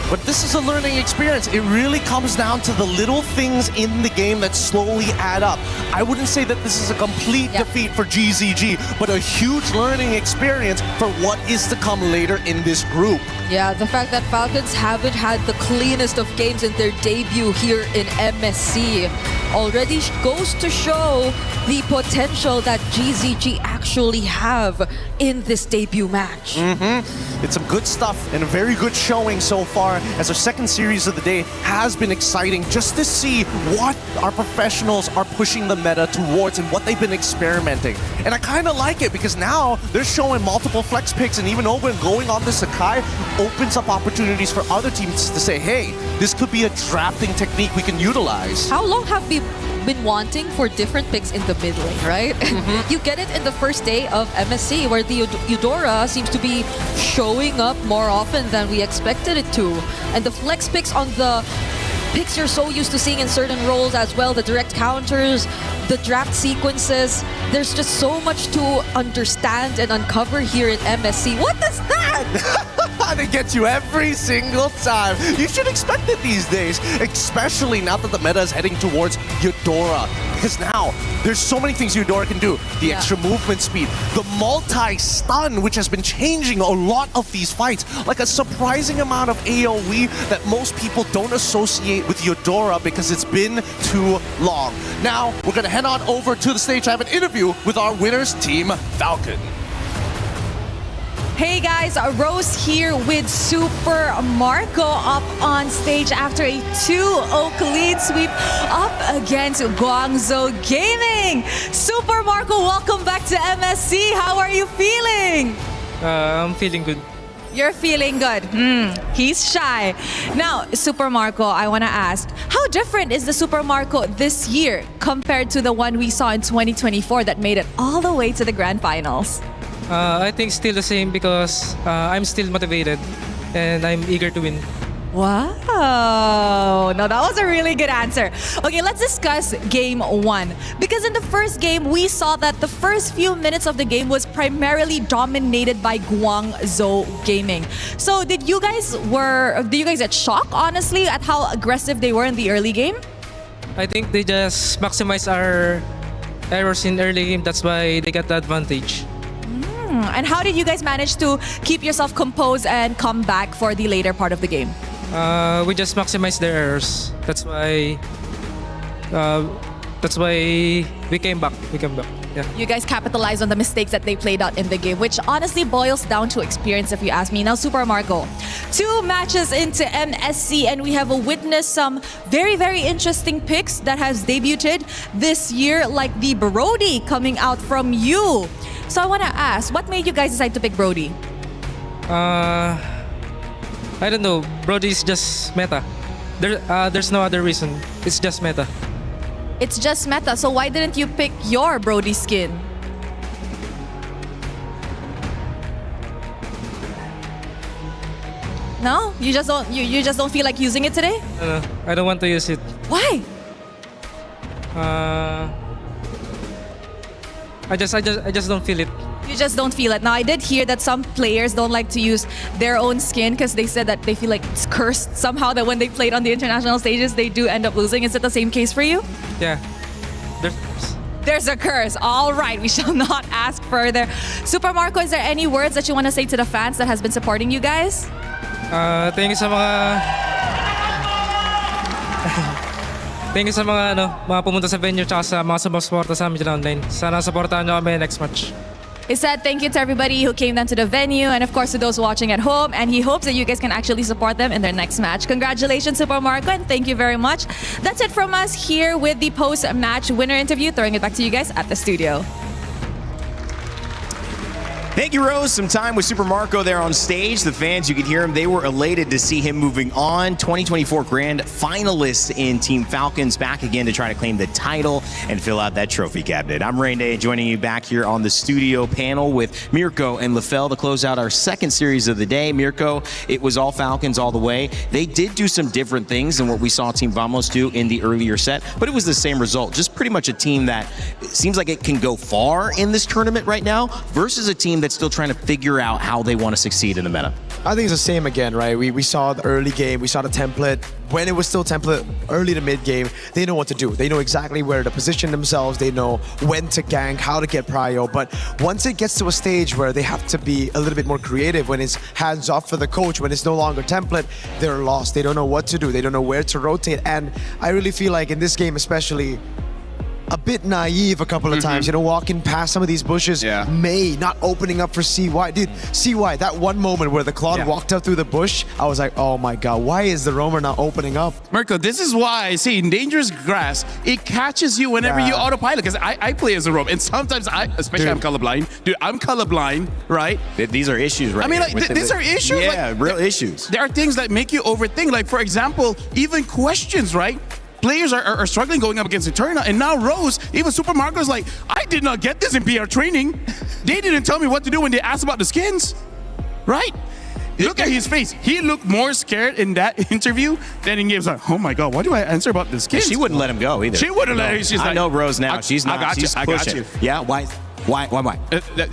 But this is a learning experience. It really comes down to the little things in the game that slowly add up. I wouldn't say that this is a complete defeat for GZG, but a huge learning experience for what is to come later in this group. Yeah, the fact that Falcons haven't had the cleanest of games in their debut here in MSC already goes to show the potential that GZG actually have in this debut match. It's some good stuff and a very good showing so far, as our second series of the day has been exciting just to see what our professionals are pushing the meta towards and what they've been experimenting. And I kind of like it because now they're showing multiple flex picks, and even Owen going on the Sakai opens up opportunities for other teams to say, hey, this could be a drafting technique we can utilize. How long have we been wanting for different picks in the mid lane, right? You get it in the first day of MSC, where the Eudora seems to be showing up more often than we expected it to. And the flex picks on the picks you're so used to seeing in certain roles as well, the direct counters, the draft sequences. There's just so much to understand and uncover here in MSC. What is that? They get you every single time. You should expect it these days, especially now that the meta is heading towards Eudora. Because now, there's so many things Eudora can do. The extra movement speed, the multi-stun, which has been changing a lot of these fights. Like a surprising amount of AoE that most people don't associate with Eudora because it's been too long. Now, we're going to head on over to the stage to have an interview with our winners, Team Falcon. Hey guys, Rose here with Super Marco up on stage after a 2-0 lead sweep up against Guangzhou Gaming. Super Marco, welcome back to MSC. How are you feeling? I'm feeling good. You're feeling good. He's shy. Now, Super Marco, I want to ask, how different is the Super Marco this year compared to the one we saw in 2024 that made it all the way to the grand finals? I think still the same because I'm still motivated and I'm eager to win. Wow. No, that was a really good answer. Okay, let's discuss game 1. Because in the first game, we saw that the first few minutes of the game was primarily dominated by Guangzhou Gaming. So did you guys get shocked, honestly, at how aggressive they were in the early game? I think they just maximize our errors in early game. That's why they got the advantage. And how did you guys manage to keep yourself composed and come back for the later part of the game? We just maximize their errors. That's why we came back. Yeah. You guys capitalized on the mistakes that they played out in the game, which honestly boils down to experience, if you ask me. Now, Super Marco, 2 matches into MSC, and we have witnessed some very, very interesting picks that has debuted this year, like the Brody coming out from you. So I want to ask, what made you guys decide to pick Brody? I don't know. Brody's just meta. There's no other reason. It's just meta. It's just meta. So why didn't you pick your Brody skin? No? You just don't feel like using it today? No, I don't want to use it. Why? I just don't feel it. You just don't feel it. Now, I did hear that some players don't like to use their own skin because they said that they feel like it's cursed somehow, that when they played on the international stages, they do end up losing. Is it the same case for you? Yeah. There's a curse. All right, we shall not ask further. Super Marco, is there any words that you want to say to the fans that has been supporting you guys? Thank you sa mga Thank you sa mga pumunta sa venue tsaka sa mga sumusuporta sa amin dyan online. Sana supportahan nyo kami next match. He said thank you to everybody who came down to the venue and of course to those watching at home, and he hopes that you guys can actually support them in their next match. Congratulations, Super Marco, and thank you very much. That's it from us here with the post-match winner interview. Throwing it back to you guys at the studio. Thank you, Rose. Some time with Super Marco there on stage. The fans, you could hear him. They were elated to see him moving on. 2024 Grand Finalist in Team Falcons, back again to try to claim the title and fill out that trophy cabinet. I'm Rain Day, joining you back here on the studio panel with Mirko and Lefel to close out our second series of the day. Mirko, it was all Falcons all the way. They did do some different things than what we saw Team Vamos do in the earlier set, but it was the same result. Just pretty much a team that seems like it can go far in this tournament right now versus a team that's still trying to figure out how they want to succeed in the meta. I think it's the same again, right? We saw the early game, we saw the template. When it was still template, early to mid game, they know what to do. They know exactly where to position themselves. They know when to gank, how to get prio. But once it gets to a stage where they have to be a little bit more creative, when it's hands off for the coach, when it's no longer template, they're lost. They don't know what to do. They don't know where to rotate. And I really feel like in this game especially, a bit naive a couple of times, walking past some of these bushes. May not opening up for CY. Dude, CY, that one moment where the Claude walked out through the bush, I was like, oh my God, why is the roamer not opening up? Mirko, this is why I say in dangerous grass, it catches you whenever you autopilot, because I play as a roamer, and sometimes especially I'm colorblind. Dude, I'm colorblind, right? These are issues, right? I mean, like, these are issues. Yeah, like, real issues. There are things that make you overthink. Like, for example, even questions, right? Players are struggling going up against Eterna, and now Rose, even Super Marco's like, I did not get this in PR training. They didn't tell me what to do when they asked about the skins, right? Look at his face. He looked more scared in that interview than in games like, oh my God, what do I answer about the skins? She wouldn't let him go either. She wouldn't let him. She's I like, know Rose now. She's not. I got she's you. pushing. I got you. Yeah, why?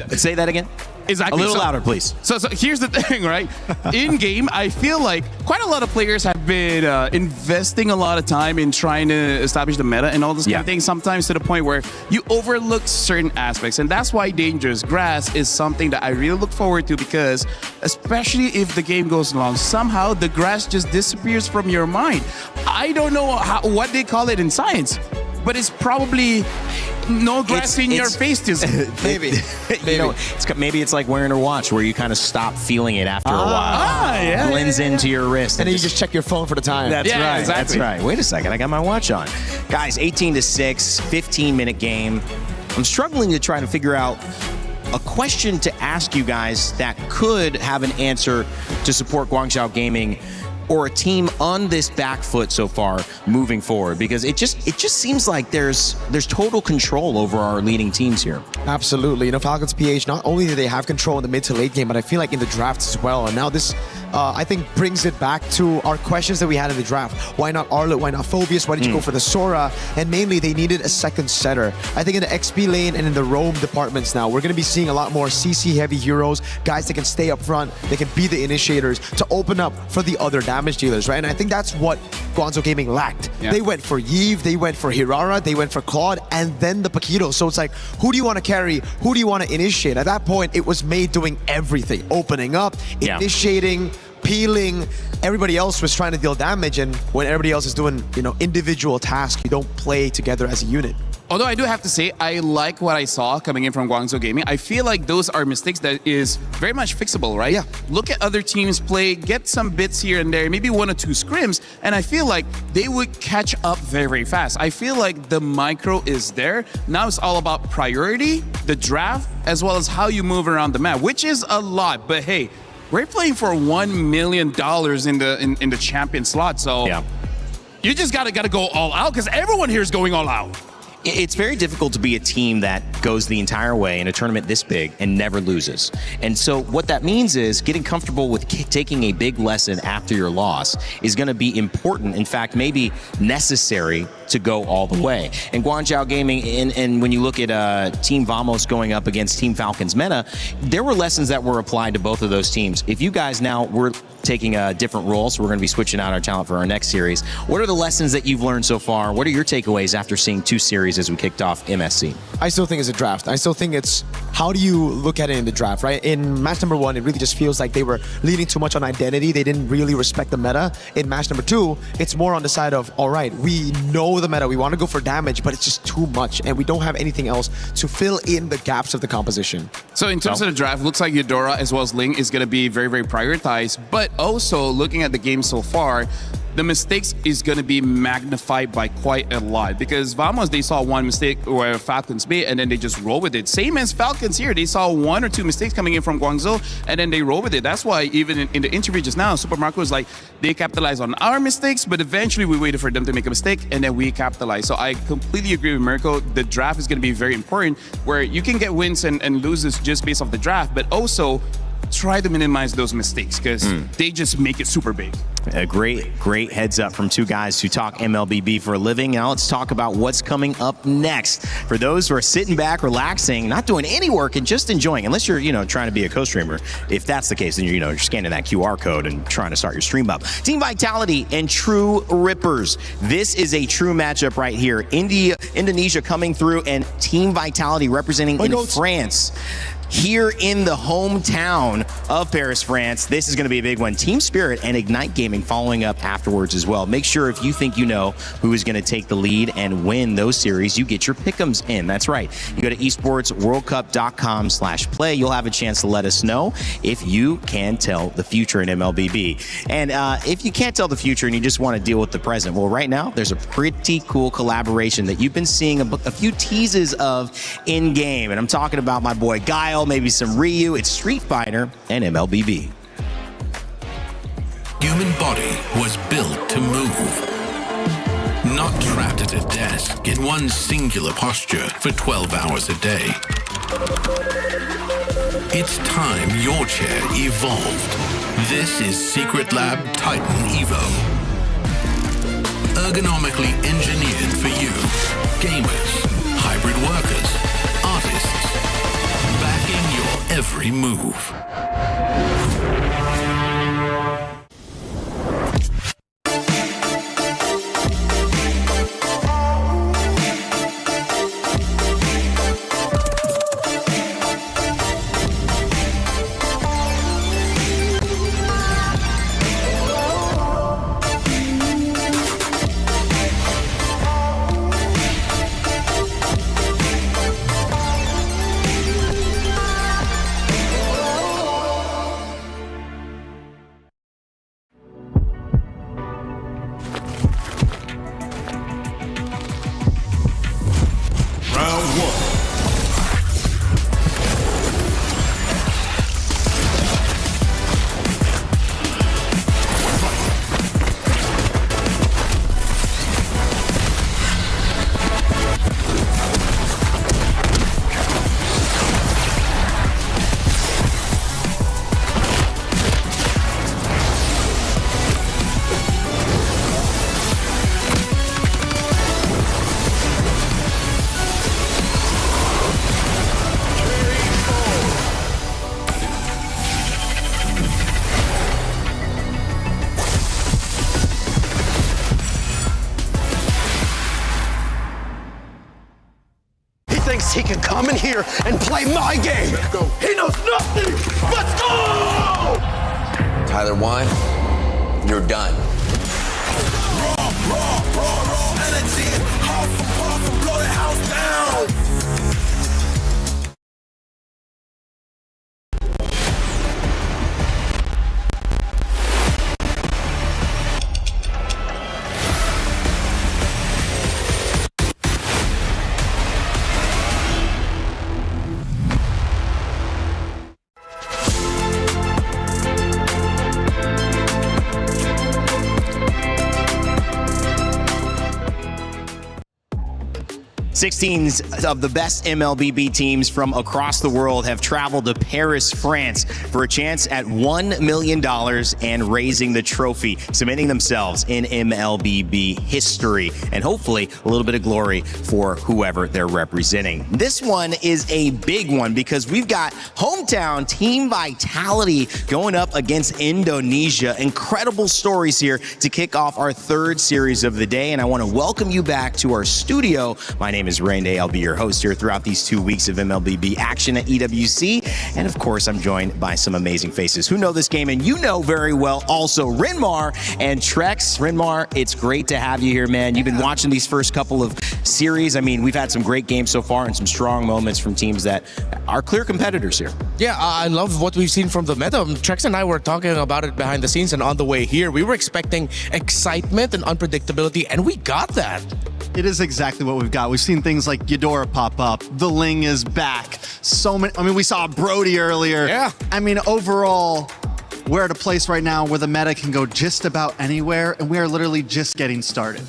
Say that again. Exactly. A little louder, please. So here's the thing, right? In game, I feel like quite a lot of players have been investing a lot of time in trying to establish the meta and all this kind of thing, sometimes to the point where you overlook certain aspects. And that's why Dangerous Grass is something that I really look forward to, because especially if the game goes long, somehow the grass just disappears from your mind. I don't know what they call it in science, but it's probably no grass in your face. Maybe. Maybe it's like wearing a watch where you kind of stop feeling it after a while. Yeah. Blends into your wrist. And then you just check your phone for the time. That's right. Exactly. That's right. Wait a second. I got my watch on. Guys, 18-6, 15-minute game. I'm struggling to try to figure out a question to ask you guys that could have an answer to support Guangzhou Gaming or a team on this back foot so far moving forward, because it just seems like there's total control over our leading teams here. Absolutely. Falcons PH, not only do they have control in the mid to late game, but I feel like in the drafts as well. And now this, I think, brings it back to our questions that we had in the draft. Why not Arlet? Why not Phobius? Why did you go for the Sora? And mainly, they needed a second setter. I think in the XP lane and in the roam departments now, we're going to be seeing a lot more CC-heavy heroes, guys that can stay up front, they can be the initiators to open up for the other damage dealers, right? And I think that's what Guangzhou Gaming lacked. They went for Yves, they went for Hirara, they went for Claude, and then the Paquito. So it's like, who do you want to carry? Who do you want to initiate? At that point, it was Mei doing everything. Opening up, initiating, peeling. Everybody else was trying to deal damage, and when everybody else is doing, individual tasks, you don't play together as a unit. Although I do have to say, I like what I saw coming in from Guangzhou Gaming. I feel like those are mistakes that is very much fixable, right? Yeah. Look at other teams play, get some bits here and there, maybe 1 or 2 scrims, and I feel like they would catch up very, very fast. I feel like the micro is there. Now it's all about priority, the draft, as well as how you move around the map, which is a lot. But hey, we're playing for $1 million in the champion slot, so you just gotta go all out, because everyone here is going all out. It's very difficult to be a team that goes the entire way in a tournament this big and never loses. And so what that means is getting comfortable with taking a big lesson after your loss is going to be important. In fact, maybe necessary to go all the way. And Guangzhou Gaming, and when you look at Team Vamos going up against Team Falcons Meta, there were lessons that were applied to both of those teams. If you guys now were taking a different role, so we're going to be switching out our talent for our next series, what are the lessons that you've learned so far? What are your takeaways after seeing 2 series as we kicked off MSC? I still think it's a draft. I still think it's how do you look at it in the draft, right? In match number 1, it really just feels like they were leaning too much on identity. They didn't really respect the meta. In match number 2, it's more on the side of, all right, we know the meta. We want to go for damage, but it's just too much, and we don't have anything else to fill in the gaps of the composition. So in terms of the draft, looks like Eudora as well as Ling is going to be very, very prioritized. But also, looking at the game so far, the mistakes is going to be magnified by quite a lot, because Vamos, they saw one mistake where Falcons made and then they just roll with it. Same as Falcons here, they saw 1 or 2 mistakes coming in from Guangzhou and then they roll with it. That's why even in the interview just now, Super Marco was like, they capitalized on our mistakes, but eventually we waited for them to make a mistake and then we capitalized. So I completely agree with Mirko. The draft is going to be very important, where you can get wins and loses just based off the draft, but also try to minimize those mistakes, because they just make it super big. A great heads up from 2 guys who talk MLBB for a living. Now let's talk about what's coming up next. For those who are sitting back, relaxing, not doing any work and just enjoying, unless you're, trying to be a co-streamer. If that's the case, then you're scanning that QR code and trying to start your stream up. Team Vitality and True Rippers. This is a true matchup right here. Indonesia coming through, and Team Vitality representing France. Here in the hometown of Paris, France. This is going to be a big one. Team Spirit and Ignite Gaming following up afterwards as well. Make sure if you think you know who is going to take the lead and win those series, you get your pick'ems in. That's right. You go to esportsworldcup.com/play. You'll have a chance to let us know if you can tell the future in MLBB. And if you can't tell the future and you just want to deal with the present, well, right now, there's a pretty cool collaboration that you've been seeing a few teases of in-game. And I'm talking about my boy Guile, maybe some Ryu. It's Street Fighter and MLBB. Human body was built to move. Not trapped at a desk in one singular posture for 12 hours a day. It's time your chair evolved. This is Secret Lab Titan Evo. Ergonomically engineered for you, gamers, hybrid workers, artists, backing your every move. He can come in here and play my game. Let's go. He knows nothing. Let's go! Tyler 1, you're done. Raw energy. Half a puff and blow the house down. 16 of the best MLBB teams from across the world have traveled to Paris, France for a chance at $1 million and raising the trophy, cementing themselves in MLBB history, and hopefully a little bit of glory for whoever they're representing. This one is a big one because we've got hometown Team Vitality going up against Indonesia. Incredible stories here to kick off our third series of the day, and I want to welcome you back to our studio. My name is Rain Day. I'll be your host here throughout these 2 weeks of MLBB action at EWC. And of course, I'm joined by some amazing faces who know this game, and you know very well also Rinmar and Trex. Rinmar, it's great to have you here, man. You've been watching these first couple of series. I mean, we've had some great games so far and some strong moments from teams that are clear competitors here. Yeah, I love what we've seen from the meta. Trex and I were talking about it behind the scenes, and on the way here, we were expecting excitement and unpredictability, and we got that. It is exactly what we've got. We've seen things like Eudora pop up. The Ling is back. So many. I mean, we saw Brody earlier. Yeah. I mean, overall, we're at a place right now where the meta can go just about anywhere, and we are literally just getting started.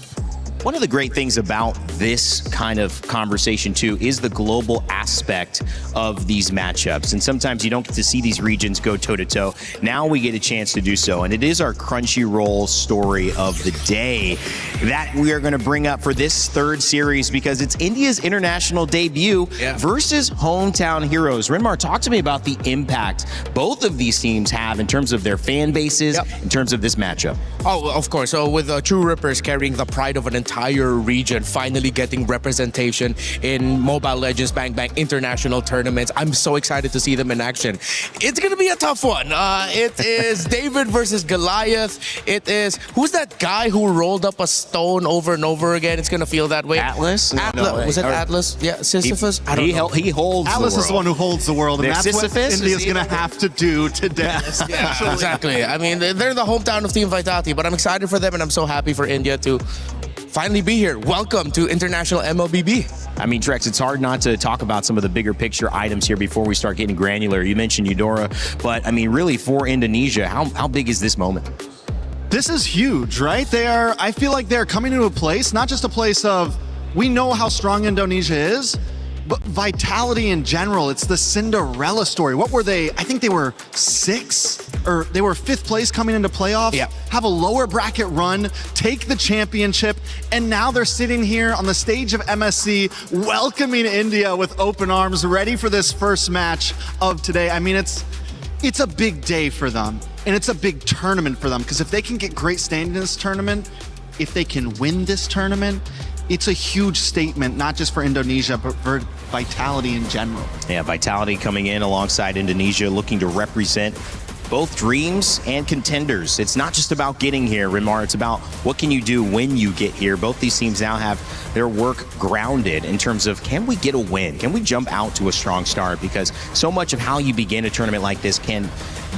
One of the great things about this kind of conversation, too, is the global aspect of these matchups. And sometimes you don't get to see these regions go toe-to-toe. Now we get a chance to do so. And it is our Crunchyroll story of the day that we are going to bring up for this third series because it's India's international debut versus hometown heroes. Rinmar, talk to me about the impact both of these teams have in terms of their fan bases, in terms of this matchup. Oh, of course. So with True Rippers carrying the pride of an entire region, finally getting representation in Mobile Legends Bang Bang international tournaments. I'm so excited to see them in action. It's going to be a tough one. It is David versus Goliath. It is, who's that guy who rolled up a stone over and over again? It's going to feel that way. Atlas? Atlas. Was it Atlas? Yeah, Sisyphus? I don't know. He holds Atlas the world. is the one who holds the world, and There's that's Sisyphus? what India's going to have to do today. Yeah, exactly. I mean, they're the hometown of Team Vitality, but I'm excited for them, and I'm so happy for India to finally be here. Welcome to International MLBB. I mean, Trex, it's hard not to talk about some of the bigger picture items here before we start getting granular. You mentioned Eudora, but I mean, really for Indonesia, how big is this moment? This is huge, right? I feel like they're coming to a place, not just a place of, we know how strong Indonesia is, but Vitality in general. It's the Cinderella story. What were they? I think they were 6th, or they were 5th place coming into playoffs. Yeah. Have a lower bracket run, take the championship, and now they're sitting here on the stage of MSC, welcoming India with open arms, ready for this first match of today. I mean, it's a big day for them, and it's a big tournament for them, because if they can get great standing in this tournament, if they can win this tournament, it's a huge statement, not just for Indonesia, but for Vitality in general. Yeah, Vitality coming in alongside Indonesia, looking to represent both dreams and contenders. It's not just about getting here, Rinmar. It's about what can you do when you get here. Both these teams now have their work grounded in terms of, can we get a win? Can we jump out to a strong start? Because so much of how you begin a tournament like this can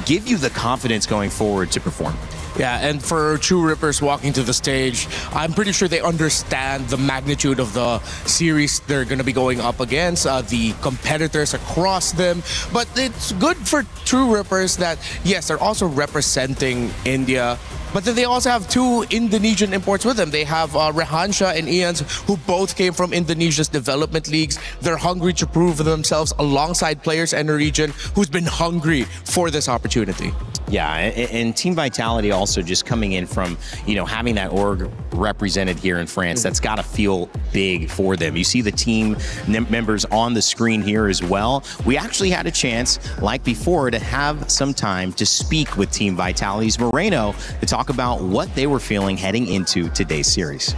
give you the confidence going forward to perform. Yeah, and for True Rippers walking to the stage, I'm pretty sure they understand the magnitude of the series they're going to be going up against, the competitors across them. But it's good for True Rippers that, yes, they're also representing India, but then they also have 2 Indonesian imports with them. They have Rehansha and Ians, who both came from Indonesia's development leagues. They're hungry to prove themselves alongside players in a region who's been hungry for this opportunity. Yeah, and Team Vitality also just coming in from, having that org represented here in France, that's got to feel big for them. You see the team members on the screen here as well. We actually had a chance, like before, to have some time to speak with Team Vitality's Moreno to talk about what they were feeling heading into today's series.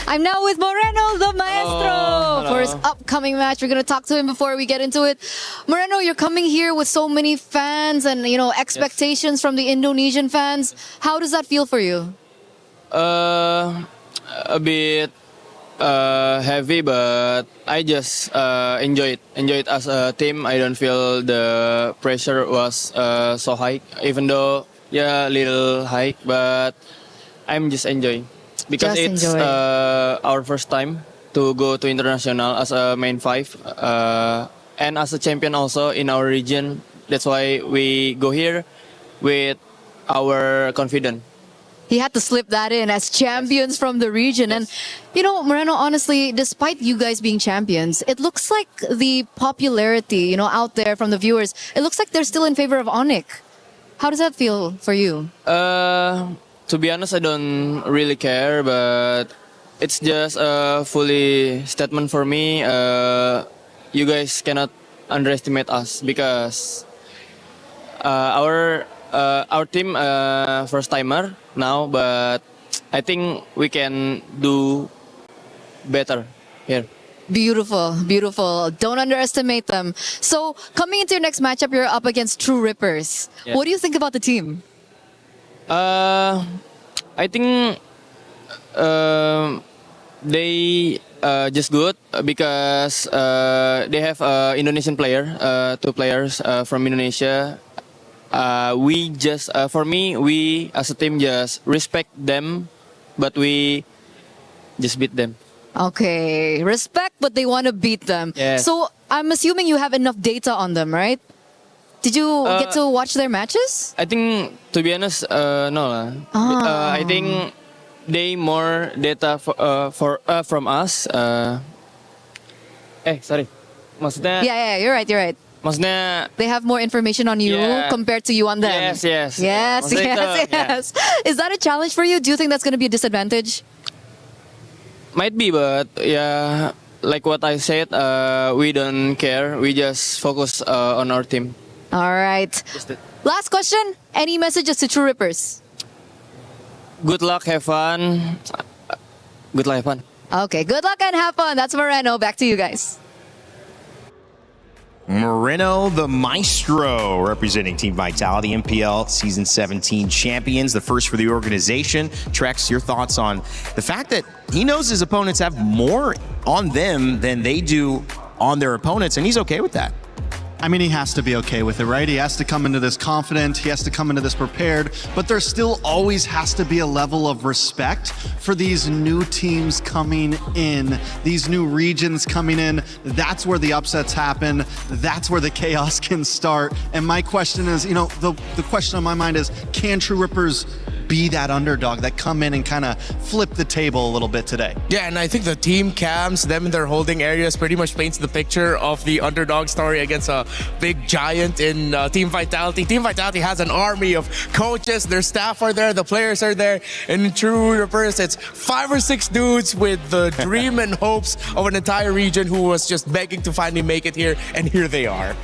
I'm now with Moreno, the maestro, for his upcoming match. We're going to talk to him before we get into it. Moreno, you're coming here with so many fans and, expectations from the Indonesian fans. How does that feel for you? A bit heavy, but I just enjoy it. Enjoy it as a team. I don't feel the pressure was so high, even though, a little high, but I'm just enjoying. Because it's our first time to go to international as a main 5 and as a champion also in our region. That's why we go here with our confidence. He had to slip that in as champions from the region. And, you know, Moreno, honestly, despite you guys being champions, it looks like the popularity, you know, out there from the viewers, it looks like they're still in favor of Onyx. How does that feel for you? To be honest, I don't really care, but it's just a fully statement for me. You guys cannot underestimate us because our team first timer now, but I think we can do better here. Beautiful, beautiful. Don't underestimate them. So, coming into your next matchup, you're up against True Rippers. Yeah. What do you think about the team? I think they just good because they have Indonesian player, 2 players from Indonesia. We just, for me, we as a team just respect them, but we just beat them. Okay, respect, but they want to beat them. Yes. So, I'm assuming you have enough data on them, right? Did you get to watch their matches? I think, to be honest, no. I think they more data from us. Sorry. Maksudnya, Yeah, you're right. Maksudnya, they have more information on you compared to you on them. Yes. Yes. Maksudnya itu, Is that a challenge for you? Do you think that's going to be a disadvantage? Might be, but yeah, like what I said, we don't care. We just focus on our team. All right. Last question. Any messages to True Rippers? Good luck, have fun. Good luck, have fun. Okay, good luck and have fun. That's Moreno. Back to you guys. Moreno, the maestro, representing Team Vitality, MPL Season 17 champions, the first for the organization. Trex, your thoughts on the fact that he knows his opponents have more on them than they do on their opponents, and he's okay with that. I mean, he has to be okay with it, right? He has to come into this confident, he has to come into this prepared, but there still always has to be a level of respect for these new teams coming in, these new regions coming in. That's where the upsets happen. That's where the chaos can start. And my question is, you know, the question on my mind is, can True Rippers be that underdog that come in and kind of flip the table a little bit today? Yeah, and I think the team cams, them in their holding areas, pretty much paints the picture of the underdog story against a big giant in Team Vitality. Team Vitality has an army of coaches, their staff are there, the players are there, and in True Rippers, it's 5 or 6 dudes with the dream and hopes of an entire region who was just begging to finally make it here, and here they are.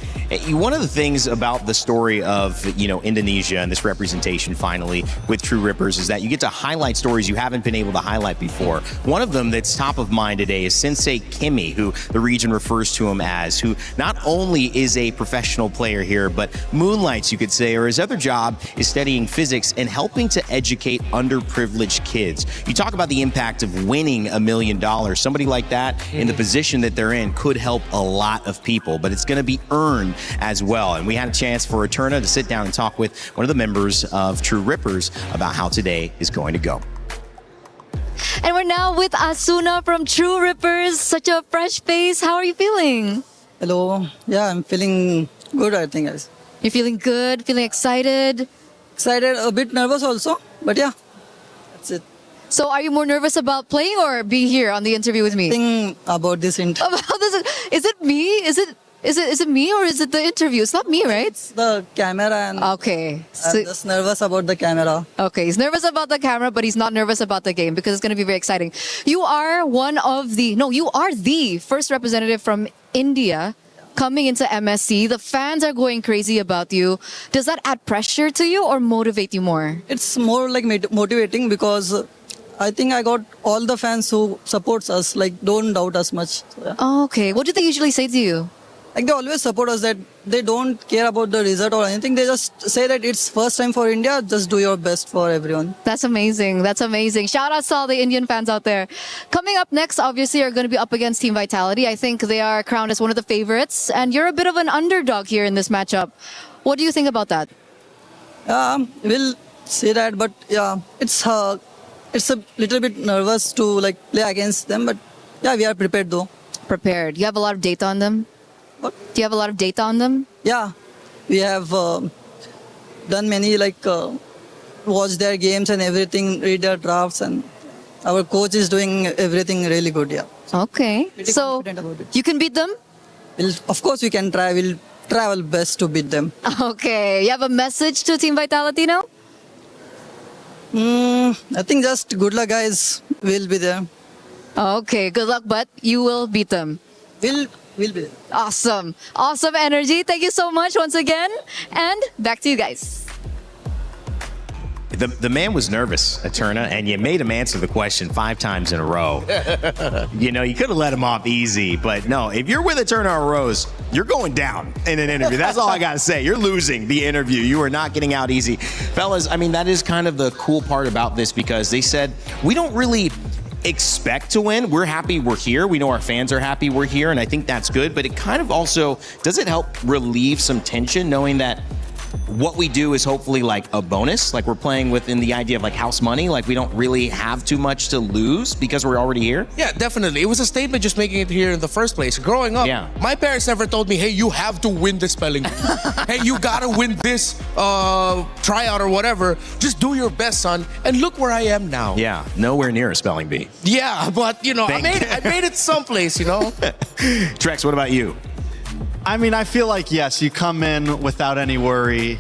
One of the things about the story of, you know, Indonesia and this representation finally with True Rippers is that you get to highlight stories you haven't been able to highlight before. One of them that's top of mind today is Sensei Kimmy, who the region refers to him as, who not only is a professional player here, but moonlights, you could say, or his other job is studying physics and helping to educate underprivileged kids. You talk about the impact of winning $1 million. Somebody like that in the position that they're in could help a lot of people, but it's going to be earned as well. And we had a chance for Eterna to sit down and talk with one of the members of True Rippers about how today is going to go. And we're now with Asuna from True Rippers. Such a fresh face. How are you feeling? Hello. Yeah, I'm feeling good, I think, guys. You're feeling good? Feeling excited? Excited, a bit nervous also, but yeah, that's it. So are you more nervous about playing or being here on the interview with me? Think about this interview. About this? Is it me? Is it me or is it the interview? It's not me, right? It's the camera and okay. I'm just nervous about the camera. Okay, he's nervous about the camera, but he's not nervous about the game because it's going to be very exciting. You are you are the first representative from India coming into MSC. The fans are going crazy about you. Does that add pressure to you or motivate you more? It's more like motivating because I think I got all the fans who supports us, like don't doubt us much. So, yeah. Okay, what do they usually say to you? Like they always support us, that they don't care about the result or anything. They just say that it's first time for India, just do your best for everyone. That's amazing. That's amazing. Shout out to all the Indian fans out there. Coming up next, obviously, are going to be up against Team Vitality. I think they are crowned as one of the favorites, and you're a bit of an underdog here in this matchup. What do you think about that? We'll say that, but yeah, it's a little bit nervous to like play against them, but yeah, we are prepared though. Prepared. You have a lot of data on them? What? Do you have a lot of data on them? Yeah, we have done many like watch their games and everything, read their drafts, and our coach is doing everything really good. Yeah. Okay. So you can beat them? Of course, we can try. We'll try our best to beat them. Okay. You have a message to Team Vitality now? I think just good luck, guys. We'll be there. Okay. Good luck, but you will beat them. We'll be there. Awesome. Awesome energy. Thank you so much once again. And back to you guys. The man was nervous, Eterna, and you made him answer the question 5 times in a row. You know, you could have let him off easy, but no, if you're with Eterna or Rose, you're going down in an interview. That's all I got to say. You're losing the interview. You are not getting out easy. Fellas, I mean, that is kind of the cool part about this because they said, we don't really expect to win. We're happy we're here. We know our fans are happy we're here, and I think that's good, but it kind of also, does it help relieve some tension knowing that what we do is hopefully like a bonus, like we're playing within the idea of like house money, like we don't really have too much to lose because we're already here? Yeah, definitely. It was a statement just making it here in the first place. Growing up, my parents never told me, hey, you have to win this spelling bee. Hey, you gotta win this tryout or whatever. Just do your best, son. And look where I am now. Yeah, nowhere near a spelling bee. Yeah, but you know, I made it someplace, you know? Trex, what about you? I mean, I feel like, yes, you come in without any worry.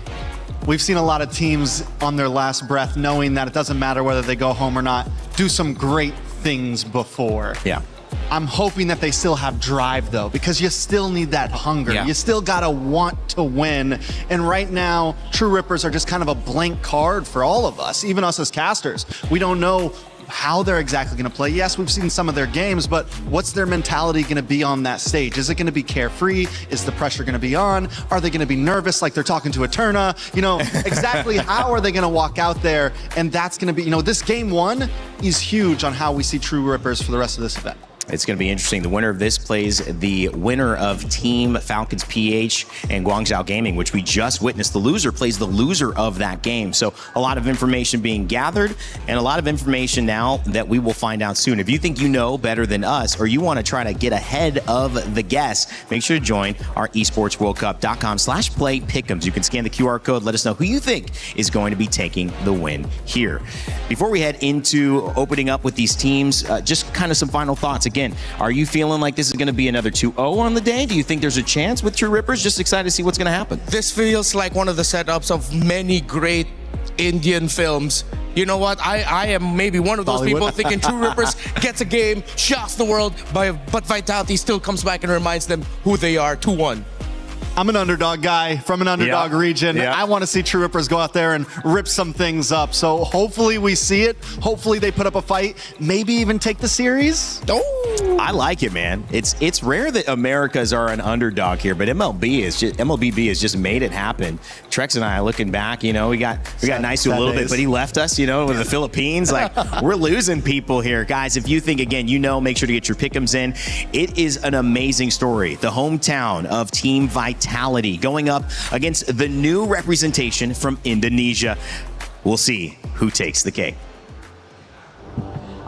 We've seen a lot of teams on their last breath, knowing that it doesn't matter whether they go home or not, do some great things before. Yeah. I'm hoping that they still have drive, though, because you still need that hunger. Yeah. You still got to want to win. And right now, True Rippers are just kind of a blank card for all of us, even us as casters. We don't know how they're exactly going to play. Yes, we've seen some of their games, but what's their mentality going to be on that stage? Is it going to be carefree? Is the pressure going to be on? Are they going to be nervous like they're talking to Eterna? You know, exactly how are they going to walk out there? And that's going to be, you know, this game 1 is huge on how we see True Rippers for the rest of this event. It's going to be interesting. The winner of this plays the winner of Team Falcons PH and Guangzhou Gaming, which we just witnessed. The loser plays the loser of that game. So a lot of information being gathered and a lot of information now that we will find out soon. If you think you know better than us or you want to try to get ahead of the guests, make sure to join our esportsworldcup.com/play-pick'ems. You can scan the QR code. Let us know who you think is going to be taking the win here. Before we head into opening up with these teams, just kind of some final thoughts. Again, are you feeling like this is going to be another 2-0 on the day? Do you think there's a chance with True Rippers? Just excited to see what's going to happen. This feels like one of the setups of many great Indian films. You know what? I am maybe one of those people thinking True Rippers gets a game, shocks the world, but Vitality still comes back and reminds them who they are, 2-1. I'm an underdog guy from an underdog region. I want to see True Rippers go out there and rip some things up. So hopefully we see it. Hopefully they put up a fight. Maybe even take the series. Oh, I like it, man. It's rare that Americas are an underdog here, but MLBB has just made it happen. Trex and I looking back, you know, we got nice to a little bit, but he left us, you know, with the Philippines. Like we're losing people here, guys. If you think again, you know, make sure to get your pick'ems in. It is an amazing story. The hometown of Team Vitality going up against the new representation from Indonesia. We'll see who takes the cake.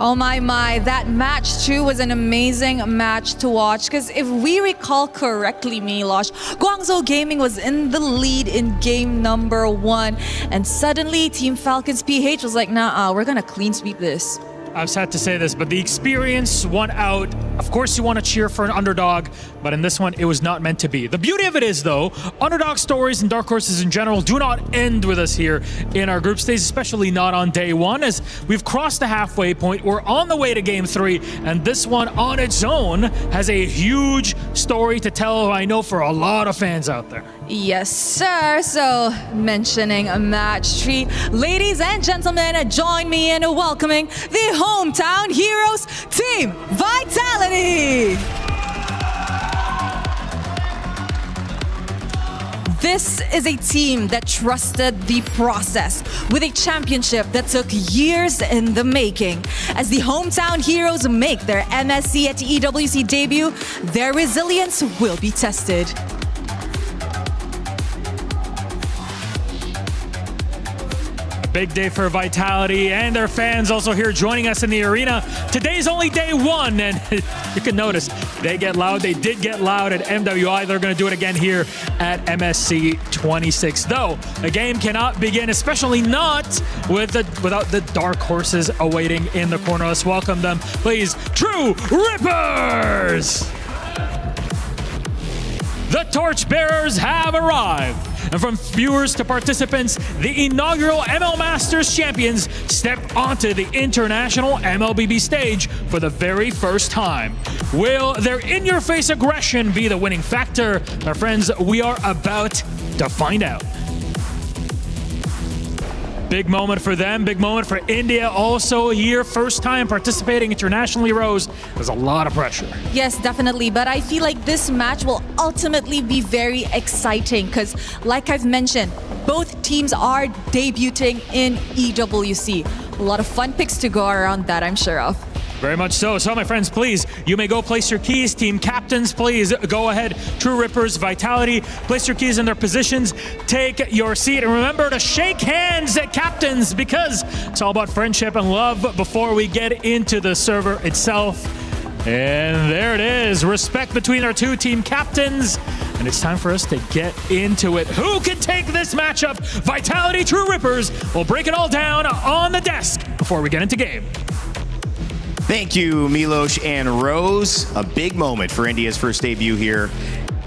Oh my, that match too was an amazing match to watch because if we recall correctly, Milosh, Guangzhou Gaming was in the lead in game number 1 and suddenly Team Falcons PH was like, nah, we're gonna clean sweep this. I've sad to say this, but the experience won out. Of course, you want to cheer for an underdog, but in this one, it was not meant to be. The beauty of it is, though, underdog stories and dark horses in general do not end with us here in our group stage, especially not on day 1, as we've crossed the halfway point. We're on the way to game 3, and this one on its own has a huge story to tell, I know, for a lot of fans out there. Yes, sir. So, mentioning a match treat, ladies and gentlemen, join me in welcoming the hometown heroes, Team Vitality. This is a team that trusted the process with a championship that took years in the making. As the hometown heroes make their MSC at EWC debut, their resilience will be tested. big day for Vitality and their fans also here joining us in the arena. Today's only day one, and you can notice they get loud. They did get loud at MWI. They're going to do it again here at MSC 26. Though, the game cannot begin, especially not without the dark horses awaiting in the corner. Let's welcome them, please. True Rippers! The torchbearers have arrived. And from viewers to participants, the inaugural ML Masters champions step onto the international MLBB stage for the very first time. Will their in-your-face aggression be the winning factor? My friends, we are about to find out. Big moment for them, big moment for India also here. First time participating internationally, Rose. There's a lot of pressure. Yes, definitely. But I feel like this match will ultimately be very exciting because, like I've mentioned, both teams are debuting in EWC. A lot of fun picks to go around that, I'm sure of. Very much so. So, my friends, please, you may go place your keys. Team captains, please go ahead. True Rippers, Vitality, place your keys in their positions. Take your seat. And remember to shake hands at captains because it's all about friendship and love before we get into the server itself. And there it is. Respect between our two team captains. And it's time for us to get into it. Who can take this matchup? Vitality, True Rippers. We'll break it all down on the desk before we get into game. Thank you, Milos and Rose. A big moment for India's first debut here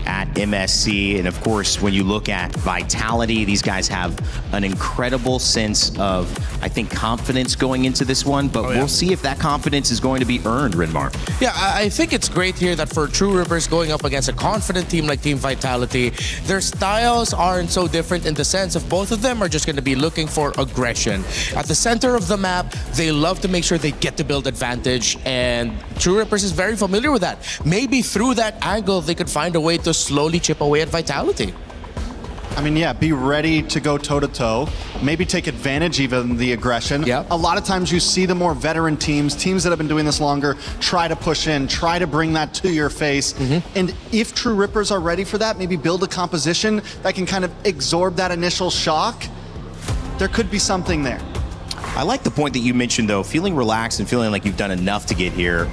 at MSC. And of course, when you look at Vitality, these guys have an incredible sense of, I think, confidence going into this one, but we'll see if that confidence is going to be earned, Rinmar. Yeah, I think it's great here that for True Rippers going up against a confident team like Team Vitality, their styles aren't so different in the sense of both of them are just going to be looking for aggression. At the center of the map, they love to make sure they get to build advantage, and True Rippers is very familiar with that. Maybe through that angle, they could find a way to slowly chip away at Vitality. I mean, yeah, be ready to go toe-to-toe. Maybe take advantage even of the aggression. Yep. A lot of times you see the more veteran teams that have been doing this longer, try to push in, try to bring that to your face. And if True Rippers are ready for that, maybe build a composition that can kind of absorb that initial shock. There could be something there. I like the point that you mentioned, though, feeling relaxed and feeling like you've done enough to get here.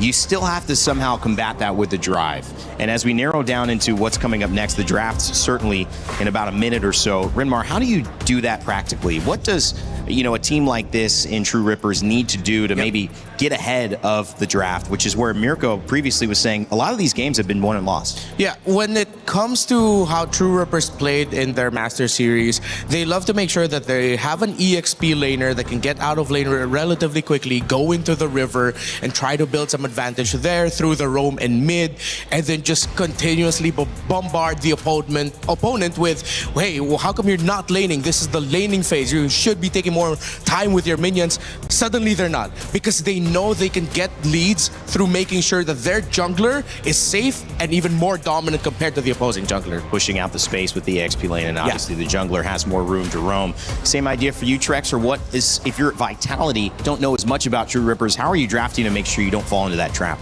You still have to somehow combat that with the drive. And as we narrow down into what's coming up next, the draft's certainly in about a minute or so. Rinmar, how do you do that practically? What does, a team like this in True Rippers need to do to maybe get ahead of the draft, which is where Mirko previously was saying a lot of these games have been won and lost. Yeah, when it comes to how True Rippers played in their Master Series, they love to make sure that they have an EXP laner that can get out of lane relatively quickly, go into the river, and try to build some advantage there through the roam and mid, and then just continuously bombard the opponent with, hey, well, how come you're not laning? This is the laning phase. You should be taking more time with your minions. Suddenly they're not, because they know they can get leads through making sure that their jungler is safe and even more dominant compared to the opposing jungler. Pushing out the space with the XP lane, and obviously the jungler has more room to roam. Same idea for you, Trex, or what is, if you're at Vitality, don't know as much about True Rippers, how are you drafting to make sure you don't fall into that trap?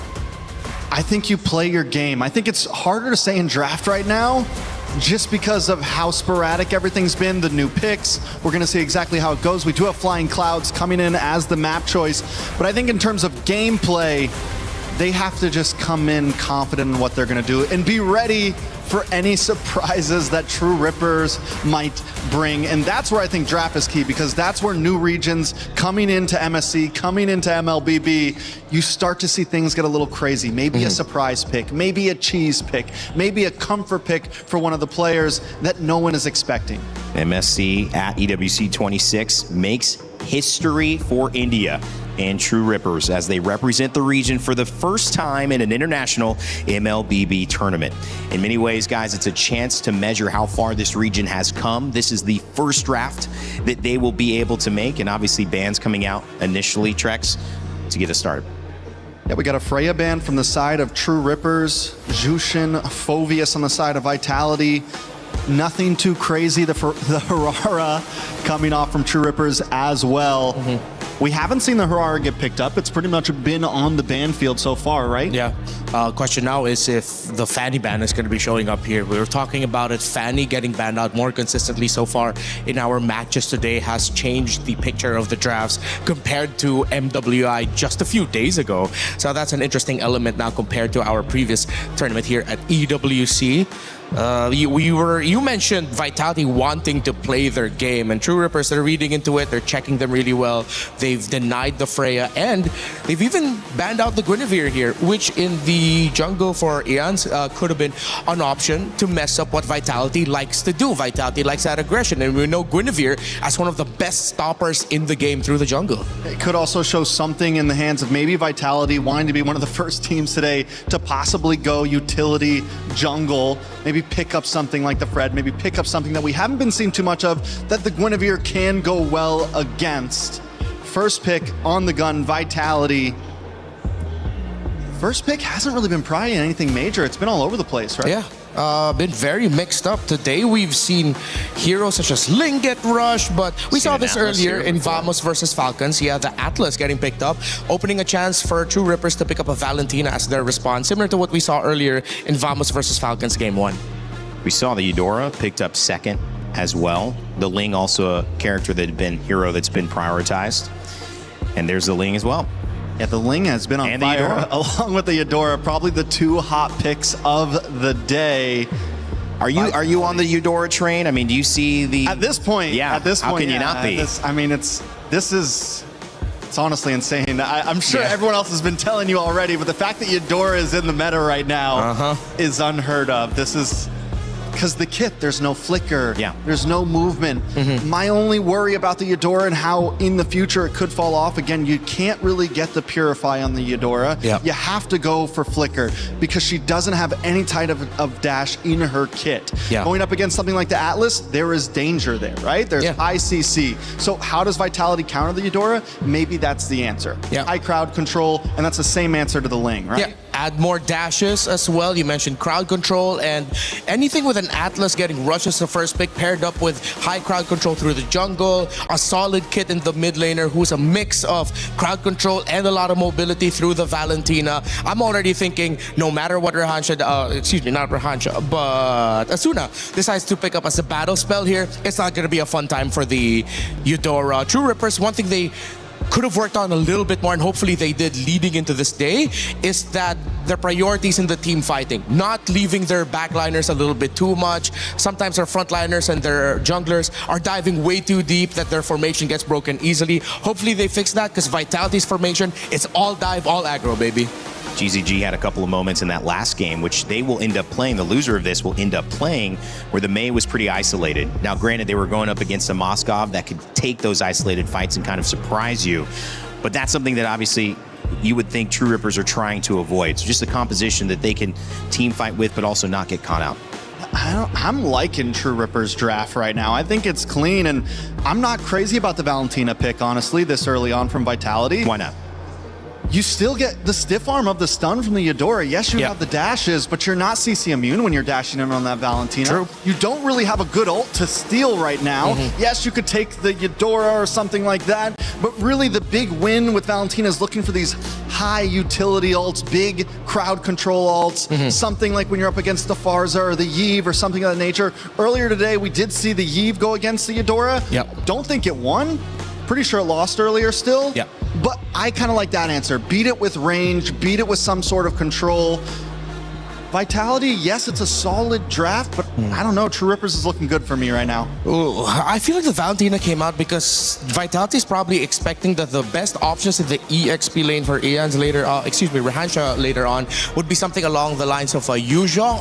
I think you play your game. I think it's harder to say in draft right now just because of how sporadic everything's been, the new picks. We're going to see exactly how it goes. We do have Flying Clouds coming in as the map choice, but I think in terms of gameplay, they have to just come in confident in what they're going to do and be ready for any surprises that True Rippers might bring. And that's where I think draft is key, because that's where new regions coming into MSC, coming into MLBB, you start to see things get a little crazy. Maybe a surprise pick, maybe a cheese pick, maybe a comfort pick for one of the players that no one is expecting. MSC at EWC 26 makes history for India and True Rippers as they represent the region for the first time in an international MLBB tournament. In many ways, guys, it's a chance to measure how far this region has come. This is the first draft that they will be able to make, and obviously bans coming out initially, Trex, to get us started. Yeah, we got a Freya ban from the side of True Rippers, Jushin, Phoveus on the side of Vitality. Nothing too crazy. The Harara coming off from True Rippers as well. We haven't seen the Harara get picked up. It's pretty much been on the ban field so far, right? Yeah. Question now is if the Fanny ban is going to be showing up here. We were talking about it. Fanny getting banned out more consistently so far in our matches today has changed the picture of the drafts compared to MWI just a few days ago. So that's an interesting element now compared to our previous tournament here at EWC. You mentioned Vitality wanting to play their game, and True Rippers, they're reading into it. They're checking them really well. They've denied the Freya, and they've even banned out the Guinevere here, which in the jungle for Eons could have been an option to mess up what Vitality likes to do. Vitality likes that aggression, and we know Guinevere as one of the best stoppers in the game through the jungle. It could also show something in the hands of maybe Vitality wanting to be one of the first teams today to possibly go utility jungle, maybe pick up something like the Fred, maybe pick up something that we haven't been seeing too much of that the Guinevere can go well against. First pick on the gun, Vitality. First pick hasn't really been prying anything major. It's been all over the place, right? Yeah. Been very mixed up. Today we've seen heroes such as Ling get rushed, but we saw this earlier in Vamos versus Falcons. Yeah, the Atlas getting picked up, opening a chance for True Rippers to pick up a Valentina as their response, similar to what we saw earlier in Vamos versus Falcons Game 1. We saw the Eudora picked up second as well. The Ling also a character that had been hero that's been prioritized. And there's the Ling as well. Yeah, the Ling has been on fire along with the Eudora, probably the two hot picks of the day. Are you on the Eudora train? I mean, do you see the... At this point, yeah. At this How point, can you not be? It's honestly insane. I'm sure everyone else has been telling you already, but the fact that Eudora is in the meta right now is unheard of. This is... Because the kit, there's no flicker, there's no movement. My only worry about the Eudora and how in the future it could fall off, again, you can't really get the Purify on the Eudora. You have to go for flicker because she doesn't have any type of dash in her kit. Going up against something like the Atlas, there is danger there, right? There's high CC. So how does Vitality counter the Eudora? Maybe that's the answer. High crowd control, and that's the same answer to the Ling, right? Yeah. Add more dashes as well. You mentioned crowd control, and anything with an Atlas getting rushes the first pick paired up with high crowd control through the jungle, a solid kit in the mid laner who's a mix of crowd control and a lot of mobility through the Valentina. I'm already thinking no matter what Asuna decides to pick up as a battle spell here, it's not going to be a fun time for the Eudora. True Rippers, one thing they could have worked on a little bit more, and hopefully they did leading into this day, is that their priorities in the team fighting, not leaving their backliners a little bit too much. Sometimes their frontliners and their junglers are diving way too deep that their formation gets broken easily. Hopefully they fix that, because Vitality's formation is all dive, all aggro, baby. GZG had a couple of moments in that last game, which they will end up playing. The loser of this will end up playing where the Mei was pretty isolated. Now, granted, they were going up against a Moskov that could take those isolated fights and kind of surprise you. But that's something that obviously you would think True Rippers are trying to avoid. So just a composition that they can team fight with, but also not get caught out. I'm liking True Rippers draft right now. I think it's clean, and I'm not crazy about the Valentina pick, honestly, this early on from Vitality. Why not? You still get the stiff arm of the stun from the Eudora. Yes, you have the dashes, but you're not CC immune when you're dashing in on that Valentina. True. You don't really have a good ult to steal right now. Yes, you could take the Eudora or something like that, but really the big win with Valentina is looking for these high utility ults, big crowd control ults, something like when you're up against the Farza or the Yve or something of that nature. Earlier today, we did see the Yve go against the Eudora. Don't think it won. Pretty sure it lost earlier still. But I kind of like that answer. Beat it with range, beat it with some sort of control. Vitality, yes, it's a solid draft, but I don't know. True Rippers is looking good for me right now. Ooh, I feel like the Valentina came out because Vitality is probably expecting that the best options in the EXP lane for Aeons later, Rehansha later on, would be something along the lines of Yuzhong,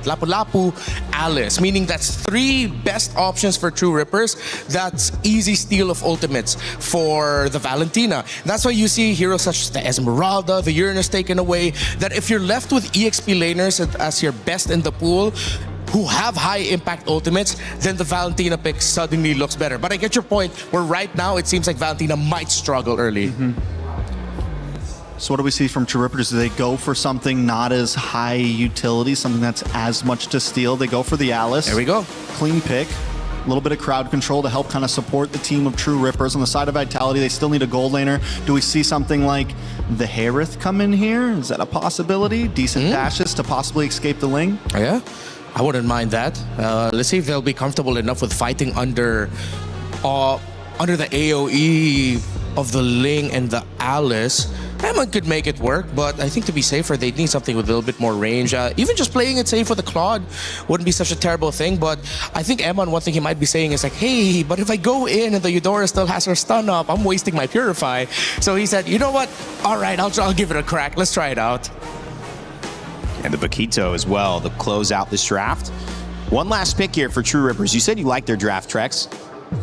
Lapu-Lapu, Alice, meaning that's three best options for True Rippers. That's easy steal of ultimates for the Valentina. That's why you see heroes such as the Esmeralda, the Uranus taken away, that if you're left with EXP laners as your best in the pool who have high impact ultimates, then the Valentina pick suddenly looks better. But I get your point, where right now it seems like Valentina might struggle early. So what do we see from True Rippers? Do they go for something not as high utility, something that's as much to steal? They go for the Alice. There we go. Clean pick. A little bit of crowd control to help kind of support the team of True Rippers. On the side of Vitality, they still need a gold laner. Do we see something like the Harith come in here? Is that a possibility? Decent dashes to possibly escape the Ling? Yeah, I wouldn't mind that. Let's see if they'll be comfortable enough with fighting under the AoE of the Ling and the Alice. Emon could make it work, but I think to be safer, they'd need something with a little bit more range. Even just playing it safe with the Claude wouldn't be such a terrible thing, but I think Emon, one thing he might be saying is like, hey, but if I go in and the Eudora still has her stun up, I'm wasting my Purify. So he said, you know what? All right, I'll give it a crack. Let's try it out. And the Bakito as well to close out this draft. One last pick here for True Rippers. You said you liked their draft, Trex,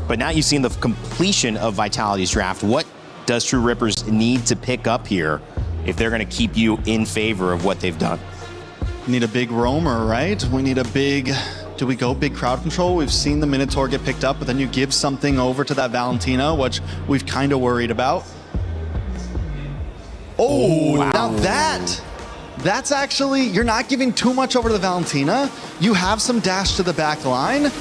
but now you've seen the completion of Vitality's draft. What does True Rippers need to pick up here if they're going to keep you in favor of what they've done? Need a big roamer, right? We need a big... Do we go big crowd control? We've seen the Minotaur get picked up, but then you give something over to that Valentina, which we've kind of worried about. Oh, wow. Now that's actually... You're not giving too much over to the Valentina. You have some dash to the back line.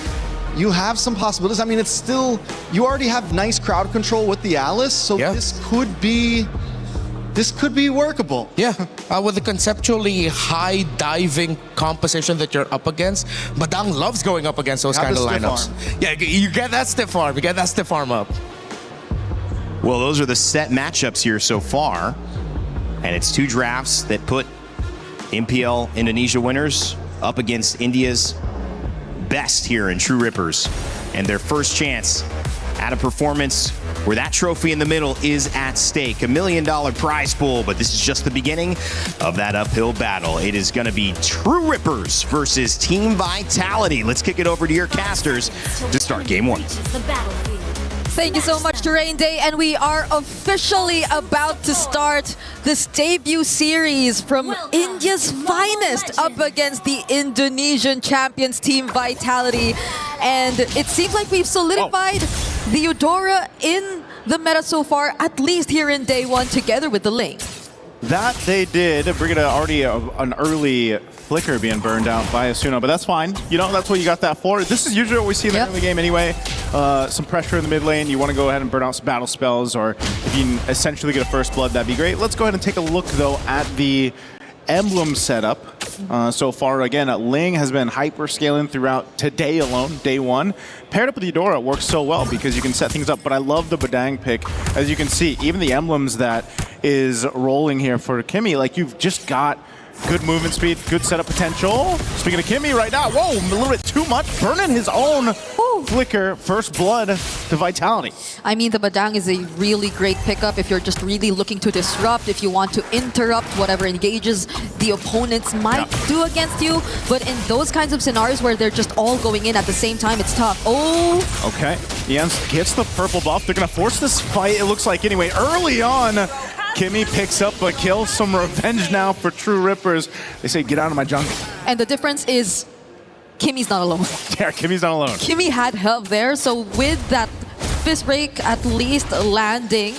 You have some possibilities. I mean, it's still, you already have nice crowd control with the Alice, so this could be workable. Yeah, with the conceptually high diving composition that you're up against, Badang loves going up against those kind of lineups. Yeah, you get that stiff arm. You get that stiff arm up. Well, those are the set matchups here so far, and it's two drafts that put MPL Indonesia winners up against India's best here in True Rippers, and their first chance at a performance where that trophy in the middle is at stake. $1 million prize pool, but this is just the beginning of that uphill battle. It is going to be True Rippers versus Team Vitality. Let's kick it over to your casters to start game one. Thank you so much, Terrain Day, and we are officially about to start this debut series from India's finest up against the Indonesian champions, Team Vitality. And it seems like we've solidified the Eudora in the meta so far, at least here in day one, together with the Ling. That they did. Brigida already an early flicker being burned out by Asuno, but that's fine. You know, that's what you got that for. This is usually what we see in the early game anyway. Some pressure in the mid lane. You want to go ahead and burn out some battle spells, or if you can essentially get a first blood, that'd be great. Let's go ahead and take a look, though, at the emblem setup. So far, again, Ling has been hyper scaling throughout today alone, day one. Paired up with Eudora, it works so well because you can set things up, but I love the Badang pick. As you can see, even the emblems that is rolling here for Kimmy, like you've just got good movement speed, good setup potential. Speaking of Kimmy right now, whoa, a little bit too much. Burning his own flicker, first blood to Vitality. I mean, the Badang is a really great pickup if you're just really looking to disrupt, if you want to interrupt whatever engages the opponents might do against you. But in those kinds of scenarios where they're just all going in at the same time, it's tough. Oh! Okay, Jens gets the purple buff. They're going to force this fight, it looks like, anyway. Early on, Kimmy picks up a kill. Some revenge now for True Rippers. They say, get out of my jungle. And the difference is Kimmy's not alone. Yeah, Kimmy's not alone. Kimmy had help there, so with that fist break at least landing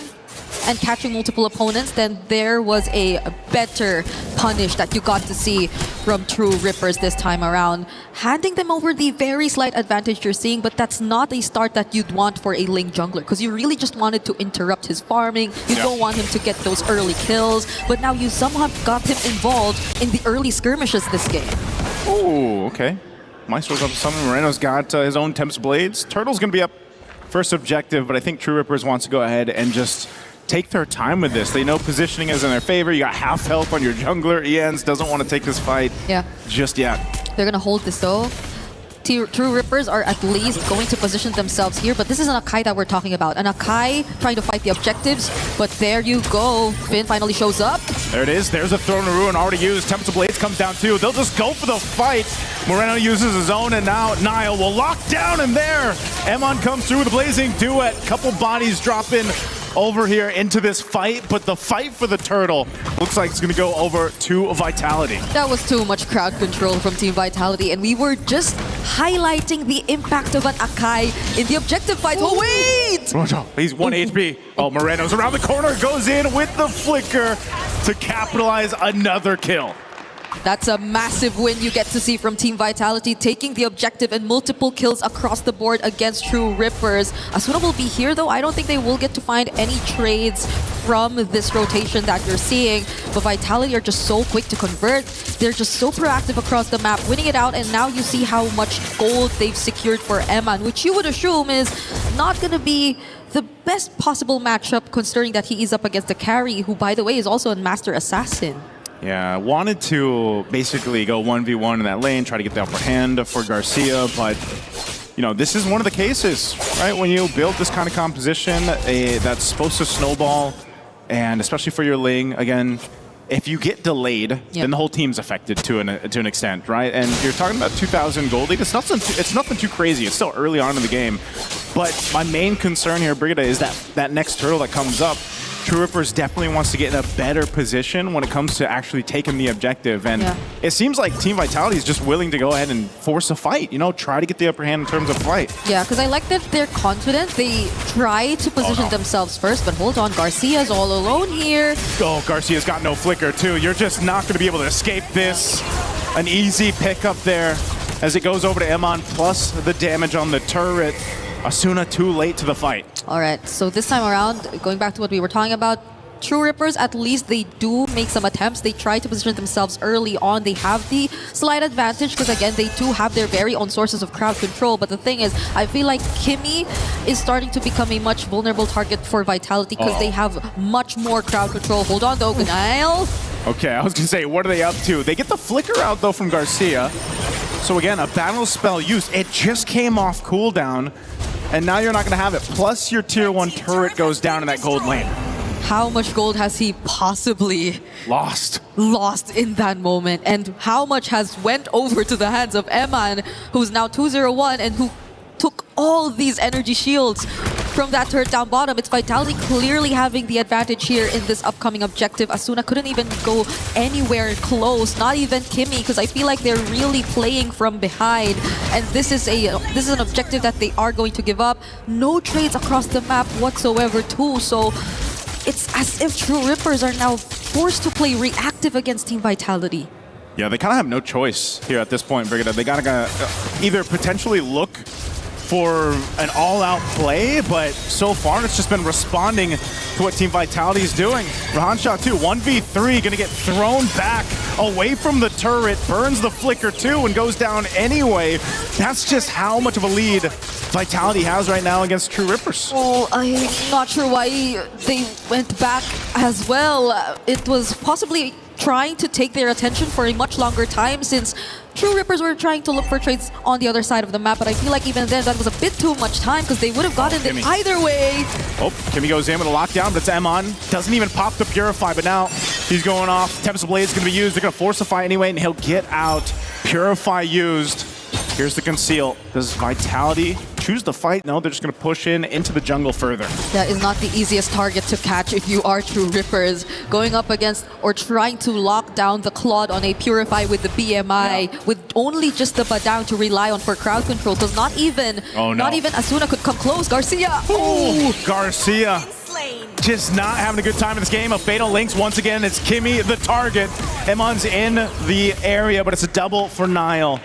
and catching multiple opponents, then there was a better punish that you got to see from True Rippers this time around. Handing them over the very slight advantage you're seeing, but that's not a start that you'd want for a Ling jungler, because you really just wanted to interrupt his farming. You don't want him to get those early kills, but now you somehow got him involved in the early skirmishes this game. Oh, okay. Maestro's up to summon. Moreno's got his own Tempest Blades. Turtle's going to be up first objective, but I think True Rippers wants to go ahead and just take their time with this. They know positioning is in their favor. You got half health on your jungler. Ians doesn't want to take this fight just yet. They're going to hold this though. True Rippers are at least going to position themselves here, but this is an Akai that we're talking about. An Akai trying to fight the objectives, but there you go. Finn finally shows up. There it is. There's a Throne of Ruin already used. Tempest of Blades comes down too. They'll just go for the fight. Moreno uses his own, and now Niall will lock down in there. Emon comes through with a Blazing Duet. Couple bodies drop in over here into this fight, but the fight for the turtle looks like it's going to go over to Vitality. That was too much crowd control from Team Vitality, and we were just highlighting the impact of an Akai in the objective fight. Oh, wait! He's 1 HP. Oh, Moreno's around the corner, goes in with the flicker to capitalize another kill. That's a massive win you get to see from Team Vitality, taking the objective and multiple kills across the board against True Rippers. Asuna will be here though. I don't think they will get to find any trades from this rotation that you're seeing. But Vitality are just so quick to convert. They're just so proactive across the map, winning it out. And now you see how much gold they've secured for Eman, which you would assume is not going to be the best possible matchup, considering that he is up against the carry, who, by the way, is also a Master Assassin. Yeah, wanted to basically go 1v1 in that lane, try to get the upper hand for Garcia, but you know, this is one of the cases, right? When you build this kind of composition that's supposed to snowball, and especially for your Ling, again, if you get delayed, then the whole team's affected to an extent, right? And you're talking about 2,000 gold lead. It's nothing too crazy. It's still early on in the game. But my main concern here, Brigida, is that next turtle that comes up. True Rippers definitely wants to get in a better position when it comes to actually taking the objective. And it seems like Team Vitality is just willing to go ahead and force a fight, you know, try to get the upper hand in terms of fight. Yeah, because I like that they're confident. They try to position themselves first, but hold on, Garcia's all alone here. Oh, Garcia's got no flicker too. You're just not going to be able to escape this. An easy pickup there as it goes over to Eman, plus the damage on the turret. Asuna too late to the fight. All right, so this time around, going back to what we were talking about, True Rippers, at least they do make some attempts. They try to position themselves early on. They have the slight advantage because, again, they do have their very own sources of crowd control. But the thing is, I feel like Kimmy is starting to become a much vulnerable target for Vitality because they have much more crowd control. Hold on, though, Ganail. Okay, I was going to say, what are they up to? They get the flicker out, though, from Garcia. So, again, a battle spell used. It just came off cooldown. And now you're not going to have it. Plus, your tier 1 turret goes down in that gold lane. How much gold has he possibly lost in that moment? And how much has went over to the hands of Eman, who's now 2-0-1 and who took all these energy shields from that turret down bottom? It's Vitality clearly having the advantage here in this upcoming objective. Asuna couldn't even go anywhere close, not even Kimmy, because I feel like they're really playing from behind. And this is an objective that they are going to give up. No trades across the map whatsoever too, so it's as if True Rippers are now forced to play reactive against Team Vitality. Yeah, they kind of have no choice here at this point, Brigida. They gotta either potentially look for an all-out play, but so far it's just been responding to what Team Vitality is doing. Rahansha too, 1v3, gonna get thrown back away from the turret, burns the flicker too, and goes down anyway. That's just how much of a lead Vitality has right now against True Rippers. Well, I'm not sure why they went back as well. It was possibly trying to take their attention for a much longer time, since True Rippers were trying to look for trades on the other side of the map, but I feel like even then that was a bit too much time because they would have gotten it either way. Oh, Kimmy goes in with a lockdown, but it's Eman. Doesn't even pop the Purify, but now he's going off. Tempest Blade's going to be used. They're going to force the fight anyway, and he'll get out. Purify used. Here's the conceal. Does Vitality choose the fight? No, they're just going to push into the jungle further. That is not the easiest target to catch if you are True Rippers. Going up against or trying to lock down the Claude on a Purify with the BMI, with only just the Badang to rely on for crowd control, because not even Asuna could come close. Garcia! Oh, Garcia. Just not having a good time in this game. A Fatal Links once again. It's Kimmy the target. Eman's in the area, but it's a double for Nile.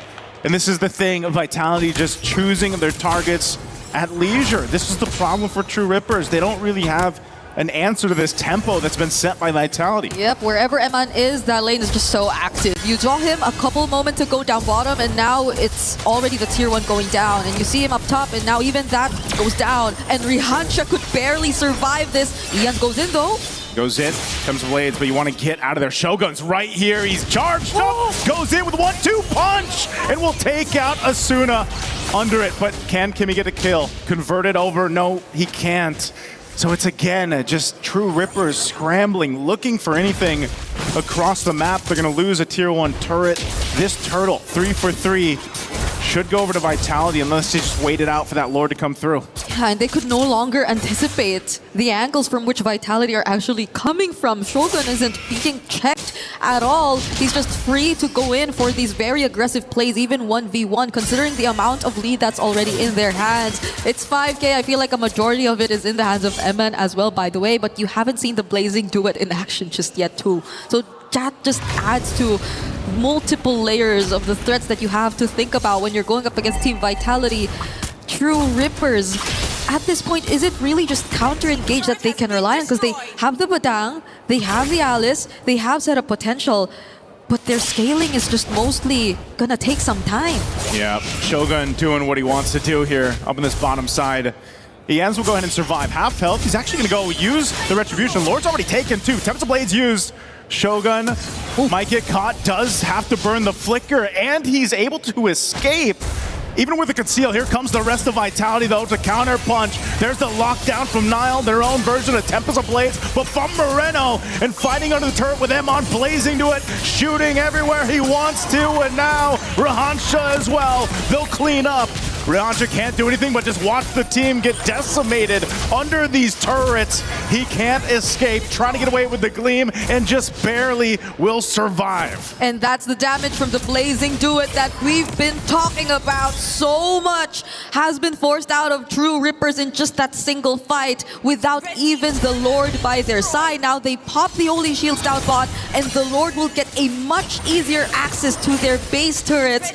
And this is the thing, Vitality just choosing their targets at leisure. This is the problem for True Rippers. They don't really have an answer to this tempo that's been set by Vitality. Yep, wherever Eman is, that lane is just so active. You draw him a couple moments ago down bottom, and now it's already the tier 1 going down. And you see him up top, and now even that goes down. And Rihansha could barely survive this. Ian goes in though. Goes in, comes Blades, but you want to get out of there. Shogun's right here. He's charged up, goes in with 1-2 punch, and will take out Asuna under it. But can Kimmy get a kill? Convert it over? No, he can't. So it's again just True Rippers scrambling, looking for anything across the map. They're going to lose a tier 1 turret. This turtle, 3 for 3, should go over to Vitality unless they just wait it out for that Lord to come through. Yeah, and they could no longer anticipate the angles from which Vitality are actually coming from. Shogun isn't being checked at all. He's just free to go in for these very aggressive plays, even 1v1, considering the amount of lead that's already in their hands. It's 5k. I feel like a majority of it is in the hands of Eman as well, by the way, but you haven't seen the Blazing do it in action just yet too. So that just adds to multiple layers of the threats that you have to think about when you're going up against Team Vitality. True Rippers. At this point, is it really just counter-engage that they can rely on? Because they have the Badang, they have the Alice, they have setup potential, but their scaling is just mostly gonna take some time. Yeah, Shogun doing what he wants to do here up on this bottom side. Ians will go ahead and survive. Half health. He's actually going to go use the Retribution. Lord's already taken too. Tempest of Blades used. Shogun might get caught. Does have to burn the Flicker, and he's able to escape. Even with the conceal, here comes the rest of Vitality, though, to counter punch. There's the lockdown from Nile, their own version of Tempest of Blades, but from Moreno, and fighting under the turret with Emon blazing to it, shooting everywhere he wants to, and now Rahansha as well. They'll clean up. Rahansha can't do anything but just watch the team get decimated under these turrets. He can't escape, trying to get away with the Gleam, and just barely will survive. And that's the damage from the Blazing Duet that we've been talking about. So much has been forced out of True Rippers in just that single fight without even the Lord by their side. Now they pop the Holy Shields down bot, and the Lord will get a much easier access to their base turrets.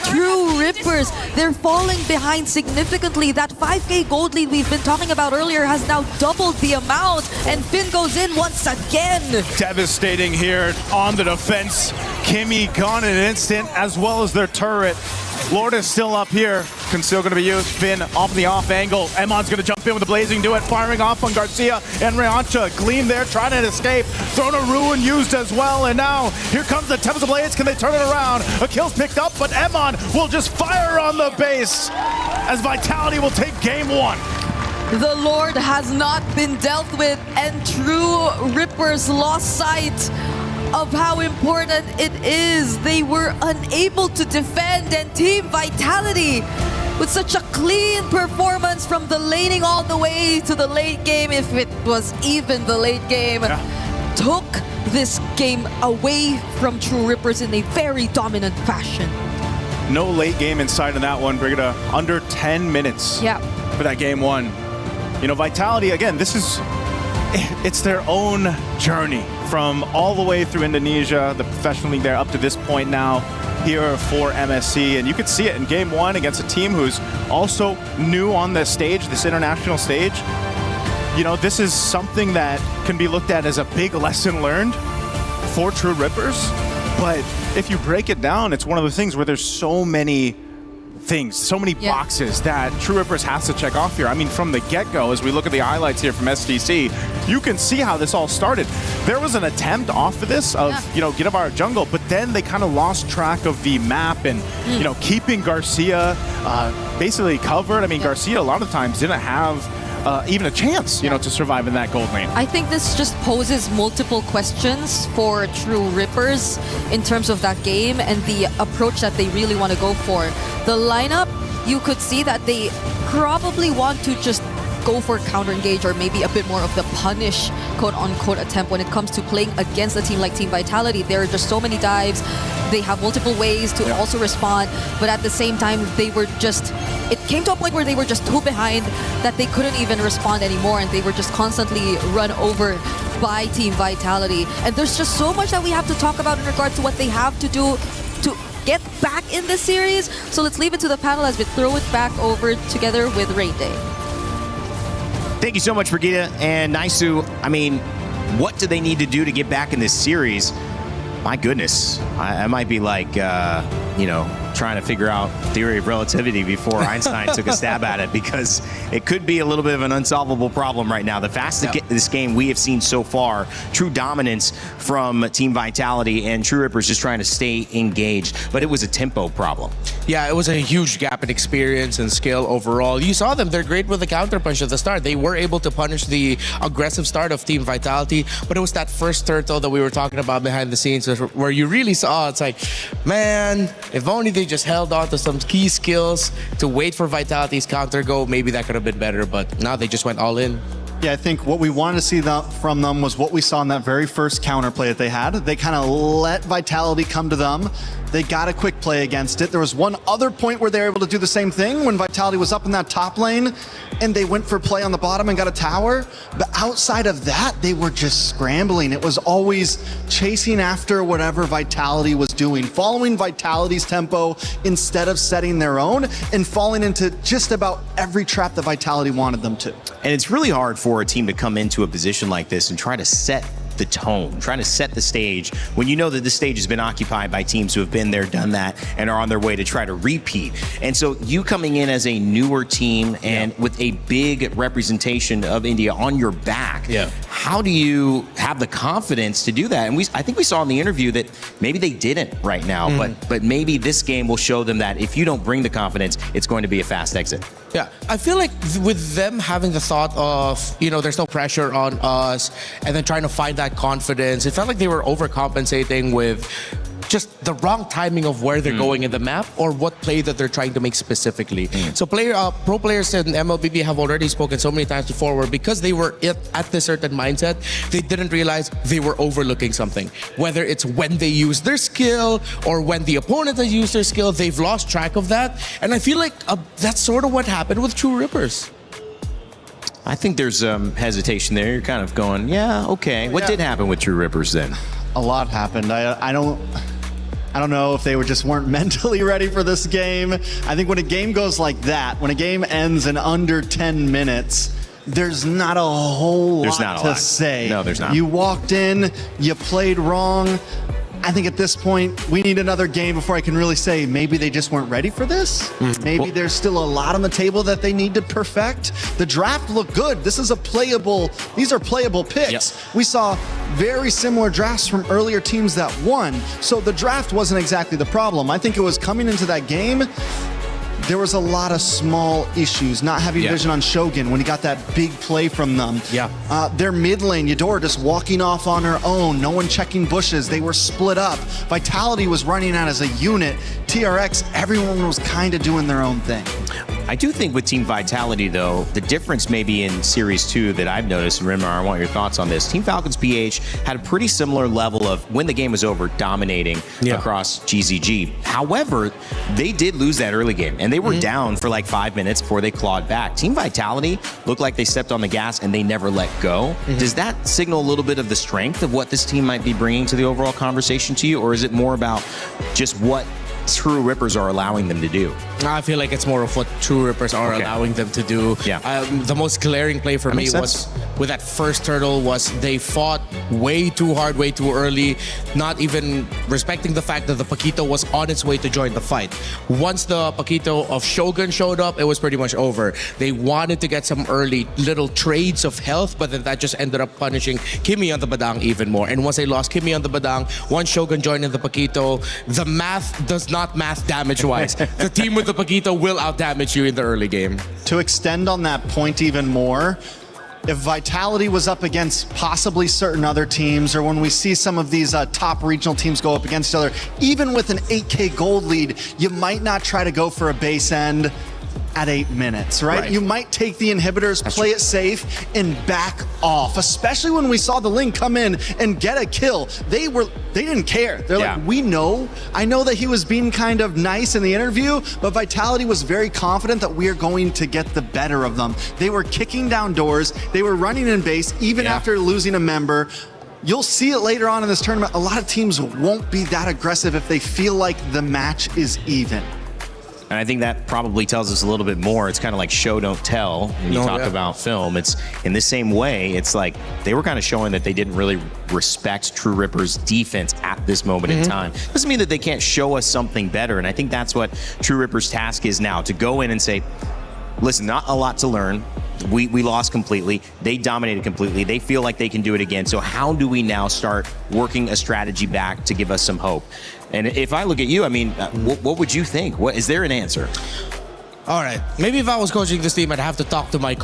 True Rippers, they're falling behind significantly. That 5k gold lead we've been talking about earlier has now doubled the amount, and Finn goes in once again. Devastating here on the defense. Kimmy gone in an instant, as well as their turret. Lord is still up here. Conceal going to be used. Finn off the off angle. Emon's going to jump in with the Blazing Duet, firing off on Garcia and Rahansha. Gleam there, trying to escape. Thrown a Ruin used as well. And now here comes the Tempest of Blades. Can they turn it around? A kill's picked up, but Emon will just fire on the base as Vitality will take game one. The Lord has not been dealt with, and True Rippers lost sight of how important it is. They were unable to defend, and Team Vitality, with such a clean performance from the laning all the way to the late game, if it was even the late game, took this game away from True Rippers in a very dominant fashion. No late game inside of that one, Brigida. Under 10 minutes for that game one. You know, Vitality, again, it's their own journey from all the way through Indonesia, the professional league there, up to this point now here for MSC. And you could see it in game one against a team who's also new on this stage, this international stage. You know, this is something that can be looked at as a big lesson learned for True Rippers. But if you break it down, it's one of the things where there's so many things, so many boxes that True Rippers has to check off here. I mean, from the get-go, as we look at the highlights here from SDC, you can see how this all started. There was an attempt off of this of, you know, get up our jungle, but then they kind of lost track of the map and, you know, keeping Garcia basically covered. I mean, Garcia a lot of times didn't have even a chance, you know, to survive in that gold lane. I think this just poses multiple questions for True Rippers in terms of that game and the approach that they really want to go for. The lineup, you could see that they probably want to just go for counter engage or maybe a bit more of the punish quote-unquote attempt when it comes to playing against a team like Team Vitality. There are just so many dives. They have multiple ways to also respond, but at the same time, they were just, it came to a point where they were just too behind that they couldn't even respond anymore, and they were just constantly run over by Team Vitality. And there's just so much that we have to talk about in regards to what they have to do to get back in this series. So let's leave it to the panel as we throw it back over together with Rain Day. Thank you so much, Brigida and Naisu. I mean, what do they need to do to get back in this series? My goodness, I might be like, you know, trying to figure out theory of relativity before Einstein took a stab at it, because it could be a little bit of an unsolvable problem right now. The fastest game we have seen so far, true dominance from Team Vitality, and True Rippers just trying to stay engaged, but it was a tempo problem. Yeah, it was a huge gap in experience and skill overall. You saw them, they're great with the counter punch at the start. They were able to punish the aggressive start of Team Vitality, but it was that first turtle that we were talking about behind the scenes where you really saw, it's like, man, if only they just held on to some key skills to wait for Vitality's counter go, maybe that could have been better, but now they just went all in. Yeah, I think what we wanted to see from them was what we saw in that very first counterplay that they had. They kind of let Vitality come to them. They got a quick play against it. There was one other point where they were able to do the same thing when Vitality was up in that top lane and they went for play on the bottom and got a tower. But outside of that, they were just scrambling. It was always chasing after whatever Vitality was doing, following Vitality's tempo instead of setting their own and falling into just about every trap that Vitality wanted them to. And it's really hard for a team to come into a position like this and try to set the tone, trying to set the stage when you know that the stage has been occupied by teams who have been there, done that, and are on their way to try to repeat. And so you coming in as a newer team and with a big representation of India on your back, how do you have the confidence to do that? And I think we saw in the interview that maybe they didn't right now, but maybe this game will show them that if you don't bring the confidence, it's going to be a fast exit. Yeah, I feel like with them having the thought of, there's no pressure on us, and then trying to find that confidence, it felt like they were overcompensating with just the wrong timing of where they're going in the map or what play that they're trying to make specifically. So pro players in MLBB have already spoken so many times before where because they were at this certain mindset, they didn't realize they were overlooking something. Whether it's when they use their skill or when the opponent has used their skill, they've lost track of that. And I feel like that's sort of what happened with True Rippers. I think there's hesitation there. You're kind of going, yeah, okay. What did happen with True Rippers then? A lot happened. I don't know if they just weren't mentally ready for this game. I think when a game goes like that, when a game ends in under 10 minutes, there's not a whole lot to say. No, there's not. You walked in, you played wrong. I think at this point, we need another game before I can really say maybe they just weren't ready for this. Maybe there's still a lot on the table that they need to perfect. The draft looked good. These are playable picks. We saw very similar drafts from earlier teams that won. So the draft wasn't exactly the problem. I think it was coming into that game, there was a lot of small issues, not having vision on Shogun when he got that big play from them. Their mid lane, Eudora just walking off on her own, no one checking bushes. They were split up. Vitality was running out as a unit. TRX, everyone was kind of doing their own thing. I do think with Team Vitality, though, the difference maybe in Series 2 that I've noticed, and Rimar, I want your thoughts on this. Team Falcons PH had a pretty similar level of, when the game was over, dominating across GZG. However, they did lose that early game, and they were down for like 5 minutes before they clawed back. Team Vitality looked like they stepped on the gas, and they never let go. Does that signal a little bit of the strength of what this team might be bringing to the overall conversation to you, or is it more about just what True Rippers are allowing them to do? I feel like it's more of what True Rippers are allowing them to do. The most glaring play for me was with that first turtle was they fought way too hard, way too early, not even respecting the fact that the Paquito was on its way to join the fight. Once the Paquito of Shogun showed up, it was pretty much over. They wanted to get some early little trades of health, but then that just ended up punishing Kimmy on the Badang even more. And once they lost Kimmy on the Badang, once Shogun joined in the Paquito, the math does not math damage-wise. The team with the Paquito will out-damage you in the early game. To extend on that point even more, if Vitality was up against possibly certain other teams, or when we see some of these top regional teams go up against each other, even with an 8K gold lead, you might not try to go for a base end at 8 minutes, right? You might take the inhibitors, play it safe, and back off. Especially when we saw the Ling come in and get a kill. They didn't care. They're like, I know that he was being kind of nice in the interview, but Vitality was very confident that we are going to get the better of them. They were kicking down doors. They were running in base, even after losing a member. You'll see it later on in this tournament. A lot of teams won't be that aggressive if they feel like the match is even. And I think that probably tells us a little bit more. It's kind of like show, don't tell when you talk about film. It's in the same way, it's like they were kind of showing that they didn't really respect True Ripper's defense at this moment in time. Doesn't mean that they can't show us something better. And I think that's what True Ripper's task is now, to go in and say, listen, not a lot to learn. We lost completely. They dominated completely. They feel like they can do it again. So how do we now start working a strategy back to give us some hope? And if I look at you, I mean, what would you think? Is there an answer? All right. Maybe if I was coaching this team, I'd have to talk to my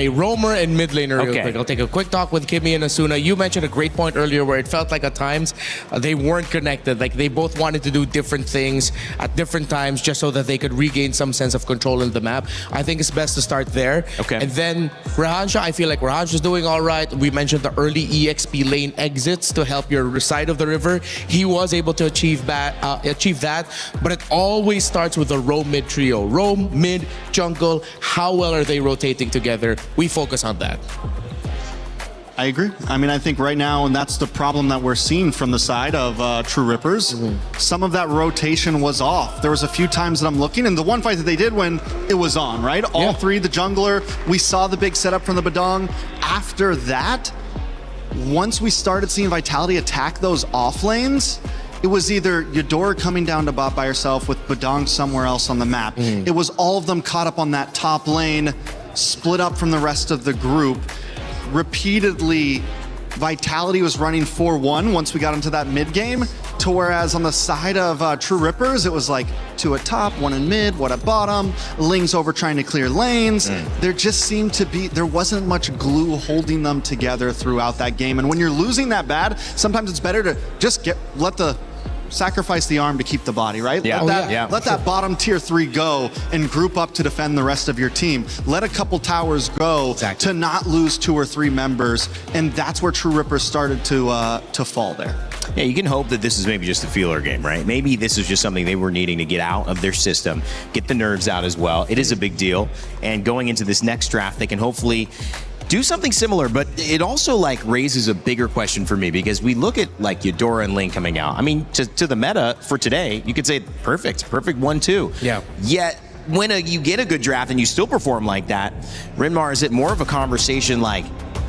roamer and mid laner real quick. I'll take a quick talk with Kimmy and Asuna. You mentioned a great point earlier where it felt like at times they weren't connected. Like they both wanted to do different things at different times just so that they could regain some sense of control in the map. I think it's best to start there. Okay. And then Rahansha, I feel like Rahansha's doing all right. We mentioned the early EXP lane exits to help your side of the river. He was able to achieve that, but it always starts with a roam mid trio. Roam, mid, jungle, how well are they rotating together? We focus on that. I agree. I mean, I think right now, and that's the problem that we're seeing from the side of True Rippers, some of that rotation was off. There was a few times that I'm looking, and the one fight that they did win, it was on, right? All three, the jungler, we saw the big setup from the Badong. After that, once we started seeing Vitality attack those off lanes, it was either Eudora coming down to bot by herself with Badong somewhere else on the map. It was all of them caught up on that top lane, split up from the rest of the group. Repeatedly, Vitality was running 4-1 once we got into that mid game, to whereas on the side of True Rippers, it was like 2 at top, 1 in mid, 1 at bottom, Ling's over trying to clear lanes. There just seemed to be, there wasn't much glue holding them together throughout that game. And when you're losing that bad, sometimes it's better to just sacrifice the arm to keep the body, right? Yeah. Let that bottom tier 3 go and group up to defend the rest of your team. Let a couple towers go to not lose 2 or 3 members, and that's where True Rippers started to fall there. Yeah, you can hope that this is maybe just a feeler game, right? Maybe this is just something they were needing to get out of their system, get the nerves out as well. It is a big deal, and going into this next draft, they can hopefully do something similar, but it also like raises a bigger question for me, because we look at like Eudora and Ling coming out. I mean, to the meta for today, you could say perfect 1-2. Yeah. Yet when you get a good draft and you still perform like that, Rinmar, is it more of a conversation like,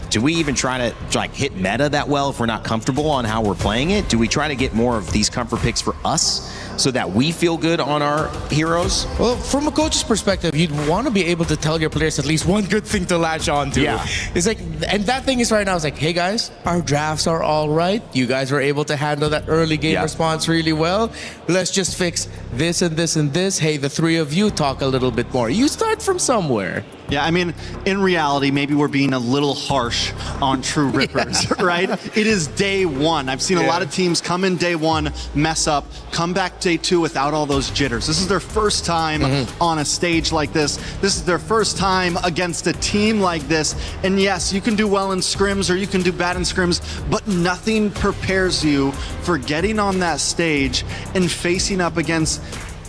do we even try to like hit meta that well if we're not comfortable on how we're playing it? Do we try to get more of these comfort picks for us so that we feel good on our heroes? Well, from a coach's perspective, you'd want to be able to tell your players at least one good thing to latch on to. Yeah. It's like, and that thing is right now, it's like, hey guys, our drafts are all right. You guys were able to handle that early game response really well. Let's just fix this and this and this. Hey, the 3 of you talk a little bit more. You start from somewhere. Yeah, I mean, in reality, maybe we're being a little harsh on True Rippers, right? It is day 1. I've seen a lot of teams come in day 1, mess up, come back day 2 without all those jitters. This is their first time on a stage like this. This is their first time against a team like this. And yes, you can do well in scrims or you can do bad in scrims, but nothing prepares you for getting on that stage and facing up against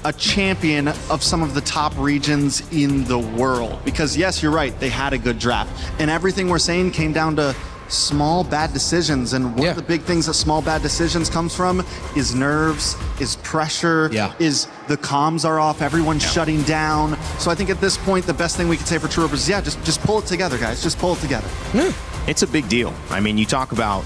a champion of some of the top regions in the world. Because yes, you're right, they had a good draft. And everything we're saying came down to small bad decisions. And one of the big things that small bad decisions comes from is nerves, is pressure, is the comms are off, everyone's shutting down. So I think at this point, the best thing we could say for True Rippers is, just pull it together, guys. Just pull it together. It's a big deal. I mean, you talk about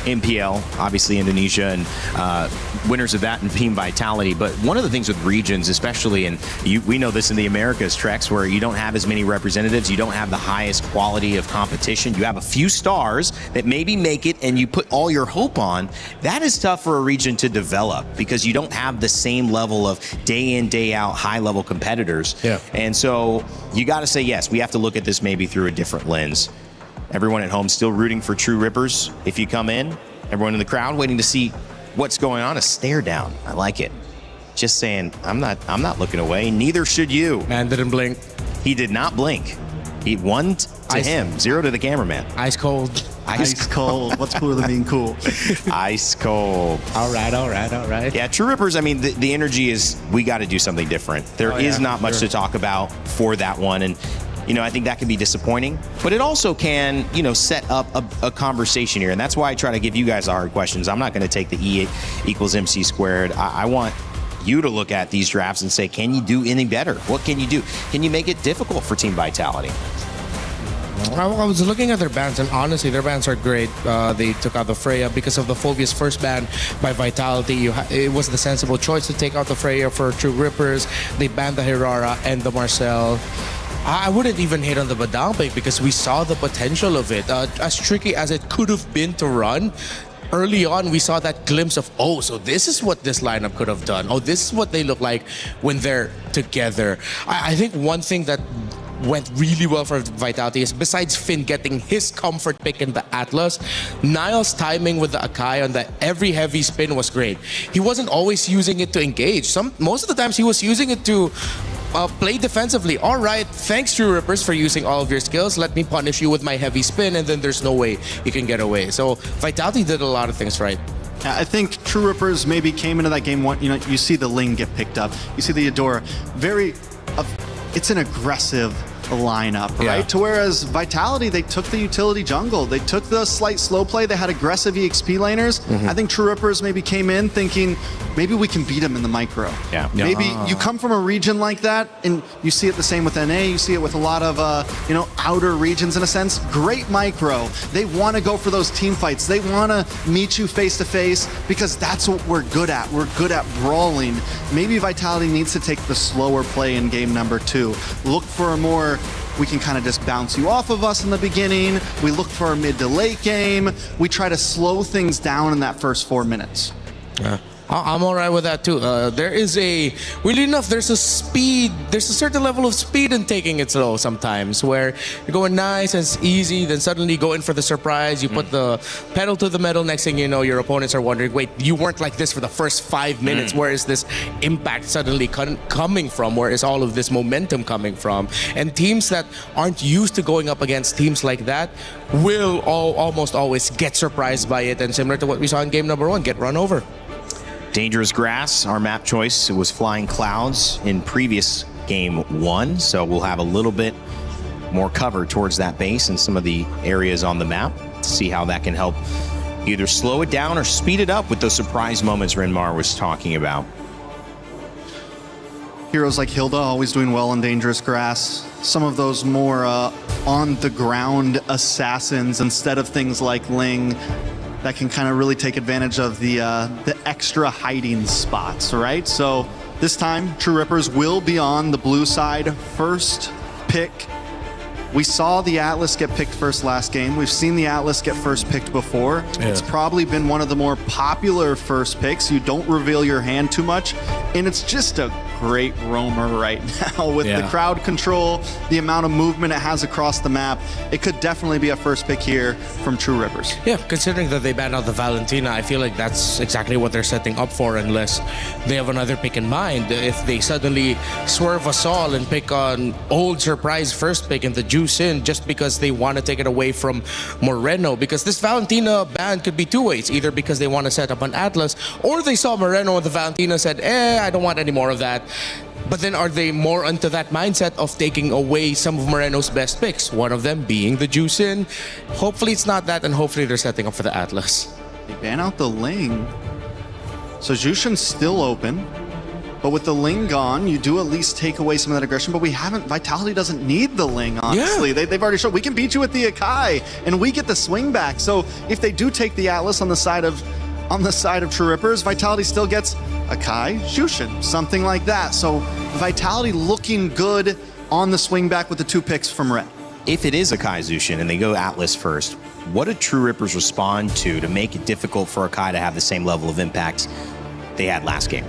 MPL, obviously Indonesia, and winners of that and Team Vitality. But one of the things with regions, especially, and we know this in the Americas, Trex, where you don't have as many representatives, you don't have the highest quality of competition, you have a few stars that maybe make it and you put all your hope on. That is tough for a region to develop because you don't have the same level of day in, day out, high level competitors. And so you got to say, yes, we have to look at this maybe through a different lens. Everyone at home still rooting for True Rippers. If you come in, everyone in the crowd waiting to see what's going on, a stare down. I like it. Just saying, I'm not looking away. Neither should you. Man didn't blink. He did not blink. He 1 to him, 0 to the cameraman. Ice cold. Ice cold. What's cooler than being cool? Ice cold. All right. Yeah, True Rippers, I mean, the energy is, we got to do something different. There is not much to talk about for that one. And you know, I think that can be disappointing, but it also can, you know, set up a conversation here. And that's why I try to give you guys the hard questions. I'm not going to take the E equals MC squared. I want you to look at these drafts and say, can you do any better? What can you do? Can you make it difficult for Team Vitality? I was looking at their bans, and honestly, their bans are great. They took out the Freya because of the Phobia's first ban by Vitality. It was the sensible choice to take out the Freya for True Rippers. They banned the Hirara and the Marcel. I wouldn't even hate on the Badang pick because we saw the potential of it. As tricky as it could have been to run, early on we saw that glimpse of, oh, so this is what this lineup could have done. Oh, this is what they look like when they're together. I think one thing that went really well for Vitality is, besides Finn getting his comfort pick in the Atlas, Niall's timing with the Akai on that every heavy spin was great. He wasn't always using it to engage. Most of the times he was using it to play defensively. All right, thanks True Rippers for using all of your skills. Let me punish you with my heavy spin, and then there's no way you can get away. So Vitality did a lot of things right. I think True Rippers maybe came into that game, you see the Ling get picked up. You see the Adora. It's an aggressive lineup, right? Yeah. To whereas Vitality, they took the utility jungle. They took the slight slow play. They had aggressive EXP laners. I think True Rippers maybe came in thinking, maybe we can beat them in the micro. Yeah. Maybe you come from a region like that, and you see it the same with NA. You see it with a lot of, outer regions in a sense. Great micro. They want to go for those team fights. They want to meet you face to face because that's what we're good at. We're good at brawling. Maybe Vitality needs to take the slower play in game number 2. Look for a more, we can kind of just bounce you off of us in the beginning. We look for our mid to late game. We try to slow things down in that first 4 minutes. Yeah. I'm all right with that too. Weirdly enough, there's a certain level of speed in taking it slow sometimes, where you're going nice and it's easy, then suddenly you go in for the surprise, you put the pedal to the metal, next thing you know, your opponents are wondering, wait, you weren't like this for the first 5 minutes, where is this impact suddenly coming from, where is all of this momentum coming from? And teams that aren't used to going up against teams like that will almost always get surprised by it, and similar to what we saw in game number 1, get run over. Dangerous Grass, our map choice, was Flying Clouds in previous game 1, so we'll have a little bit more cover towards that base and some of the areas on the map to see how that can help either slow it down or speed it up with those surprise moments Renmar was talking about. Heroes like Hilda always doing well on Dangerous Grass. Some of those more on-the-ground assassins instead of things like Ling that can kind of really take advantage of the extra hiding spots, right? So this time, True Rippers will be on the blue side first pick. We saw the Atlas get picked first last game. We've seen the Atlas get first picked before. Yeah. It's probably been one of the more popular first picks. You don't reveal your hand too much, and it's just a great roamer right now with the crowd control, the amount of movement it has across the map. It could definitely be a first pick here from True Rippers. Yeah, considering that they banned out the Valentina, I feel like that's exactly what they're setting up for, unless they have another pick in mind. If they suddenly swerve us all and pick an old surprise first pick and the juice in just because they want to take it away from Moreno, because this Valentina ban could be two ways, either because they want to set up an Atlas, or they saw Moreno and the Valentina said, I don't want any more of that. But then are they more into that mindset of taking away some of Moreno's best picks, one of them being the Juicin? Hopefully it's not that, and hopefully they're setting up for the Atlas. They ban out the Ling. So Jushin's still open. But with the Ling gone, you do at least take away some of that aggression. But Vitality doesn't need the Ling, honestly. Yeah. They've already showed, we can beat you with the Akai, and we get the swing back. So if they do take the Atlas on the side of True Rippers, Vitality still gets Akai, Jushin, something like that. So Vitality looking good on the swing back with the 2 picks from Red. If it is Akai Jushin and they go Atlas first, what do True Rippers respond to make it difficult for Akai to have the same level of impact they had last game?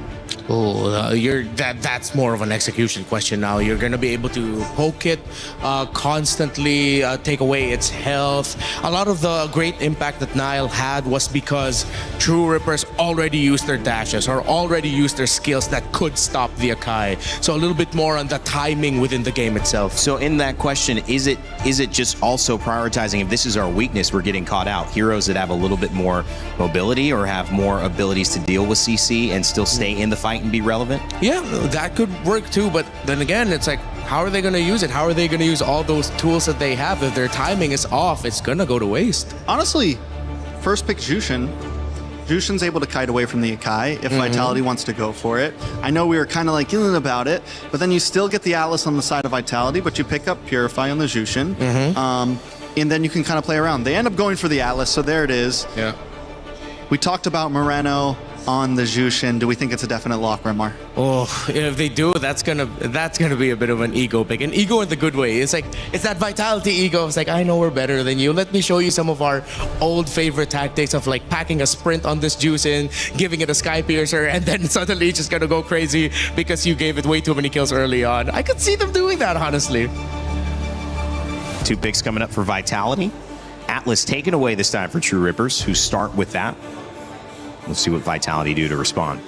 Oh, that's more of an execution question now. You're going to be able to poke it, constantly take away its health. A lot of the great impact that Niall had was because True Rippers already used their dashes or already used their skills that could stop the Akai. So a little bit more on the timing within the game itself. So in that question, is it just also prioritizing, if this is our weakness, we're getting caught out, heroes that have a little bit more mobility or have more abilities to deal with CC and still stay in the fight and be relevant? Yeah, that could work too, but then again, it's like, how are they going to use it? How are they going to use all those tools that they have? If their timing is off, it's going to go to waste. Honestly, first pick Jushin. Jushin's able to kite away from the Akai if Vitality wants to go for it. I know we were kind of like yelling about it, but then you still get the Atlas on the side of Vitality, but you pick up Purify on the Jushin, and then you can kind of play around. They end up going for the Atlas, so there it is. Yeah. We talked about Moreno. on the Jushin. Do we think it's a definite lock, Remar? Oh, if they do, that's gonna be a bit of an ego pick. An ego in the good way. It's like, it's that Vitality ego. It's like, I know we're better than you. Let me show you some of our old favorite tactics of like packing a sprint on this Jushin, giving it a Sky Piercer, and then suddenly it's just gonna go crazy because you gave it way too many kills early on. I could see them doing that, honestly. 2 picks coming up for Vitality. Atlas taken away this time for True Rippers, who start with that. We'll see what Vitality do to respond.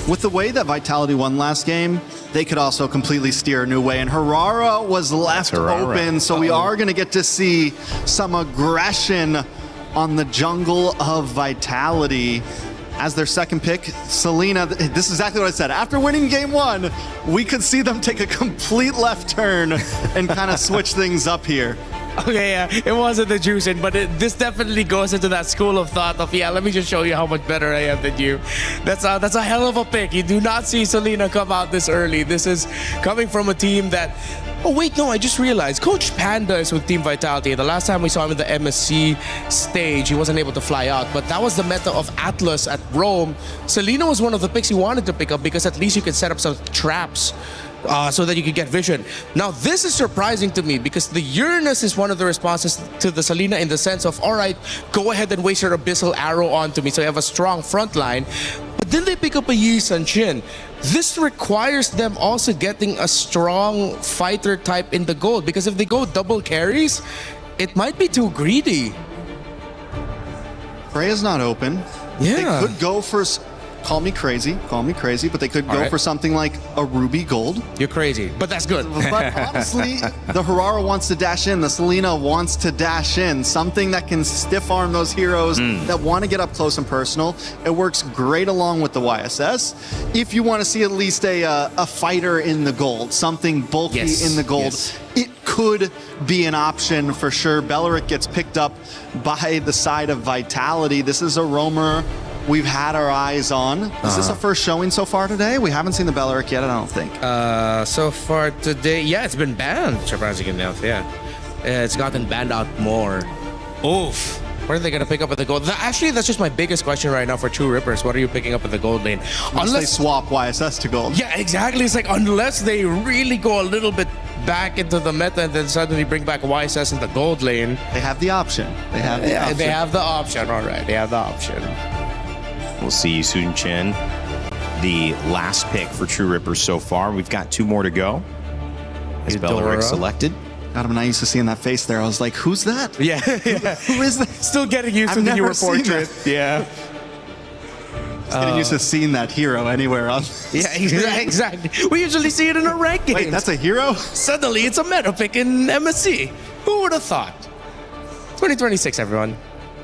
With the way that Vitality won last game, they could also completely steer a new way. And Harara was left open, so we are going to get to see some aggression on the jungle of Vitality. As their second pick, Selena, this is exactly what I said. After winning game 1, we could see them take a complete left turn and kind of switch things up here. Okay, yeah, it wasn't the Jushin, but this definitely goes into that school of thought of, yeah, let me just show you how much better I am than you. That's a hell of a pick. You do not see Selena come out this early. This is coming from a team that... Oh, wait, no, I just realized. Coach Panda is with Team Vitality. The last time we saw him in the MSC stage, he wasn't able to fly out. But that was the meta of Atlas at Rome. Selena was one of the picks he wanted to pick up because at least you could set up some traps so that you could get vision. Now, this is surprising to me because the Uranus is one of the responses to the Selena in the sense of, all right, go ahead and waste your Abyssal Arrow onto me so you have a strong front line. But then they pick up a Yi Sun-Shin. This requires them also getting a strong fighter type in the gold because if they go double carries, it might be too greedy. Freya's not open. Yeah. They could go for... Call me crazy, but they could go for something like a Ruby Gold. You're crazy, but that's good. But honestly, the Harara wants to dash in, the Selena wants to dash in. Something that can stiff arm those heroes that want to get up close and personal. It works great along with the YSS. If you want to see at least a fighter in the gold, something bulky in the gold, it could be an option for sure. Belleric gets picked up by the side of Vitality. This is a roamer we've had our eyes on. Is this a first showing so far today? We haven't seen the Belleric yet, I don't think. So far today, yeah, it's been banned, surprisingly enough, yeah. It's gotten banned out more. Oof. What are they going to pick up at the gold? Actually, that's just my biggest question right now for True Rippers. What are you picking up at the gold lane? Unless they swap YSS to gold. Yeah, exactly. It's like, unless they really go a little bit back into the meta and then suddenly bring back YSS in the gold lane. They have the option. They have the option. They have the option, all right. They have the option. We'll see Sun-Shin, the last pick for True Rippers so far. We've got 2 more to go. As Belleric selected. God, I'm not used to seeing that face there. I was like, who's that? Yeah. Who is that? Still getting used to the newer portrait. Yeah. Getting used to seeing that hero anywhere else. Yeah, exactly. We usually see it in a rank game. Wait, that's a hero? Suddenly, it's a meta pick in MSC. Who would have thought? 2026, everyone.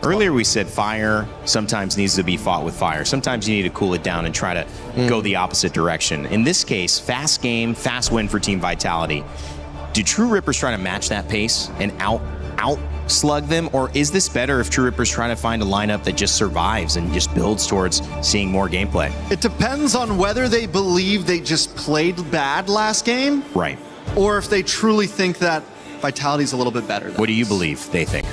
Earlier we said fire sometimes needs to be fought with fire. Sometimes you need to cool it down and try to go the opposite direction. In this case, fast game, fast win for Team Vitality. Do True Rippers try to match that pace and out slug them? Or is this better if True Rippers trying to find a lineup that just survives and just builds towards seeing more gameplay? It depends on whether they believe they just played bad last game. Right. Or if they truly think that Vitality's a little bit better. What do you believe they think?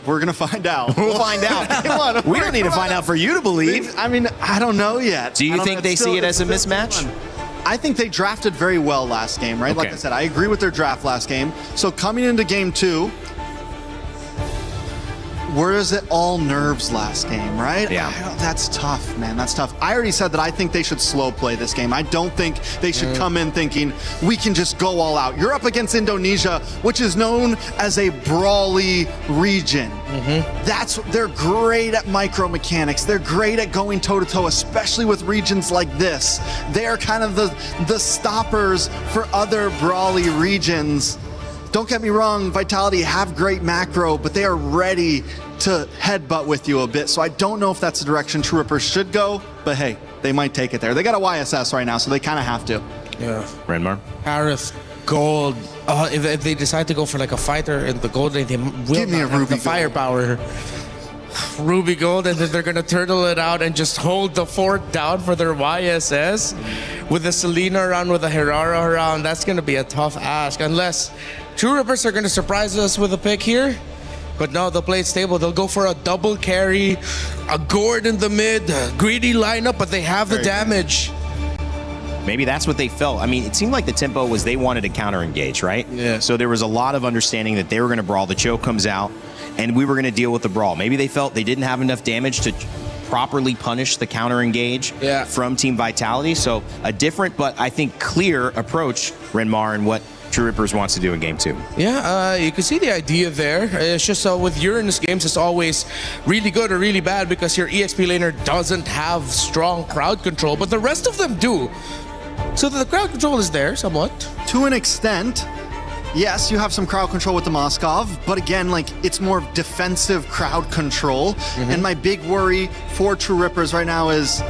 We're going to find out. We'll find out. We don't need to find out for you to believe. I mean, I don't know yet. Do you think they see it as a mismatch? I think they drafted very well last game, right? Okay. Like I said, I agree with their draft last game. So coming into game 2, whereas it all nerves last game, right? Yeah. That's tough, man. That's tough. I already said that I think they should slow play this game. I don't think they should come in thinking we can just go all out. You're up against Indonesia, which is known as a brawly region. They're great at micro mechanics. They're great at going toe-to-toe, especially with regions like this. They're kind of the stoppers for other brawly regions. Don't get me wrong, Vitality have great macro, but they are ready to headbutt with you a bit. So I don't know if that's the direction True Rippers should go, but hey, they might take it there. They got a YSS right now, so they kind of have to. Yeah. Renmar? Paris, gold. If they decide to go for like a fighter in the gold lane, they will Give me not a have Ruby the firepower. Ruby Gold, and then they're going to turtle it out and just hold the fort down for their YSS. With the Selena around, with the Herrera around, that's going to be a tough ask. Unless True Rippers are going to surprise us with a pick here. But no, they'll play it stable. They'll go for a double carry, a Gord in the mid, greedy lineup, but they have the damage. Maybe that's what they felt. I mean, it seemed like the tempo was they wanted to counter-engage, right? Yeah. So there was a lot of understanding that they were going to brawl. The choke comes out, and we were going to deal with the brawl. Maybe they felt they didn't have enough damage to properly punish the counter-engage from Team Vitality. So a different, but I think clear approach, Renmar, and what True Rippers wants to do in Game 2. Yeah, you can see the idea there. It's just with Uranus games, it's always really good or really bad because your EXP laner doesn't have strong crowd control, but the rest of them do. So the crowd control is there somewhat. To an extent, yes, you have some crowd control with the Moskov, but again, like, it's more defensive crowd control. And my big worry for True Rippers right now is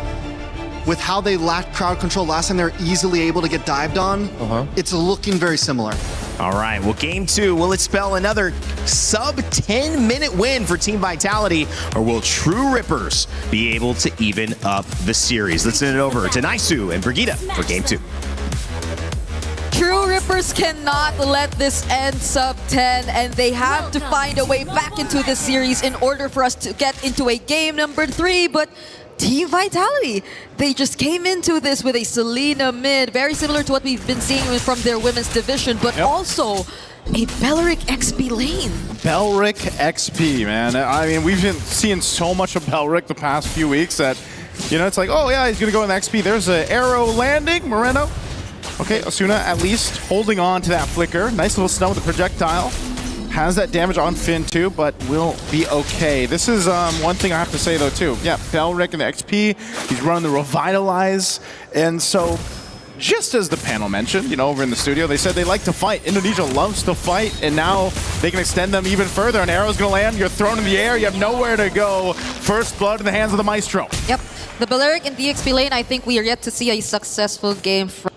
with how they lacked crowd control last time, they were easily able to get dived on. It's looking very similar. All right, well, Game 2, will it spell another sub-10-minute win for Team Vitality, or will True Rippers be able to even up the series? Let's send it over to Naisu and Brigitte for Game 2. True Rippers cannot let this end sub 10, and they have to find a way back into the series in order for us to get into a game number 3, but Team Vitality, they just came into this with a Selena mid, very similar to what we've been seeing from their women's division, but also a Belric XP lane. Belric XP, man. I mean, we've been seeing so much of Belric the past few weeks that, you know, it's like, oh yeah, he's gonna go in the XP. There's an arrow landing, Moreno. Okay, Asuna at least holding on to that flicker. Nice little stun with the projectile. Has that damage on Finn too, but will be okay. This is one thing I have to say though too. Yeah, Belric and the XP, he's running the Revitalize. And so, just as the panel mentioned, you know, over in the studio, they said they like to fight. Indonesia loves to fight, and now they can extend them even further. An arrow's gonna land, you're thrown in the air, you have nowhere to go. First blood in the hands of the Maestro. Yep, the Belric and DXP lane, I think we are yet to see a successful game from,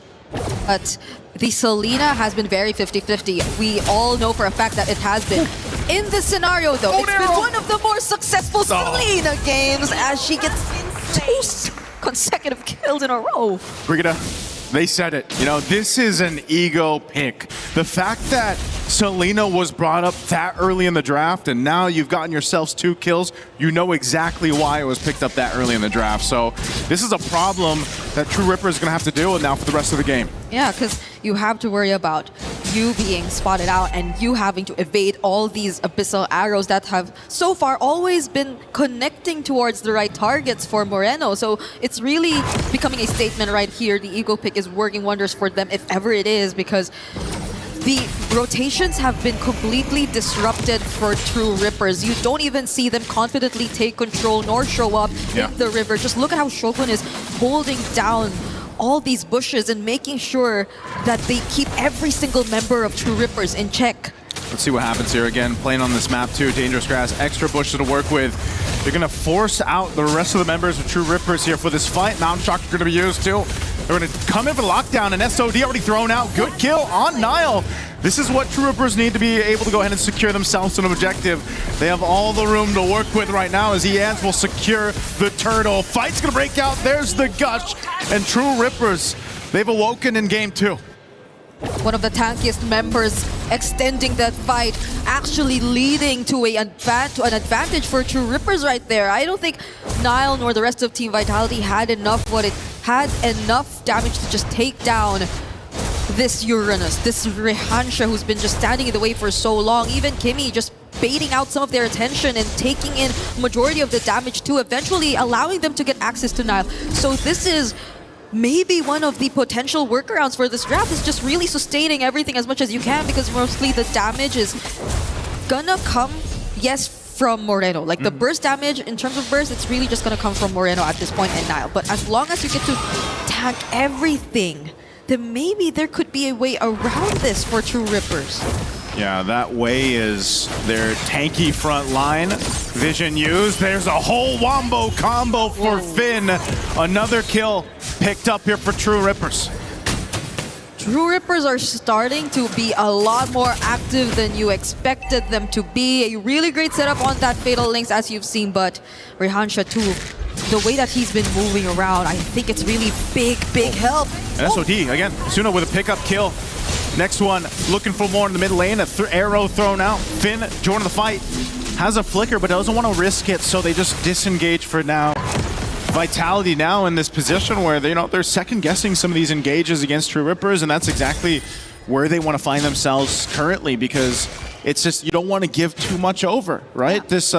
but the Selena has been very 50-50. We all know for a fact that it has been. In this scenario, though, it's been one of the more successful Selena games as she gets 2 consecutive kills in a row. Brigitte, they said it. You know, this is an ego pick. The fact that Selena was brought up that early in the draft and now you've gotten yourselves 2 kills, you know exactly why it was picked up that early in the draft. So this is a problem that True Ripper is going to have to deal with now for the rest of the game. Yeah, because you have to worry about you being spotted out and you having to evade all these abyssal arrows that have so far always been connecting towards the right targets for Moreno. So it's really becoming a statement right here. The ego pick is working wonders for them if ever it is, because the rotations have been completely disrupted for True Rippers. You don't even see them confidently take control nor show up in the river. Just look at how Shogun is holding down all these bushes and making sure that they keep every single member of True Rippers in check. Let's see what happens here. Again, playing on this map too. Dangerous grass, extra bushes to work with. They're going to force out the rest of the members of True Rippers here for this fight. Mountain Shock are going to be used too. They're going to come in for lockdown, and SOD already thrown out. Good kill on Nile. This is what True Rippers need to be able to go ahead and secure themselves an objective. They have all the room to work with right now as Ians will secure the turtle. Fight's going to break out. There's the Gush. And True Rippers, they've awoken in Game 2. One of the tankiest members extending that fight, actually leading to an advantage for True Rippers right there. I don't think Nile nor the rest of Team Vitality had enough damage to just take down this Uranus, this Rehansha who's been just standing in the way for so long. Even Kimmy just baiting out some of their attention and taking in majority of the damage too, eventually allowing them to get access to Nile. So this is maybe one of the potential workarounds for this draft, is just really sustaining everything as much as you can, because mostly the damage is gonna come, yes, from Moreno. Like the burst damage, in terms of burst, it's really just gonna come from Moreno at this point and Nile. But as long as you get to tank everything, then maybe there could be a way around this for True Rippers. Yeah, that way is their tanky front line. Vision used. There's a whole wombo combo for Finn. Another kill picked up here for True Rippers. True Rippers are starting to be a lot more active than you expected them to be. A really great setup on that Fatal Links, as you've seen, but Rehansha too, the way that he's been moving around, I think it's really big help. And SOD, again, Suna with a pickup kill. Next one, looking for more in the mid lane. Arrow thrown out. Finn joining the fight. Has a flicker, but doesn't want to risk it, so they just disengage for now. Vitality now in this position where they're second guessing some of these engages against True Rippers, and that's exactly where they want to find themselves currently, because it's just you don't want to give too much over, right? This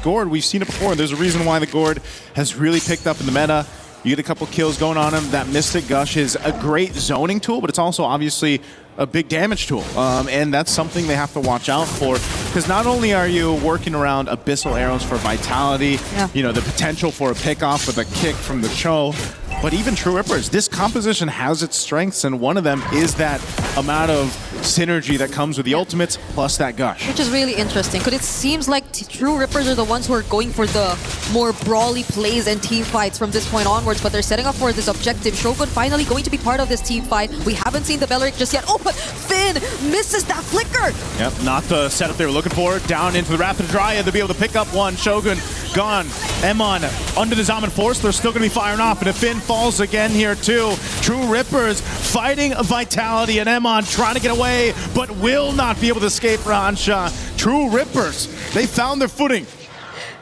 gourd, we've seen it before. There's a reason why the gourd has really picked up in the meta. You get a couple kills going on him. That Mystic Gush is a great zoning tool, but it's also obviously a big damage tool. And that's something they have to watch out for, because not only are you working around Abyssal Arrows for Vitality, the potential for a pick-off with a kick from the Cho, but even True Rippers, this composition has its strengths, and one of them is that amount of synergy that comes with the ultimates plus that Gush. Which is really interesting, because it seems like True Rippers are the ones who are going for the more brawly plays and team fights from this point onwards, but they're setting up for this objective. Shogun finally going to be part of this team fight. We haven't seen the Belleric just yet. Oh, but Finn misses that flicker! Yep, not the setup they were looking for. Down into the Rapid Dryad to be able to pick up one. Shogun gone. Emon under the Zaman Force. They're still going to be firing off, and if Finn falls again here too. True Rippers fighting Vitality, and Emon trying to get away, but will not be able to escape Ransha. True Rippers, they found their footing.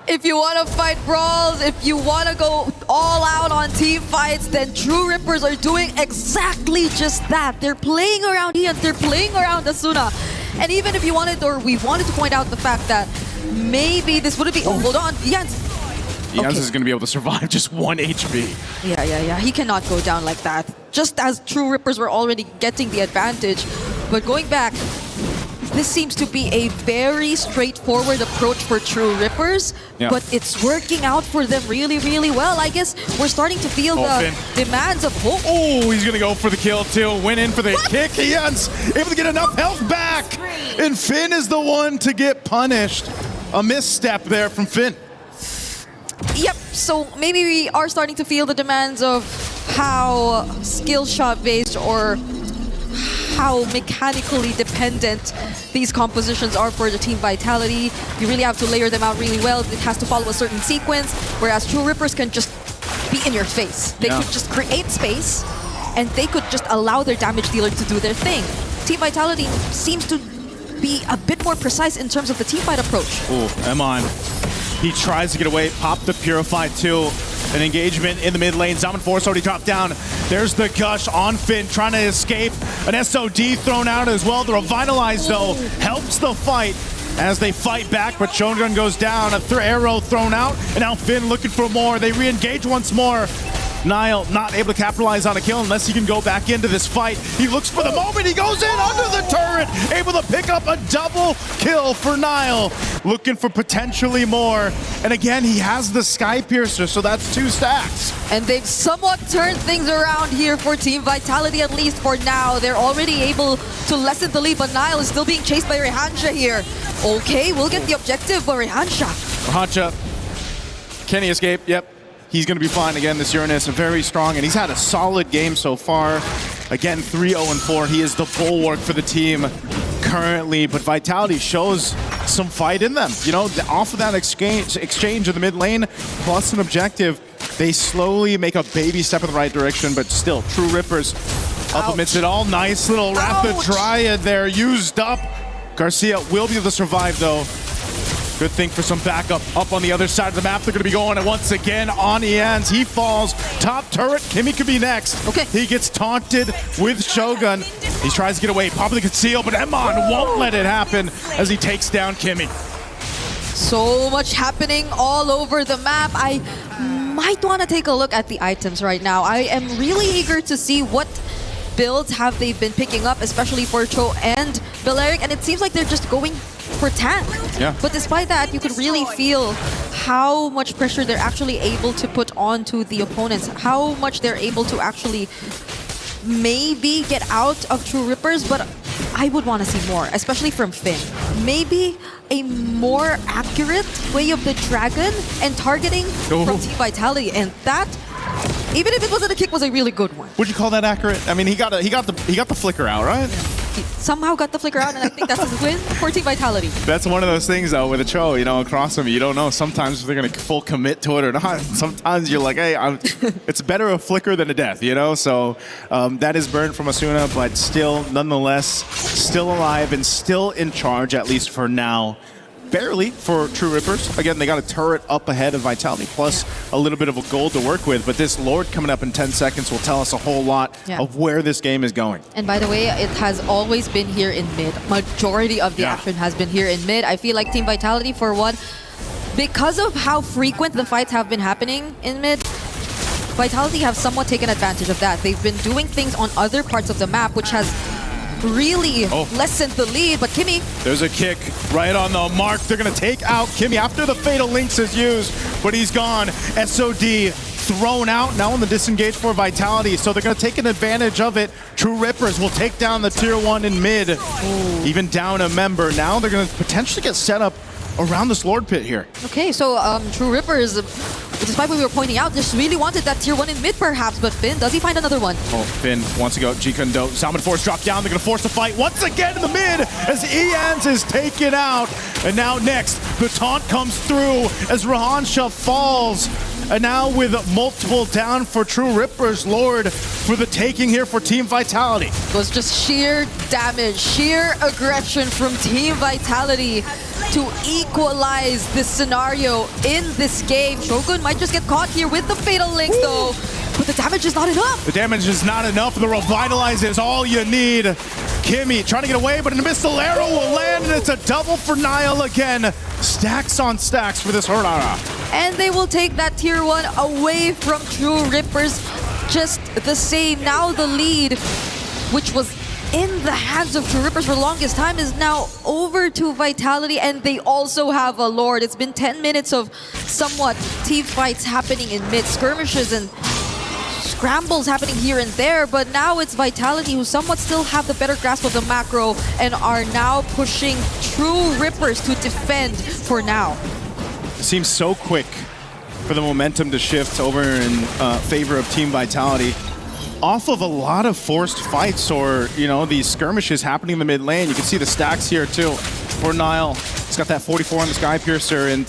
If you want to fight brawls, if you want to go all out on team fights, then True Rippers are doing exactly just that. They're playing around Ian, they're playing around Asuna. And even if you wanted, or we wanted to point out the fact that maybe this wouldn't be, oh, hold on, Jans. Jans is going to be able to survive just 1 HP. Yeah. He cannot go down like that. Just as True Rippers were already getting the advantage. But going back, this seems to be a very straightforward approach for True Rippers, but it's working out for them really, really well. I guess we're starting to feel the demands of hope. Oh, he's going to go for the kill too. Went in for the kick. Jans able to get enough health back. And Finn is the one to get punished. A misstep there from Finn. Yep, so maybe we are starting to feel the demands of how skill shot based or how mechanically dependent these compositions are for the team Vitality. You really have to layer them out really well. It has to follow a certain sequence, whereas True Rippers can just be in your face. They could just create space, and they could just allow their damage dealer to do their thing. Team Vitality seems to be a bit more precise in terms of the teamfight approach. Oh, Emon. He tries to get away, pop the Purify too. An engagement in the mid lane. Zaman Force already dropped down. There's the Gush on Finn, trying to escape. An SOD thrown out as well. The Revitalize, though, helps the fight as they fight back, but Shogun goes down. A arrow thrown out, and now Finn looking for more. They re-engage once more. Nile not able to capitalize on a kill unless he can go back into this fight. He looks for the moment. He goes in under the turret, able to pick up a double kill for Nile. Looking for potentially more. And again, he has the Sky Piercer, so that's 2 stacks. And they've somewhat turned things around here for Team Vitality, at least for now. They're already able to lessen the lead, but Nile is still being chased by Rehansha here. Okay, we'll get the objective, but Rehansha. Can he escape? Yep. He's going to be fine again. This Uranus is very strong, and he's had a solid game so far. Again, 3-0-4. He is the bulwark for the team currently, but Vitality shows some fight in them. Off of that exchange in the mid lane, plus an objective, they slowly make a baby step in the right direction, but still, True Rippers up amidst it all. Nice little Rapid Dryad there, used up. Garcia will be able to survive, though. Good thing for some backup. Up on the other side of the map, they're going to be going once again on Ians. He falls. Top turret. Kimmy could be next. Okay. He gets taunted with Shogun. He tries to get away. Popping the conceal, but Emon won't let it happen as he takes down Kimmy. So much happening all over the map. I might want to take a look at the items right now. I am really eager to see what builds have they been picking up, especially for Cho and Belleric, and it seems like they're just going for tank. Yeah. But despite that, you could really feel how much pressure they're actually able to put onto the opponents, how much they're able to actually maybe get out of True Rippers, but I would want to see more, especially from Finn. Maybe a more accurate way of the dragon and targeting from Team Vitality, and that, even if it wasn't a kick, was a really good one. Would you call that accurate? I mean, he got the flicker out, right? He somehow got the flicker out, and I think that's his win for Team Vitality. That's one of those things, though, with a Cho, across them, you don't know sometimes if they're going to full commit to it or not. Sometimes you're like, hey, it's better a flicker than a death, So that is burned from Asuna, but still, nonetheless, still alive and still in charge, at least for now. Barely for True Rippers. Again, they got a turret up ahead of Vitality, plus a little bit of a gold to work with. But this Lord coming up in 10 seconds will tell us a whole lot of where this game is going. And by the way, it has always been here in mid. Majority of the action has been here in mid. I feel like Team Vitality, for one, because of how frequent the fights have been happening in mid, Vitality have somewhat taken advantage of that. They've been doing things on other parts of the map, which has really lessened the lead, but Kimmy... There's a kick right on the mark. They're going to take out Kimmy after the Fatal Links is used, but he's gone. SOD thrown out now on the disengage for Vitality, so they're going to take an advantage of it. True Rippers will take down the tier 1 in mid, even down a member. Now they're going to potentially get set up around this Lord pit here. Okay, so True Rippers, despite what we were pointing out, just really wanted that tier 1 in mid perhaps, but Finn, does he find another one? Oh, Finn wants to go. G-Kundo, Salmon Force drop down. They're going to force the fight once again in the mid as Ians is taken out. And now next, the taunt comes through as Rahansha falls. And now with multiple down for True Rippers, Lord for the taking here for Team Vitality. It was just sheer damage, sheer aggression from Team Vitality to equalize this scenario in this game. Shogun might just get caught here with the Fatal Links though, but the damage is not enough. The damage is not enough. The Revitalize is all you need. Kimmy trying to get away, but a missile arrow will land, and it's a double for Niall again. Stacks on stacks for this Hornara. And they will take that tier 1 away from True Rippers just the same. Now the lead, which was in the hands of True Rippers for the longest time, is now over to Vitality, and they also have a Lord. It's been 10 minutes of somewhat team fights happening in mid, skirmishes and scrambles happening here and there, but now it's Vitality who somewhat still have the better grasp of the macro and are now pushing True Rippers to defend for now. It seems so quick for the momentum to shift over in favor of Team Vitality. Off of a lot of forced fights or, these skirmishes happening in the mid lane. You can see the stacks here too for Niall. He's got that 44 on the Sky Piercer, and,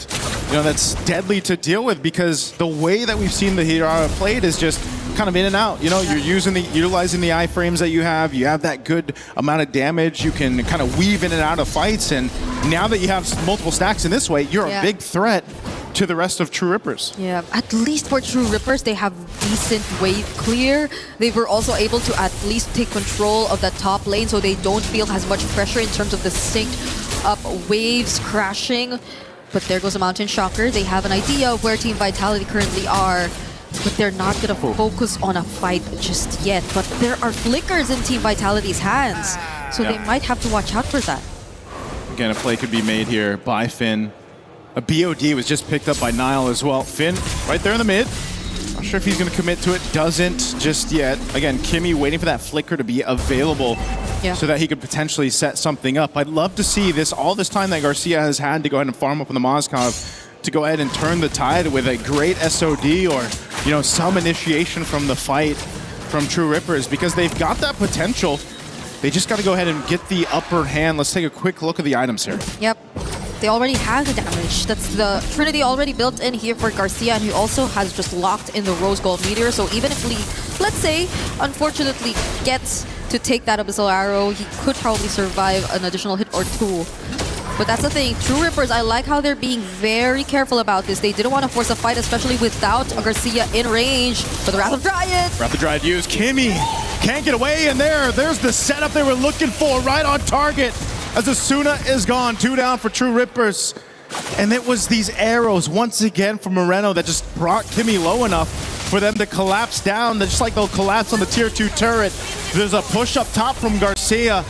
that's deadly to deal with because the way that we've seen the Hirara played is just kind of in and out. You're utilizing the iframes that you have. You have that good amount of damage. You can kind of weave in and out of fights, and now that you have multiple stacks in this way, you're a big threat to the rest of True Rippers. Yeah, at least for True Rippers, they have decent wave clear. They were also able to at least take control of that top lane so they don't feel as much pressure in terms of the synced up waves crashing. But there goes a Mountain Shocker. They have an idea of where Team Vitality currently are, but they're not going to focus on a fight just yet. But there are flickers in Team Vitality's hands, so they might have to watch out for that. Again, a play could be made here by Finn. A BOD was just picked up by Niall as well. Finn right there in the mid. Not sure if he's going to commit to it. Doesn't just yet. Again, Kimmy waiting for that flicker to be available so that he could potentially set something up. I'd love to see this, all this time that Garcia has had to go ahead and farm up on the Moskov, to go ahead and turn the tide with a great SOD or, some initiation from the fight from True Rippers, because they've got that potential. They just got to go ahead and get the upper hand. Let's take a quick look at the items here. Yep. They already have the damage. That's the Trinity already built in here for Garcia, and he also has just locked in the Rose Gold Meteor. So even if Lee, let's say, unfortunately gets to take that Abyssal Arrow, he could probably survive an additional hit or two. But that's the thing. True Rippers, I like how they're being very careful about this. They didn't want to force a fight, especially without a Garcia in range for the Wrath of Dryad. Wrath of Dryad used. Kimmy can't get away, and there's the setup they were looking for, right on target. As Asuna is gone, 2 down for True Rippers. And it was these arrows once again from Moreno that just brought Kimmy low enough for them to collapse down. Just like they'll collapse on the tier 2 turret. There's a push up top from Garcia.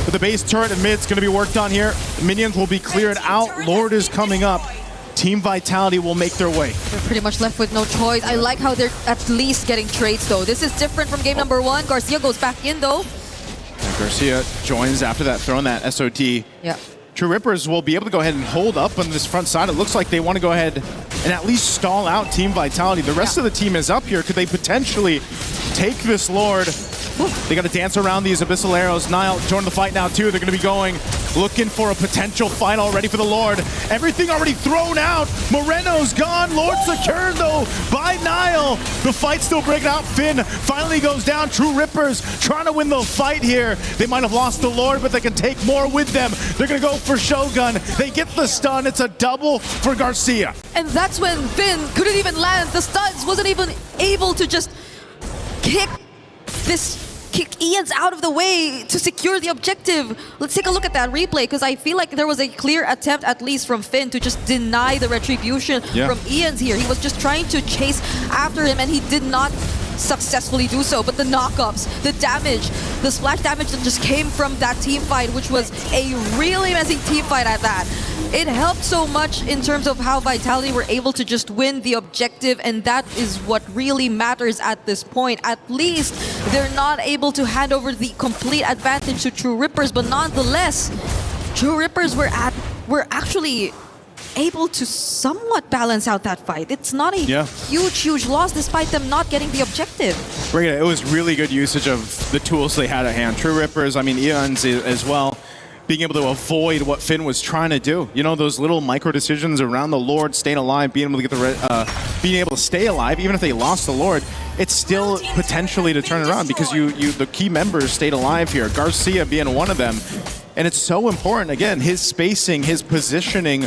But the base turret in mid's going to be worked on here. The minions will be cleared out. Lord is coming up. Team Vitality will make their way. They're pretty much left with no choice. I like how they're at least getting trades though. This is different from game number 1. Garcia goes back in though. Garcia joins after that, throwing that SOT. Yeah. True Rippers will be able to go ahead and hold up on this front side. It looks like they want to go ahead and at least stall out Team Vitality. The rest of the team is up here. Could they potentially take this Lord They got to dance around these Abyssal Arrows. Nile joining the fight now too. They're going to be going, looking for a potential fight already for the Lord. Everything already thrown out. Moreno's gone. Lord secured though by Nile. The fight still breaking out. Finn finally goes down. True Rippers trying to win the fight here. They might have lost the Lord, but they can take more with them. They're going to go for Shogun. They get the stun. It's a double for Garcia. And that's when Finn couldn't even land the stuns, wasn't even able to just kick Ian's out of the way to secure the objective. Let's take a look at that replay, because I feel like there was a clear attempt, at least from Finn, to just deny the retribution from Ian's here. He was just trying to chase after him, and he did not successfully do so. But the knockups, the damage, the splash damage that just came from that team fight, which was a really messy team fight at that, it helped so much in terms of how Vitality were able to just win the objective, and that is what really matters at this point. At least they're not able to hand over the complete advantage to True Rippers, but nonetheless, True Rippers were actually able to somewhat balance out that fight. It's not a huge loss despite them not getting the objective. It was really good usage of the tools they had at hand. True Rippers, I mean, Eons as well, being able to avoid what Finn was trying to do. You know, those little micro decisions around the Lord, staying alive, being able to get being able to stay alive, even if they lost the Lord, it's still potentially to turn around because the key members stayed alive here. Garcia being one of them, and it's so important. Again, his spacing, his positioning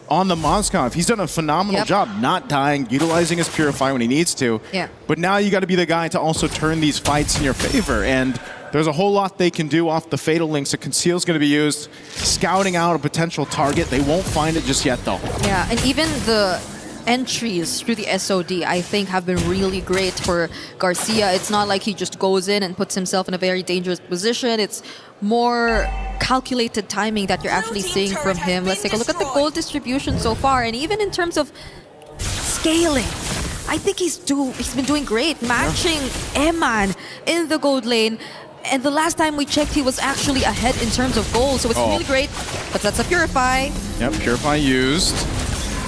on the Moskov. He's done a phenomenal job not dying, utilizing his Purify when he needs to. But now you got to be the guy to also turn these fights in your favor. And there's a whole lot they can do off the Fatal Links. The Conceal's going to be used, scouting out a potential target. They won't find it just yet, though. Yeah, and even the entries through the SOD, I think, have been really great for Garcia. It's not like he just goes in and puts himself in a very dangerous position. It's more calculated timing that you're actually seeing from him. Let's take a look at the gold distribution so far, and even in terms of scaling, I think he's been doing great, matching Eman in the gold lane. And the last time we checked, he was actually ahead in terms of gold, so it's really great. But that's a Purify. Yep, Purify used.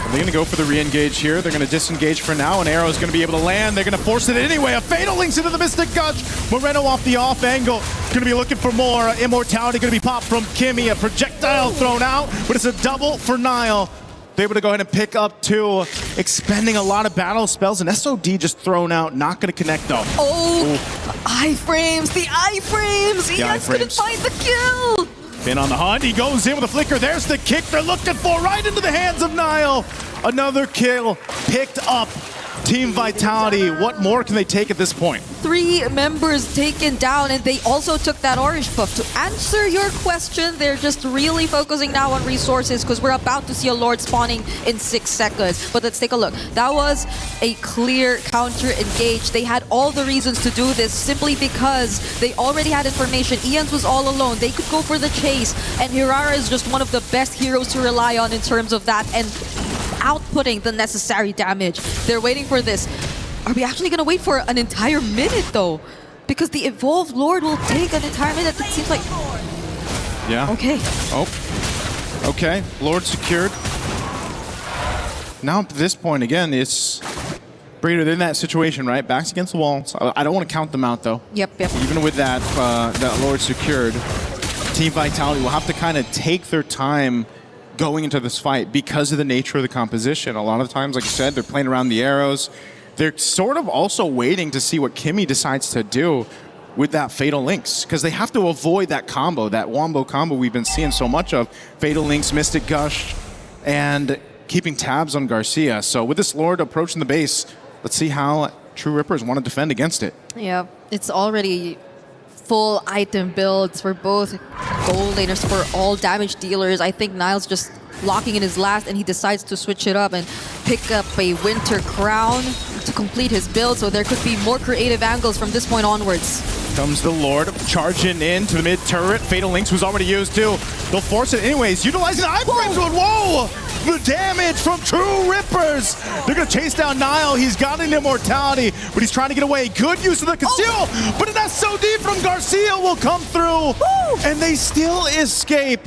They're going to go for the re-engage here. They're going to disengage for now. An arrow is going to be able to land. They're going to force it anyway. A Fatal Links into the Mystic Gush. Moreno off the off angle. Going to be looking for more. Immortality going to be popped from Kimmy. A projectile thrown out, but it's a double for Nile. They're able to go ahead and pick up two, expending a lot of battle spells, and SOD just thrown out, not going to connect though. iframes, the iframes! Ian's couldn't find the kill! Finn on the hunt, he goes in with a flicker, there's the kick they're looking for, right into the hands of Nile. Another kill picked up. Team Vitality, what more can they take at this point? 3 members taken down, and they also took that orange buff. To answer your question, they're just really focusing now on resources because we're about to see a Lord spawning in 6 seconds. But let's take a look. That was a clear counter engage. They had all the reasons to do this simply because they already had information. Ian's was all alone. They could go for the chase, and Hirara is just one of the best heroes to rely on in terms of that and outputting the necessary damage. They're waiting for this. Are we actually going to wait for an entire minute, though? Because the Evolved Lord will take an entire minute. It seems like... Yeah. Okay. Oh. Okay. Lord secured. Now, at this point, again, it's... Breeder, they're in that situation, right? Backs against the wall. So I don't want to count them out, though. Yep. Even with that, that Lord secured, Team Vitality will have to kind of take their time going into this fight because of the nature of the composition. A lot of times, like I said, they're playing around the arrows. They're sort of also waiting to see what Kimmy decides to do with that Fatal Links, because they have to avoid that combo, that Wombo combo we've been seeing so much of. Fatal Links, Mystic Gush, and keeping tabs on Garcia. So with this Lord approaching the base, let's see how True Rippers want to defend against it. Yeah, it's already full item builds for both gold laners, for all damage dealers. I think Nile's just locking in his last, and he decides to switch it up and pick up a Winter Crown to complete his build, so there could be more creative angles from this point onwards. Comes the Lord charging in to the mid turret. Fatal Links was already used too. They'll force it anyways, utilizing the iframes. Whoa! The damage from True Rippers. They're going to chase down Nile. He's got an immortality, but he's trying to get away. Good use of the conceal, but an SOD from Garcia will come through, and they still escape,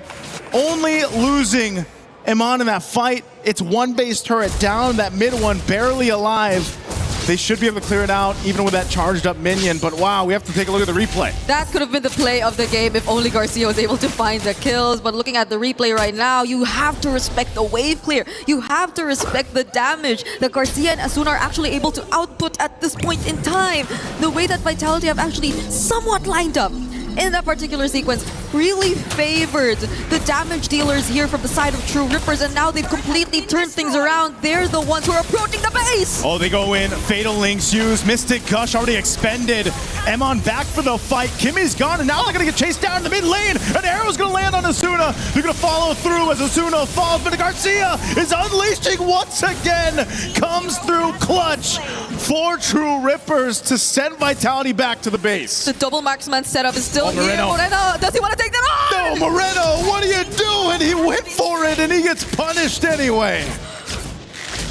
only losing Eman in that fight. It's one base turret down, that mid one barely alive. They should be able to clear it out even with that charged up minion. But wow, we have to take a look at the replay. That could have been the play of the game if only Garcia was able to find the kills. But looking at the replay right now, you have to respect the wave clear. You have to respect the damage that Garcia and Asuna are actually able to output at this point in time. The way that Vitality have actually somewhat lined up in that particular sequence really favored the damage dealers here from the side of True Rippers, and now they've completely turned things around. They're the ones who are approaching the base! Oh, they go in. Fatal Links used. Mystic Gush already expended. Emon back for the fight. Kimmy's gone, and now they're going to get chased down in the mid lane. An arrow's going to land on Asuna. They're going to follow through as Asuna falls, but Garcia is unleashing once again. Comes through clutch for True Rippers to send Vitality back to the base. The double marksman setup is still here. Moreno. Moreno, does he want to take that on? No, Moreno, what are you doing? He went for it and he gets punished anyway.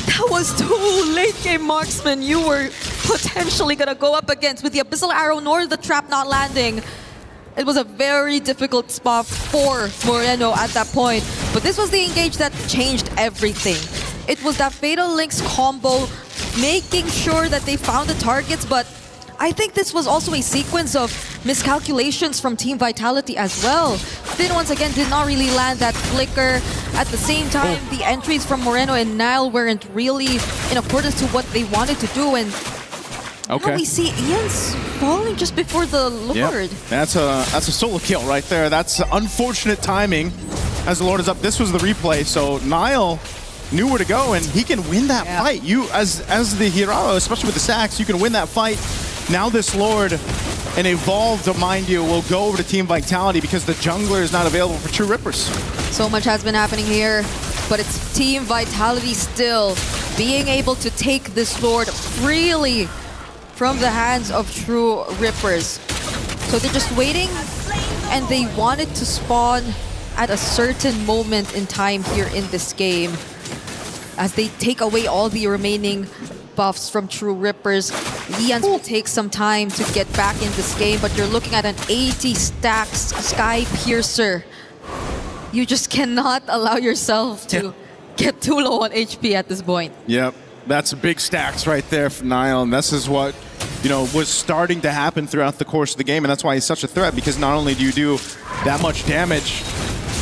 That was too late game marksman. You were potentially going to go up against with the Abyssal Arrow nor the trap not landing. It was a very difficult spot for Moreno at that point. But this was the engage that changed everything. It was that Fatal Links combo, making sure that they found the targets, but I think this was also a sequence of miscalculations from Team Vitality as well. Finn once again did not really land that flicker. At the same time, the entries from Moreno and Nile weren't really in accordance to what they wanted to do, and now we see Ian's falling just before the Lord. Yep. That's a solo kill right there. That's unfortunate timing as the Lord is up. This was the replay, so Nile knew where to go, and he can win that fight. You, as the hero, especially with the stacks, you can win that fight. Now this Lord, an evolved, mind you, will go over to Team Vitality because the jungler is not available for True Rippers. So much has been happening here, but it's Team Vitality still being able to take this Lord freely from the hands of True Rippers. So they're just waiting, and they wanted to spawn at a certain moment in time here in this game. As they take away all the remaining buffs from True Rippers, Lians will take some time to get back in this game, but you're looking at an 80 stacks Sky Piercer. You just cannot allow yourself to get too low on HP at this point. Yep, that's big stacks right there for Nile, and this is what, you know, was starting to happen throughout the course of the game, and that's why he's such a threat, because not only do you do that much damage,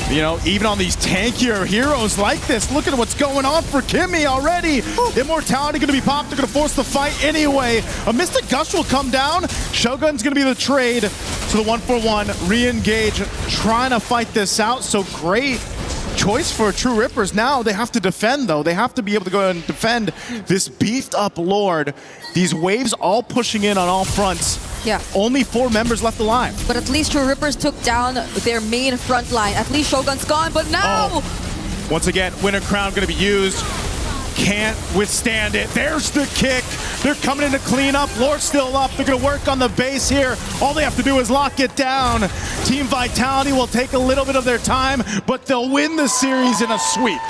you know, even on these tankier heroes like this, look at what's going on for Kimmy already. Immortality going to be popped. They're going to force the fight anyway. A Mystic Gush will come down. Shogun's going to be the trade to the 1-for-1. Re-engage, trying to fight this out. So great choice for True Rippers. Now they have to defend, though. They have to be able to go and defend this beefed up Lord. These waves all pushing in on all fronts. Yeah. Only 4 members left alive. But at least True Rippers took down their main front line. At least Shogun's gone, but now... Once again, Winter Crown going to be used. Can't withstand it. There's the kick. They're coming in to clean up. Lord's still up. They're going to work on the base here. All they have to do is lock it down. Team Vitality will take a little bit of their time, but they'll win the series in a sweep.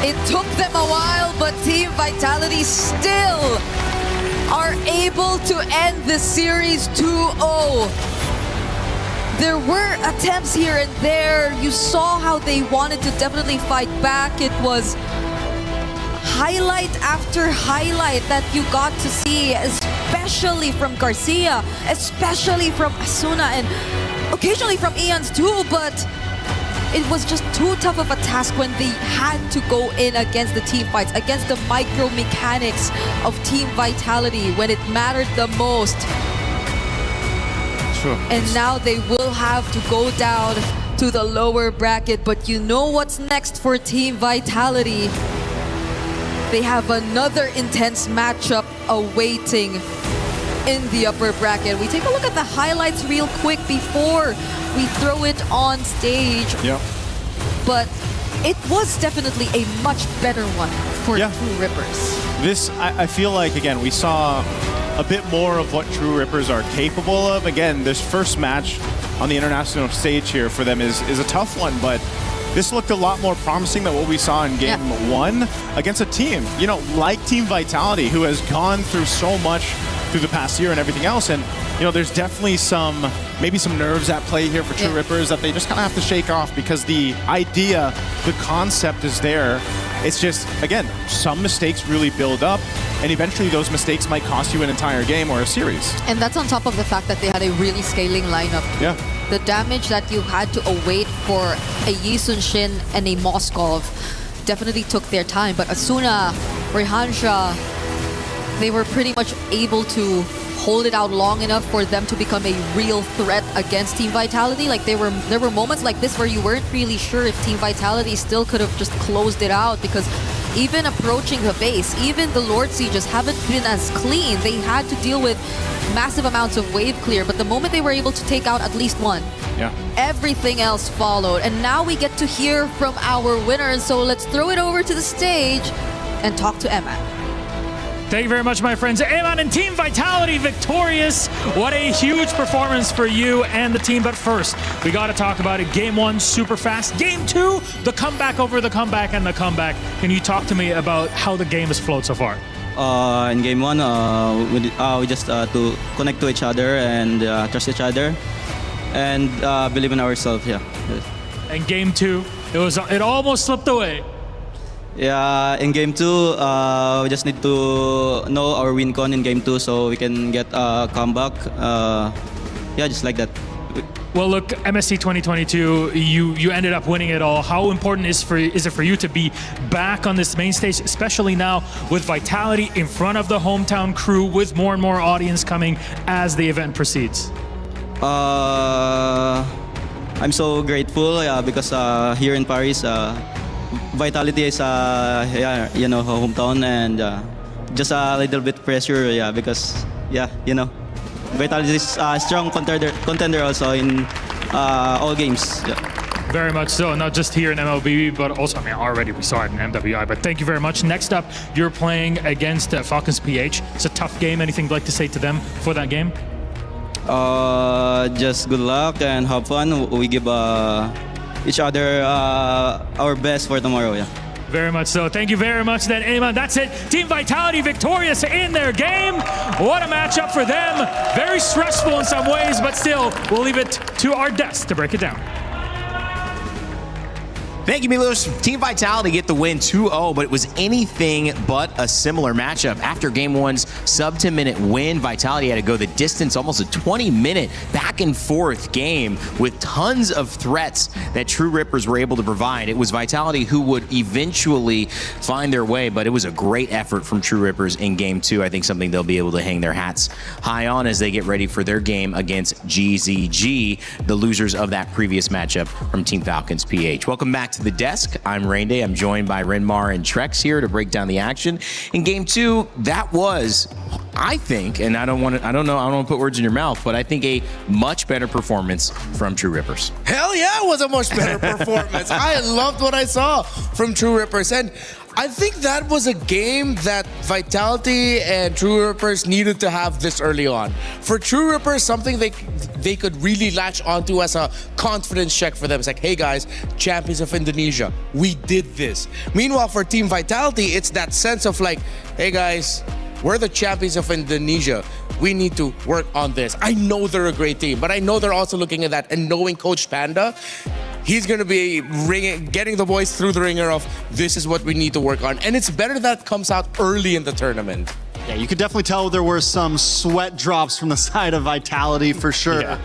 It took them a while, but Team Vitality still are able to end the series 2-0. There were attempts here and there. You saw how they wanted to definitely fight back. It was highlight after highlight that you got to see, especially from Garcia, especially from Asuna, and occasionally from Ian's too, but it was just too tough of a task when they had to go in against the team fights, against the micro mechanics of Team Vitality when it mattered the most. Sure. And now they will have to go down to the lower bracket, but you know what's next for Team Vitality? They have another intense matchup awaiting in the upper bracket. We take a look at the highlights real quick before we throw it on stage. Yep. But it was definitely a much better one for True Rippers. This, I feel like, again, we saw a bit more of what True Rippers are capable of. Again, this first match on the international stage here for them is a tough one, but this looked a lot more promising than what we saw in game 1 against a team, you know, like Team Vitality, who has gone through so much through the past year and everything else. And, you know, there's definitely maybe some nerves at play here for True Rippers that they just kind of have to shake off, because the idea, the concept is there. It's just, again, some mistakes really build up, and eventually those mistakes might cost you an entire game or a series. And that's on top of the fact that they had a really scaling lineup. Yeah. The damage that you had to await for a Yi Sun-shin and a Moskov definitely took their time. But Asuna, Rehansha, they were pretty much able to hold it out long enough for them to become a real threat against Team Vitality. Like there were moments like this where you weren't really sure if Team Vitality still could have just closed it out, because even approaching the base, even the Lord Sieges haven't been as clean. They had to deal with massive amounts of wave clear, but the moment they were able to take out at least one, everything else followed. And now we get to hear from our winners, so let's throw it over to the stage and talk to Emma. Thank you very much, my friends. Eman and Team Vitality victorious. What a huge performance for you and the team. But first, we got to talk about it. Game 1, super fast. Game 2, the comeback over the comeback and the comeback. Can you talk to me about how the game has flowed so far? In game 1, we just to connect to each other and trust each other and believe in ourselves. Yeah. And game 2, it almost slipped away. Yeah, in game 2, we just need to know our win con in game 2 so we can get a comeback. Yeah, just like that. Well, look, MSC 2022, you ended up winning it all. How important is it for you to be back on this main stage, especially now with Vitality in front of the hometown crew, with more and more audience coming as the event proceeds? I'm so grateful because here in Paris, Vitality is hometown, and just a little bit pressure, because Vitality is a strong contender also in all games. Yeah. Very much so, not just here in MLBB, but also, already we saw it in MWI, but thank you very much. Next up, you're playing against Falcons PH. It's a tough game. Anything you'd like to say to them for that game? Just good luck and have fun. We give each other our best for tomorrow. Yeah. Very much so. Thank you very much then, Eamon. That's it. Team Vitality victorious in their game. What a matchup for them. Very stressful in some ways, but still, we'll leave it to our desk to break it down. Thank you, Milos. Team Vitality get the win 2-0, but it was anything but a similar matchup. After Game 1's sub-10-minute win, Vitality had to go the distance, almost a 20-minute back-and-forth game with tons of threats that True Rippers were able to provide. It was Vitality who would eventually find their way, but it was a great effort from True Rippers in Game 2. I think something they'll be able to hang their hats high on as they get ready for their game against GZG, the losers of that previous matchup from Team Falcons PH. Welcome back to the desk. I'm Rainday. I'm joined by Renmar and Trex here to break down the action. In Game 2, that was, I think, and I don't want to put words in your mouth, but I think a much better performance from True Rippers. Hell yeah, it was a much better performance. I loved what I saw from True Rippers, and I think that was a game that Vitality and True Rippers needed to have this early on. For True Rippers, something they could really latch onto as a confidence check for them. It's like, hey guys, champions of Indonesia, we did this. Meanwhile, for Team Vitality, it's that sense of like, hey guys, we're the champions of Indonesia. We need to work on this. I know they're a great team, but I know they're also looking at that and knowing Coach Panda, he's going to be getting the boys through the ringer of this is what we need to work on. And it's better that comes out early in the tournament. Yeah, you could definitely tell there were some sweat drops from the side of Vitality for sure. Yeah.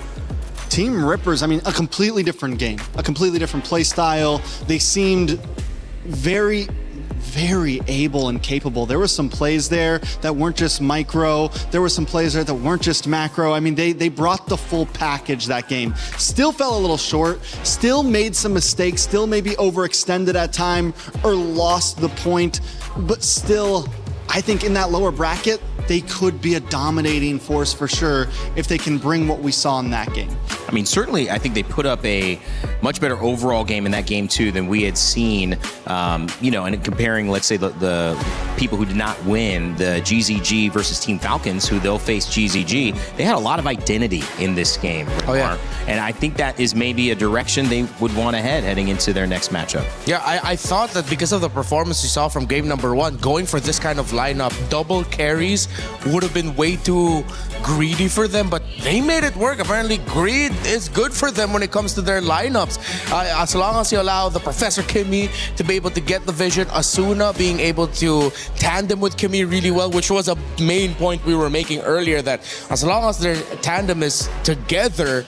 Team Rippers, a completely different game, a completely different play style. They seemed very able and capable. There were some plays there that weren't just micro. There were some plays there that weren't just macro. They brought the full package that game. Still fell a little short, still made some mistakes, still maybe overextended at time or lost the point, but still, I think in that lower bracket, they could be a dominating force for sure if they can bring what we saw in that game. Certainly, I think they put up a much better overall game in that game too than we had seen. And comparing, let's say, the people who did not win, the GZG versus Team Falcons, who they'll face GZG, they had a lot of identity in this game. Oh yeah, and I think that is maybe a direction they would want to head heading into their next matchup. Yeah, I thought that because of the performance we saw from game number 1, going for this kind of lineup, double carries would have been way too greedy for them, but they made it work. Apparently, Greed is good for them when it comes to their lineups. As long as you allow the Professor Kimmy to be able to get the vision, Asuna being able to tandem with Kimmy really well, which was a main point we were making earlier, that as long as their tandem is together,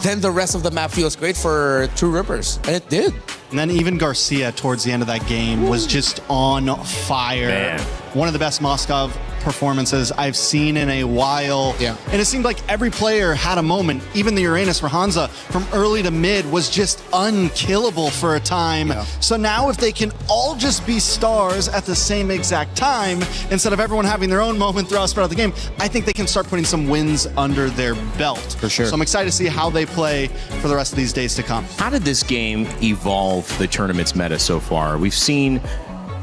then the rest of the map feels great for True Rippers, and it did. And then even Garcia towards the end of that game was just on fire. Man. One of the best Moskov performances I've seen in a while. Yeah. And it seemed like every player had a moment. Even the Uranus for Hansa from early to mid was just unkillable for a time. Yeah. So now if they can all just be stars at the same exact time, instead of everyone having their own moment throughout the game, I think they can start putting some wins under their belt. For sure. So I'm excited to see how they play for the rest of these days to come. How did this game evolve the tournament's meta so far? We've seen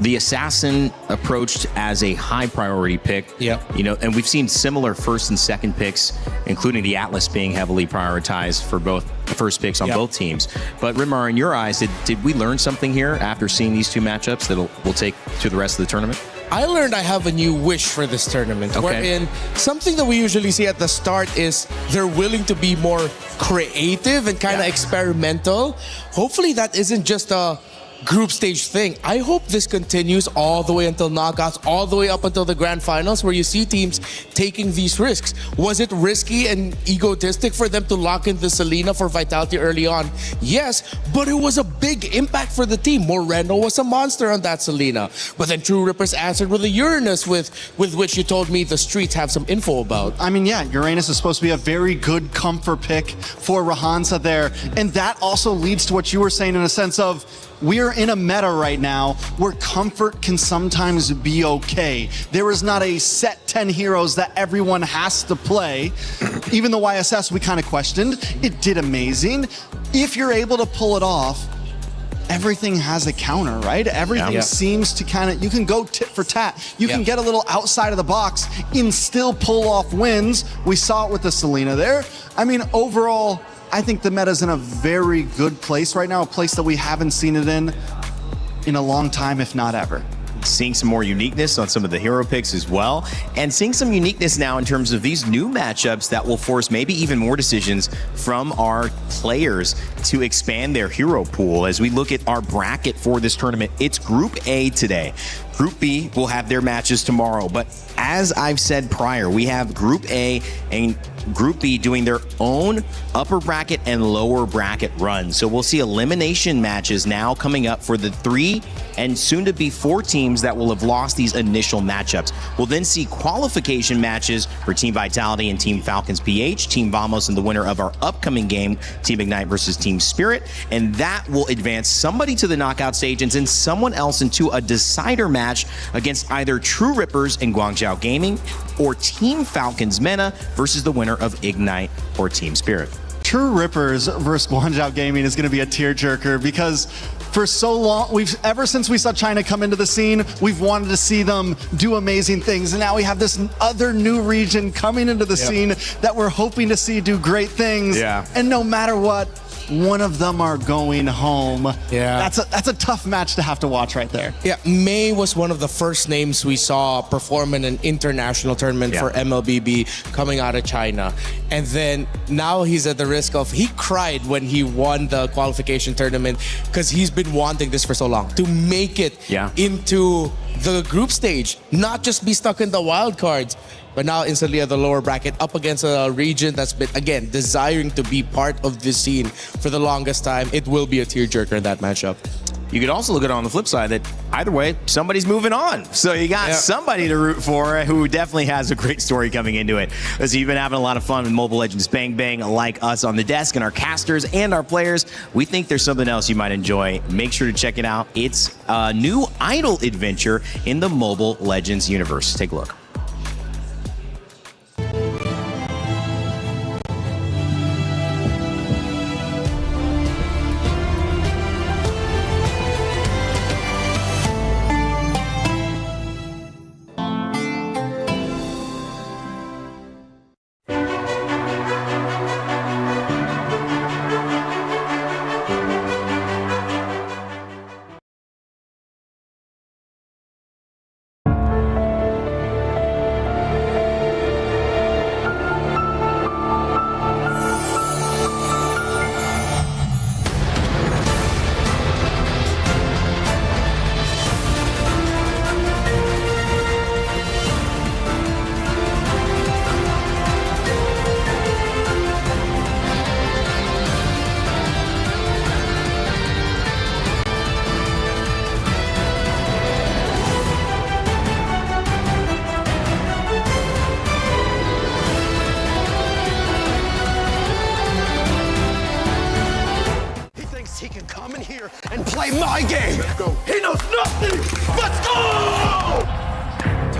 the Assassin approached as a high priority pick. Yep. You know, and we've seen similar first and second picks, including the Atlas being heavily prioritized for both the first picks on Yep. both teams. But Rimar, in your eyes, did we learn something here after seeing these two matchups that we'll take to the rest of the tournament? I learned I have a new wish for this tournament, Okay. wherein something that we usually see at the start is they're willing to be more creative and kind of experimental. Hopefully that isn't just a group stage thing. I hope this continues all the way until knockouts, all the way up until the grand finals, where you see teams taking these risks. Was it risky and egotistic for them to lock in the Selena for Vitality early on? Yes, but it was a big impact for the team. Moreno was a monster on that Selena. But then True Rippers answered with a Uranus, with which you told me the streets have some info about. I mean, yeah, Uranus is supposed to be a very good comfort pick for Rahansa there. And that also leads to what you were saying in a sense of, we're in a meta right now where comfort can sometimes be okay. There is not a set 10 heroes that everyone has to play. Even the YSS we kind of questioned, it did amazing. If you're able to pull it off, everything has a counter, right? Everything seems to kind of, you can go tit for tat. You can get a little outside of the box and still pull off wins. We saw it with the Selena there. I mean, overall, I think the meta's in a very good place right now, a place that we haven't seen it in a long time, if not ever. Seeing some more uniqueness on some of the hero picks as well, and seeing some uniqueness now in terms of these new matchups that will force maybe even more decisions from our players to expand their hero pool. As we look at our bracket for this tournament, it's Group A today. Group B will have their matches tomorrow, but as I've said prior, we have Group A and Group B doing their own upper bracket and lower bracket runs. So we'll see elimination matches now coming up for the 3 and soon to be 4 teams that will have lost these initial matchups. We'll then see qualification matches for Team Vitality and Team Falcons PH, Team Vamos, and the winner of our upcoming game, Team Ignite versus Team Spirit. And that will advance somebody to the knockout stage and send someone else into a decider match against either True Rippers and Guangzhou Gaming or Team Falcons Mena versus the winner of Ignite or Team Spirit. True Rippers versus Guangzhou Gaming is going to be a tearjerker because for so long, ever since we saw China come into the scene, we've wanted to see them do amazing things. And now we have this other new region coming into the scene that we're hoping to see do great things. Yeah. And no matter what, one of them are going home. Yeah. That's a tough match to have to watch right there. Yeah, May was one of the first names we saw perform in an international tournament for MLBB coming out of China. And then now he's at the risk of, he cried when he won the qualification tournament because he's been wanting this for so long, to make it into the group stage, not just be stuck in the wild cards. But now instantly at the lower bracket, up against a region that's been, again, desiring to be part of this scene for the longest time. It will be a tearjerker in that matchup. You could also look at it on the flip side that either way, somebody's moving on. So you got somebody to root for who definitely has a great story coming into it. As you've been having a lot of fun with Mobile Legends Bang Bang, like us on the desk and our casters and our players, we think there's something else you might enjoy. Make sure to check it out. It's a new idol adventure in the Mobile Legends universe. Take a look.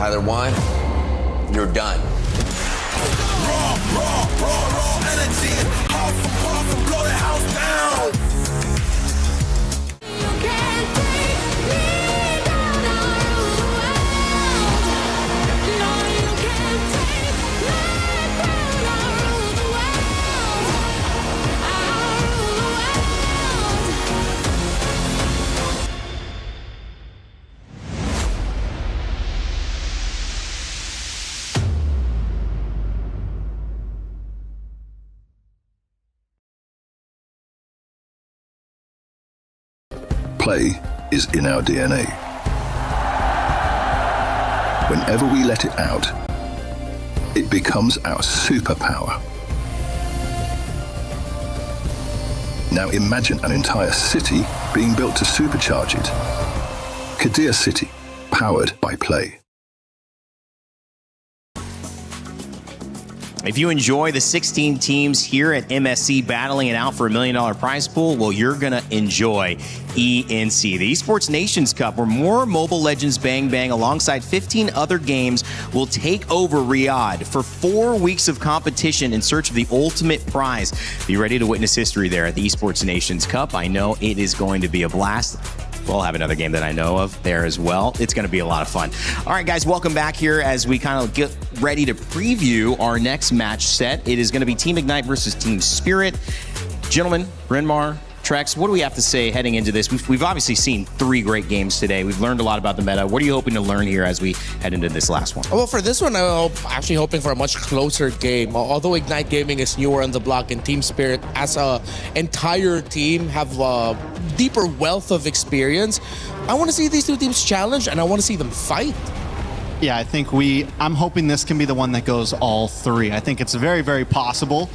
Tyler 1, you're done. Raw energy. Puff and blow the house down. Play is in our DNA. Whenever we let it out, it becomes our superpower. Now imagine an entire city being built to supercharge it. Kadir City, powered by Play. If you enjoy the 16 teams here at MSC battling it out for $1 million prize pool, well, you're going to enjoy ENC, the Esports Nations Cup, where more Mobile Legends Bang Bang alongside 15 other games will take over Riyadh for 4 weeks of competition in search of the ultimate prize. Be ready to witness history there at the Esports Nations Cup. I know it is going to be a blast. We'll have another game that I know of there as well. It's going to be a lot of fun. All right, guys, welcome back here as we kind of get ready to preview our next match set. It is going to be Team Ignite versus Team Spirit. Gentlemen, Brynmar, Trex, what do we have to say heading into this? We've obviously seen 3 great games today. We've learned a lot about the meta. What are you hoping to learn here as we head into this last one? Well, for this one, I'm actually hoping for a much closer game. Although Ignite Gaming is newer on the block and Team Spirit as an entire team have a deeper wealth of experience, I want to see these two teams challenge and I want to see them fight. Yeah, I think I'm hoping this can be the one that goes all 3. I think it's very, very possible.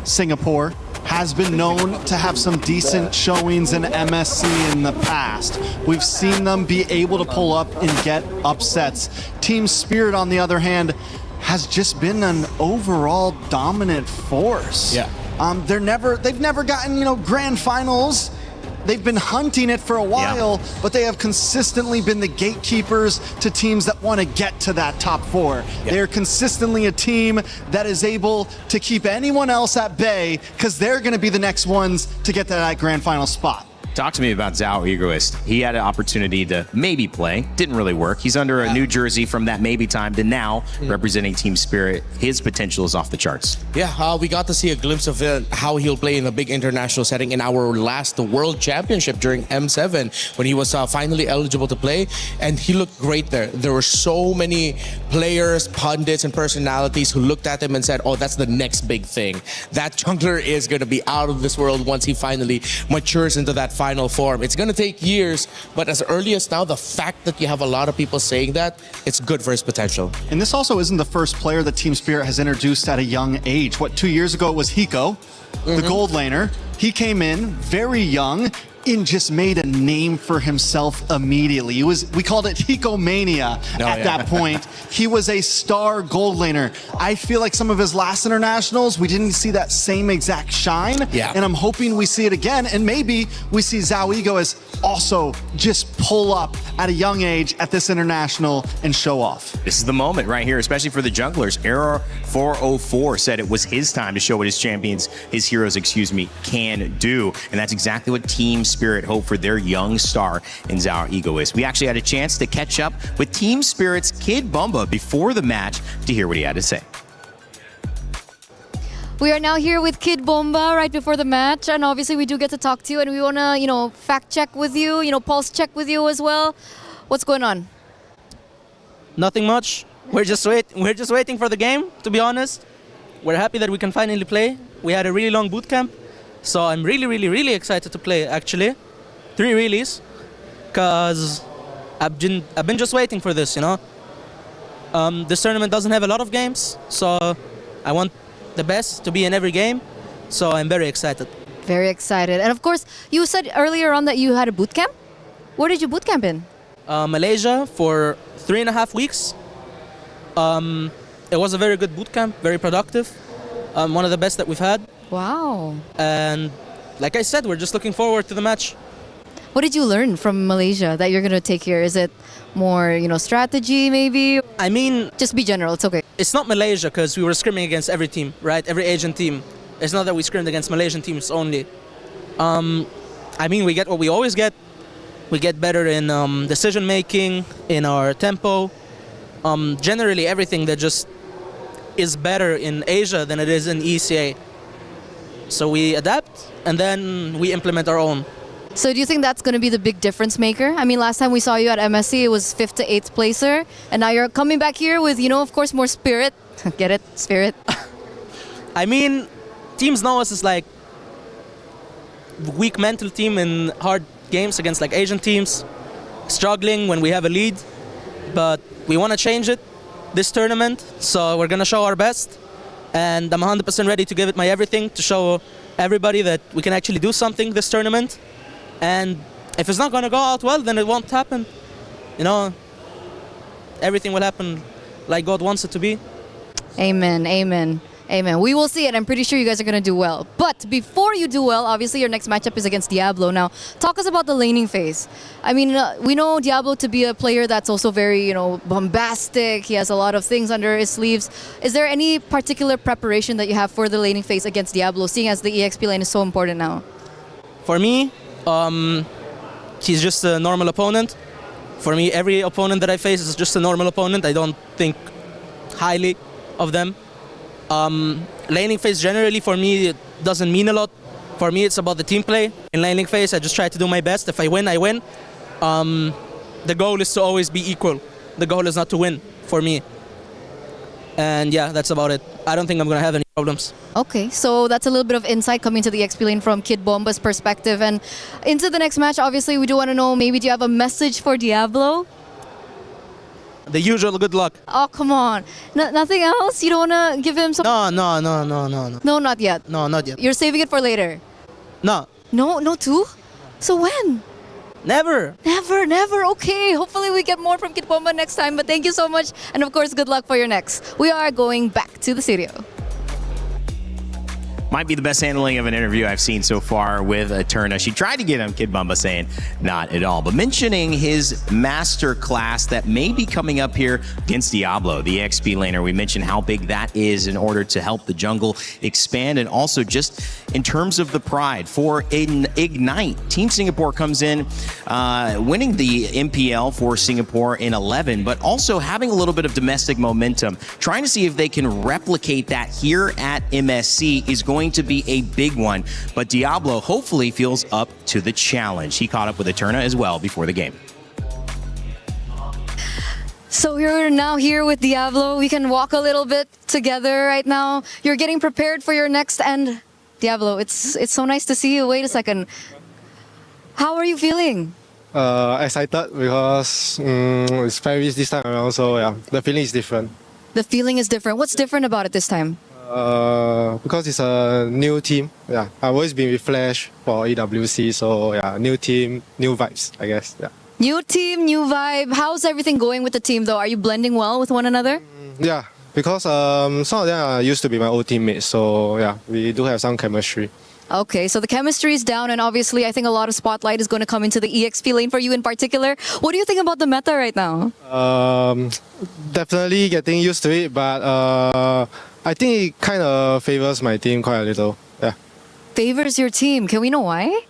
Singapore has been known to have some decent showings in MSC in the past. We've seen them be able to pull up and get upsets. Team Spirit, on the other hand, has just been an overall dominant force. Yeah. They've never gotten, grand finals. They've been hunting it for a while, but they have consistently been the gatekeepers to teams that want to get to that top 4. Yeah. They're consistently a team that is able to keep anyone else at bay because they're going to be the next ones to get to that grand final spot. Talk to me about Zhao Egoist. He had an opportunity to maybe play. Didn't really work. He's under a new jersey from that maybe time to now representing Team Spirit. His potential is off the charts. Yeah, we got to see a glimpse of how he'll play in a big international setting in our last World Championship during M7 when he was finally eligible to play, and he looked great there. There were so many players, pundits, and personalities who looked at him and said, oh, that's the next big thing. That jungler is going to be out of this world once he finally matures into that final form. It's going to take years, but as early as now, the fact that you have a lot of people saying that, it's good for his potential. And this also isn't the first player that Team Spirit has introduced at a young age. 2 years ago it was Hiko, the gold laner. He came in very young and just made a name for himself immediately. We called it Hikomania at that point. He was a star gold laner. I feel like some of his last internationals, we didn't see that same exact shine. Yeah. And I'm hoping we see it again. And maybe we see Zhao Egoist also just pull up at a young age at this international and show off. This is the moment right here, especially for the junglers. Error 404 said it was his time to show what his heroes, can do. And that's exactly what Team Spirit hope for their young star in Zhao Egoist. We actually had a chance to catch up with Team Spirit's Kid Bumba before the match to hear what he had to say. We are now here with Kid Bomba right before the match, and obviously we do get to talk to you, and we want to, fact check with you, pulse check with you as well. What's going on? Nothing much. We're just waiting for the game, to be honest. We're happy that we can finally play. We had a really long boot camp, so I'm really, really, really excited to play, actually. 3 reallys, because I've been just waiting for this, This tournament doesn't have a lot of games, so I want the best to be in every game, so I'm very excited. Very excited. And of course, you said earlier on that you had a boot camp. Where did you boot camp in? Malaysia for 3.5 weeks. It was a very good boot camp, very productive. One of the best that we've had. Wow. And like I said, we're just looking forward to the match. What did you learn from Malaysia that you're gonna take here? Is it more, strategy maybe? I mean, just be general. It's okay. It's not Malaysia because we were scrimming against every team, right? Every Asian team. It's not that we scrimmed against Malaysian teams only. I mean, we get what we always get. We get better in decision making, in our tempo. Generally, everything that just is better in Asia than it is in ECA. So we adapt and then we implement our own. So do you think that's going to be the big difference maker? I mean, last time we saw you at MSC, it was 5th to 8th placer. And now you're coming back here with, of course, more spirit. Get it? Spirit. I mean, teams know us as like weak mental team in hard games against like Asian teams. Struggling when we have a lead. But we want to change it this tournament. So we're going to show our best. And I'm 100% ready to give it my everything to show everybody that we can actually do something this tournament. And if it's not going to go out well, then it won't happen. Everything will happen like God wants it to be. Amen, amen, amen. We will see it. I'm pretty sure you guys are going to do well. But before you do well, obviously your next matchup is against Diablo. Now, talk us about the laning phase. I mean, we know Diablo to be a player that's also very, bombastic. He has a lot of things under his sleeves. Is there any particular preparation that you have for the laning phase against Diablo, seeing as the EXP lane is so important now? For me, he's just a normal opponent. For me, every opponent that I face is just a normal opponent. I don't think highly of them. Laning phase generally for me it doesn't mean a lot. For me, it's about the team play. In laning phase, I just try to do my best. If I win, I win. The goal is to always be equal. The goal is not to win for me. And yeah, that's about it. I don't think I'm gonna have any problems. Okay, so that's a little bit of insight coming to the EXP lane from Kid Bomba's perspective. And into the next match, obviously, we do want to know, maybe do you have a message for Diablo? The usual good luck. Oh, come on. Nothing else? You don't want to give him some... No. No, not yet. No, not yet. You're saving it for later? No. No too? So when? Never. Never. Okay, hopefully we get more from Kid Bomba next time. But thank you so much. And of course, good luck for your next. We are going back to the studio. Might be the best handling of an interview I've seen so far with Eterna. She tried to get him, Kid Bumba saying not at all. But mentioning his master class that may be coming up here against Diablo, the XP laner. We mentioned how big that is in order to help the jungle expand. And also just in terms of the pride for Ignite. Team Singapore comes in winning the MPL for Singapore in 11, but also having a little bit of domestic momentum. Trying to see if they can replicate that here at MSC is going to be a big one, but Diablo hopefully feels up to the challenge. He caught up with Eterna as well before the game. So you're now here with Diablo. We can walk a little bit together right now. You're getting prepared for your next end. Diablo, it's so nice to see you. Wait a second. How are you feeling? Excited because it's Paris this time around, so yeah, the feeling is different. The feeling is different. What's different about it this time? Because it's a new team. Yeah, I've always been with Flash for EWC, so yeah, new team, new vibes, I guess. Yeah. New team, new vibe. How's everything going with the team though? Are you blending well with one another? Yeah, because some of them used to be my old teammates, so yeah, we do have some chemistry. Okay, so the chemistry is down, and obviously I think a lot of spotlight is going to come into the EXP lane for you in particular. What do you think about the meta right now? Definitely getting used to it, but I think it kind of favors my team quite a little. Yeah. Favors your team. Can we know why?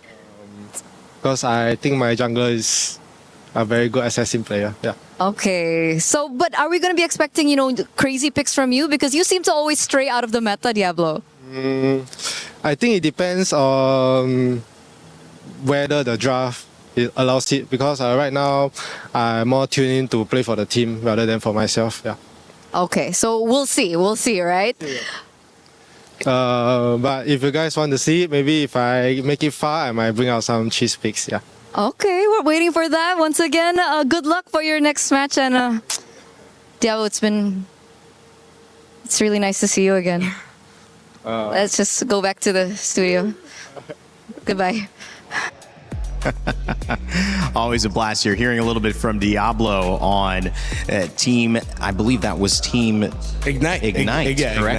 Because I think my jungler is a very good assassin player. Yeah. Okay, so but are we going to be expecting, crazy picks from you? Because you seem to always stray out of the meta, Diablo. I think it depends on whether the draft allows it. Because right now, I'm more tuned in to play for the team rather than for myself. Yeah. Okay, so we'll see, right? But if you guys want to see it, maybe if I make it far, I might bring out some cheese picks, yeah. Okay, we're waiting for that. Once again, good luck for your next match. And Diablo, it's really nice to see you again. Let's just go back to the studio. Goodbye. Always a blast here. Hearing a little bit from Diablo on team, I believe that was team Ignite. Correct, Ignite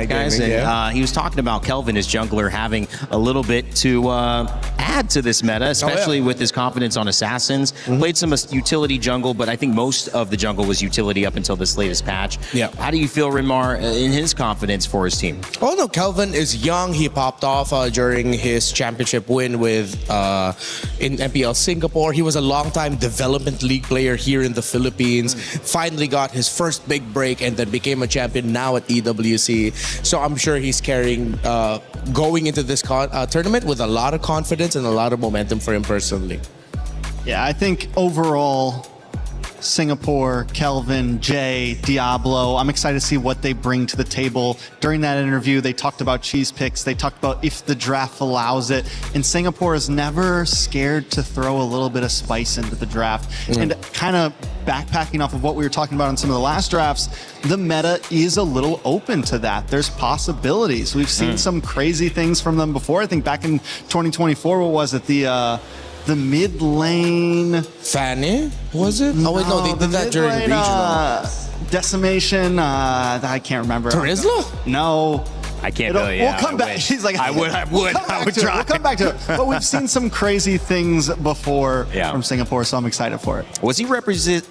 guys? Gaming, And he was talking about Kelvin, his jungler, having a little bit to add to this meta, especially with his confidence on Assassins. Played some utility jungle, but I think most of the jungle was utility up until this latest patch. Yeah. How do you feel, Rinmar, in his confidence for his team? Oh no, Kelvin is young. He popped off during his championship win with in MPL Singapore. He was a long-time development league player here in the Philippines. Finally got his first big break and then became a champion now at EWC. So I'm sure he's carrying going into this tournament with a lot of confidence and a lot of momentum for him personally. Yeah, I think overall, Singapore, Kelvin, Jay, Diablo, I'm excited to see what they bring to the table. During that interview, they talked about cheese picks. They talked about if the draft allows it. And Singapore is never scared to throw a little bit of spice into the draft. And kind of backpacking off of what we were talking about in some of the last drafts, the meta is a little open to that. There's possibilities. We've seen some crazy things from them before. I think back in 2024, what was it? The mid lane. Fanny, was it? Oh wait, no, they did that during regional. Decimation. I can't remember. Terizla? No. I can't We'll yeah, come back. She's like, I would try. We'll come back to it. But we've seen some crazy things before from Singapore, so I'm excited for it. Was he referencing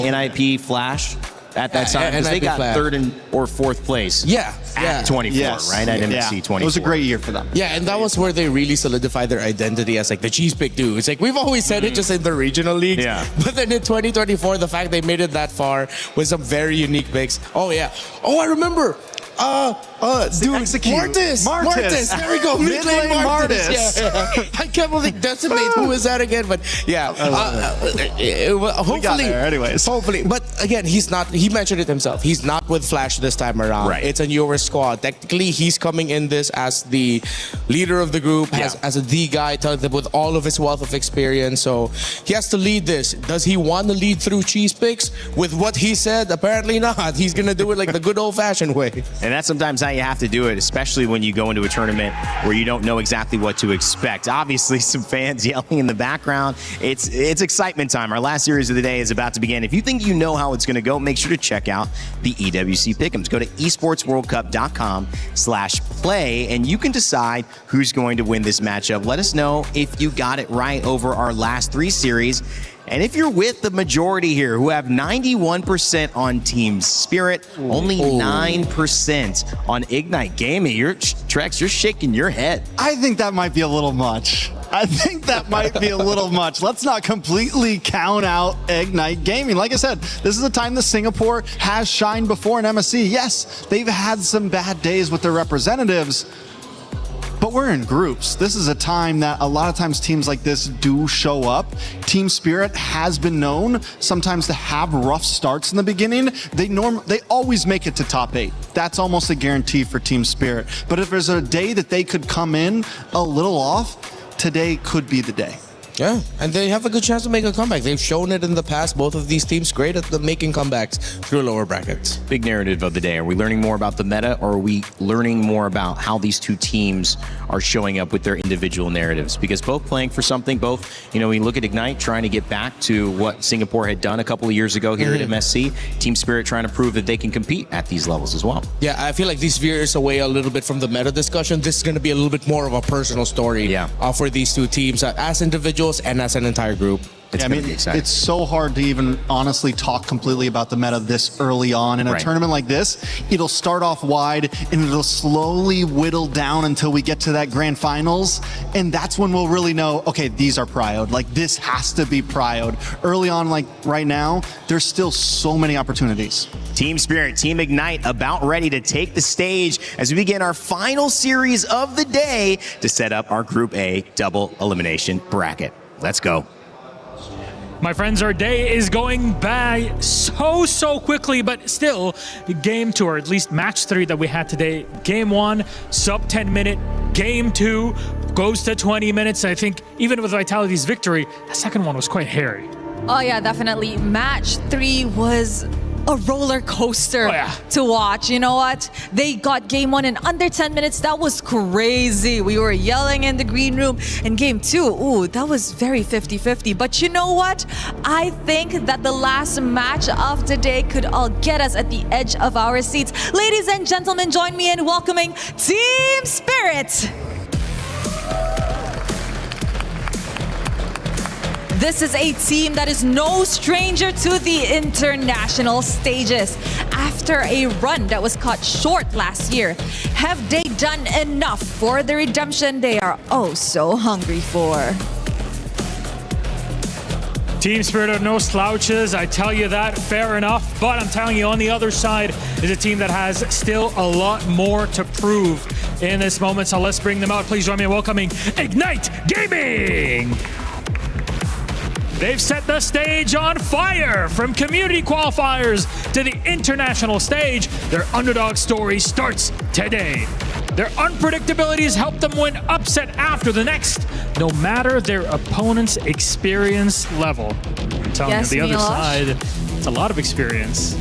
NIP Flash at that time? Because they got third or fourth place. At 24, right? At MSC 24. It was a great year for them. Yeah, and that was where they really solidified their identity as like the cheese pick dude. It's like we've always said it just in the regional leagues. Yeah. But then in 2024, the fact they made it that far with some very unique picks. Oh yeah. Oh, I remember. Dude, Martis. There we go. Mid lane Martis. Yeah. I can't believe Decimate. Who is that again? But yeah, hopefully. We got there anyways. Hopefully, but again, he's not. He mentioned it himself. He's not with Flash this time around. Right. It's a newer squad. Technically, he's coming in this as the leader of the group, as the guy with all of his wealth of experience. So he has to lead this. Does he want to lead through cheese picks? With what he said, apparently not. He's gonna do it like the good old-fashioned way. And that's sometimes how you have to do it, especially when you go into a tournament where you don't know exactly what to expect. Obviously, some fans yelling in the background. It's excitement time. Our last series of the day is about to begin. If you think you know how it's going to go, make sure to check out the EWC Pick'ems. Go to esportsworldcup.com/play, and you can decide who's going to win this matchup. Let us know if you got it right over our last 3 series. And if you're with the majority here who have 91% on Team Spirit, only 9% on Ignite Gaming, Trex, you're shaking your head. I think that might be a little much. Let's not completely count out Ignite Gaming. Like I said, this is a time that Singapore has shined before in MSC. Yes, they've had some bad days with their representatives, but we're in groups. This is a time that a lot of times teams like this do show up. Team Spirit has been known sometimes to have rough starts in the beginning. They always make it to top 8. That's almost a guarantee for Team Spirit. But if there's a day that they could come in a little off, today could be the day. Yeah, and they have a good chance to make a comeback. They've shown it in the past. Both of these teams great at making comebacks through lower brackets. Big narrative of the day. Are we learning more about the meta, or are we learning more about how these two teams are showing up with their individual narratives? Because both playing for something, we look at Ignite trying to get back to what Singapore had done a couple of years ago here at MSC. Team Spirit trying to prove that they can compete at these levels as well. Yeah, I feel like this veers away a little bit from the meta discussion. This is going to be a little bit more of a personal story for these two teams as individuals and as an entire group. It's so hard to even honestly talk completely about the meta this early on. In a tournament like this, it'll start off wide and it'll slowly whittle down until we get to that grand finals. And that's when we'll really know, okay, these are prioed. Like, this has to be prioed. Early on, like right now, there's still so many opportunities. Team Spirit, Team Ignite about ready to take the stage as we begin our final series of the day to set up our Group A double elimination bracket. Let's go. My friends, our day is going by so quickly, but still, game 2, or at least match 3 that we had today. Game 1, sub 10 minute. Game 2 goes to 20 minutes. I think even with Vitality's victory, the second one was quite hairy. Oh yeah, definitely. Match 3 was a roller coaster to watch. You know what? They got game 1 in under 10 minutes. That was crazy. We were yelling in the green room. In game 2, ooh, that was very 50-50. But you know what? I think that the last match of the day could all get us at the edge of our seats. Ladies and gentlemen, join me in welcoming Team Spirit. This is a team that is no stranger to the international stages. After a run that was cut short last year, have they done enough for the redemption they are oh so hungry for? Team Spirit are no slouches, I tell you that, fair enough. But I'm telling you, on the other side is a team that has still a lot more to prove in this moment. So let's bring them out. Please join me in welcoming Ignite Gaming. They've set the stage on fire. From community qualifiers to the international stage, their underdog story starts today. Their unpredictabilities help them win upset after the next, no matter their opponent's experience level. I'm telling you, the other side, it's a lot of experience.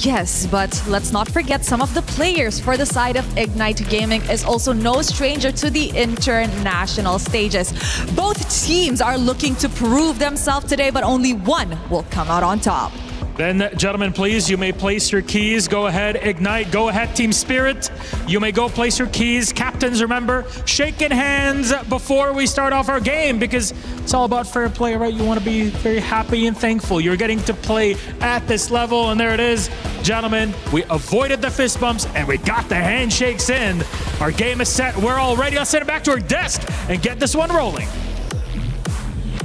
Yes, but let's not forget some of the players for the side of Ignite Gaming is also no stranger to the international stages. Both teams are looking to prove themselves today, but only one will come out on top. Then, gentlemen, please, you may place your keys. Go ahead, Ignite. Go ahead, Team Spirit. You may go place your keys. Captains, remember, shaking hands before we start off our game because it's all about fair play, right? You want to be very happy and thankful. You're getting to play at this level, and there it is. Gentlemen, we avoided the fist bumps, and we got the handshakes in. Our game is set. We're all ready. Let's send it back to our desk and get this one rolling.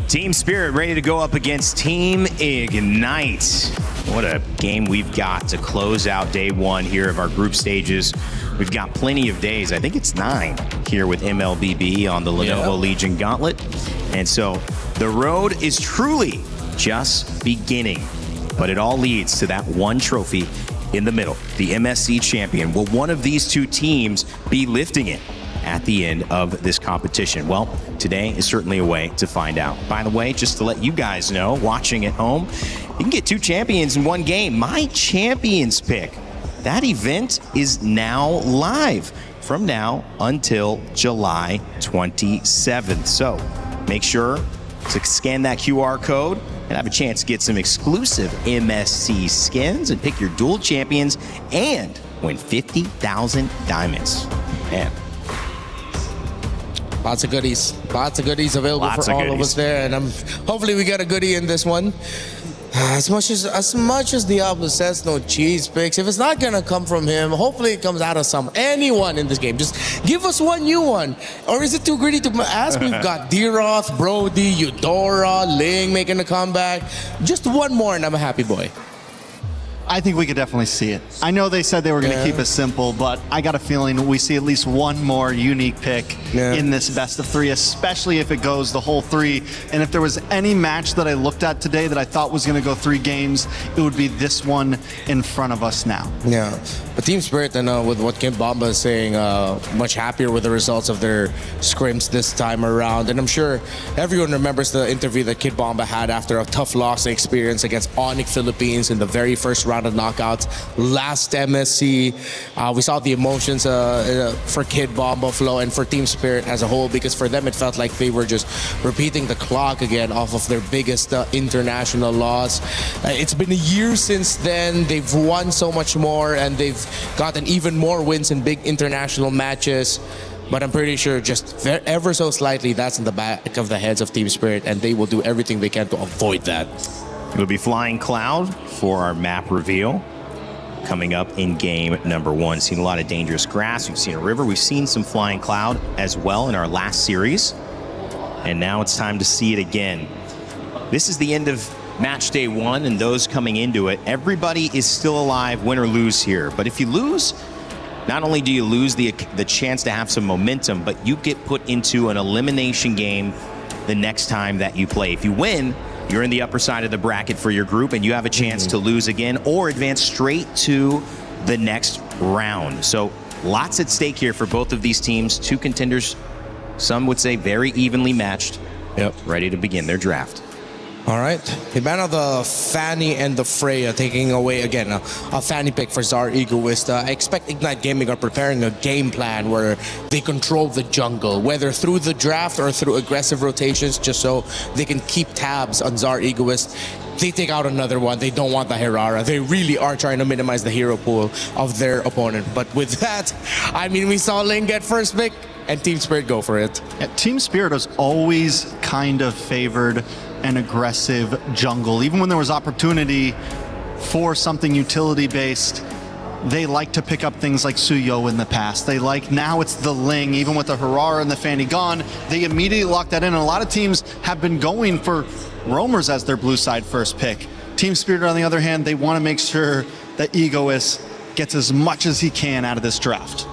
Team Spirit ready to go up against Team Ignite. What a game we've got to close out day 1 here of our group stages. We've got plenty of days. I think it's 9 here with MLBB on the Lenovo Legion Gauntlet. And so the road is truly just beginning. But it all leads to that one trophy in the middle, the MSC champion. Will one of these two teams be lifting it at the end of this competition? Well, today is certainly a way to find out. By the way, just to let you guys know, watching at home, you can get 2 champions in one game. My Champions Pick. That event is now live from now until July 27th. So make sure to scan that QR code and have a chance to get some exclusive MSC skins and pick your dual champions and win 50,000 diamonds. Man. Lots of goodies available for all of us there, and hopefully we get a goodie in this one. As much as Diablo says no cheese picks, if it's not gonna come from him, hopefully it comes out of anyone in this game. Just give us one new one. Or is it too greedy to ask? We've got D-Roth, Brody, Eudora, Ling making a comeback. Just one more and I'm a happy boy. I think we could definitely see it. I know they said they were going to keep it simple, but I got a feeling we see at least one more unique pick in this best of 3, especially if it goes the whole 3. And if there was any match that I looked at today that I thought was going to go 3 games, it would be this one in front of us now. Yeah, but Team Spirit, and with what Kid Bomba is saying, much happier with the results of their scrims this time around. And I'm sure everyone remembers the interview that Kid Bomba had after a tough loss experience against Onyx Philippines in the very first round of knockouts last MSC. We saw the emotions for Kid Bomba flow and for Team Spirit as a whole, because for them it felt like they were just repeating the clock again off of their biggest international loss. It's been a year since then. They've won so much more and they've gotten even more wins in big international matches. But I'm pretty sure just ever so slightly that's in the back of the heads of Team Spirit, and they will do everything they can to avoid that. It'll be Flying Cloud for our map reveal coming up in game number 1. Seen a lot of dangerous grass. We've seen a river. We've seen some Flying Cloud as well in our last series. And now it's time to see it again. This is the end of match day 1, and those coming into it, everybody is still alive, win or lose here. But if you lose, not only do you lose the chance to have some momentum, but you get put into an elimination game the next time that you play. If you win, you're in the upper side of the bracket for your group, and you have a chance to lose again or advance straight to the next round. So lots at stake here for both of these teams. 2 contenders, some would say very evenly matched, ready to begin their draft. All right. Hibana, the Fanny and the Freya taking away, again, a Fanny pick for Zar Egoist. I expect Ignite Gaming are preparing a game plan where they control the jungle, whether through the draft or through aggressive rotations, just so they can keep tabs on Zar Egoist. They take out another one. They don't want the Herara. They really are trying to minimize the hero pool of their opponent. But with that, I mean, we saw Ling get first pick and Team Spirit go for it. Yeah, Team Spirit has always kind of favored an aggressive jungle. Even when there was opportunity for something utility-based, they like to pick up things like Suyo in the past. They like, now it's the Ling, even with the Herara and the Fanny gone, they immediately lock that in. And a lot of teams have been going for roamers as their blue side first pick. Team Spirit, on the other hand, they want to make sure that Egoist gets as much as he can out of this draft.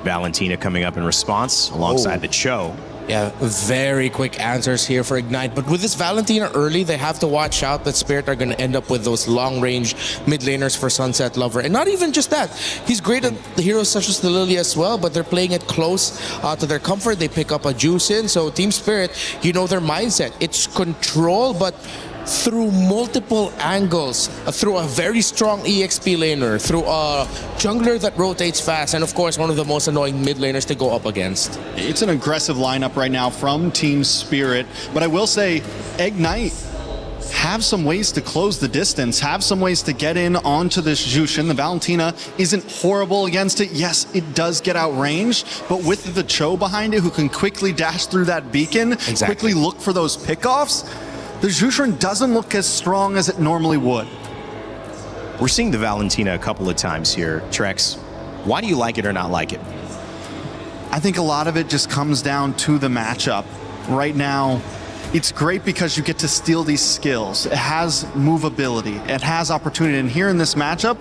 Valentina coming up in response alongside the Cho. Yeah, very quick answers here for Ignite. But with this Valentina early, they have to watch out that Spirit are going to end up with those long-range mid laners for Sunset Lover. And not even just that. He's great at the heroes such as the Lily as well, but they're playing it close to their comfort. They pick up a Juice in. So Team Spirit, you know their mindset. It's control, but through multiple angles, through a very strong EXP laner, through a jungler that rotates fast, and of course one of the most annoying mid laners to go up against. It's an aggressive lineup right now from Team Spirit, but I will say Ignite have some ways to close the distance, have some ways to get in onto this Jushin. The Valentina isn't horrible against it. Yes, it does get outranged, but with the Cho behind it who can quickly dash through that beacon, quickly look for those pickoffs, the Jushin doesn't look as strong as it normally would. We're seeing the Valentina a couple of times here. Trex, why do you like it or not like it? I think a lot of it just comes down to the matchup. Right now, it's great because you get to steal these skills. It has movability, it has opportunity, and here in this matchup,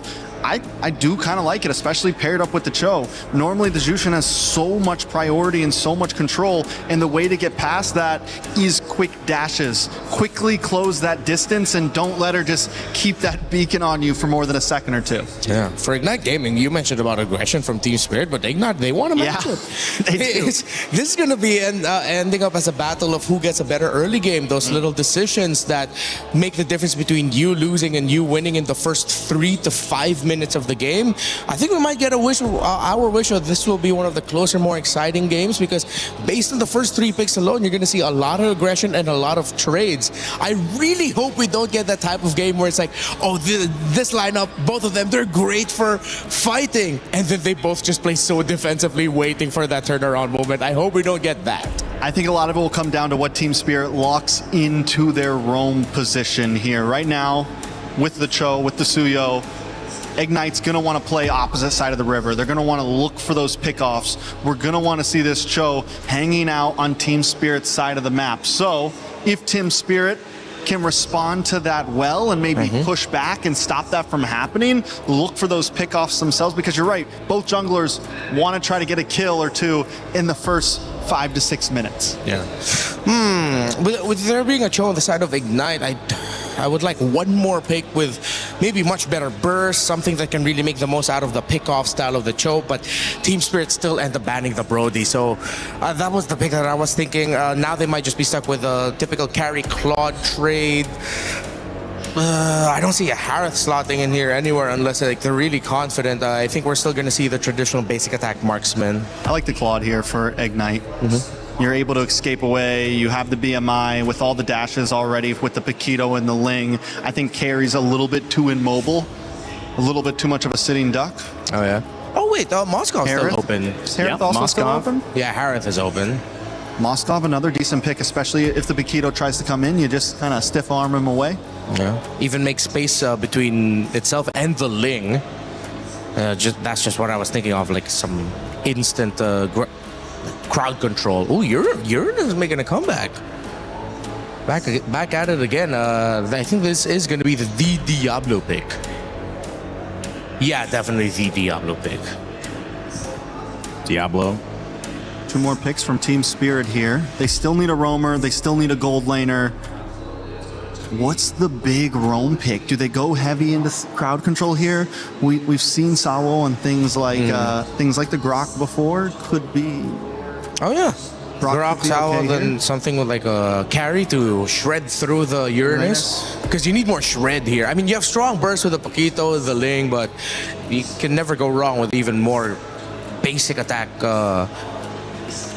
I do kind of like it, especially paired up with the Cho. Normally the Jushin has so much priority and so much control, and the way to get past that is quick dashes. Quickly close that distance and don't let her just keep that beacon on you for more than a second or two. Yeah, for Ignite Gaming, you mentioned about aggression from Team Spirit, but Ignite, they want to match it. This is going to be ending up as a battle of who gets a better early game. Those little decisions that make the difference between you losing and you winning in the first 3 to 5 minutes of the game. I think we might get a wish, our wish of this will be one of the closer, more exciting games, because based on the first 3 picks alone, you're going to see a lot of aggression and a lot of trades. I really hope we don't get that type of game where it's like, oh, this lineup, both of them, they're great for fighting, and then they both just play so defensively, waiting for that turnaround moment. I hope we don't get that. I think a lot of it will come down to what Team Spirit locks into their roam position here. Right now, with the Cho, with the Suyo, Ignite's going to want to play opposite side of the river. They're going to want to look for those pickoffs. We're going to want to see this Cho hanging out on Team Spirit's side of the map. So if Team Spirit can respond to that well and maybe push back and stop that from happening, look for those pickoffs themselves, because you're right, both junglers want to try to get a kill or two in the first 5 to 6 minutes. Yeah. With there being a Cho on the side of Ignite, I would like one more pick with maybe much better burst, something that can really make the most out of the pick-off style of the Cho, but Team Spirit still end up banning the Brody. So that was the pick that I was thinking. Now they might just be stuck with a typical carry Claude trade. I don't see a Harith slotting in here anywhere unless like they're really confident. I think we're still going to see the traditional basic attack marksman. I like the Claude here for Ignite. You're able to escape away. You have the BMI with all the dashes already with the Paquito and the Ling. I think carry's a little bit too immobile, a little bit too much of a sitting duck. Oh, yeah. Oh, wait, Moscow's still open. Is Harith also still open? Yeah, Harith is open. Moskov, another decent pick, especially if the Paquito tries to come in. You just kind of stiff arm him away. Yeah. Even make space between itself and the Ling. That's just what I was thinking of, like some instant crowd control. Oh, Urine is making a comeback. Back at it again. I think this is going to be the Diablo pick. Yeah, definitely the Diablo pick. Diablo. 2 more picks from Team Spirit here. They still need a roamer. They still need a gold laner. What's the big roam pick? Do they go heavy into crowd control here? We've seen Sawo and things like the Grok before. Could be. Oh yeah. Brock Sowell, okay then here? something with like a carry to shred through the Uranus. Because you need more shred here. I mean, you have strong bursts with the Paquito, the Ling, but you can never go wrong with even more basic attack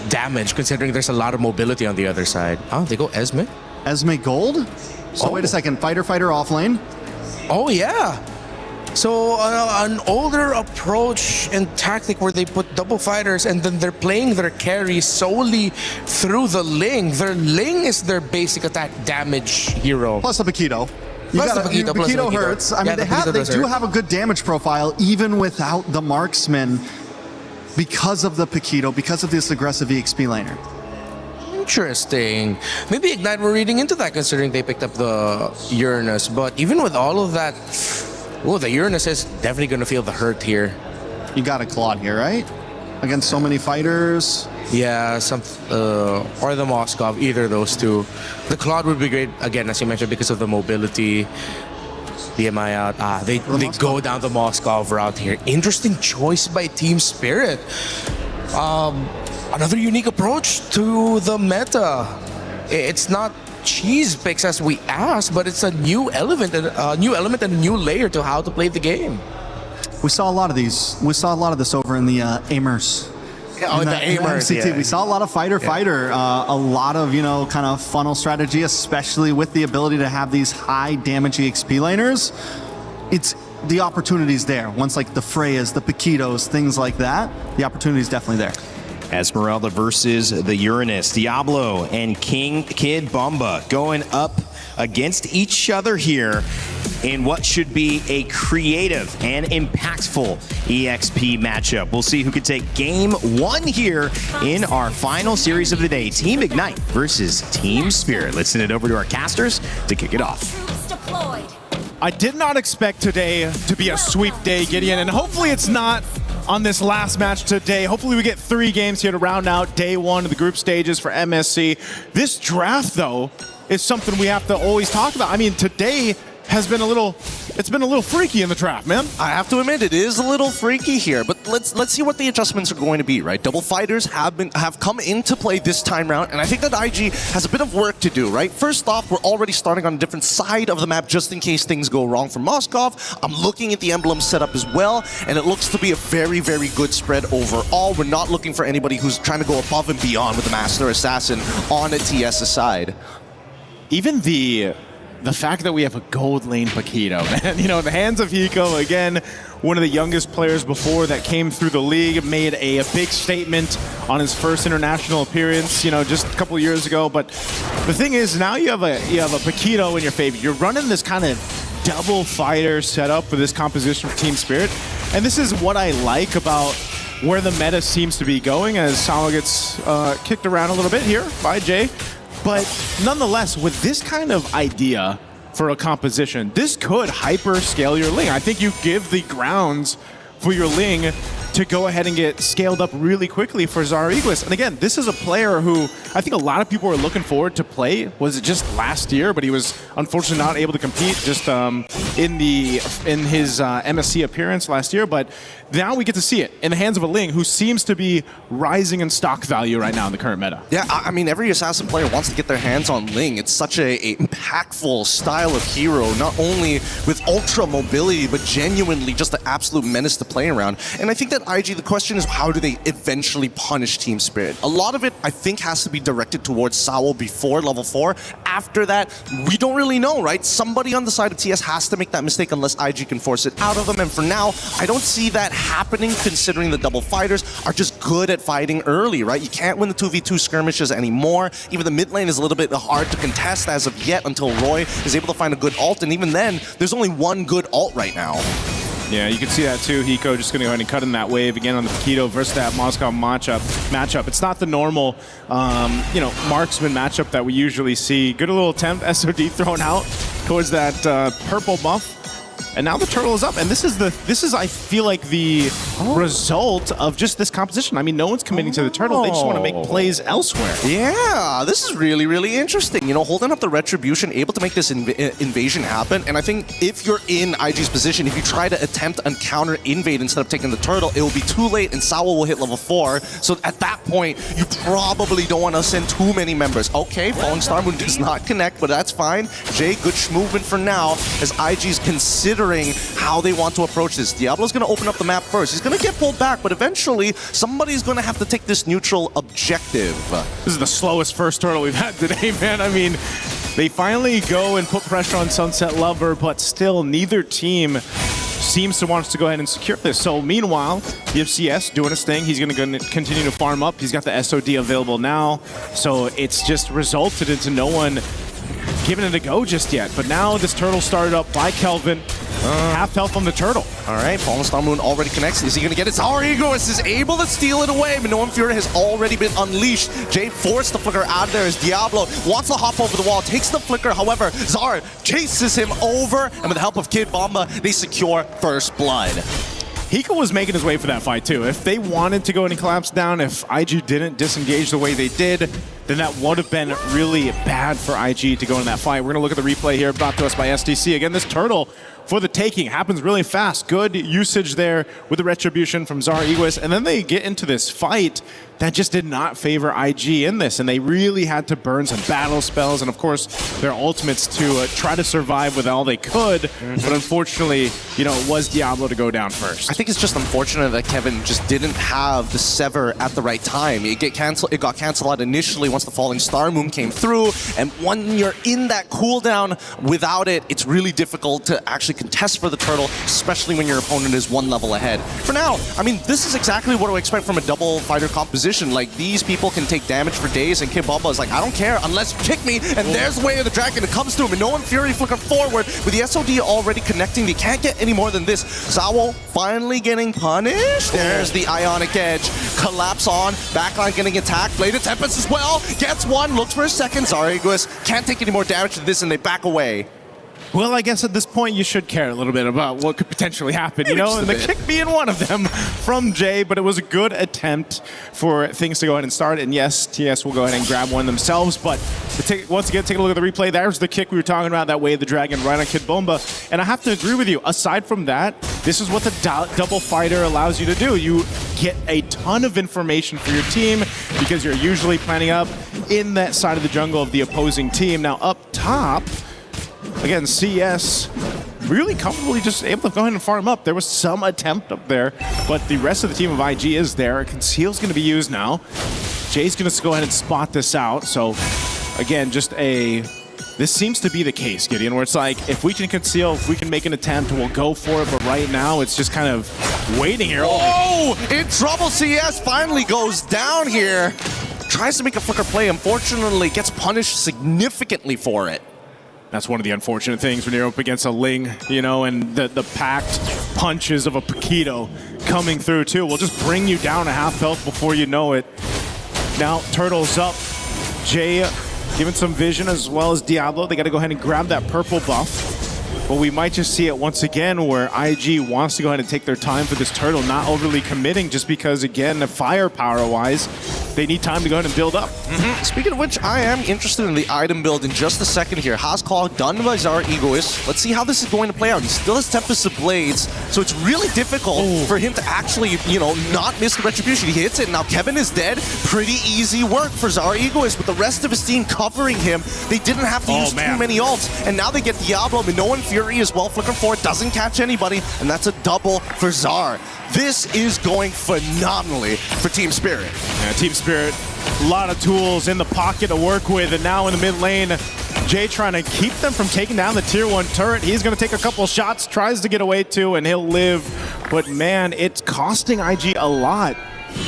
damage, considering there's a lot of mobility on the other side. Oh, they go Esme? Esme Gold? So wait a second, fighter off lane? Oh, yeah. So an older approach and tactic where they put double fighters and then they're playing their carry solely through the Ling. Their Ling is their basic attack damage hero. Plus the Paquito. Paquito hurts. I mean, they do have a good damage profile even without the marksman because of the Paquito, because of this aggressive EXP laner. Interesting. Maybe Ignite were reading into that considering they picked up the Uranus. But even with all of that, the Uranus is definitely going to feel the hurt here. You got a Claude here, right? Against so many fighters. Yeah, or the Moskov, either of those two. The Claude would be great, again, as you mentioned, because of the mobility. BMI out. They go down the Moskov route here. Interesting choice by Team Spirit. Another unique approach to the meta. It's not cheese picks as we asked, but it's a new element and a new layer to how to play the game. We saw a lot of these. We saw a lot of this over in the Amers. Yeah, the Amers, MCT. yeah. We saw a lot of fighter, a lot of, kind of funnel strategy, especially with the ability to have these high damage EXP laners. It's the opportunities there. Once like the Freyas, the Paquitos, things like that, the opportunity is definitely there. Esmeralda versus the Uranus. Diablo and King Kid Bomba going up against each other here in what should be a creative and impactful EXP matchup. We'll see who can take game one here in our final series of the day. Team Ignite versus Team Spirit. Let's send it over to our casters to kick it off. I did not expect today to be a sweep day, Gideon, and hopefully it's not on this last match today. Hopefully we get 3 games here to round out day 1 of the group stages for MSC. This draft, though, is something we have to always talk about. I mean, today has been a little freaky in the draft, man. I have to admit, it is a little freaky here, but let's see what the adjustments are going to be, right? Double fighters have come into play this time round, and I think that IG has a bit of work to do, right? First off, we're already starting on a different side of the map just in case things go wrong for Moskov. I'm looking at the emblem setup as well, and it looks to be a very, very good spread overall. We're not looking for anybody who's trying to go above and beyond with the Master Assassin on a TS's side. Even the fact that we have a gold lane Paquito, man. You know, in the hands of Hiko, again, one of the youngest players before that came through the league, made a big statement on his first international appearance, just a couple of years ago. But the thing is, now you have a Paquito in your favor. You're running this kind of double fighter setup for this composition for Team Spirit. And this is what I like about where the meta seems to be going as Salo gets kicked around a little bit here by Jay. But nonetheless, with this kind of idea for a composition, this could hyper scale your Ling. I think you give the grounds for your Ling to go ahead and get scaled up really quickly for Zariglis. And again, this is a player who I think a lot of people were looking forward to play. Was it just last year? But he was unfortunately not able to compete just in his MSC appearance last year. But now we get to see it in the hands of a Ling who seems to be rising in stock value right now in the current meta. Yeah, I mean, every Assassin player wants to get their hands on Ling. It's such a impactful style of hero, not only with ultra mobility, but genuinely just an absolute menace to play around. And I think that IG, the question is, how do they eventually punish Team Spirit? A lot of it, I think, has to be directed towards Sowell before level 4. After that, we don't really know, right? Somebody on the side of TS has to make that mistake unless IG can force it out of them. And for now, I don't see that happening, considering the double fighters are just good at fighting early, right? You can't win the 2v2 skirmishes anymore. Even the mid lane is a little bit hard to contest as of yet until Roy is able to find a good ult. And even then, there's only one good ult right now. Yeah, you can see that too. Hiko just going to go ahead and cut in that wave again on the Paquito versus that Moskov matchup. It's not the normal, marksman matchup that we usually see. Good little attempt, SOD thrown out towards that purple buff. And now the turtle is up, and this is I feel like the result of just this composition. I mean, no one's committing to the turtle; they just want to make plays elsewhere. Yeah, this is really, really interesting. You know, holding up the retribution, able to make this invasion happen. And I think if you're in IG's position, if you try to attempt a counter invade instead of taking the turtle, it will be too late, and Sawa will hit level 4. So at that point, you probably don't want to send too many members. Okay, Falling Star Moon does not connect, but that's fine. Jay, good movement for now, as IG's considering how they want to approach this. Diablo's going to open up the map first. He's going to get pulled back, but eventually somebody's going to have to take this neutral objective. This is the slowest first turtle we've had today, man. I mean, they finally go and put pressure on Sunset Lover, but still neither team seems to want us to go ahead and secure this. So meanwhile, you have CS doing his thing. He's going to continue to farm up. He's got the SOD available now. So it's just resulted into no one giving it a go just yet. But now this turtle started up by Kelvin. Half health on the turtle. All right, Fallen Star Moon already connects. Is he going to get it? Our Egoist is able to steal it away. Minoan Fury has already been unleashed. Jay forced the flicker out of there as Diablo wants to hop over the wall, takes the flicker. However, Zar chases him over, and with the help of Kid Bomba, they secure first blood. Hiko was making his way for that fight too. If they wanted to go and collapse down, if IG didn't disengage the way they did, then that would have been really bad for IG to go in that fight. We're going to look at the replay here brought to us by SDC. Again, this turtle for the taking happens really fast. Good usage there with the retribution from Zara Egoist. And then they get into this fight that just did not favor IG in this. And they really had to burn some battle spells and, of course, their ultimates to try to survive with all they could. But unfortunately, you know, it was Diablo to go down first. I think it's just unfortunate that Kevin just didn't have the Sever at the right time. It got canceled out initially once the Falling Star Moon came through. And when you're in that cooldown without it, it's really difficult to actually contest for the turtle, especially when your opponent is one level ahead. For now, I mean, this is exactly what I expect from a double fighter composition. Like, these people can take damage for days, and Kid Bomba is like, I don't care unless you kick me, and there's Way of the Dragon. It comes to him, and Minoan Fury flicking forward with the SOD already connecting. They can't get any more than this. Zawo finally getting punished. There's the Ionic Edge. Collapse on. Backline getting attacked. Blade of Tempest as well. Gets one. Looks for a second. Zara Egoist can't take any more damage to this, and they back away. Well, I guess at this point you should care a little bit about what could potentially happen, you know, and the kick being one of them from Jay, but it was a good attempt for things to go ahead and start. And yes, TS will go ahead and grab one themselves, but once again, take a look at the replay. There's the kick we were talking about, that Way of the Dragon right on Kid Bomba. And I have to agree with you. Aside from that, this is what the double fighter allows you to do. You get a ton of information for your team because you're usually planning up in that side of the jungle of the opposing team. Now up top, again, CS really comfortably just able to go ahead and farm up. There was some attempt up there, but the rest of the team of IG is there. Conceal's going to be used now. Jay's going to go ahead and spot this out. So, again, this seems to be the case, Gideon, where it's like, if we can conceal, if we can make an attempt, we'll go for it. But right now, it's just kind of waiting here. Oh, in trouble. CS finally goes down here. Tries to make a flicker play. Unfortunately, gets punished significantly for it. That's one of the unfortunate things when you're up against a Ling, you know, and the packed punches of a Paquito coming through too will just bring you down a half health before you know it. Now, Turtle's up. Jay giving some vision as well as Diablo. They got to go ahead and grab that purple buff. But we might just see it once again where IG wants to go ahead and take their time for this turtle, not overly committing just because, again, firepower-wise, they need time to go ahead and build up. Speaking of which, I am interested in the item build in just a second here. Hascall done by Zara Egoist. Let's see how this is going to play out. He still has Tempest of Blades, so it's really difficult for him to actually, you know, not miss the retribution. He hits it. Now Kevin is dead. Pretty easy work for Zara Egoist, with the rest of his team covering him. They didn't have to use too many ults, and now they get Diablo. Minoan Fury as well, flicker forward, doesn't catch anybody, and that's a double for Zar. This is going phenomenally for Team Spirit. Yeah, Team Spirit, a lot of tools in the pocket to work with, and now in the mid lane, Jay trying to keep them from taking down the tier 1 turret. He's going to take a couple shots, tries to get away too, and he'll live. But man, it's costing IG a lot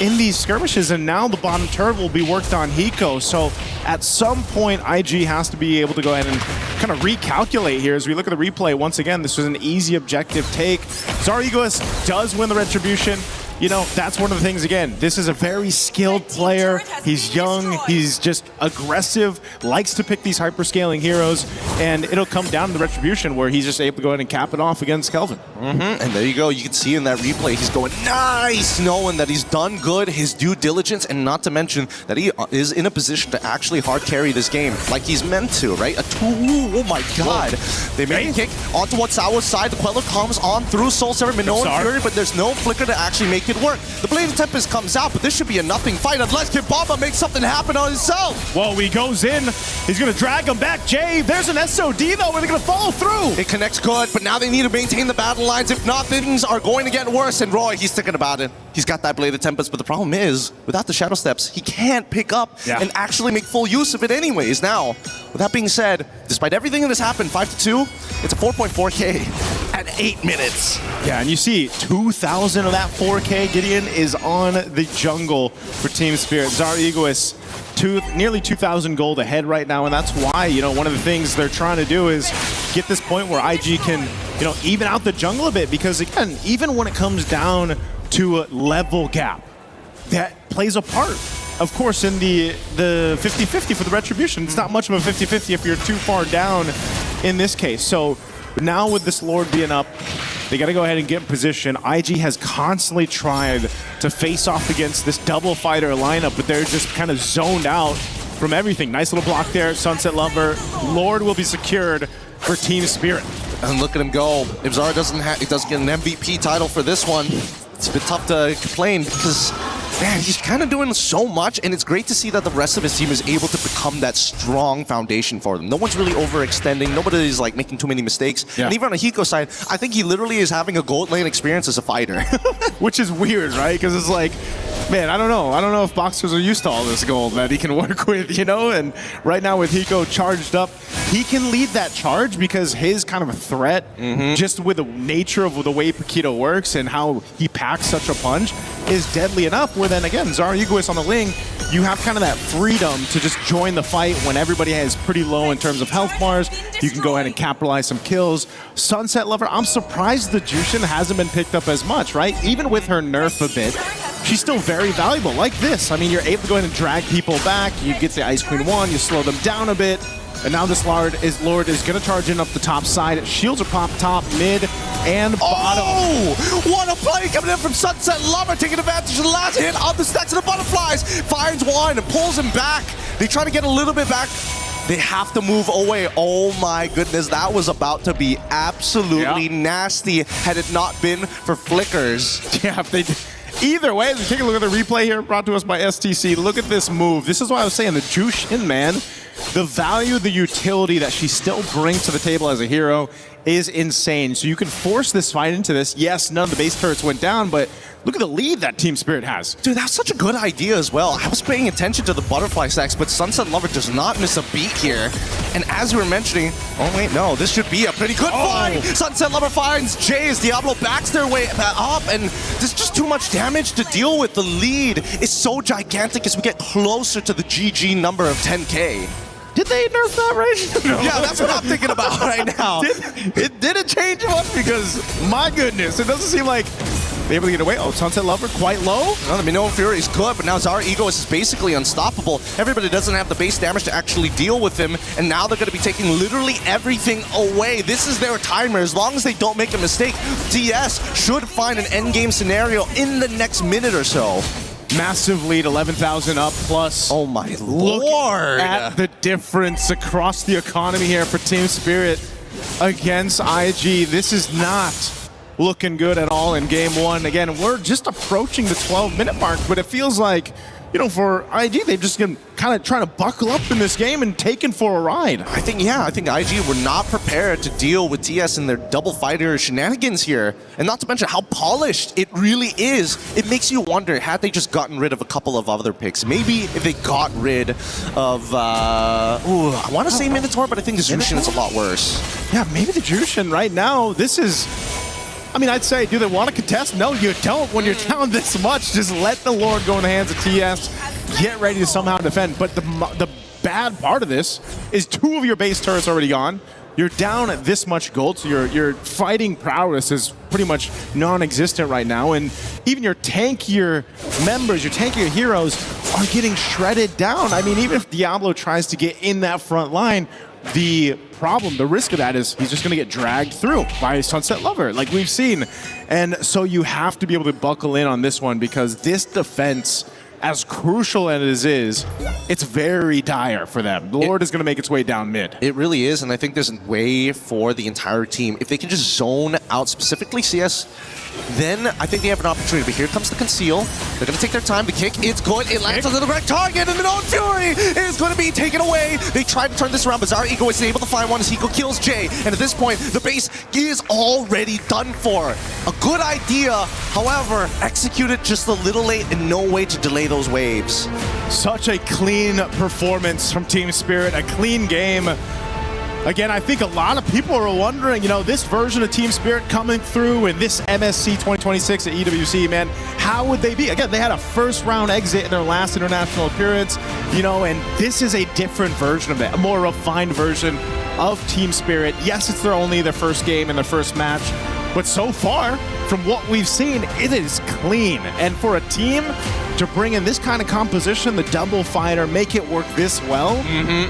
in these skirmishes, and now the bottom turret will be worked on Hiko. So at some point, IG has to be able to go ahead and kind of recalculate here. As we look at the replay, once again, this was an easy objective take. Zara Egoist does win the retribution. you know, that's one of the things, again, this is a very skilled player. He's young, he's just aggressive, likes to pick these hyperscaling heroes, and it'll come down to the Retribution where he's just able to go ahead and cap it off against Kelvin. And there you go. You can see in that replay, he's going nice, knowing that he's done good, his due diligence, and not to mention that he is in a position to actually hard carry this game like he's meant to, right? A 2, oh my god. They made a kick onto Watsawa's side. The Queller comes on through Soul Server, Minoan Fury, but there's no flicker to actually make it work. The Blade of Tempest comes out, but this should be a nothing fight unless Kibamba makes something happen on himself. Whoa, he goes in. He's going to drag him back. Jay, there's an SOD though, where they're going to follow through. It connects good, but now they need to maintain the battle lines. If not, things are going to get worse. And Roy, he's thinking about it. He's got that Blade of Tempest, but the problem is, without the Shadow Steps, he can't pick up and actually make full use of it anyways. Now, with that being said, despite everything that has happened, 5-2, it's a 4.4K at 8 minutes. Yeah, and you see 2,000 of that 4K. Gideon is on the jungle for Team Spirit. Zara Egoist, nearly 2,000 gold ahead right now, and that's why, you know, one of the things they're trying to do is get this point where IG can, you know, even out the jungle a bit, because again, even when it comes down to a level gap, that plays a part. Of course, in the 50-50 for the Retribution, it's not much of a 50-50 if you're too far down in this case. So now with this Lord being up, they got to go ahead and get in position. IG has constantly tried to face off against this double fighter lineup, but they're just kind of zoned out from everything. Nice little block there, Sunset Lover. Lord will be secured for Team Spirit. And look at him go. If Zara doesn't get an MVP title for this one, it's a bit tough to complain because, man, he's kind of doing so much, and it's great to see that the rest of his team is able to become that strong foundation for them. No one's really overextending. Nobody's like making too many mistakes. Yeah. And even on a Hiko side, I think he literally is having a gold lane experience as a fighter. Which is weird, right? Because it's like, man, I don't know. I don't know if boxers are used to all this gold that he can work with, you know? And right now with Hiko charged up, he can lead that charge because his kind of a threat, just with the nature of the way Paquito works and how he packs such a punch, is deadly enough where then again, Zara Egoist on the Ling, you have kind of that freedom to just join the fight when everybody is pretty low in terms of health bars. You can go ahead and capitalize some kills. Sunset Lover, I'm surprised the Jushin hasn't been picked up as much, right? Even with her nerf a bit, she's still very valuable. Like this, I mean, you're able to go ahead and drag people back. You get the Ice Queen 1, you slow them down a bit. And now this Lord is going to charge in up the top side. Shields are popped top, mid, and bottom. Oh, what a play coming in from Sunset Lover, taking advantage of the last hit on the stacks of the butterflies. Finds one and pulls him back. They try to get a little bit back. They have to move away. Oh my goodness, that was about to be absolutely nasty had it not been for flickers. Yeah, if they did. Either way, let's take a look at the replay here brought to us by STC. Look at this move. This is why I was saying the Jushin, man, the value, the utility that she still brings to the table as a hero is insane. So you can force this fight into this. Yes, none of the base turrets went down, but look at the lead that Team Spirit has. Dude, that's such a good idea as well. I was paying attention to the butterfly stacks, but Sunset Lover does not miss a beat here. And as you were mentioning, oh wait, no, this should be a pretty good fight. Sunset Lover finds Jay as Diablo backs their way up, and there's just too much damage to deal with. The lead is so gigantic as we get closer to the GG number of 10K. Did they nerf that right? No. Yeah, that's what I'm thinking about right now. It didn't change much because, my goodness, it doesn't seem like they're able to get away. Oh, Sunset Lover quite low. No, the Minoan Fury is good, but now Zara Egoist is basically unstoppable. Everybody doesn't have the base damage to actually deal with him, and now they're going to be taking literally everything away. This is their timer. As long as they don't make a mistake, DS should find an endgame scenario in the next minute or so. Massive lead, 11,000 up plus. Oh my Look lord! At the difference across the economy here for Team Spirit against IG. This is not looking good at all in game one. Again, we're just approaching the 12-minute mark, but it feels like, you know, for IG, they've just been kind of trying to buckle up in this game and taken for a ride. I think IG were not prepared to deal with TS and their double fighter shenanigans here. And not to mention how polished it really is. It makes you wonder, had they just gotten rid of a couple of other picks? Maybe if they got rid of, I want to say Minotaur, but I think the Jushin is a lot worse. Yeah, maybe the Jushin right now, this is... I mean, I'd say, do they want to contest? No, you don't. When you're down this much, just let the Lord go in the hands of TS. Get ready to somehow defend. But the bad part of this is 2 of your base turrets already gone. you're down at this much gold, so your fighting prowess is pretty much non-existent right now, and even your tankier members, your tankier heroes are getting shredded down. I mean, even if Diablo tries to get in that front line, the risk of that is he's just going to get dragged through by Sunset Lover, like we've seen. And so you have to be able to buckle in on this one, because this defense, as crucial as it is, it's very dire for them. The Lord is going to make its way down mid. It really is, and I think there's a way for the entire team. If they can just zone out specifically CS, then I think they have an opportunity. But here comes the conceal. They're going to take their time. The kick, it's good. It lands on the correct target, and then on Fury is going to be taken away. They try to turn this around. Bizarre Ego is able to find one as Hiko kills Jay. And at this point, the base is already done for. A good idea, however, executed just a little late and no way to delay those waves. Such a clean performance from Team Spirit, a clean game. Again, I think a lot of people are wondering, this version of Team Spirit coming through in this MSC 2026 at EWC, man, how would they be? Again, they had a first round exit in their last international appearance, and this is a different version of that, a more refined version of Team Spirit. Yes, it's only their first game and their first match, but so far, from what we've seen, it is clean. And for a team to bring in this kind of composition, the double fighter, make it work this well,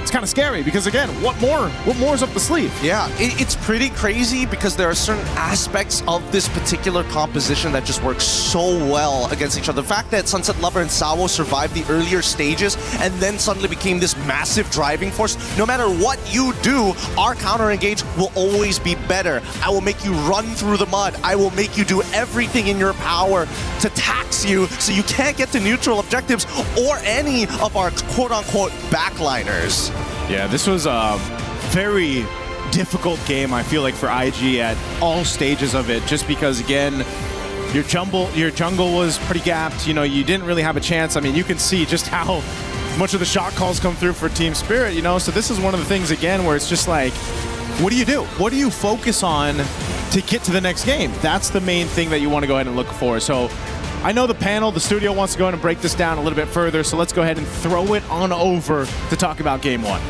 it's kind of scary, because again, what more is up the sleeve? Yeah, it's pretty crazy, because there are certain aspects of this particular composition that just work so well against each other. The fact that Sunset Lover and Sawo survived the earlier stages and then suddenly became this massive driving force. No matter what you do, our counter engage will always be better. I will make you run through the mud. I will make you do everything in your power to tax you so you can't get to neutral objectives or any of our quote-unquote backliners. Yeah, this was a very difficult game, I feel like, for IG at all stages of it, just because, again, your jungle was pretty gapped. You didn't really have a chance. I mean, you can see just how much of the shot calls come through for Team Spirit, so this is one of the things, again, where it's just like, what do you do? What do you focus on to get to the next game? That's the main thing that you want to go ahead and look for. So I know the studio wants to go ahead and break this down a little bit further, so let's go ahead and throw it on over to talk about Game 1.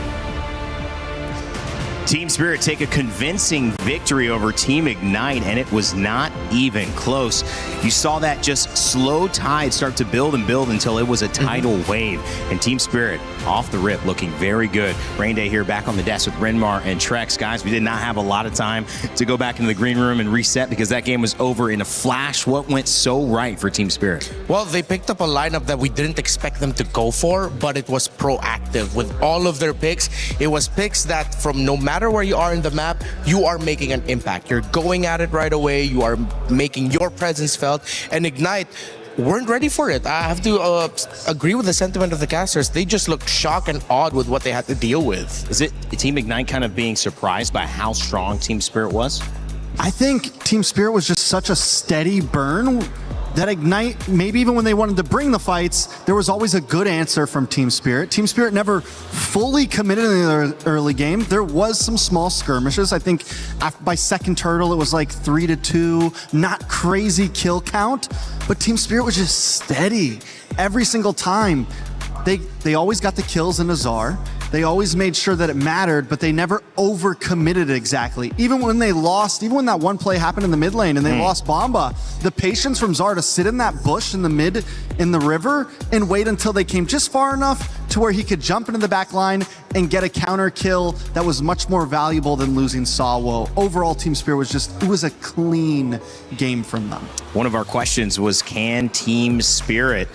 Team Spirit take a convincing victory over Team Ignite, and it was not even close. You saw that just slow tide start to build and build until it was a tidal wave. And Team Spirit, off the rip, looking very good. Rain Day here back on the desk with Renmar and Trex. Guys, we did not have a lot of time to go back into the green room and reset, because that game was over in a flash. What went so right for Team Spirit? Well, they picked up a lineup that we didn't expect them to go for, but it was proactive. With all of their picks, it was picks that from no matter where you are in the map, you are making an impact. You're going at it right away. You are making your presence felt. And Ignite weren't ready for it. I have to agree with the sentiment of the casters. They just looked shocked and awed with what they had to deal with. Is it Team Ignite kind of being surprised by how strong Team Spirit was? I think Team Spirit was just such a steady burn that Ignite, maybe even when they wanted to bring the fights, there was always a good answer from Team Spirit. Team Spirit never fully committed in the early game. There was some small skirmishes. I think by second turtle, it was like 3-2, not crazy kill count, but Team Spirit was just steady every single time. They always got the kills in Azar. They always made sure that it mattered, but they never overcommitted exactly. Even when they lost, even when that one play happened in the mid lane and they lost Bomba, the patience from Zar to sit in that bush in the mid, in the river, and wait until they came just far enough to where he could jump into the back line and get a counter kill that was much more valuable than losing Sawo. Overall, Team Spirit it was a clean game from them. One of our questions was, can Team Spirit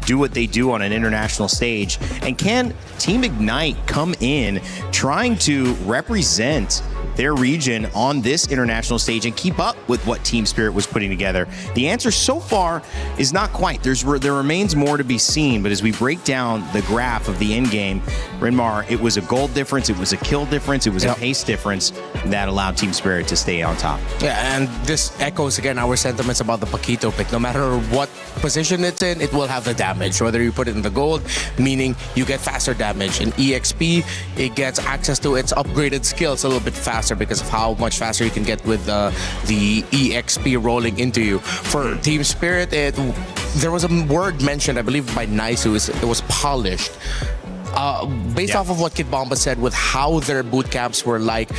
do what they do on an international stage? And can Team Ignite come in trying to represent their region on this international stage and keep up with what Team Spirit was putting together? The answer so far is not quite. There remains more to be seen, but as we break down the graph of the end game, Renmar, it was a gold difference, it was a kill difference, it was a pace difference that allowed Team Spirit to stay on top. Yeah, and this echoes again our sentiments about the Paquito pick. No matter what position it's in, it will have the damage. Whether you put it in the gold, meaning you get faster damage. In EXP, it gets access to its upgraded skills a little bit faster because of how much faster you can get with the EXP rolling into you. For Team Spirit, there was a word mentioned, I believe, by Naisu, it was polished. based off of what Kid Bomba said with how their boot camps were like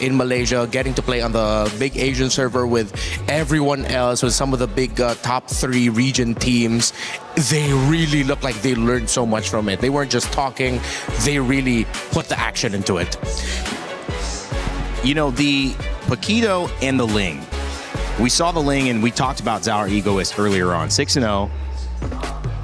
in Malaysia, getting to play on the big Asian server with everyone else, with some of the big top 3 region teams, they really look like they learned so much from it. They weren't just talking, they really put the action into it. You know, the Paquito and the Ling. We saw the Ling and we talked about Zauer Egoist earlier on. 6-0.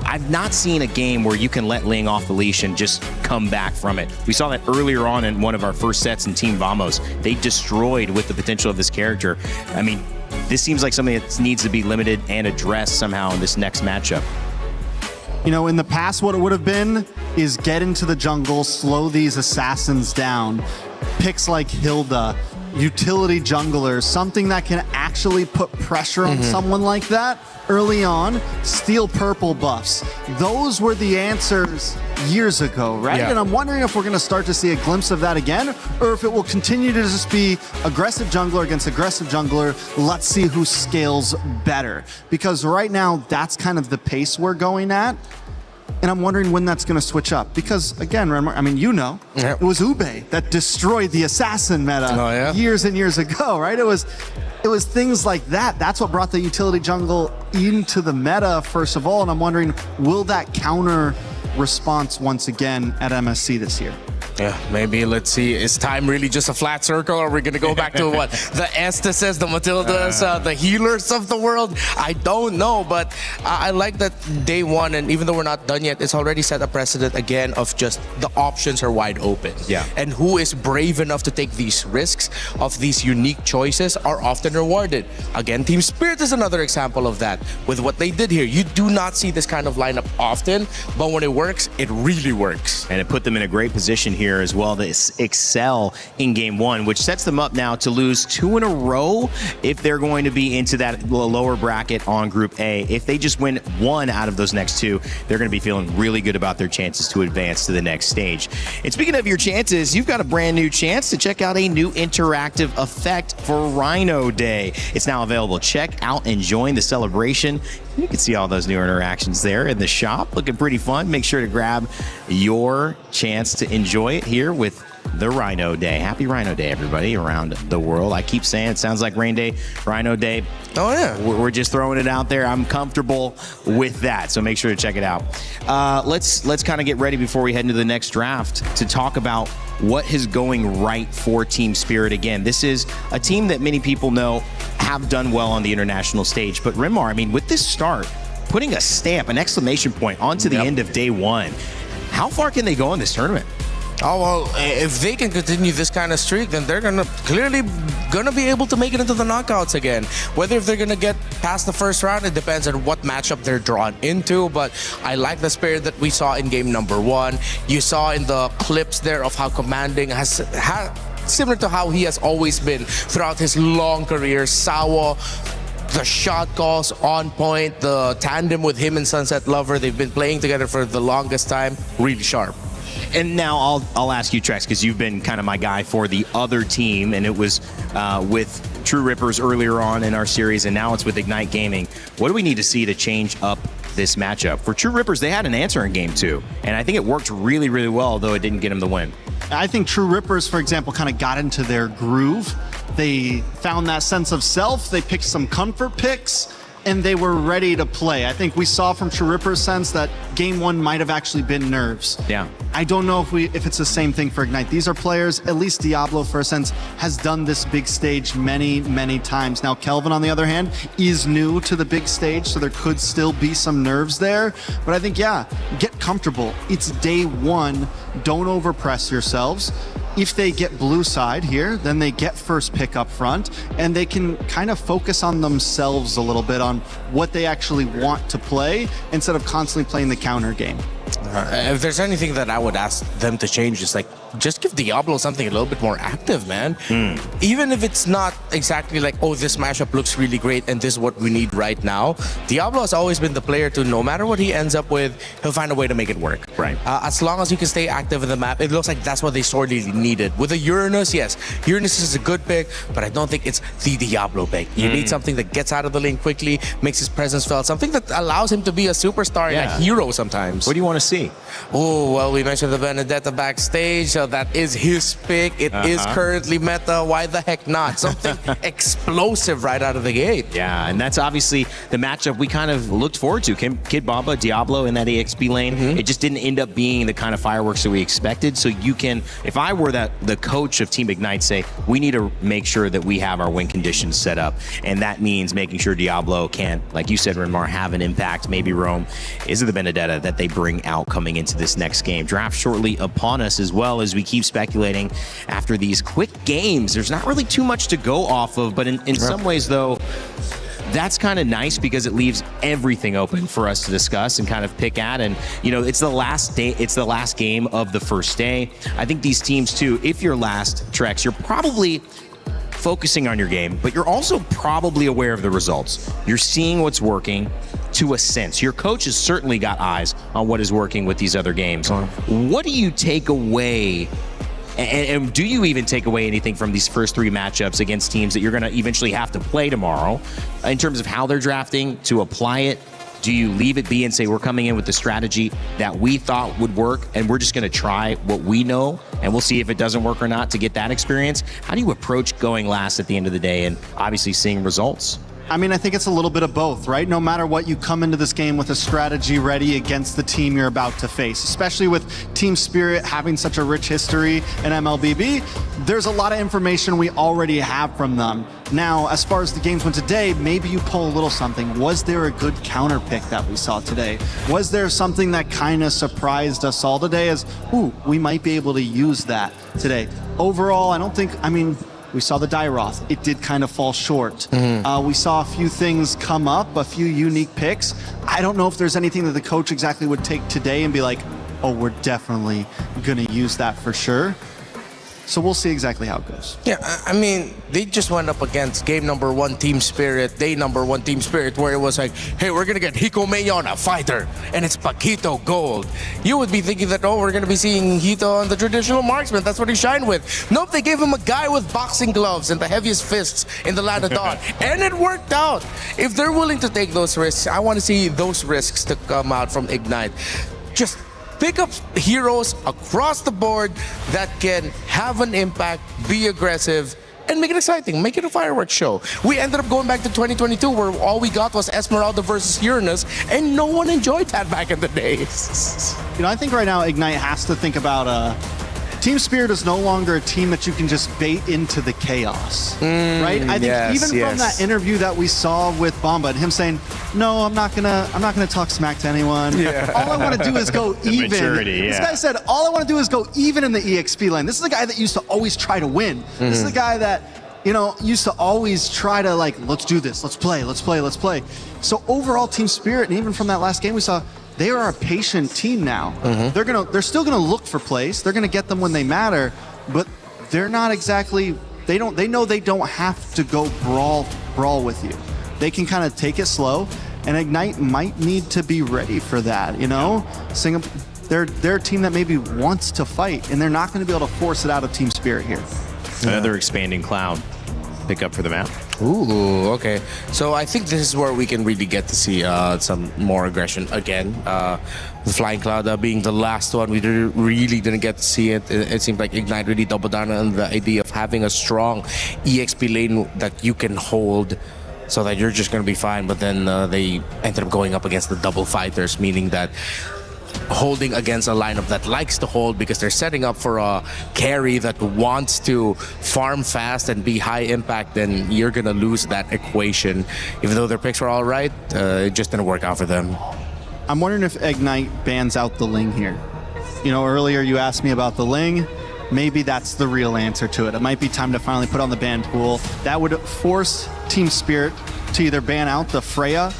I've not seen a game where you can let Ling off the leash and just come back from it. We saw that earlier on in one of our first sets in Team Vamos. They destroyed with the potential of this character. I mean, this seems like something that needs to be limited and addressed somehow in this next matchup. You know, in the past, what it would have been is get into the jungle, slow these assassins down. Picks like Hilda, utility junglers, something that can actually put pressure on someone like that early on, steal purple buffs. Those were the answers years ago, right? Yeah. And I'm wondering if we're going to start to see a glimpse of that again, or if it will continue to just be aggressive jungler against aggressive jungler. Let's see who scales better. Because right now, that's kind of the pace we're going at. And I'm wondering when that's going to switch up. Because, again, I mean, you know, it was Ube that destroyed the assassin meta years and years ago, right? It was things like that. That's what brought the utility jungle into the meta, first of all. And I'm wondering, will that counter response once again at MSC this year? Yeah, maybe. Let's see. Is time really just a flat circle? Or are we going to go back to what? The Estases, the Matildas, the healers of the world? I don't know, but I like that day one, and even though we're not done yet, it's already set a precedent again of just the options are wide open. Yeah. And who is brave enough to take these risks of these unique choices are often rewarded. Again, Team Spirit is another example of that. With what they did here, you do not see this kind of lineup often, but when it works, it really works. And it put them in a great position here as well to excel in game one, which sets them up now to lose 2 in a row if they're going to be into that lower bracket on Group A. If they just win 1 out of those next 2, they're going to be feeling really good about their chances to advance to the next stage. And speaking of your chances, you've got a brand new chance to check out a new interactive effect for Rhino Day. It's now available. Check out and join the celebration. You can see all those new interactions there in the shop. Looking pretty fun. Make sure to grab your chance to enjoy it here with the Rhino Day. Happy Rhino Day, everybody around the world. I keep saying it sounds like Rain Day, Rhino Day. Oh, yeah. We're just throwing it out there. I'm comfortable with that, so make sure to check it out. Let's kind of get ready before we head into the next draft to talk about what is going right for Team Spirit. Again, this is a team that many people know have done well on the international stage. But Rimar, I mean, with this start, putting a stamp, an exclamation point onto the end of day one, how far can they go in this tournament? Oh, well, if they can continue this kind of streak, then they're clearly gonna be able to make it into the knockouts again. Whether if they're gonna get past the first round, it depends on what matchup they're drawn into, but I like the spirit that we saw in game number 1. You saw in the clips there of how commanding has similar to how he has always been throughout his long career. Sawa, the shot calls on point, the tandem with him and Sunset Lover, they've been playing together for the longest time, really sharp. And now I'll ask you, Trex, because you've been kind of my guy for the other team, and it was with True Rippers earlier on in our series, and now it's with Ignite Gaming. What do we need to see to change up this matchup? For True Rippers, they had an answer in game 2, and I think it worked really, really well, though it didn't get them the win. I think True Rippers, for example, kind of got into their groove. They found that sense of self. They picked some comfort picks, and they were ready to play. I think we saw from True Ripper's sense that game 1 might have actually been nerves. Yeah. I don't know if it's the same thing for Ignite. These are players, at least Diablo, for a sense, has done this big stage many, many times. Now, Kelvin, on the other hand, is new to the big stage, so there could still be some nerves there. But I think, yeah, get comfortable. It's day 1. Don't overpress yourselves. If they get blue side here, then they get first pick up front, and they can kind of focus on themselves a little bit on what they actually want to play instead of constantly playing the counter game. If there's anything that I would ask them to change, is like, just give Diablo something a little bit more active, man. Even if it's not exactly like, oh, this mashup looks really great and this is what we need right now. Diablo has always been the player to, no matter what he ends up with, he'll find a way to make it work. Right. As long as you can stay active in the map, it looks like that's what they sorely needed. With a Uranus, yes, Uranus is a good pick, but I don't think it's the Diablo pick. You need something that gets out of the lane quickly, makes his presence felt, something that allows him to be a superstar and a hero sometimes. What do you want to EWC? Oh, well, we mentioned the Benedetta backstage, so that is his pick. It is currently meta. Why the heck not? Something explosive right out of the gate. Yeah, and that's obviously the matchup we kind of looked forward to. Kid Bamba, Diablo in that EXP lane. It just didn't end up being the kind of fireworks that we expected. So you can, if I were the coach of Team Ignite, say, we need to make sure that we have our win conditions set up. And that means making sure Diablo can, like you said, Renmar, have an impact. Maybe Rome. Is it the Benedetta that they bring out coming into this next game? Draft shortly upon us, as well as we keep speculating after these quick games. There's not really too much to go off of, but in some ways, though, that's kind of nice because it leaves everything open for us to discuss and kind of pick at. And, you know, it's the last day, it's the last game of the first day. I think these teams, too, if you're last, Trex, you're probably focusing on your game, but you're also probably aware of the results. You're seeing what's working to a sense. Your coach has certainly got eyes on what is working with these other games. What do you take away, and do you even take away anything from these first three matchups against teams that you're going to eventually have to play tomorrow in terms of how they're drafting to apply it? Do you leave it be and say, we're coming in with the strategy that we thought would work and we're just going to try what we know and we'll see if it doesn't work or not to get that experience? How do you approach going last at the end of the day and obviously seeing results? I mean, I think it's a little bit of both, right? No matter what, you come into this game with a strategy ready against the team you're about to face, especially with Team Spirit having such a rich history in MLBB. There's a lot of information we already have from them. Now, as far as the games went today, maybe you pull a little something. Was there a good counter pick that we saw today? Was there something that kind of surprised us all today as, ooh, we might be able to use that today? Overall, I don't think, I mean, we saw the Dairoth. It did kind of fall short. We saw a few things come up, a few unique picks. I don't know if there's anything that the coach exactly would take today and be like, oh, we're definitely going to use that for sure. So we'll see exactly how it goes. Yeah, I mean, they just went up against game number 1 Team Spirit, day number 1 Team Spirit, where it was like, hey, we're going to get Hiko Mayona, fighter, and it's Paquito Gold. You would be thinking that, oh, we're going to be seeing Hito on the traditional marksman. That's what he shined with. Nope, they gave him a guy with boxing gloves and the heaviest fists in the land of Dawn. And it worked out. If they're willing to take those risks, I want to see those risks to come out from Ignite. Just pick up heroes across the board that can have an impact, be aggressive, and make it exciting, make it a fireworks show. We ended up going back to 2022 where all we got was Esmeralda versus Uranus, and no one enjoyed that back in the days. You know, I think right now Ignite has to think about Team Spirit is no longer a team that you can just bait into the chaos, right? I think even from that interview that we saw with Bamba and him saying, "No, I'm not gonna talk smack to anyone. All I want to do is go even." This guy said, "All I want to do is go even in the EXP lane." This is a guy that used to always try to win. This is a guy that, you know, used to always try to like, let's do this, let's play, let's play, let's play. So overall, Team Spirit, and even from that last game we saw, they are a patient team now. They're still gonna look for plays. They're gonna get them when they matter, but they're not exactly. They know they don't have to go brawl with you. They can kind of take it slow, and Ignite might need to be ready for that. You know, they're a team that maybe wants to fight, and they're not going to be able to force it out of Team Spirit here. Another expanding cloud pick up for the map. Ooh, okay. So I think this is where we can really get to see some more aggression again. The Flying Cloud being the last one, we really didn't get to see it. It seemed like Ignite really doubled down on the idea of having a strong EXP lane that you can hold so that you're just going to be fine. But then they ended up going up against the double fighters, meaning that holding against a lineup that likes to hold because they're setting up for a carry that wants to farm fast and be high impact, then you're gonna lose that equation. Even though their picks were all right, it just didn't work out for them. I'm wondering if Ignite bans out the Ling here. You know, earlier you asked me about the Ling. Maybe that's the real answer to it. It might be time to finally put on the ban pool. That would force Team Spirit to either ban out the Freya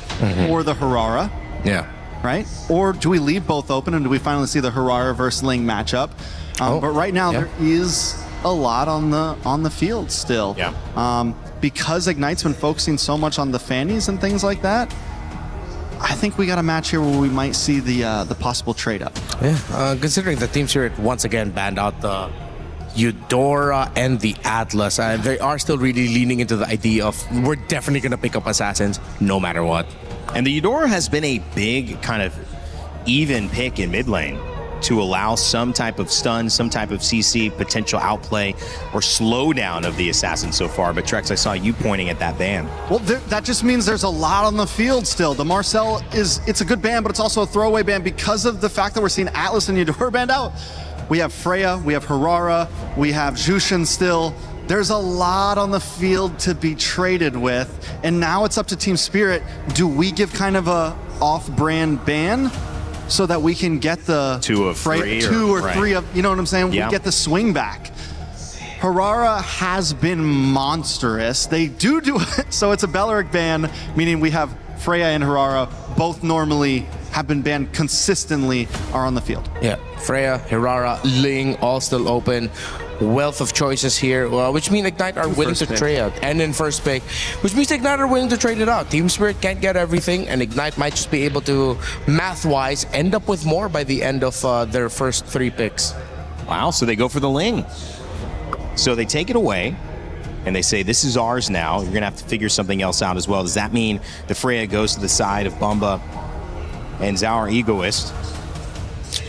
or the Harara. Yeah. Right? Or do we leave both open and do we finally see the Harara versus Ling matchup? But right now there is a lot on the field still. Because Ignite's been focusing so much on the Fannies and things like that, I think we got a match here where we might see the possible trade up. Yeah, considering the Team Spirit once again banned out the Eudora and the Atlas, they are still really leaning into the idea of we're definitely going to pick up Assassins no matter what. And the Eudora has been a big kind of even pick in mid lane to allow some type of stun, some type of CC, potential outplay, or slowdown of the assassin so far. But Trex, I saw you pointing at that ban. Well, that just means there's a lot on the field still. The Marcel it's a good ban, but it's also a throwaway ban because of the fact that we're seeing Atlas and Eudora banned out. We have Freya, we have Harara, we have Jushin still. There's a lot on the field to be traded with, and now it's up to Team Spirit. Do we give kind of a off-brand ban so that we can get the two or three of, you know what I'm saying? Yeah. We get the swing back. Harara has been monstrous. They do it, so it's a Belleric ban, meaning we have Freya and Harara both normally have been banned consistently are on the field. Yeah, Freya, Harara, Ling, all still open. Wealth of choices here, which mean Ignite are willing to trade out. And in first pick, which means Ignite are willing to trade it out. Team Spirit can't get everything, and Ignite might just be able to, math-wise, end up with more by the end of their first 3 picks. Wow, so they go for the Ling. So they take it away, and they say, this is ours now. You're going to have to figure something else out as well. Does that mean the Freya goes to the side of Bumba and Zhao are egoist?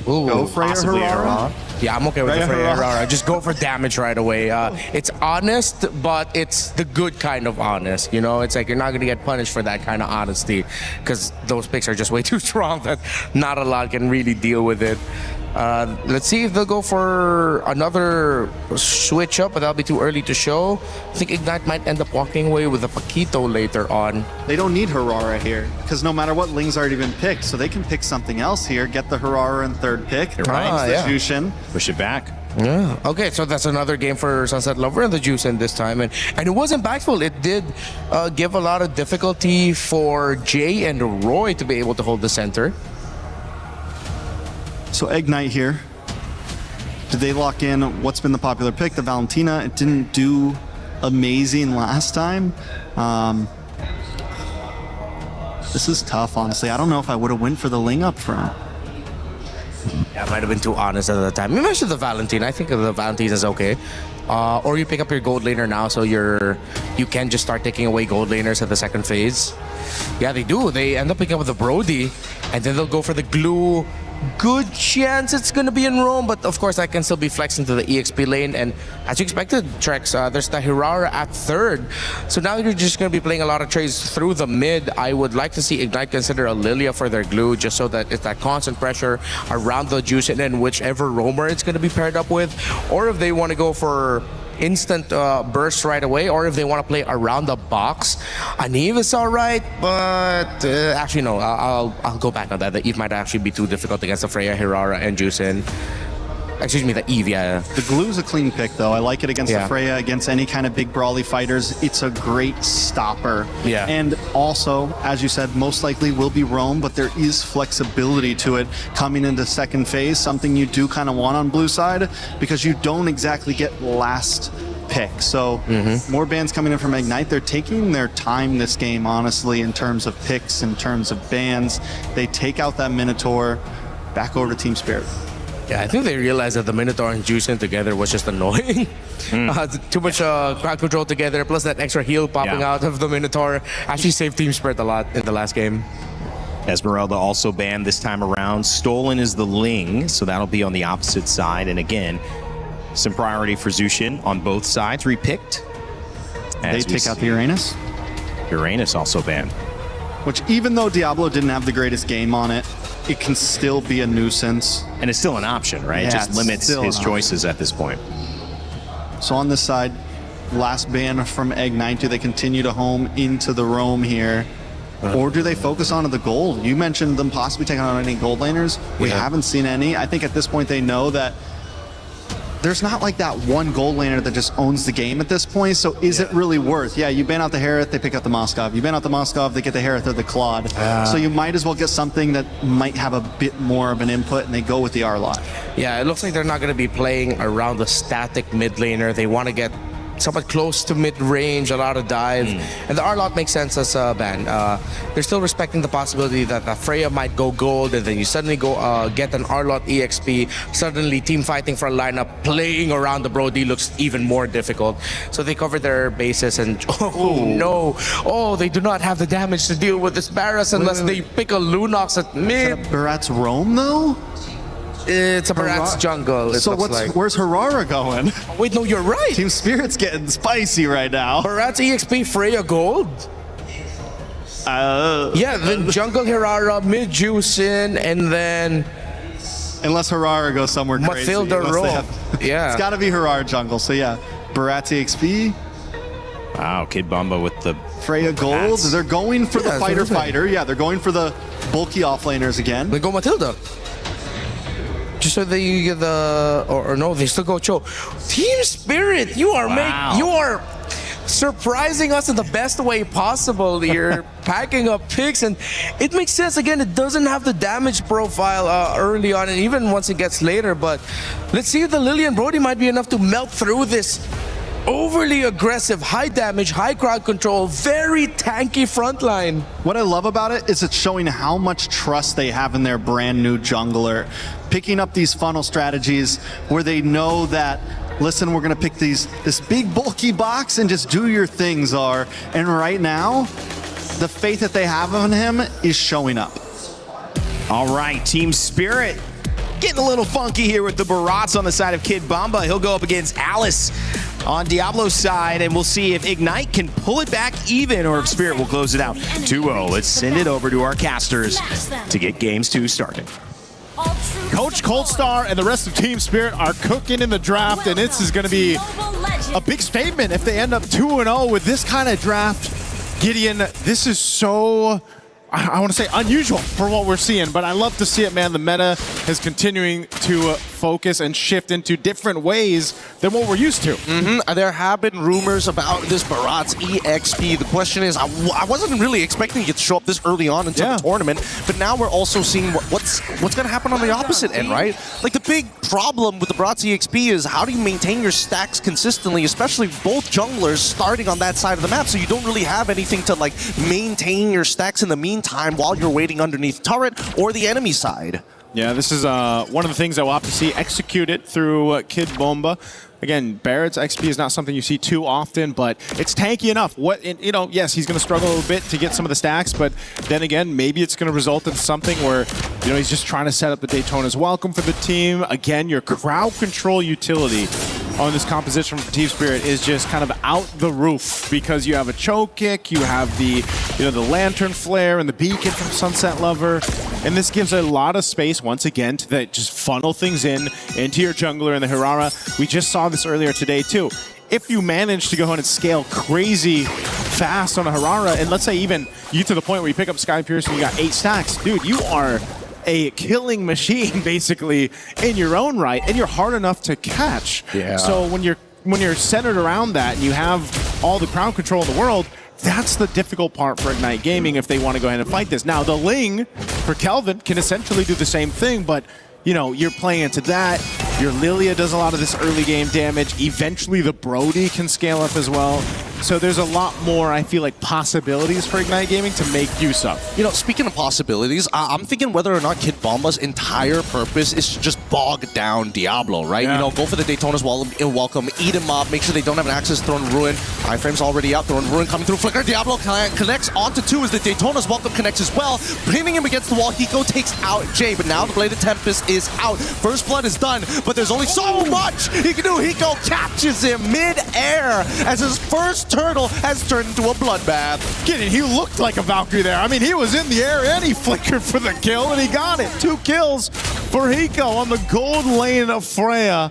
Ooh, go Freya Harara. Yeah, I'm okay with the Freya Harara. Just go for damage right away. It's honest, but it's the good kind of honest. You know, it's like you're not going to get punished for that kind of honesty because those picks are just way too strong that not a lot can really deal with it. Let's see if they'll go for another switch up, but that'll be too early to show. I think Ignite might end up walking away with a Paquito later on. They don't need Harara here because no matter what, Ling's already been picked, so they can pick something else here. Get the Harara in 3rd pick. Jushin. Push it back. Yeah. Okay, so that's another game for Sunset Lover and the Juicen this time, and it was impactful. It did give a lot of difficulty for Jay and Roy to be able to hold the center. So Ignite here. Did they lock in what's been the popular pick? The Valentina. It didn't do amazing last time. This is tough, honestly. I don't know if I would have went for the Ling up front. Yeah, I might have been too honest at the time. You mentioned the Valentina. I think the Valentina is okay. Or you pick up your gold laner now, so you can just start taking away gold laners at the 2nd phase. Yeah, they do. They end up picking up the Brody, and then they'll go for the glue. Good chance it's going to be in Rome, but of course I can still be flexing to the EXP lane. And as you expected, Trex, there's the Hirara at 3rd. So now you're just going to be playing a lot of trades through the mid. I would like to see Ignite consider a Lilia for their glue, just so that it's that constant pressure around the juice and then whichever roamer it's going to be paired up with. Or if they want to go for instant burst right away, or if they want to play around the box. An Eve is alright, but actually no, I'll go back on that. The Eve might actually be too difficult against the Freya, Hirara, and Juicen. Excuse me, the Eve, yeah. The glue's a clean pick, though. I like it against the Freya, against any kind of big brawly fighters. It's a great stopper. Yeah. And also, as you said, most likely will be roam, but there is flexibility to it coming into 2nd phase, something you do kind of want on blue side, because you don't exactly get last pick. So more bans coming in from Ignite. They're taking their time this game, honestly, in terms of picks, in terms of bans. They take out that Minotaur, back over to Team Spirit. Yeah, I think they realized that the Minotaur and Juicen together was just annoying. Too much crowd control together, plus that extra heal popping out of the Minotaur actually saved Team Spirit a lot in the last game. Esmeralda also banned this time around. Stolen is the Ling, so that'll be on the opposite side. And again, some priority for Zushin on both sides, repicked. They take out the Uranus. Uranus also banned. Which, even though Diablo didn't have the greatest game on it, it can still be a nuisance. And it's still an option, right? Yeah, it just limits his choices at this point. So on this side, last ban from Ignite. Do they continue to home into the roam here? Or do they focus on the gold? You mentioned them possibly taking on any gold laners. We haven't seen any. I think at this point they know that there's not like that one gold laner that just owns the game at this point. So is it really worth? Yeah, you ban out the Harith, they pick up the Moskov. You ban out the Moskov, they get the Harith or the Claude. So you might as well get something that might have a bit more of an input, and they go with the Arlot. Yeah, it looks like they're not going to be playing around the static mid laner. They want to get somewhat close to mid-range, a lot of dive. And the R-Lot makes sense as a ban. They're still respecting the possibility that Freya might go gold, and then you suddenly go get an R-Lot EXP. Suddenly, team fighting for a lineup, playing around the Brody looks even more difficult. So they cover their bases, and no. Oh, they do not have the damage to deal with this Barras unless they pick a Lunox at mid. Barat's roam, though? It's a Barat's jungle, so where's Harara going? Oh, wait, no, you're right. Team Spirit's getting spicy right now. Barat's EXP Freya gold? Yeah, then jungle Harara, mid Juicin, and then... Unless Harara goes somewhere crazy. Mathilda roll. Yeah. It's got to be Harara jungle, so yeah. Barat's EXP. Wow, Kid Bomba with the Freya gold. They're going for the fighter. Yeah, they're going for the bulky offlaners again. They go Mathilda. Just so they get the or no, they still go Cho. Team Spirit, you are surprising us in the best way possible. You're packing up picks, and it makes sense. Again, it doesn't have the damage profile early on, and even once it gets later. But let's see if the Lillian Brody might be enough to melt through this overly aggressive, high damage, high crowd control, very tanky frontline. What I love about it is it's showing how much trust they have in their brand new jungler. Picking up these funnel strategies where they know that, listen, we're gonna pick this big bulky box and just do your thing, Czar. And right now, the faith that they have in him is showing up. All right, Team Spirit getting a little funky here with the Barats on the side of Kid Bomba. He'll go up against Alice on Diablo's side, and we'll see if Ignite can pull it back even or if Spirit will close it out 2-0. Let's send it over to our casters to get games 2 started. Coach Coldstar and the rest of Team Spirit are cooking in the draft, and this is going to be a big statement if they end up 2-0 with this kind of draft. Gideon, this is so, I want to say, unusual for what we're seeing, but I love to see it, man. The meta is continuing to focus and shift into different ways than what we're used to. There have been rumors about this Barat's EXP. The question is, I wasn't really expecting it to show up this early on into the tournament, but now we're also seeing what's going to happen on the opposite end, right? Like, the big problem with the Barat's EXP is how do you maintain your stacks consistently, especially both junglers starting on that side of the map, so you don't really have anything to, like, maintain your stacks in the meantime while you're waiting underneath turret or the enemy side. Yeah, this is one of the things that we'll have to see executed through Kid Bomba. Again, Barrett's XP is not something you see too often, but it's tanky enough. Yes, he's going to struggle a little bit to get some of the stacks, but then again, maybe it's going to result in something where, he's just trying to set up the Daytona's welcome for the team. Again, your crowd control utility on this composition for Team Spirit is just kind of out the roof because you have a choke kick, you have the lantern flare and the beacon from Sunset Lover, and this gives a lot of space once again to just funnel things into your jungler and the Harara. We just saw this earlier today too. If you manage to go ahead and scale crazy fast on a Harara, and let's say even you to the point where you pick up Sky Pierce and you got 8 stacks, dude, you are a killing machine basically in your own right, and you're hard enough to catch. Yeah. So when you're centered around that and you have all the crowd control in the world, that's the difficult part for Ignite Gaming if they want to go ahead and fight this. Now the Ling for Kelvin can essentially do the same thing, but you're playing into that. Your Lilia does a lot of this early game damage. Eventually the Brody can scale up as well. So there's a lot more, I feel like, possibilities for Ignite Gaming to make use of. Speaking of possibilities, I'm thinking whether or not Kid Bomba's entire purpose is to just bog down Diablo, right? Yeah. Go for the Daytona's welcome, eat him up, make sure they don't have an access to Throne Ruin. Iframe's already out, Throne Ruin coming through, Flicker, Diablo connects onto 2 as the Daytona's welcome connects as well. Pinning him against the wall, Hiko takes out Jay, but now the Bladed Tempest is out. First Blood is done, but there's only so much he can do. Hiko catches him mid-air as his first turtle has turned into a bloodbath. Kidding, he looked like a Valkyrie there. I mean, he was in the air and he flickered for the kill and he got it. 2 kills for Hiko on the gold lane of Freya.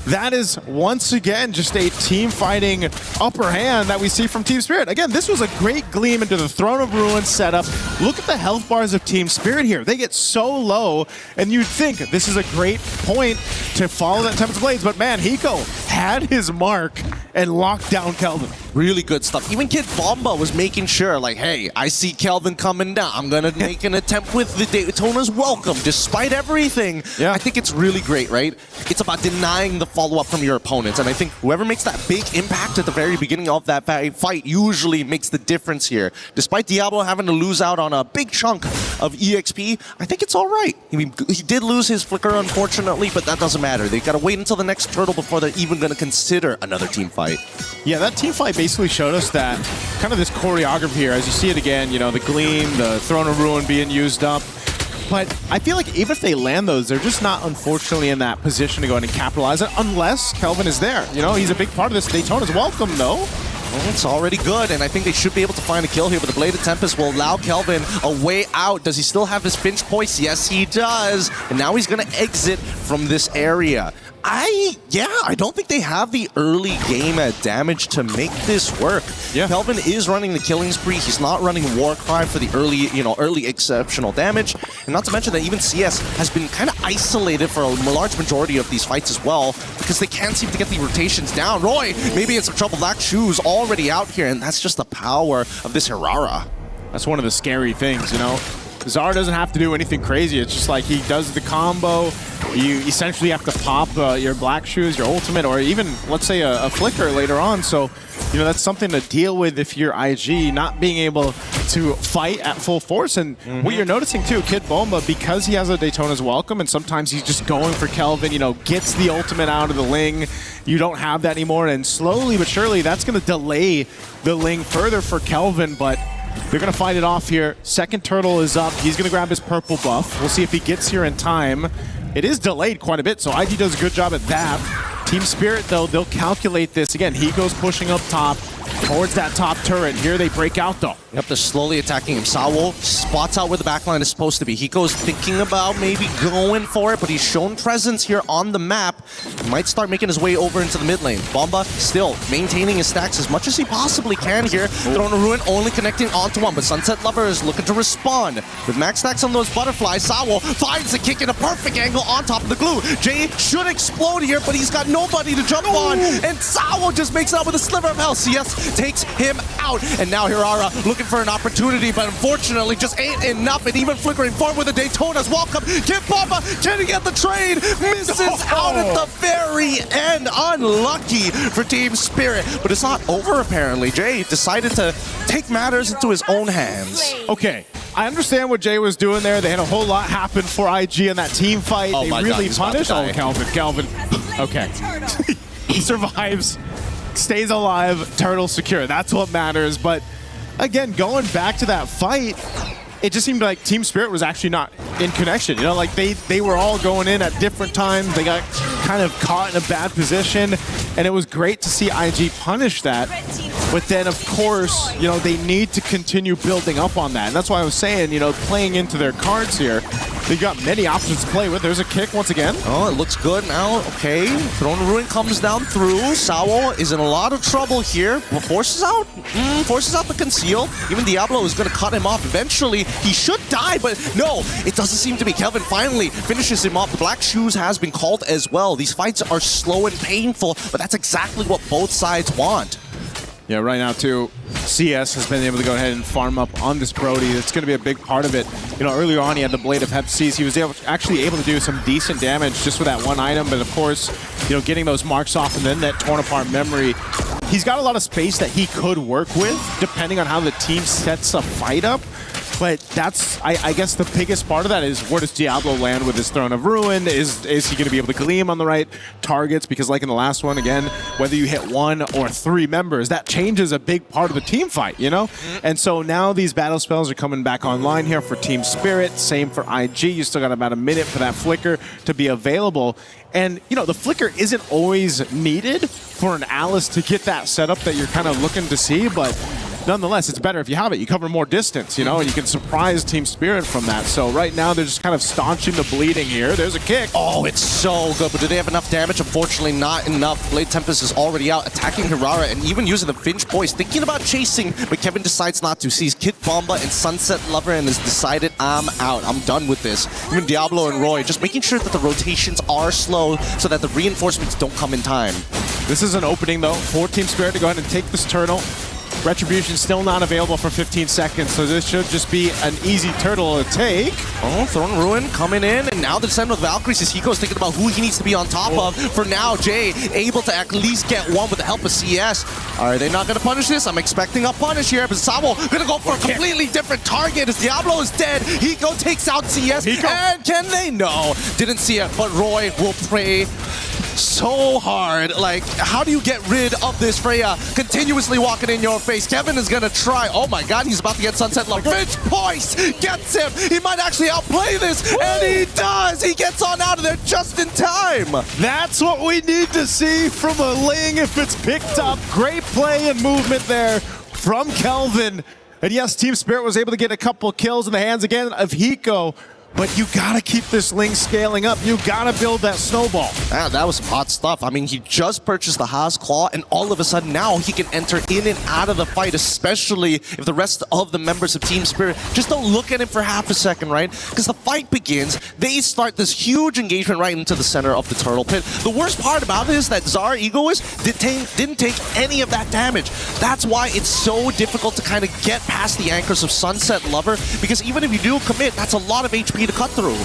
That is once again just a team fighting upper hand that we see from Team Spirit. Again, this was a great gleam into the Throne of Ruin setup. Look at the health bars of Team Spirit here. They get so low, and you'd think this is a great point to follow that Tempest Blades, but man, Hiko had his mark and locked down Kelvin. Really good stuff. Even Kid Bomba was making sure, like, hey, I see Kelvin coming down. I'm going to make an attempt with the Daytona's welcome, despite everything. Yeah. I think it's really great, right? It's about denying the follow-up from your opponents. And I think whoever makes that big impact at the very beginning of that fight usually makes the difference here. Despite Diablo having to lose out on a big chunk of EXP, I think it's all right. I mean, he did lose his flicker, unfortunately, but that doesn't matter. They've got to wait until the next turtle before they're even going to consider another team fight. Yeah, that team fight basically showed us that kind of this choreography here. As you see it again, you know, the Gleam, the Throne of Ruin being used up. But I feel like even if they land those, they're just not, unfortunately, in that position to go ahead and capitalize it unless Kelvin is there. You know, he's a big part of this. Daytona's welcome, though. Well, it's already good, and I think they should be able to find a kill here, but the Blade of Tempest will allow Kelvin a way out. Does he still have his Finch Poise? Yes, he does. And now he's going to exit from this area. I don't think they have the early game damage to make this work. Yeah. Kelvin is running the killing spree. He's not running Warcry for the early exceptional damage. And not to mention that even CS has been kind of isolated for a large majority of these fights as well, because they can't seem to get the rotations down. Roy, maybe it's some trouble. Black Shoes already out here, and that's just the power of this Hirara. That's one of the scary things, you know. Zara doesn't have to do anything crazy. It's just like he does the combo. You essentially have to pop your Black Shoes, your ultimate, or even, let's say, a flicker later on. So, you know, that's something to deal with if you're IG, not being able to fight at full force. And what you're noticing, too, Kid Bomba, because he has a Daytona's welcome, and sometimes he's just going for Kelvin, you know, gets the ultimate out of the Ling. You don't have that anymore. And slowly but surely, that's going to delay the Ling further for Kelvin. But they're going to fight it off here. Second turtle is up. He's going to grab his purple buff. We'll see if he gets here in time. It is delayed quite a bit, so IG does a good job at that. Team Spirit, though, they'll calculate this. Again, he goes pushing up top towards that top turret. Here they break out, though. Yep, they're slowly attacking him. Sawo spots out where the backline is supposed to be. He goes thinking about maybe going for it, but he's shown presence here on the map. He might start making his way over into the mid lane. Bomba still maintaining his stacks as much as he possibly can here. Throne of Ruin only connecting onto one, but Sunset Lover is looking to respond. With max stacks on those butterflies, Sawo finds the kick in a perfect angle on top of the glue. Jay should explode here, but he's got nobody to jump on, and Sawo just makes it out with a sliver of health. CS takes him out, and now Hirara looking for an opportunity, but unfortunately just ain't enough, and even flickering forward with the Daytona's welcome. Kid Bomba, can he get the trade? Misses out at the very end. Unlucky for Team Spirit, but it's not over apparently. Jay decided to take matters into his own hands. Okay, I understand what Jay was doing there. They had a whole lot happen for IG in that team fight. Oh they my really God, punished. Oh, Kelvin. Okay. He survives, stays alive, turtle secure. That's what matters. But again, going back to that fight, it just seemed like Team Spirit was actually not in connection. You know, like they were all going in at different times. They got kind of caught in a bad position, and it was great to see IG punish that. But then, of course, you know, they need to continue building up on that. And that's why I was saying, you know, playing into their cards here, they've got many options to play with. There's a kick once again. Oh, it looks good now. Okay, Throne of Ruin comes down through. Sawo is in a lot of trouble here. Forces out the conceal. Even Diablo is going to cut him off eventually. He should die, but no, it doesn't seem to be. Kelvin finally finishes him off. The Black Shoes has been called as well. These fights are slow and painful, but that's exactly what both sides want. Yeah, right now, too, CS has been able to go ahead and farm up on this Brody. It's going to be a big part of it. You know, earlier on, he had the Blade of Hepsees. He was actually able to do some decent damage just with that one item. But, of course, you know, getting those marks off and then that torn apart memory, he's got a lot of space that he could work with, depending on how the team sets a fight up. But that's, I guess, the biggest part of that is where does Diablo land with his Throne of Ruin? Is he going to be able to gleam on the right targets? Because like in the last one, again, whether you hit 1 or 3 members, that changes a big part of the team fight, you know? And so now these battle spells are coming back online here for Team Spirit. Same for IG. You still got about a minute for that flicker to be available. And, you know, the flicker isn't always needed for an Alice to get that setup that you're kind of looking to see, but nonetheless, it's better if you have it. You cover more distance, you know, and you can surprise Team Spirit from that. So right now, they're just kind of staunching the bleeding here. There's a kick. Oh, it's so good, but do they have enough damage? Unfortunately, not enough. Blade Tempest is already out, attacking Hirara, and even using the Finch Poise, thinking about chasing, but Kevin decides not to. Sees Kid Bomba and Sunset Lover and has decided, I'm out. I'm done with this. Even Diablo and Roy, just making sure that the rotations are slow so that the reinforcements don't come in time. This is an opening, though, for Team Spirit to go ahead and take this turtle. Retribution still not available for 15 seconds, so this should just be an easy turtle to take. Oh, Throne Ruin coming in, and now the descent with Valkyries as Hiko's thinking about who he needs to be on top of. For now, Jay able to at least get one with the help of CS. Are they not going to punish this? I'm expecting a punish here, but Sabo going to go for a completely different target as Diablo is dead. Hiko takes out CS, and can they? No, didn't see it, but Roy will pray so hard. Like, how do you get rid of this Freya continuously walking in your face? Kevin is gonna try. Oh my god, he's about to get Sunset Love. Finch Poise gets him. He might actually outplay this, and he does. He gets on out of there just in time. That's what we need to see from a Ling if it's picked up. Great play and movement there from Kelvin. And yes, Team Spirit was able to get a couple kills in the hands again of Hiko. But you gotta keep this Ling scaling up. You gotta build that snowball. Man, that was some hot stuff. I mean, he just purchased the Haas Claw, and all of a sudden now he can enter in and out of the fight, especially if the rest of the members of Team Spirit just don't look at him for half a second, right? Because the fight begins, they start this huge engagement right into the center of the turtle pit. The worst part about it is that Zara Egoist didn't take any of that damage. That's why it's so difficult to kind of get past the anchors of Sunset Lover, because even if you do commit, that's a lot of HP to cut through.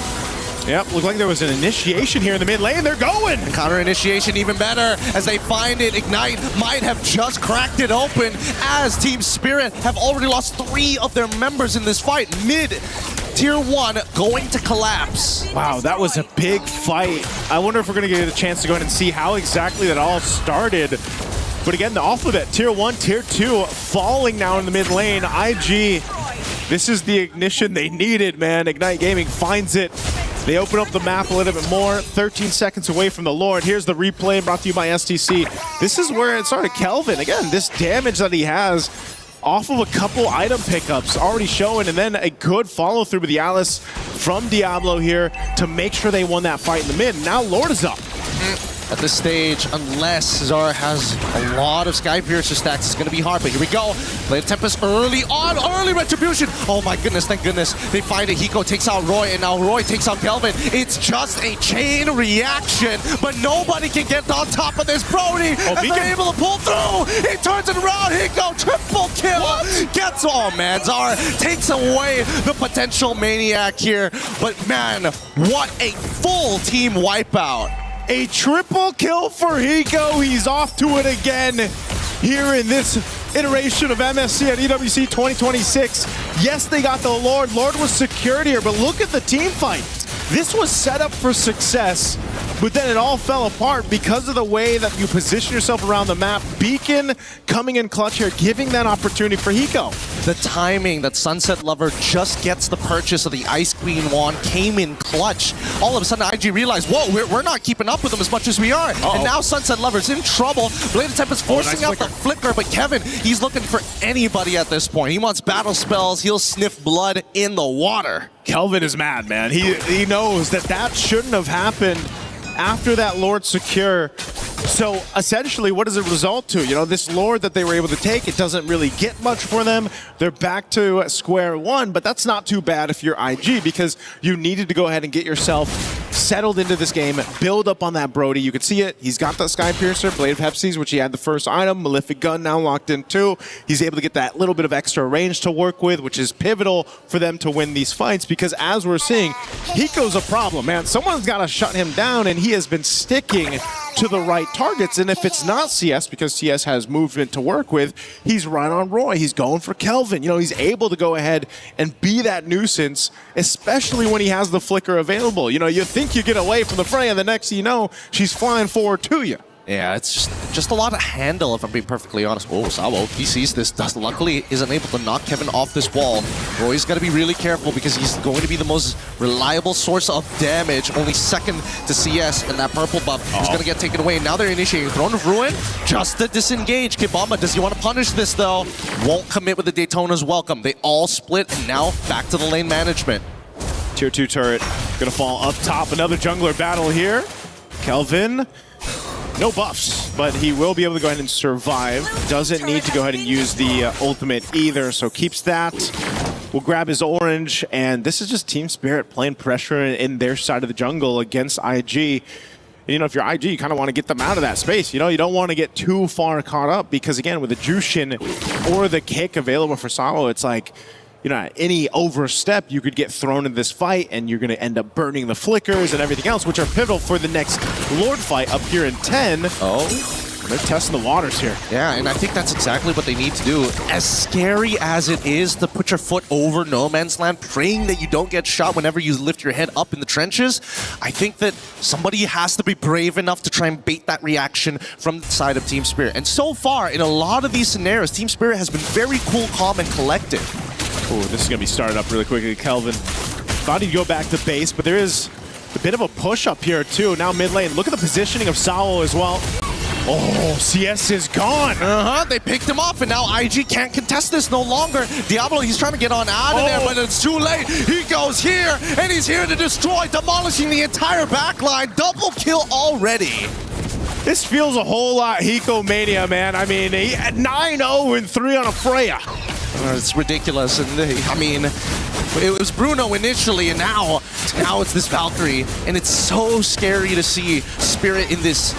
Yep, looked like there was an initiation here in the mid lane. They're going! And counter initiation even better as they find it. Ignite might have just cracked it open as Team Spirit have already lost 3 of their members in this fight. Mid Tier 1 going to collapse. Wow, that was a big fight. I wonder if we're going to get a chance to go ahead and see how exactly that all started. But again, the off of it, Tier 1, Tier 2 falling now in the mid lane. IG, this is the ignition they needed, man. Ignite Gaming finds it. They open up the map a little bit more. 13 seconds away from the Lord. Here's the replay brought to you by STC. This is where it started. Kelvin, again, this damage that he has off of a couple item pickups already showing, and then a good follow through with the Alice from Diablo here to make sure they won that fight in the mid. Now Lord is up. At this stage, unless Zara has a lot of Sky Piercer stacks, it's going to be hard. But here we go. Blade Tempest early on, early retribution. Oh my goodness, thank goodness. They find it. Hiko takes out Roy, and now Roy takes out Kelvin. It's just a chain reaction, but nobody can get on top of this Brody. And they're able to pull through. He turns it around. Hiko, triple kill. What? Gets, oh man, Zara takes away the potential maniac here. But man, what a full team wipeout. A triple kill for Hiko. He's off to it again here in this iteration of MSC at EWC 2026. Yes, they got the Lord. Lord was secured here, but look at the team fight. This was set up for success, but then it all fell apart because of the way that you position yourself around the map. Beacon coming in clutch here, giving that opportunity for Hiko. The timing that Sunset Lover just gets the purchase of the Ice Queen wand came in clutch. All of a sudden, IG realized, whoa, we're not keeping up with them as much as we are. And now Sunset Lover's in trouble. Blade of Tempest forcing out the flicker, but Kevin, he's looking for anybody at this point. He wants battle spells. He'll sniff blood in the water. Kelvin is mad, man. He knows that shouldn't have happened after that Lord secure. So essentially, what does it result to? You know, this Lord that they were able to take, it doesn't really get much for them. They're back to square one, but that's not too bad if you're IG, because you needed to go ahead and get yourself settled into this game, build up on that Brody. You can see it. He's got the Sky Piercer, Blade of Hepsies, which he had the first item, Malefic Gun now locked in too. He's able to get that little bit of extra range to work with, which is pivotal for them to win these fights, because as we're seeing, Hiko's a problem, man. Someone's got to shut him down, and he has been sticking to the right targets. And if it's not CS, because CS has movement to work with, he's right on Roy. He's going for Kelvin. You know, he's able to go ahead and be that nuisance, especially when he has the flicker available. You know, you think you get away from the fray, and the next thing you know, she's flying forward to you. Yeah, it's just a lot of handle, if I'm being perfectly honest. Oh, Sabo, he sees this. Luckily, isn't able to knock Kevin off this wall. Roy's got to be really careful because he's going to be the most reliable source of damage. Only second to CS, and that purple buff is going to get taken away. Now they're initiating Throne of Ruin just to disengage. Kibama, does he want to punish this, though? Won't commit with the Daytona's welcome. They all split, and now back to the lane management. Tier 2 turret going to fall up top. Another jungler battle here. Kelvin, no buffs, but he will be able to go ahead and survive. Doesn't need to go ahead and use the ultimate either, so keeps that. Will grab his orange, and this is just Team Spirit playing pressure in their side of the jungle against IG. You know, if you're IG, you kind of want to get them out of that space. You know, you don't want to get too far caught up because, again, with the Jushin or the kick available for Salo, it's like, you know, at any overstep, you could get thrown in this fight and you're going to end up burning the flickers and everything else, which are pivotal for the next Lord fight up here in 10. Oh. They're testing the waters here. Yeah, and I think that's exactly what they need to do. As scary as it is to put your foot over no man's land, praying that you don't get shot whenever you lift your head up in the trenches, I think that somebody has to be brave enough to try and bait that reaction from the side of Team Spirit. And so far, in a lot of these scenarios, Team Spirit has been very cool, calm, and collected. Oh, this is going to be started up really quickly. Kelvin thought he'd go back to base, but there is a bit of a push up here, too. Now mid lane. Look at the positioning of Sao as well. Oh, CS is gone. They picked him up, and now IG can't contest this no longer. Diablo, he's trying to get on out of there, but it's too late. He goes here, and he's here to destroy, demolishing the entire backline. Double kill already. This feels a whole lot Hiko Mania, man. I mean, he had 9-0 and 3 on a Freya. It's ridiculous, and I mean, it was Bruno initially, and now it's this Valkyrie, and it's so scary to see Spirit in this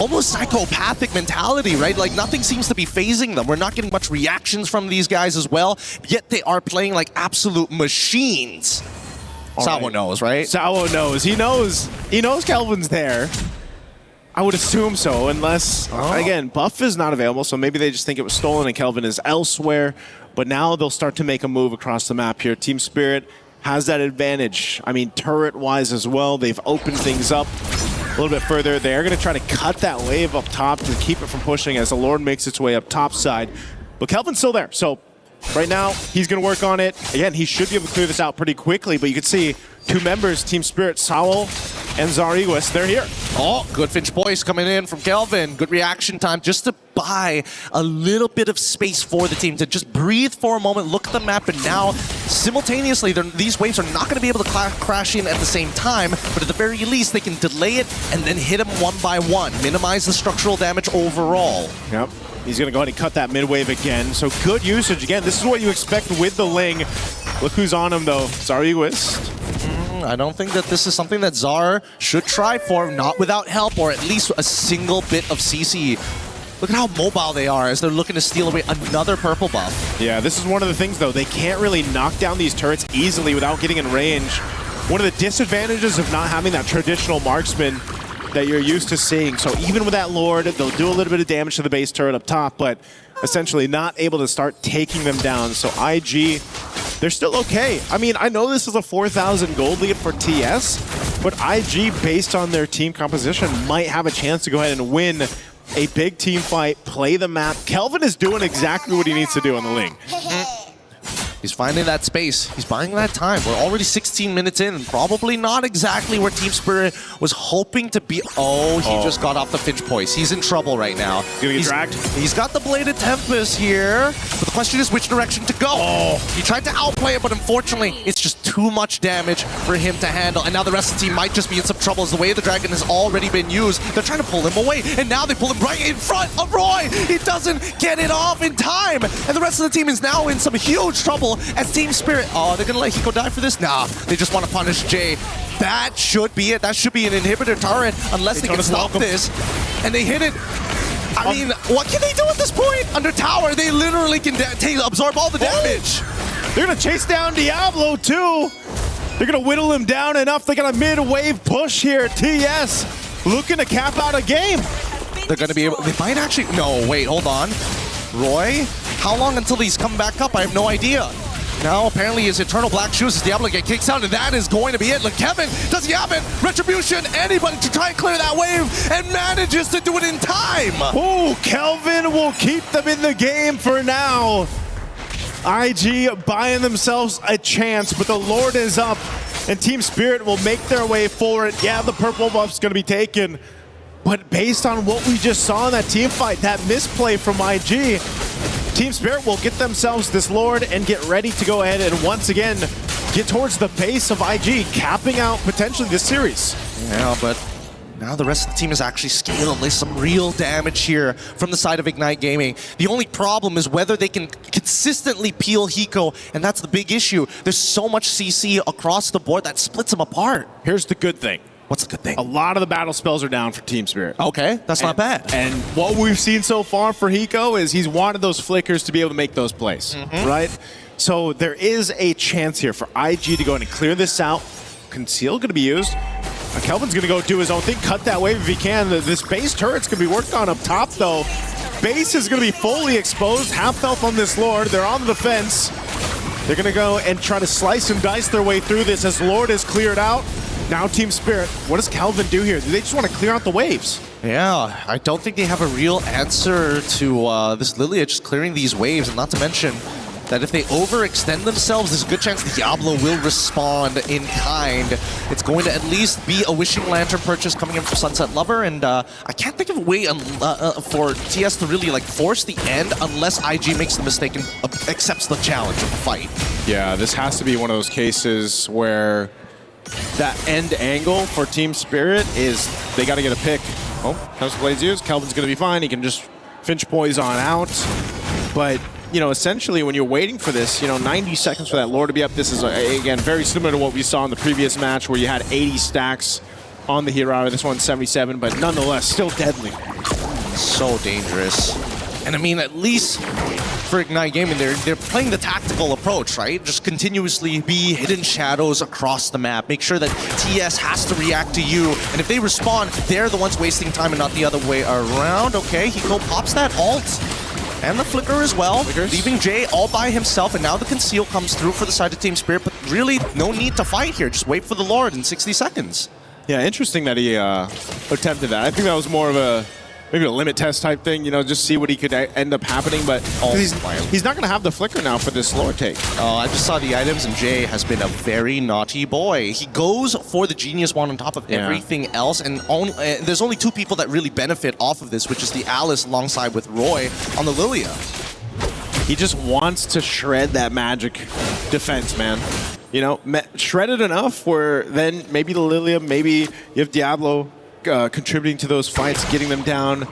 almost psychopathic mentality, right? Like nothing seems to be phasing them. We're not getting much reactions from these guys as well, yet they are playing like absolute machines. Sao knows, right? Sao knows. He knows Kelvin's there. I would assume so, unless, again, buff is not available, so maybe they just think it was stolen and Kelvin is elsewhere. But now they'll start to make a move across the map here. Team Spirit has that advantage. I mean, turret-wise as well, they've opened things up a little bit further. They are going to try to cut that wave up top to keep it from pushing as the Lord makes its way up top side. But Kelvin's still there, so right now he's going to work on it. Again, he should be able to clear this out pretty quickly, but you can see two members, Team Spirit, Saul and Zariguis, they're here. Oh, good Finch Boyce coming in from Kelvin. Good reaction time just to buy a little bit of space for the team to just breathe for a moment, look at the map, and now simultaneously these waves are not going to be able to crash in at the same time, but at the very least they can delay it and then hit them one by one, minimize the structural damage overall. Yep. He's going to go ahead and cut that mid wave again. So good usage. Again, this is what you expect with the Ling. Look who's on him, though. Zariguis. I don't think that this is something that Zar should try for, not without help, or at least a single bit of CC. Look at how mobile they are as they're looking to steal away another purple buff. Yeah, this is one of the things, though. They can't really knock down these turrets easily without getting in range. One of the disadvantages of not having that traditional marksman that you're used to seeing. So even with that Lord, they'll do a little bit of damage to the base turret up top, but essentially not able to start taking them down. So IG, they're still okay. I mean, I know this is a 4,000 gold lead for TS, but IG, based on their team composition, might have a chance to go ahead and win a big team fight, play the map. Kelvin is doing exactly what he needs to do on the Ling. He's finding that space. He's buying that time. We're already 16 minutes in, and probably not exactly where Team Spirit was hoping to be. Oh, he just got off the Finch Poise. He's in trouble right now. He's gonna get dragged. He's got the Bladed Tempest here, but the question is which direction to go. He tried to outplay it, but unfortunately, it's just too much damage for him to handle. And now the rest of the team might just be in some trouble as the way the dragon has already been used. They're trying to pull him away, and now they pull him right in front of Roy. He doesn't get it off in time, and the rest of the team is now in some huge trouble as Team Spirit. Oh, they're gonna let Hiko die for this? Nah, they just want to punish Jay. That should be it. That should be an inhibitor turret unless they can stop this. And they hit it. I mean, what can they do at this point? Under tower, they literally can absorb all the damage. They're gonna chase down Diablo too. They're gonna whittle him down enough. They got a mid-wave push here. TS looking to cap out a game. They're gonna be able, they might actually, no, wait, hold on. Roy, how long until he's come back up? I have no idea. Now, apparently, his Eternal Black Shoes as Diablo get kicks out, and that is going to be it. Look, Kevin, does he have it? Retribution, anybody to try and clear that wave, and manages to do it in time. Oh, Kelvin will keep them in the game for now. IG buying themselves a chance, but the Lord is up, and Team Spirit will make their way forward. Yeah, the purple buff's going to be taken, but based on what we just saw in that team fight, that misplay from IG, Team Spirit will get themselves this Lord and get ready to go ahead and once again get towards the base of IG, capping out potentially this series. Yeah, but now the rest of the team is actually scaling. There's some real damage here from the side of Ignite Gaming. The only problem is whether they can consistently peel Hiko, and that's the big issue. There's so much CC across the board that splits them apart. Here's the good thing. What's a good thing? A lot of the battle spells are down for Team Spirit. Okay, that's not bad. And what we've seen so far for Hiko is he's wanted those flickers to be able to make those plays, right? So there is a chance here for IG to go in and clear this out. Conceal going to be used. Kelvin's going to go do his own thing, cut that wave if he can. This base turret's going to be worked on up top, though. Base is going to be fully exposed. Half health on this Lord. They're on the defense. They're going to go and try to slice and dice their way through this as Lord is cleared out. Now Team Spirit, what does Kelvin do here? Do they just want to clear out the waves? Yeah, I don't think they have a real answer to this Lilia just clearing these waves, and not to mention that if they overextend themselves, there's a good chance Diablo will respond in kind. It's going to at least be a Wishing Lantern purchase coming in from Sunset Lover, and I can't think of a way for TS to really like force the end unless IG makes the mistake and accepts the challenge of the fight. Yeah, this has to be one of those cases where that end angle for Team Spirit is they got to get a pick. Oh, comes to Blaze used. Kelvin's going to be fine. He can just Finch Poise on out. But, you know, essentially when you're waiting for this, 90 seconds for that Lord to be up, this is, again, very similar to what we saw in the previous match where you had 80 stacks on the hero. This one's 77, but nonetheless, still deadly. So dangerous. And I mean, at least for Ignite Gaming, they're playing the tactical approach, right? Just continuously be hidden shadows across the map. Make sure that TS has to react to you. And if they respond, they're the ones wasting time and not the other way around. Okay, Hiko pops that ult. And the flicker as well, leaving Jay all by himself. And now the conceal comes through for the side of Team Spirit. But really, no need to fight here. Just wait for the Lord in 60 seconds. Yeah, interesting that he attempted that. I think that was more of maybe a limit test type thing, just see what he could end up happening, but he's not going to have the flicker now for this Lord take. Oh, I just saw the items, and Jay has been a very naughty boy. He goes for the Genius Wand on top of everything else, and there's only two people that really benefit off of this, which is the Alice alongside with Roy on the Lilia. He just wants to shred that magic defense, man. Shredded enough where then maybe the Lilia, maybe you have Diablo contributing to those fights, getting them down.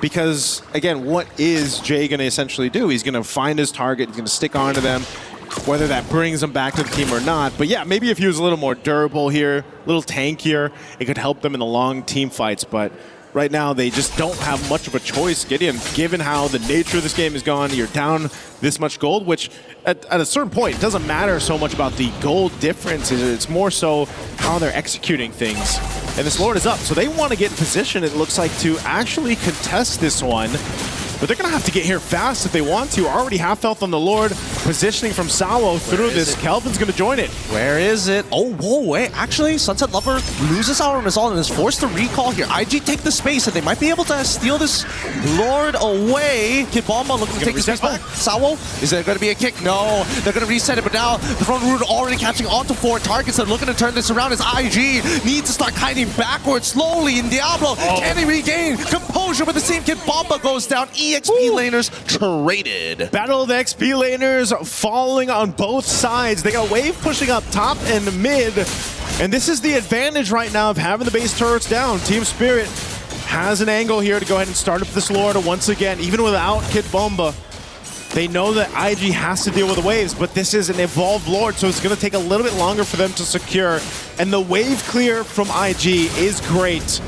Because, again, what is Jay going to essentially do? He's going to find his target, he's going to stick onto them, whether that brings him back to the team or not. But yeah, maybe if he was a little more durable here, a little tankier, it could help them in the long team fights. But right now, they just don't have much of a choice, Gideon, given how the nature of this game is gone. You're down this much gold, which at a certain point, it doesn't matter so much about the gold difference. It's more so how they're executing things. And this Lord is up, so they want to get in position, it looks like, to actually contest this one. But they're going to have to get here fast if they want to. Already half health on the Lord. Positioning from Salvo through this. Kelvin's going to join it. Where is it? Oh, whoa, wait. Actually, Sunset Lover loses out on his ult and is forced to recall here. IG take the space, and they might be able to steal this Lord away. Kid Bomba looking to take the space back. Salvo, is there going to be a kick? No. They're going to reset it, but now the front root already catching onto 4 targets. They're looking to turn this around as IG needs to start kiting backwards slowly. In Diablo, can he regain composure? But the same Kid Bomba goes down. XP laners traded. Battle of the XP laners falling on both sides. They got a wave pushing up top and mid. And this is the advantage right now of having the base turrets down. Team Spirit has an angle here to go ahead and start up this Lord once again, even without Kid Bomba. They know that IG has to deal with the waves, but this is an evolved Lord, so it's going to take a little bit longer for them to secure. And the wave clear from IG is great.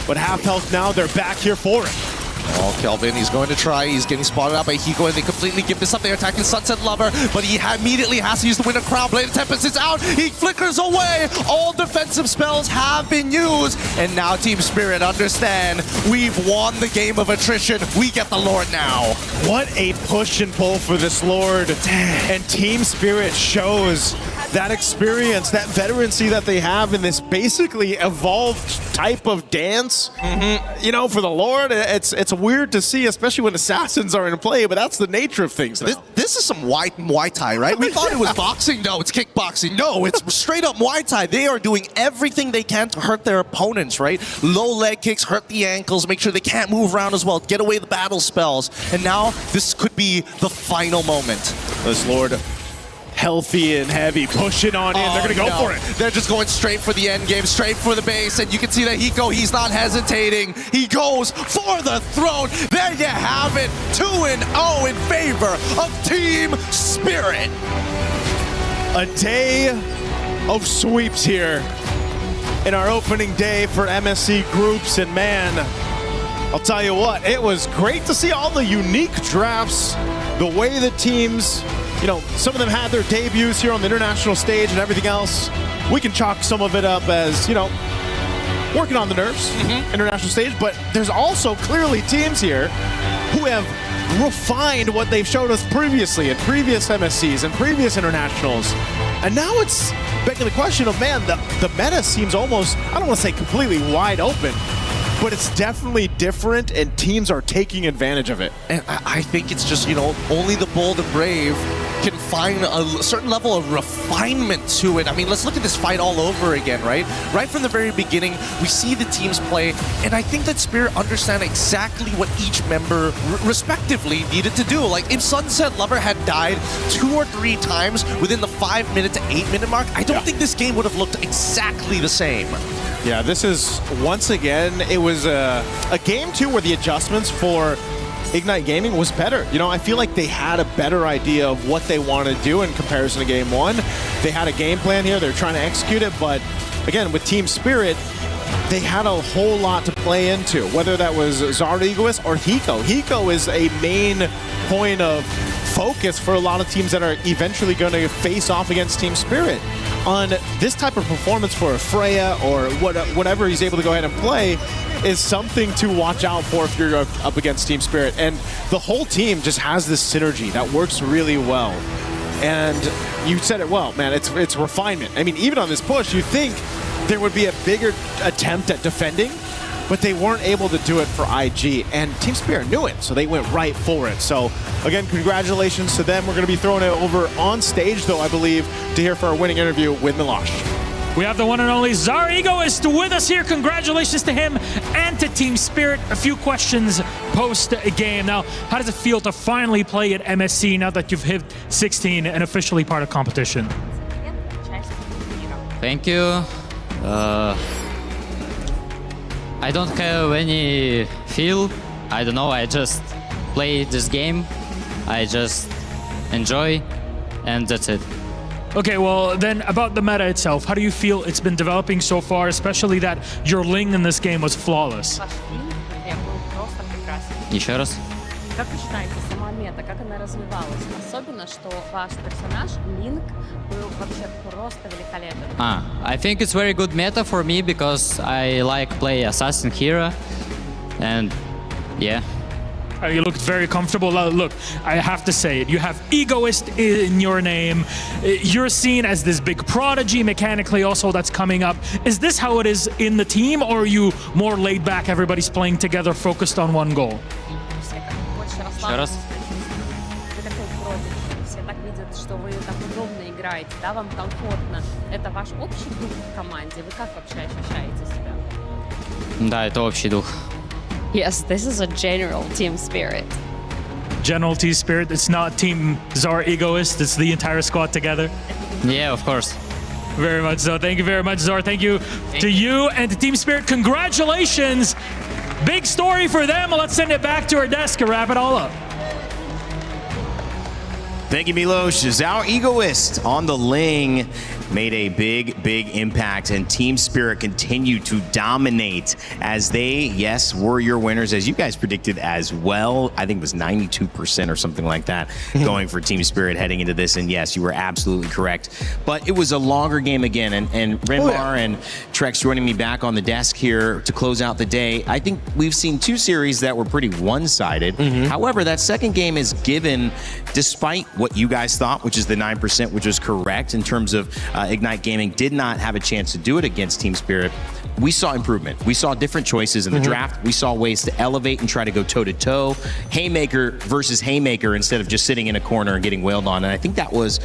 But half health now, they're back here for it. Oh, Kelvin, he's going to try. He's getting spotted out by Hiko, and they completely give this up. They're attacking Sunset Lover, but he immediately has to use the Winter Crown. Blade of Tempest is out. He flickers away. All defensive spells have been used. And now Team Spirit understand we've won the game of attrition. We get the Lord now. What a push and pull for this Lord. And Team Spirit shows that experience, that veterancy that they have in this basically evolved type of dance. For the Lord, it's weird to see, especially when assassins are in play, but that's the nature of things now. This is some Muay Thai, right? We thought it was boxing. No, it's kickboxing. No, it's straight up Muay Thai. They are doing everything they can to hurt their opponents, right? Low leg kicks, hurt the ankles, make sure they can't move around as well, get away the battle spells. And now this could be the final moment. This Lord healthy and heavy, pushing on in. They're going to go for it. They're just going straight for the end game, straight for the base, and you can see that he's not hesitating. He goes for the throne. There you have it, 2-0 in favor of Team Spirit. A day of sweeps here in our opening day for MSC groups, and man, I'll tell you what, it was great to see all the unique drafts, the way the teams, some of them had their debuts here on the international stage and everything else. We can chalk some of it up as, working on the nerves, international stage, but there's also clearly teams here who have refined what they've showed us previously in previous MSCs and previous internationals. And now it's begging the question of, man, the meta seems almost, I don't want to say completely wide open, but it's definitely different and teams are taking advantage of it. And I think it's just, only the bold and brave can find a certain level of refinement to it. I mean, let's look at this fight all over again, right? Right from the very beginning, we see the teams play, and I think that Spirit understand exactly what each member respectively needed to do. Like, if Sunset Lover had died 2 or 3 times within the 5-minute to 8-minute mark, I don't think this game would have looked exactly the same. Yeah, this is, once again, it was a game, too, where the adjustments for Ignite Gaming was better. I feel like they had a better idea of what they want to do in comparison to Game 1. They had a game plan here. They're trying to execute it. But, again, with Team Spirit, they had a whole lot to play into, whether that was Zard Egoist or Hiko. Hiko is a main point of focus for a lot of teams that are eventually going to face off against Team Spirit. On this type of performance for a Freya or whatever he's able to go ahead and play is something to watch out for if you're up against Team Spirit. And the whole team just has this synergy that works really well. And you said it well, man, it's refinement. I mean, even on this push, you think there would be a bigger attempt at defending, but they weren't able to do it for IG, and Team Spirit knew it, so they went right for it. So, again, congratulations to them. We're going to be throwing it over on stage, though, I believe, to hear for our winning interview with Milosh. We have the one and only Zar Egoist with us here. Congratulations to him and to Team Spirit. A few questions post-game. Now, how does it feel to finally play at MSC now that you've hit 16 and officially part of competition? Thank you. I don't have any feel. I don't know. I just play this game. I just enjoy, and that's it. Okay, well, then about the meta itself, how do you feel it's been developing so far, especially that your Ling in this game was flawless? Еще раз. Как вы считаете, сама мета, как она развивалась? Особенно, что ваш персонаж, Линк, был вообще просто великолепен. I think it's very good meta for me because I like play assassin hero, and yeah. You looked very comfortable. Look, I have to say it. You have Egoist in your name. You're seen as this big prodigy mechanically also that's coming up. Is this how it is in the team, or are you more laid back, everybody's playing together, focused on one goal? Еще раз. Вы такой прodigy, все так видят, что вы так удобно играете, да, вам комфортно. Это ваш общий дух в команде? Вы как вообще ощущаете себя? Да, это общий дух. Yes, this is a general team spirit. General team spirit. It's not Team Zar Egoist. It's the entire squad together. Yeah, of course. Very much so. Thank you very much, Zar. Thank you to you and to Team Spirit. Congratulations. Big story for them. Let's send it back to our desk and wrap it all up. Thank you, Milosh. Zar Egoist on the Ling made a big impact, and Team Spirit continued to dominate as they, yes, were your winners, as you guys predicted as well. I think it was 92% or something like that going for Team Spirit heading into this, and yes, you were absolutely correct. But it was a longer game again, and Renmar and Trex joining me back on the desk here to close out the day. I think we've seen 2 series that were pretty one-sided. However, that second game is given despite what you guys thought, which is the 9%, which was correct in terms of Ignite Gaming did not have a chance to do it against Team Spirit. We saw improvement. We saw different choices in the draft. We saw ways to elevate and try to go toe-to-toe. Haymaker versus Haymaker instead of just sitting in a corner and getting wailed on. And I think that was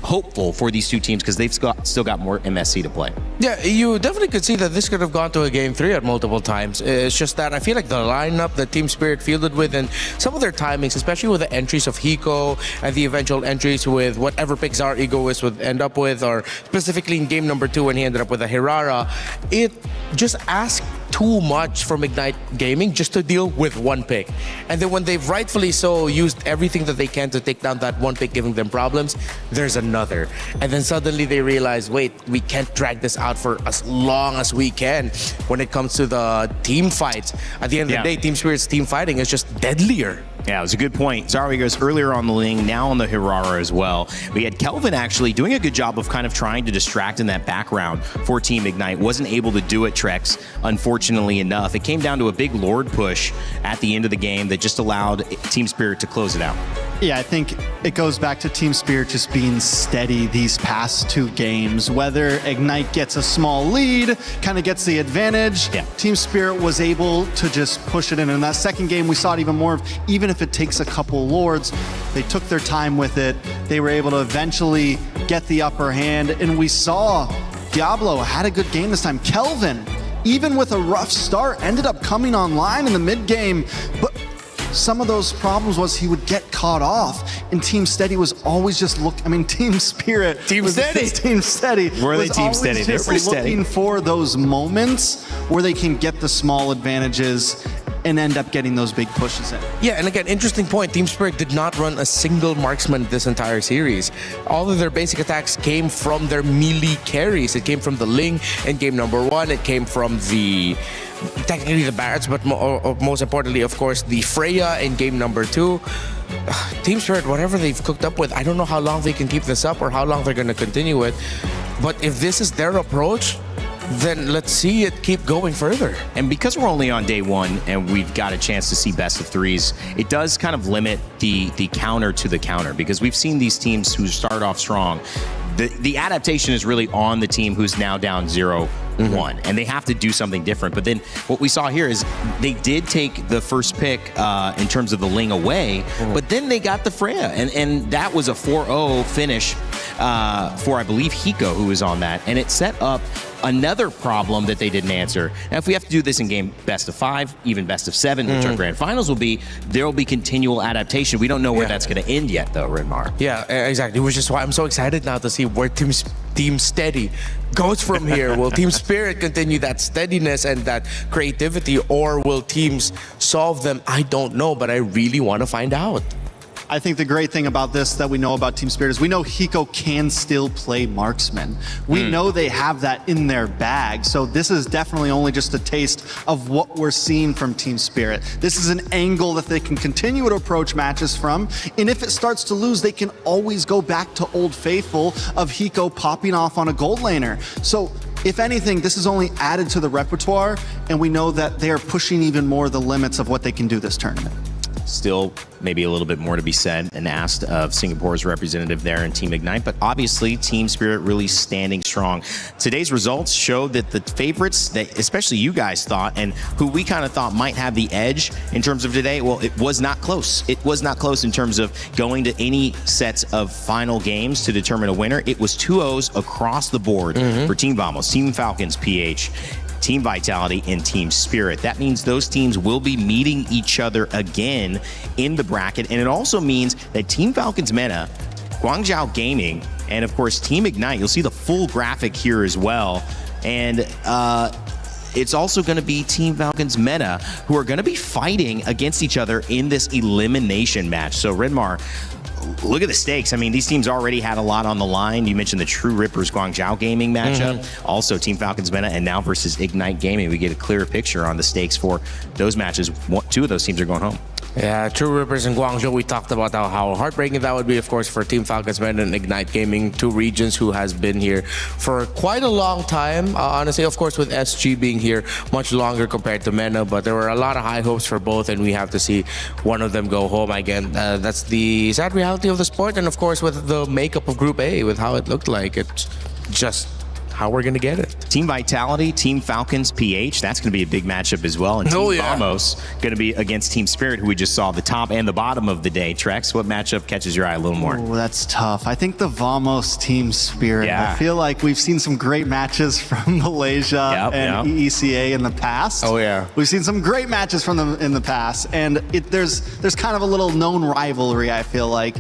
hopeful for these 2 teams because they've still got more MSC to play. Yeah, you definitely could see that this could have gone to a Game 3 at multiple times. It's just that I feel like the lineup that Team Spirit fielded with and some of their timings, especially with the entries of Hiko and the eventual entries with whatever pick Zar Egoist would end up with, or specifically in game number 2 when he ended up with a Hirara, it just asked too much from Ignite Gaming just to deal with one pick. And then when they've rightfully so used everything that they can to take down that one pick giving them problems, there's another. And then suddenly they realize, wait, we can't drag this out for as long as we can when it comes to the team fights. At the end of the day, Team Spirit's team fighting is just deadlier. Yeah, it was a good point. Zarwi goes earlier on the Ling, now on the Hirara as well. We had Kelvin actually doing a good job of kind of trying to distract in that background for Team Ignite. Wasn't able to do it, Trex, unfortunately enough. It came down to a big Lord push at the end of the game that just allowed Team Spirit to close it out. Yeah, I think it goes back to Team Spirit just being steady these past 2 games. Whether Ignite gets a small lead, kind of gets the advantage, Team Spirit was able to just push it in. In that second game, we saw it even more. Even if it takes a couple Lords, they took their time with it. They were able to eventually get the upper hand. And we saw Diablo had a good game this time. Kelvin, even with a rough start, ended up coming online in the mid game. But some of those problems was he would get caught off, and Team Steady was always just Team Spirit. Team Steady. Team Steady. Were they Team Steady? They're pretty steady. Looking for those moments where they can get the small advantages and end up getting those big pushes in. Yeah, and again, interesting point. Team Spirit did not run a single marksman this entire series. All of their basic attacks came from their melee carries. It came from the Ling in game number 1. It came from technically the Barretts, but most importantly, of course, the Freya in game number 2. Team Spirit, whatever they've cooked up with, I don't know how long they can keep this up or how long they're going to continue it. But if this is their approach, then let's see it keep going further. And because we're only on day 1 and we've got a chance to see best of 3s, it does kind of limit the counter to the counter, because we've seen these teams who start off strong. The adaptation is really on the team who's now down 0-1, and they have to do something different. But then what we saw here is they did take the first pick in terms of the Ling away, but then they got the Freya, and that was a 4-0 finish for, I believe, Hiko, who was on that, and it set up another problem that they didn't answer. Now, if we have to do this in game best of 5, even best of 7, which our grand finals will be, there will be continual adaptation. We don't know where that's going to end yet, though, Renmar. Yeah, exactly. Which is why I'm so excited now to see where Team Steady goes from here. Will Team Spirit continue that steadiness and that creativity, or will teams solve them? I don't know, but I really want to find out. I think the great thing about this that we know about Team Spirit is we know Hiko can still play marksman. We know they have that in their bag. So this is definitely only just a taste of what we're seeing from Team Spirit. This is an angle that they can continue to approach matches from. And if it starts to lose, they can always go back to Old Faithful of Hiko popping off on a gold laner. So if anything, this is only added to the repertoire, and we know that they are pushing even more the limits of what they can do this tournament. Still maybe a little bit more to be said and asked of Singapore's representative there in Team Ignite, but obviously Team Spirit really standing strong. Today's results showed that the favorites that especially you guys thought and who we kind of thought might have the edge in terms of today, well, it was not close. It was not close in terms of going to any sets of final games to determine a winner. It was 2-0s across the board for Team Vamos, Team Falcons, PH, Team Vitality, and Team Spirit. That means those teams will be meeting each other again in the bracket, and it also means that Team Falcons Meta, Guangzhou Gaming, and of course Team Ignite, you'll see the full graphic here as well, and it's also going to be Team Falcons Meta who are going to be fighting against each other in this elimination match. So Renmar, look at the stakes. I mean, these teams already had a lot on the line. You mentioned the True Rippers Guangzhou Gaming matchup, also Team Falcons Meta, and now versus Ignite Gaming. We get a clearer picture on the stakes for those matches. 2 of those teams are going home. Yeah, True Rippers and Guangzhou, we talked about how heartbreaking that would be, of course, for Team Falcons Men and Ignite Gaming, 2 regions who has been here for quite a long time. Honestly, of course, with SG being here much longer compared to MENA, but there were a lot of high hopes for both, and we have to see one of them go home again. That's the sad reality of the sport, and of course, with the makeup of Group A, with how it looked like, it's just how we're going to get it. Team Vitality, Team Falcons, PH, that's going to be a big matchup as well. And Team Vamos going to be against Team Spirit, who we just saw the top and the bottom of the day. Trex, what matchup catches your eye a little more? Oh, that's tough. I think the Vamos Team Spirit. I feel like we've seen some great matches from Malaysia and EECA in the past. Oh, yeah. We've seen some great matches from them in the past. And there's kind of a little known rivalry, I feel like.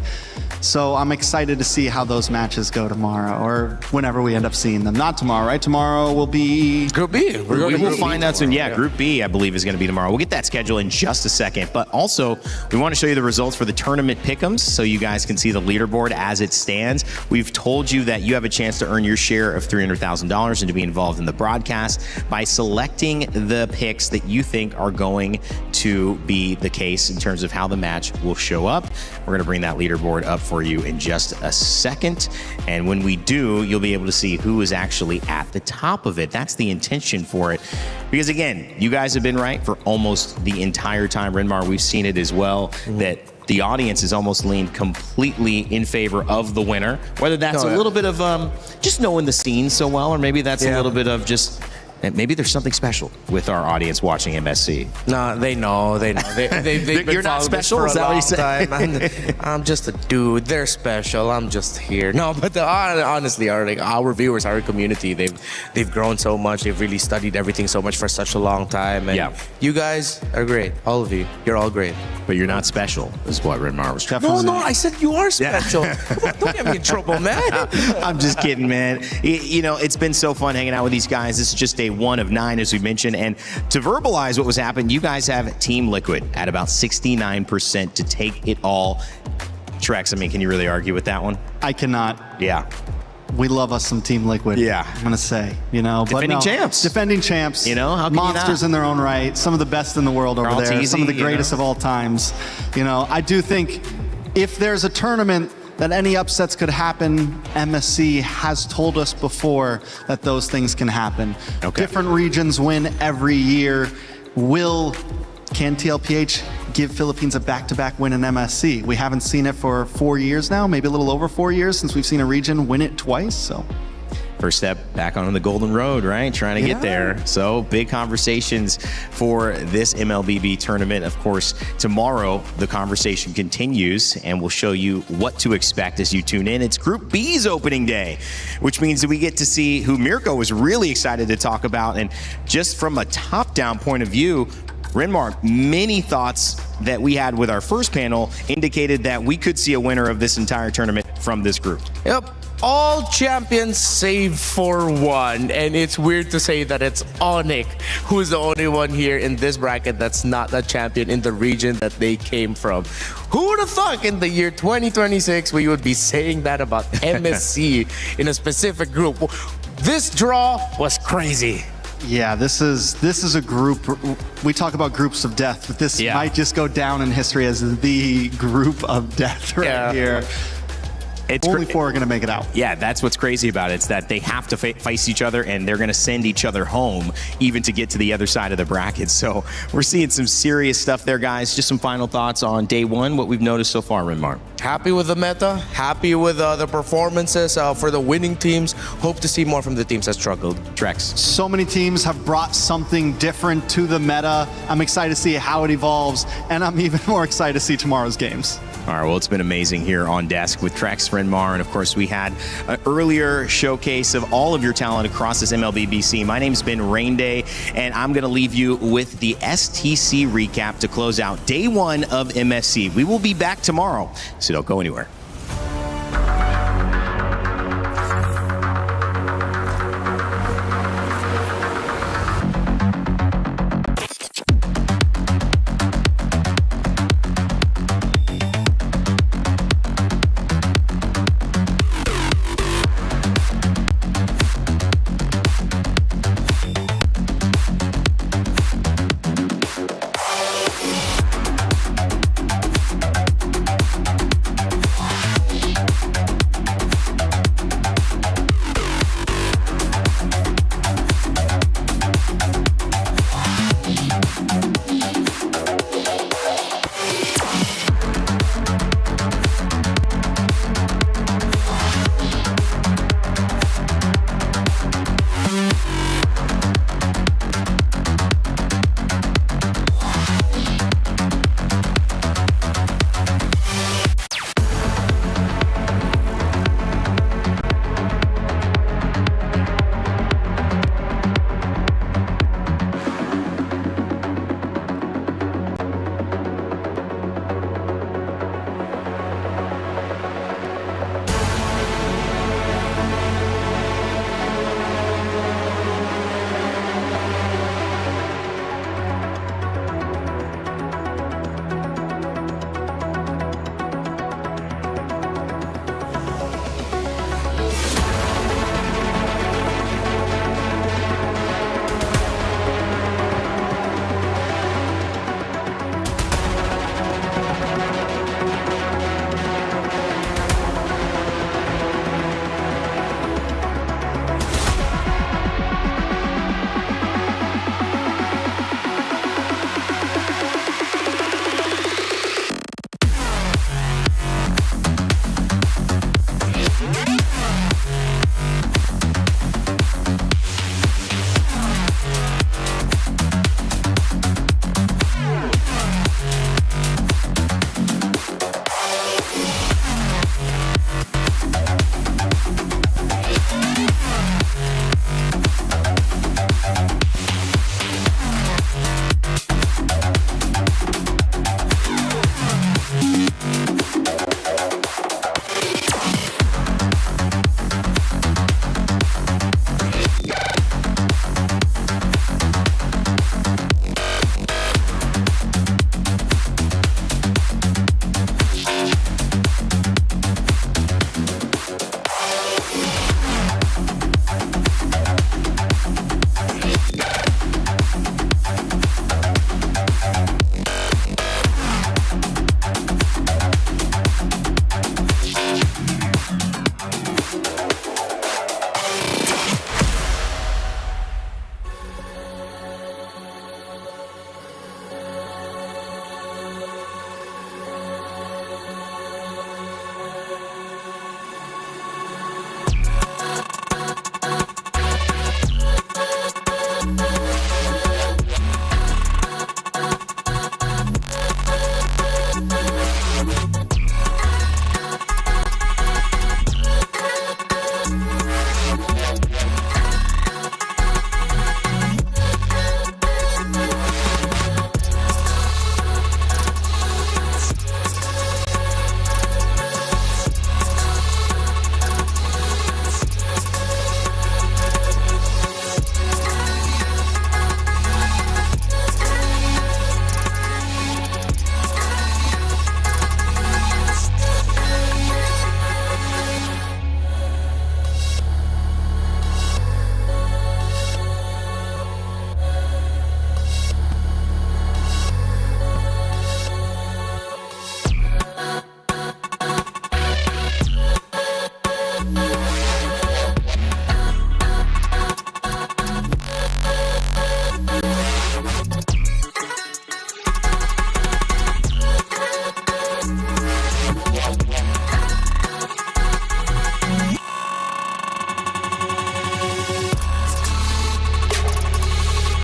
So I'm excited to see how those matches go tomorrow, or whenever we end up seeing them. Not tomorrow, right? Tomorrow will be Group B. We will find out soon. Yeah, Group B, I believe, is going to be tomorrow. We'll get that schedule in just a second. But also, we want to show you the results for the tournament pick'ems so you guys can see the leaderboard as it stands. We've told you that you have a chance to earn your share of $300,000 and to be involved in the broadcast by selecting the picks that you think are going to be the case in terms of how the match will show up. We're going to bring that leaderboard up for you in just a second. And when we do, you'll be able to see who is actually at the top of it. That's the intention for it. Because again, you guys have been right for almost the entire time. Renmar, we've seen it as well, that the audience has almost leaned completely in favor of the winner. Whether that's a little bit of just knowing the scene so well, or maybe that's a little bit of just maybe there's something special with our audience watching MSC. No, they know. They've been You're not special? For Is a that what long you time. I'm just a dude. They're special. I'm just here. No, but honestly, our viewers, our community, they've grown so much. They've really studied everything so much for such a long time. And you guys are great. All of you. You're all great. But you're not special, is what Renmar was trying to say. No, I said you are special. Come on, don't get me in trouble, man. I'm just kidding, man. You know, it's been so fun hanging out with these guys. This is just day 1 of 9, as we mentioned. And to verbalize what was happening, you guys have Team Liquid at about 69% to take it all. Trex, I mean, can you really argue with that one? I cannot. Yeah. We love us some Team Liquid. Yeah. I'm going to say, you know. Defending champs. Defending champs. You know, how can monsters you not? in their own right. Some of the best in the world over there. Easy, some of the greatest of all times. You know, I do think if there's a tournament that any upsets could happen, MSC has told us before that those things can happen. Okay. Different regions win every year. Can TLPH give Philippines a back-to-back win in MSC? We haven't seen it for 4 years now, maybe a little over 4 years since we've seen a region win it twice. So first step back on the golden road, right? Trying to get there. So big conversations for this MLBB tournament. Of course, tomorrow the conversation continues and we'll show you what to expect as you tune in. It's Group B's opening day, which means that we get to see who Mirko was really excited to talk about. And just from a top-down point of view, Renmar, many thoughts that we had with our first panel indicated that we could see a winner of this entire tournament from this group. Yep. All champions save for one, and it's weird to say that it's Onyx who's the only one here in this bracket that's not a champion in the region that they came from. Who would have thought in the year 2026 we would be saying that about MSC in a specific group? This draw was crazy. Yeah, this is a group. We talk about groups of death, but this might just go down in history as the group of death right here. Only 4 are going to make it out. Yeah, that's what's crazy about it. It's that they have to face each other, and they're going to send each other home even to get to the other side of the bracket. So we're seeing some serious stuff there, guys. Just some final thoughts on day 1, what we've noticed so far, Renmar. Happy with the meta, happy with the performances for the winning teams. Hope to see more from the teams that struggled. Trex. So many teams have brought something different to the meta. I'm excited to see how it evolves, and I'm even more excited to see tomorrow's games. All right, well, it's been amazing here on desk with Trex, Renmar, and of course we had an earlier showcase of all of your talent across this MLBBC. My name's been Rain Day, and I'm going to leave you with the STC recap to close out day 1 of MSC. We will be back tomorrow, so don't go anywhere.